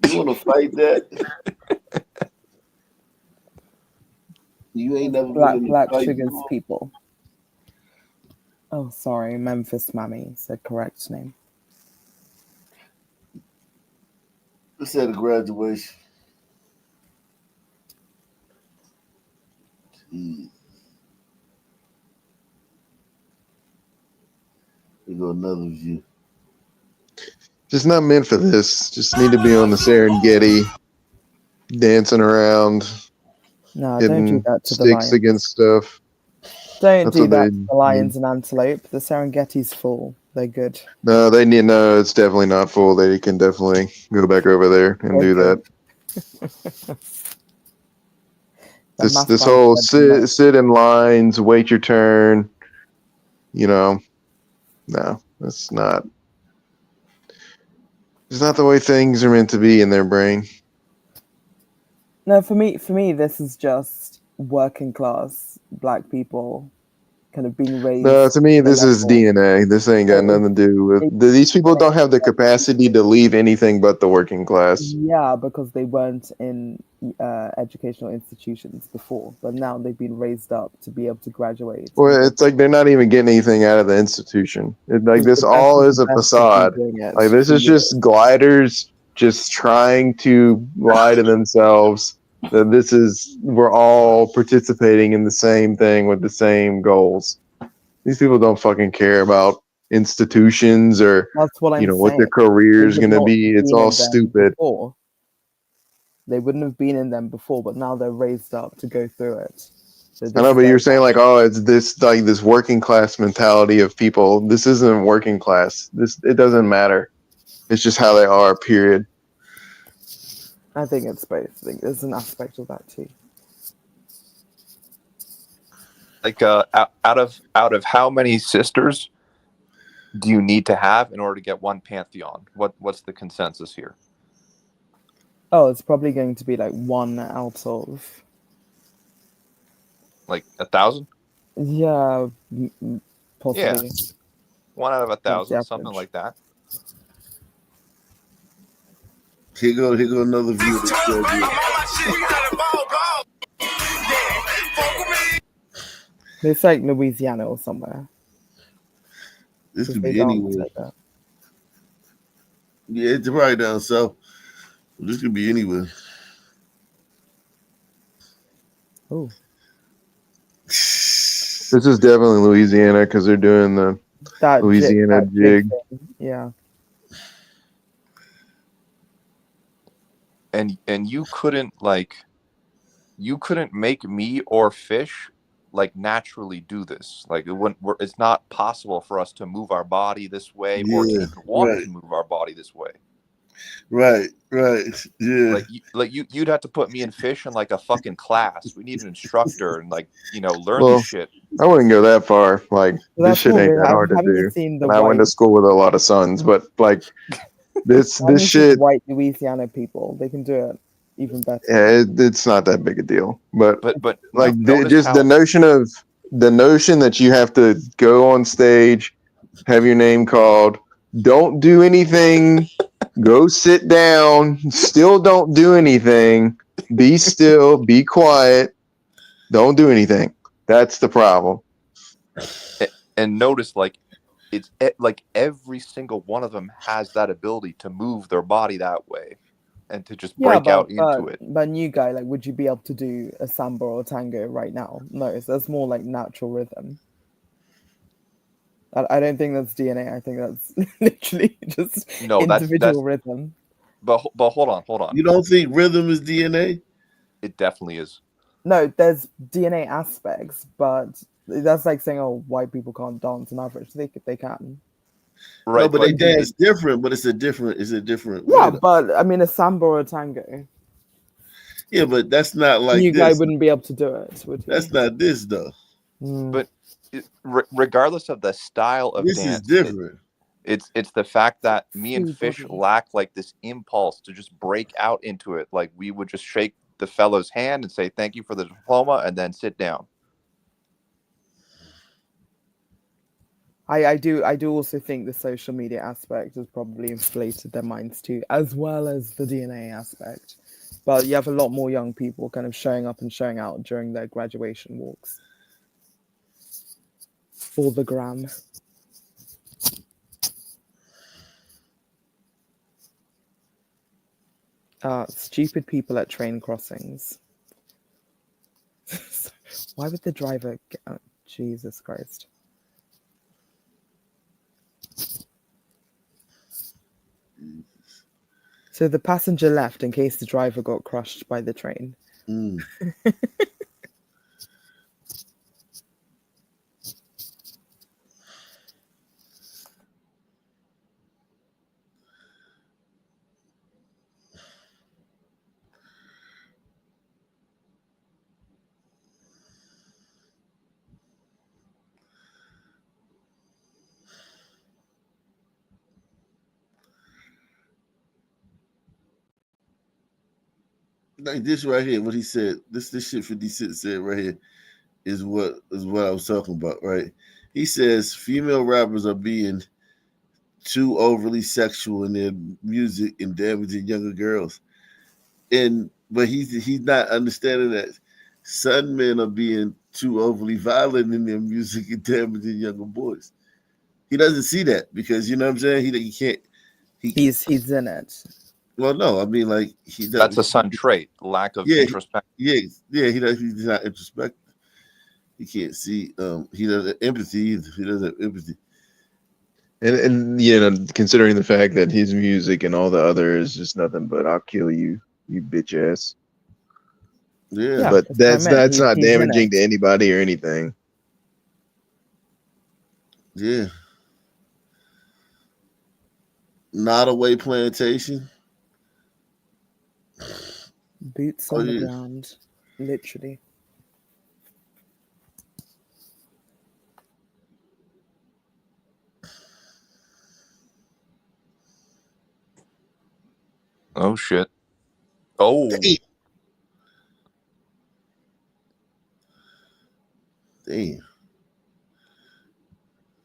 You want to fight that? You ain't never been in a Black fight Sugar's before? people. Oh, sorry, Memphis Mammy said correct name. Let's have a graduation. Jeez. Here go another view. Just not meant for this. Just need to be on the Serengeti, dancing around, No, hitting don't do that to the sticks lions. against stuff. Don't That's do what that they to the lions and antelope. The Serengeti's full. They're good. No, they need no. It's definitely not full. They can definitely go back over there and do that. This whole sit in lines, wait your turn. No, that's not. It's not the way things are meant to be in their brain. No, for me, this is just working class black people kind of being raised. No, to me, to the this is level- DNA. This ain't got nothing to do with. These people don't have the capacity to leave anything but the working class. Yeah, because they weren't in educational institutions before, but now they've been raised up to be able to graduate. Well, it's like they're not even getting anything out of the institution. Like this all is a facade. Like this is just gliders just trying to lie to themselves that we're all participating in the same thing with the same goals. These people don't fucking care about institutions or That's what I'm what their saying. career is They would going to not be. It's been all in them stupid. before. They wouldn't have been in them before, but now they're raised up to go through it. So I know, but you're saying like, oh, it's this working class mentality of people. This isn't working class. It doesn't matter. It's just how they are. Period. I think it's both. I think there's an aspect of that too. Like out of how many sisters do you need to have in order to get one pantheon? What's the consensus here? Oh, it's probably going to be like 1 out of like 1,000. Yeah, possibly. 1 out of 1,000, That's something like that. Here go another view. It's like Louisiana or somewhere. This could They be dance anywhere. like that. Yeah, it's right down south. This could be anywhere. Oh. This is definitely Louisiana because they're doing the Louisiana jig. thing. Yeah. And you couldn't make me or fish like naturally do this. Like it's not possible for us to move our body this way or to even want to move our body this way. Right. Yeah. You'd have to put me and fish in like a fucking class. We need an instructor and learn Well, this shit. I wouldn't go that far. Like this shit ain't that hard to do. And I went to school with a lot of sons, but like this shit. White Louisiana people, they can do it even better. Yeah, it's not that big a deal. But like notice the notion that you have to go on stage, have your name called, don't do anything, go sit down, still don't do anything, be still, be quiet, don't do anything. That's the problem. And notice it's like every single one of them has that ability to move their body that way and to just break out into it. But new guy, like, would you be able to do a samba or tango right now? No, so that's more like natural rhythm. I don't think that's DNA. I think that's literally just individual rhythm. But hold on. You don't think rhythm is DNA? It definitely is. No, there's DNA aspects, but that's like saying, oh, white people can't dance on average. They can. Right, no, but they dance different. But it's a different. Yeah, rhythm. but I mean, a samba or a tango. Yeah, but that's not like you this. guy wouldn't be able to do it, would he? That's not this though. But regardless of the style of this dance, is different. It's the fact that me and Fish lack like this impulse to just break out into it. Like we would just shake the fellow's hand and say thank you for the diploma and then sit down. I do also think the social media aspect has probably inflated their minds too, as well as the DNA aspect. But you have a lot more young people kind of showing up and showing out during their graduation walks. For the gram. Stupid people at train crossings. Why would the driver get... Oh, Jesus Christ. So the passenger left in case the driver got crushed by the train. Like this right here, what he said, this shit 50 Cent said right here is what I was talking about, right? He says female rappers are being too overly sexual in their music and damaging younger girls. But he's not understanding that some men are being too overly violent in their music and damaging younger boys. He doesn't see that because you know what I'm saying? He can't. He's in it. Well, no, I mean like he does. That's a son trait, lack of introspection. He does. He's not introspective. He can't see. He doesn't empathy either. He doesn't have empathy. And you know, considering the fact that his music and all the other is just nothing but "I'll kill you, you bitch ass." Yeah, but that's not damaging to anybody or anything. Yeah. Nottoway Plantation. Boots on the ground, literally. Oh shit! Oh, damn!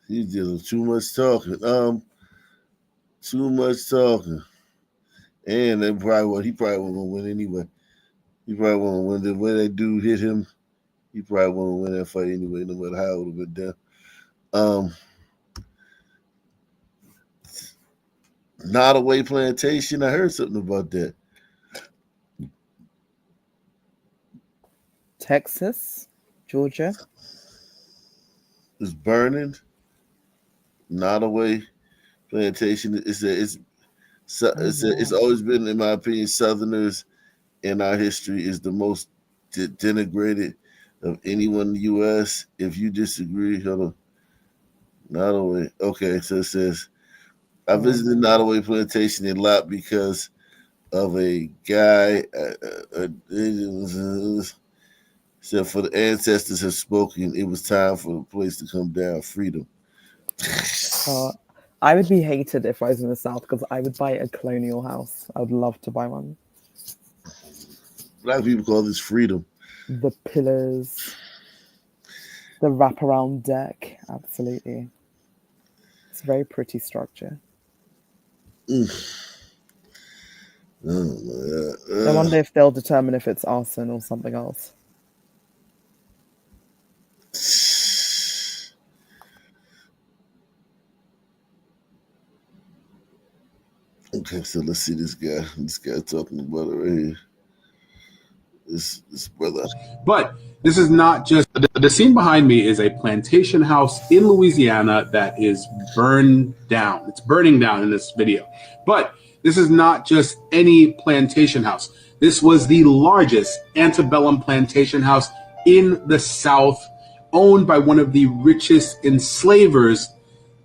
He's did too much talking. Too much talking. And he probably wasn't gonna win anyway. He probably won't win. The way that dude hit him, he probably won't win that fight anyway, no matter how it would have been done. Nottoway Plantation. I heard something about that. Texas, Georgia. It's burning. Nottoway Plantation. It's always been, in my opinion, Southerners in our history is the most denigrated of anyone in the U.S. If you disagree, hold on. Nottoway. Okay, so it says, I visited Nottoway Plantation a lot because of a guy. Said, for the ancestors have spoken, it was time for the place to come down. Freedom. I would be hated if I was in the South because I would buy a colonial house. I would love to buy one. Black people call this freedom. The pillars, the wraparound deck. Absolutely. It's a very pretty structure. I wonder if they'll determine if it's arson or something else. Okay, so let's see this guy. This guy talking about it right here. This brother. But this is not just the scene behind me is a plantation house in Louisiana that is burned down. It's burning down in this video. But this is not just any plantation house. This was the largest antebellum plantation house in the South, owned by one of the richest enslavers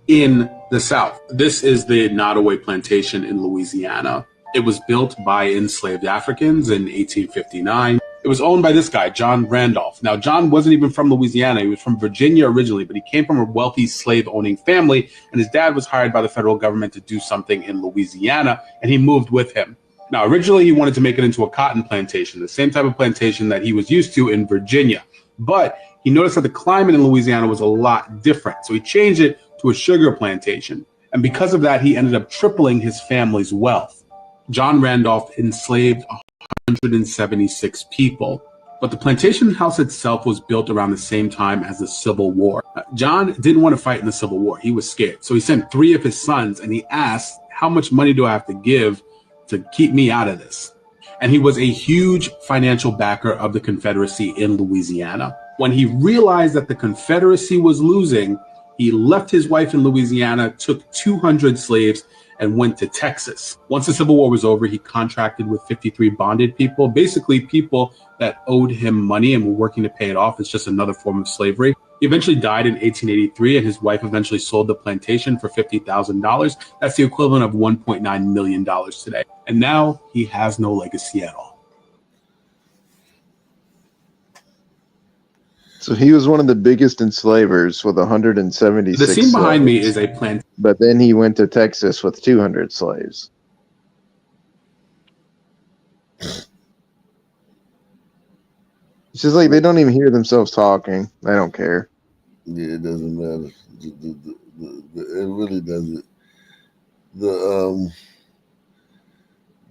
in the South. This is the Nottoway Plantation in Louisiana. It was built by enslaved Africans in 1859. It was owned by this guy, John Randolph. Now, John wasn't even from Louisiana. He was from Virginia originally, but he came from a wealthy slave-owning family, and his dad was hired by the federal government to do something in Louisiana, and he moved with him. Now, originally, he wanted to make it into a cotton plantation, the same type of plantation that he was used to in Virginia. But he noticed that the climate in Louisiana was a lot different, so he changed it to a sugar plantation. And because of that, he ended up tripling his family's wealth. John Randolph enslaved 176 people. But the plantation house itself was built around the same time as the Civil War. John didn't want to fight in the Civil War. He was scared. So he sent 3 of his sons and he asked, how much money do I have to give to keep me out of this? And he was a huge financial backer of the Confederacy in Louisiana. When he realized that the Confederacy was losing, he left his wife in Louisiana, took 200 slaves, and went to Texas. Once the Civil War was over, he contracted with 53 bonded people, basically people that owed him money and were working to pay it off. It's just another form of slavery. He eventually died in 1883, and his wife eventually sold the plantation for $50,000. That's the equivalent of $1.9 million today. And now he has no legacy at all. So he was one of the biggest enslavers with 176 The scene behind me slaves. is a plantation. But then he went to Texas with 200 slaves. It's just like they don't even hear themselves talking. They don't care. Yeah, it doesn't matter. It really doesn't.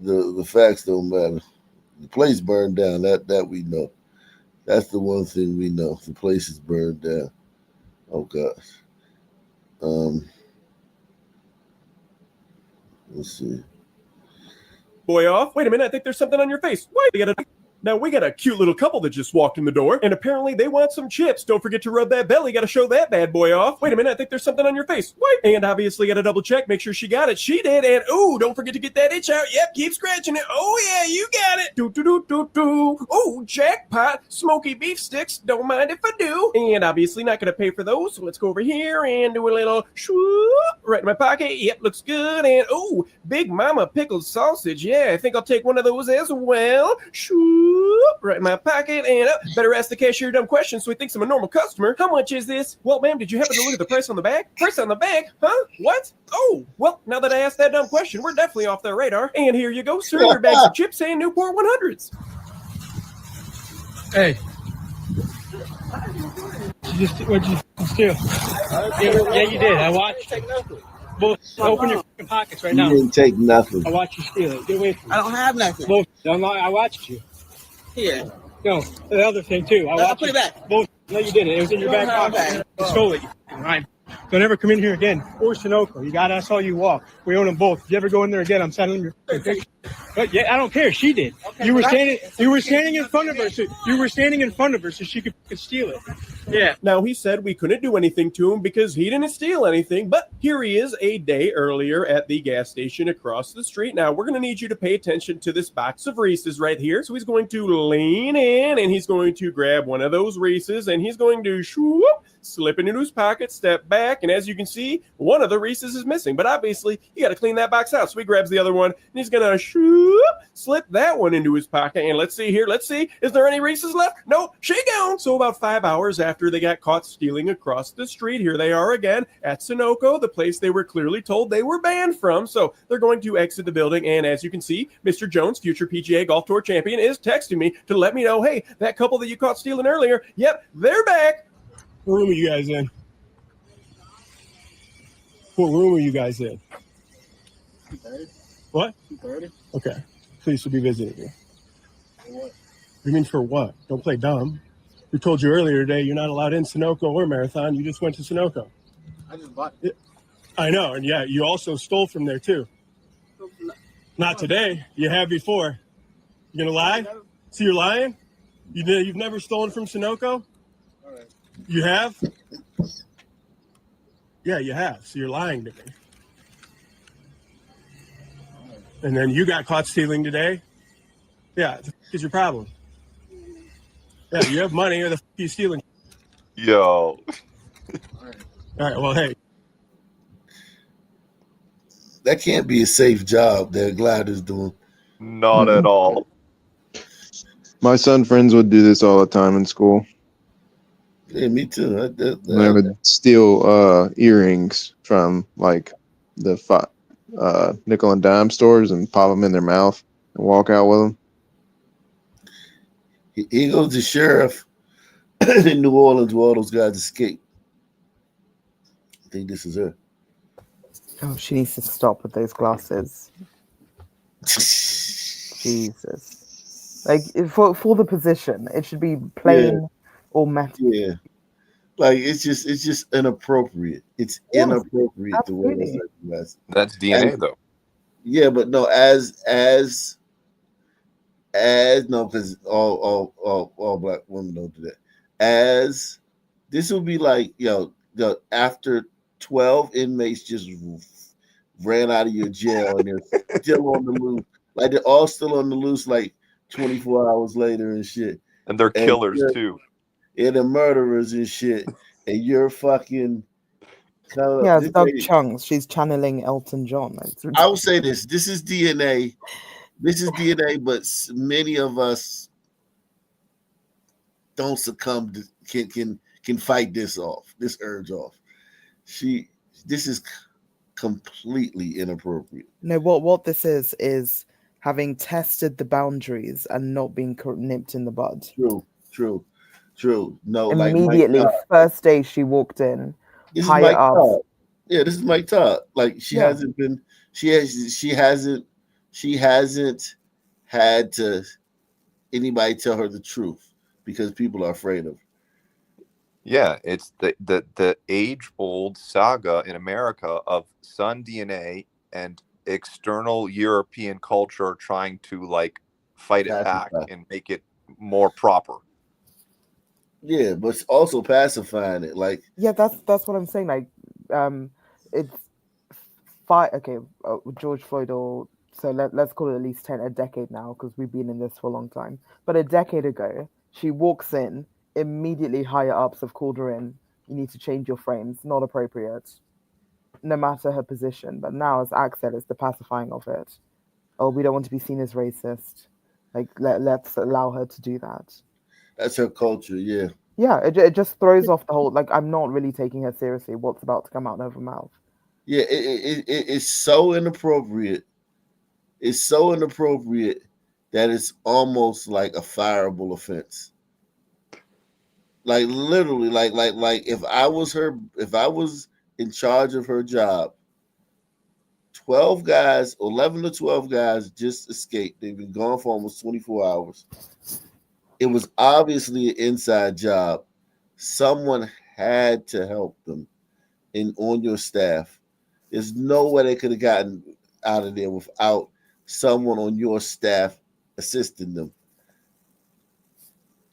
The facts don't matter. The place burned down. That we know. That's the one thing we know. The place is burned down. Oh gosh. Let's see. Boy off. Wait a minute, I think there's something on your face. Why? Now we got a cute little couple that just walked in the door, and apparently they want some chips. Don't forget to rub that belly. Got to show that bad boy off. Wait a minute, I think there's something on your face. Wait, and obviously got to double check, make sure she got it. She did, and ooh, don't forget to get that itch out. Yep, keep scratching it. Oh yeah, you got it. Do do do do do. Oh, jackpot! Smoky beef sticks. Don't mind if I do. And obviously not gonna pay for those. So let's go over here and do a little swoop right in my pocket. Yep, looks good. And ooh, Big Mama pickled sausage. Yeah, I think I'll take one of those as well. Swoop right in my pocket, and better ask the cashier dumb questions so he thinks I'm a normal customer. How much is this? Well, ma'am, did you happen to look at the price on the bag? Price on the bag? Huh? What? Oh, well, now that I asked that dumb question, we're definitely off their radar. And here you go, sir, your bags of chips and Newport 100s. Hey. What'd you steal? Yeah, you did. I watched. Both open your fucking pockets right You now. didn't take nothing. I watched you steal it. Get away from me. I don't have nothing. Both. I watched you. Here. No, the other thing too. I watched put you. it back. Both. No, you didn't. It was in your back pocket. You stole it. You fucking lying. Don't ever come in here again. Or Sunoco. You got us all you walk. We own them both. If you ever go in there again, I'm sending your picture. But yeah, I don't care. She did. You were standing in front of her. So she could steal it. Yeah. Now, he said we couldn't do anything to him because he didn't steal anything, but here he is a day earlier at the gas station across the street. Now, we're going to need you to pay attention to this box of Reese's right here. So he's going to lean in and he's going to grab one of those Reese's and he's going to slip it into his pocket, step back, and as you can see, one of the Reese's is missing. But obviously, you got to clean that box out. So he grabs the other one and he's going to slip that one into his pocket. And let's see here. Let's see. Is there any Reese's left? No, she gone. So about 5 hours after they got caught stealing across the street, here they are again at Sunoco, the place they were clearly told they were banned from. So they're going to exit the building. And as you can see, Mr. Jones, future PGA Golf Tour champion, is texting me to let me know, hey, that couple that you caught stealing earlier, yep, they're back. What room are you guys in? What room are you guys in? 230. What? 230. Okay. Police will be visiting you. For what? You mean for what? Don't play dumb. We told you earlier today you're not allowed in Sunoco or Marathon. You just went to Sunoco. I just bought it. I know, and yeah, you also stole from there too. Not today. You have before. You gonna lie? So you're lying? You've never stolen from Sunoco? All right. You have? Yeah, you have. So you're lying to me. And then you got caught stealing today? Yeah, the f*** is your problem? Yeah, you have money, or the f*** are you stealing? Yo. All right, well, hey. That can't be a safe job that Glider's doing. Not at all. My son friends would do this all the time in school. Yeah, me too. They would steal earrings from like the nickel and dime stores and pop them in their mouth and walk out with them. He goes to sheriff in New Orleans where all those guys escape. I think this is her. Oh, she needs to stop with those glasses. Jesus. Like, for the position, it should be plain or matte. Yeah. Like, it's just inappropriate. It's inappropriate to wear those glasses. That's DNA, though. Yeah, but no, no, because all black women don't do that. As this would be like, after 12 inmates just ran out of your jail and they're still on the loose, like they're all still on the loose, like 24 hours later and shit. And they're killers too. And they're murderers and shit. And you're fucking. Yeah, it's Doug Chunks. She's channeling Elton John. I will say this: this is DNA. This is DNA, but many of us don't succumb to can fight this urge off. This is completely inappropriate. No, what this is having tested the boundaries and not being nipped in the bud. True. No, immediately, like first day she walked in. This is Mike Todd. Yeah, this is Mike Todd. Like she hasn't been. She hasn't had to anybody tell her the truth because people are afraid of her. Yeah, it's the age-old saga in America of son DNA and external European culture trying to like fight it back and make it more proper. Yeah, but it's also pacifying it. Like that's what I'm saying. Like, it's fight. Okay, George Floyd, or so let's call it at least a decade now, because we've been in this for a long time. But a decade ago, she walks in. Immediately, higher ups have called her in. You need to change your frames. Not appropriate, no matter her position. But now, as Axe said, it's the pacifying of it. Oh, we don't want to be seen as racist. Like, let's allow her to do that. That's her culture, yeah. Yeah, it just throws off the whole, like, I'm not really taking her seriously. What's about to come out of her mouth? Yeah, it's so inappropriate. It's so inappropriate that it's almost like a fireable offense. Like literally, like if I was in charge of her job, 12 guys, 11 to 12 guys just escaped. They've been gone for almost 24 hours. It was obviously an inside job. Someone had to help them on your staff. There's no way they could have gotten out of there without someone on your staff assisting them.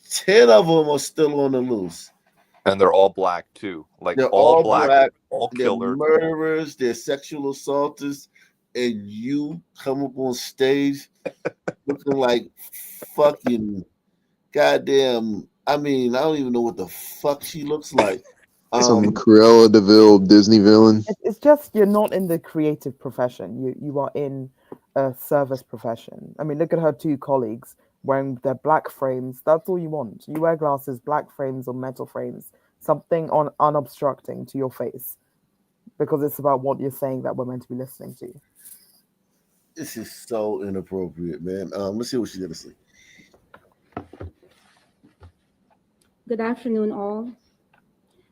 10 of them are still on the loose. And they're all black too. Like They're all all black, all they're killers. murderers, they're sexual assaulters, and you come up on stage looking like fucking goddamn. I mean, I don't even know what the fuck she looks like. Some Cruella DeVille Disney villain. It's just you're not in the creative profession. You are in a service profession. I mean, look at her two colleagues wearing their black frames. That's all you want. You wear glasses, black frames or metal frames, something on unobstructing to your face, because it's about what you're saying that we're meant to be listening to. This is so inappropriate, man. Let's see what she's gonna say. Good afternoon, all.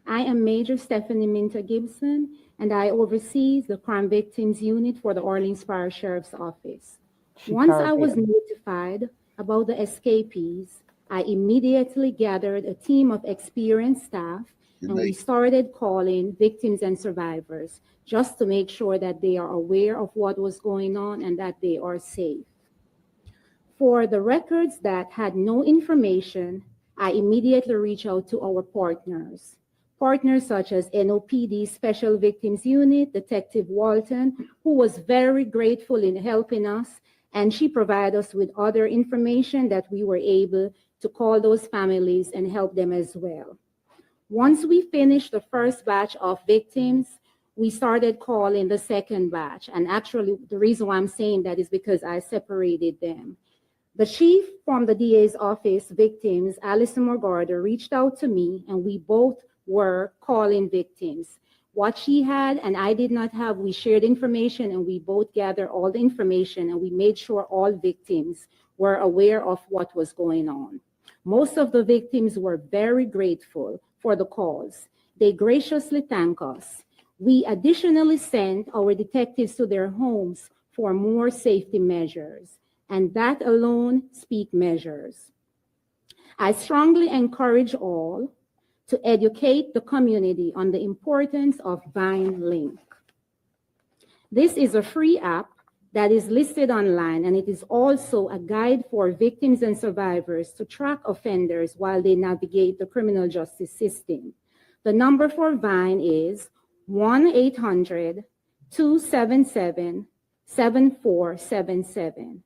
I am Major Stephanie Minta Gibson, and I oversee the Crime Victims Unit for the Orleans Parish Sheriff's Office. Once I was notified about the escapees, I immediately gathered a team of experienced staff, and we started calling victims and survivors just to make sure that they are aware of what was going on and that they are safe. For the records that had no information, I immediately reached out to our partners such as NOPD Special Victims Unit, Detective Walton, who was very grateful in helping us, and she provided us with other information that we were able to call those families and help them as well. Once we finished the first batch of victims, we started calling the second batch. And actually, the reason why I'm saying that is because I separated them. The chief from the DA's office, victims, Alison Morgado, reached out to me, and we both were calling victims. What she had and I did not have, we shared information, and we both gathered all the information, and we made sure all victims were aware of what was going on. Most of the victims were very grateful for the calls. They graciously thanked us. We additionally sent our detectives to their homes for more safety measures, and that alone speak measures. I strongly encourage all to educate the community on the importance of Vine Link. This is a free app that is listed online, and it is also a guide for victims and survivors to track offenders while they navigate the criminal justice system. The number for Vine is 1-800-277-7477.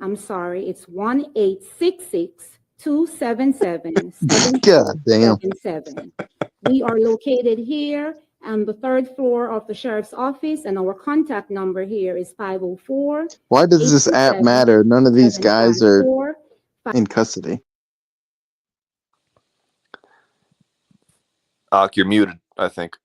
I'm sorry, it's 1-866-277-7477. We are located here on the third floor of the sheriff's office, and our contact number here is 504. Why does this app matter? None of these guys are in custody. You're muted, I think.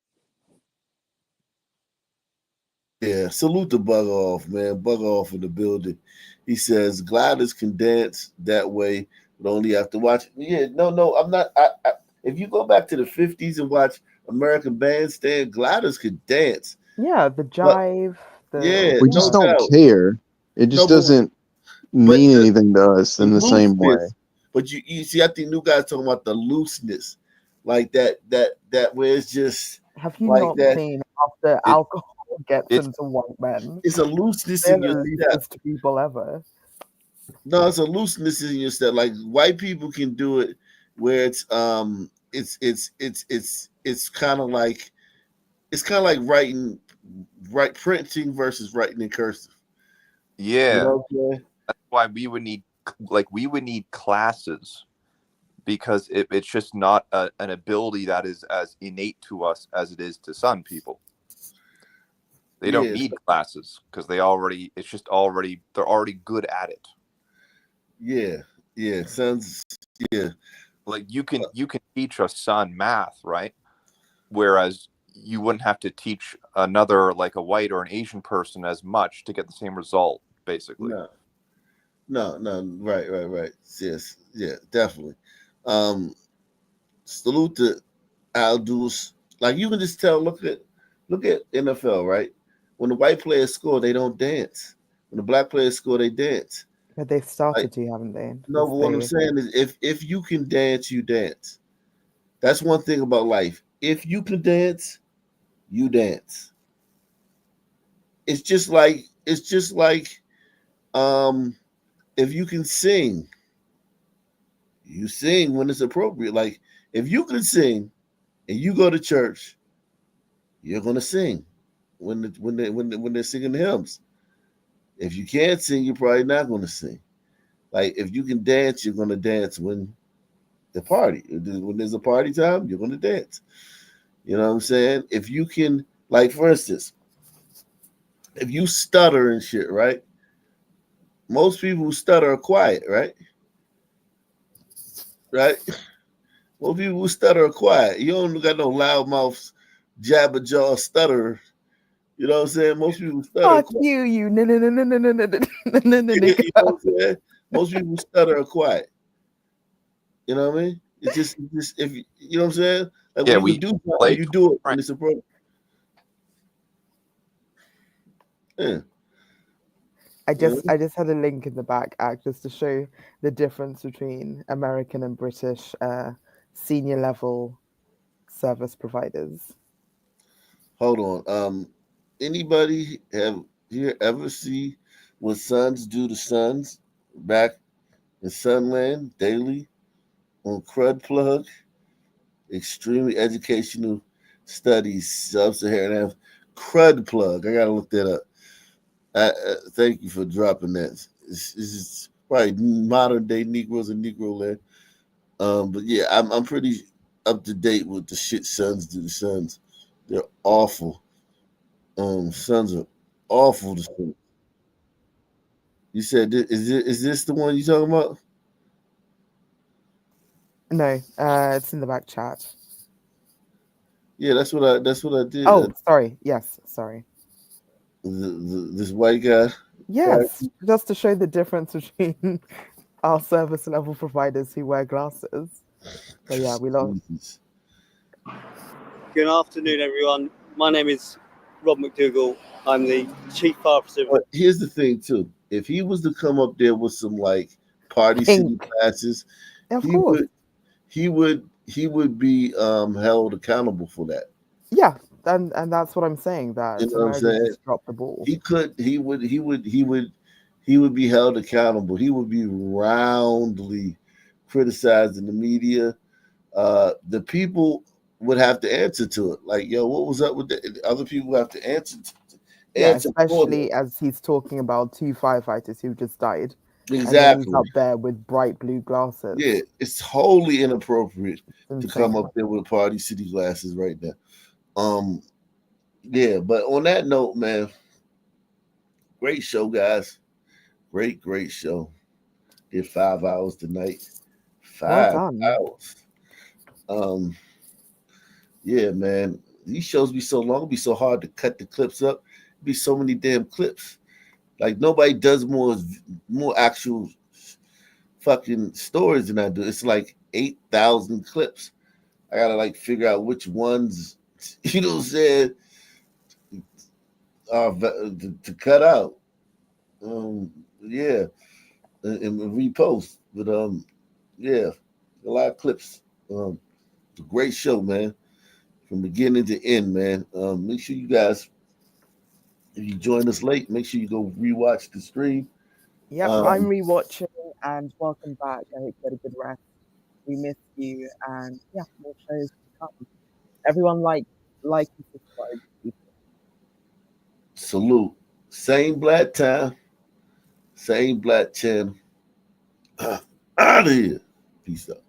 Yeah, salute the bug off, man. Bug off in the building. He says gliders can dance that way, but only have to watch. Yeah, no, I'm not. If you go back to the 50s and watch American Bandstand, gliders could dance. Yeah, the jive. We just don't care. It just doesn't mean anything to us in the same way. But you see, I think new guys talking about the looseness, like that where it's just. Have you like not that, seen after alcohol gets into white men? It's a looseness They're in your the step. loosest people ever. No, it's a looseness in your step. Like white people can do it, where it's kind of like printing versus writing in cursive. Yeah, You know what I'm saying? That's why we would need classes, because it's just not an ability that is as innate to us as it is to some people. They don't need classes because they're already good at it. Yeah, sounds like you can teach a son math, right? Whereas you wouldn't have to teach another, like a white or an Asian person, as much to get the same result, basically. No, right. Yes, yeah, definitely. salute to Aldous. Like you can just tell. Look at NFL, right? When the white players score, they don't dance. When the black players score, they dance. But they've started Like, to, haven't they? no, Because but what I'm saying is, if you can dance, you dance. That's one thing about life. If you can dance, you dance. It's just like if you can sing, you sing when it's appropriate. Like if you can sing and you go to church, you're gonna sing when they're singing the hymns. If you can't sing, you're probably not gonna sing. Like if you can dance, you're gonna dance when the party. When there's a party time, you're gonna dance. You know what I'm saying? If you can, like for instance, if you stutter and shit, right? Most people who stutter are quiet, right? Right? Most people who stutter are quiet. You don't got no loudmouth, jabber jaw stutterer. You know what I'm saying? Most people stutter. fuck you, no. You know what I'm saying? Most people stutter are quiet. You know what I mean? It's just if you know what I'm saying? Like Yeah, when you do something, you do it when it's appropriate. Yeah. I just had a link in the back act just to show the difference between American and British senior level service providers. Hold on. Anybody have you ever see what sons do to sons back in Sunland daily on Crud Plug? Extremely educational studies, Sub-Saharan Africa. Crud Plug. I gotta look that up. Thank you for dropping that. This is probably modern day Negroes and Negro land. But yeah, I'm pretty up to date with the shit sons do to sons. They're awful. Sons are awful to sons. You said is this the one you talking about? No, it's in the back chat. Yeah, that's what I did. Oh, sorry. Yes, sorry. This white guy. Yes, just to show the difference between our service level providers who wear glasses. So yeah, we lost. Good afternoon, everyone. My name is Rob McDougall. I'm the Chief Fire Officer. But here's the thing, too. If he was to come up there with some like Party City glasses, he would be held accountable for that. Yeah, and that's what I'm saying. That You know what I'm America saying? just dropped the ball. He would be held accountable. He would be roundly criticized in the media. The people would have to answer to it. Like, yo, what was up with the other people have to answer Yeah, especially as he's talking about 2 firefighters who just died. And then he's Exactly. up there with bright blue glasses. Yeah, it's wholly inappropriate to insane. come up there with Party City glasses right now. Yeah, but on that note, man, great show, guys. Great show. Did 5 hours tonight. Well 5 done. hours. Yeah, man. These shows be so long, it'd be so hard to cut the clips up. It'd be so many damn clips. Like nobody does more actual fucking stories than I do. It's like 8,000 clips. I gotta like figure out which ones, you know what I'm saying, are to cut out. Yeah, and repost. But yeah, a lot of clips. It's a great show, man, from beginning to end, man. Make sure you guys, if you join us late, make sure you go rewatch the stream. Yep, I'm rewatching and welcome back. I hope you had a good rest. We missed you and yeah, more shows to come. Everyone like and subscribe. Salute. Same black time, same black channel. Out of here. Peace out.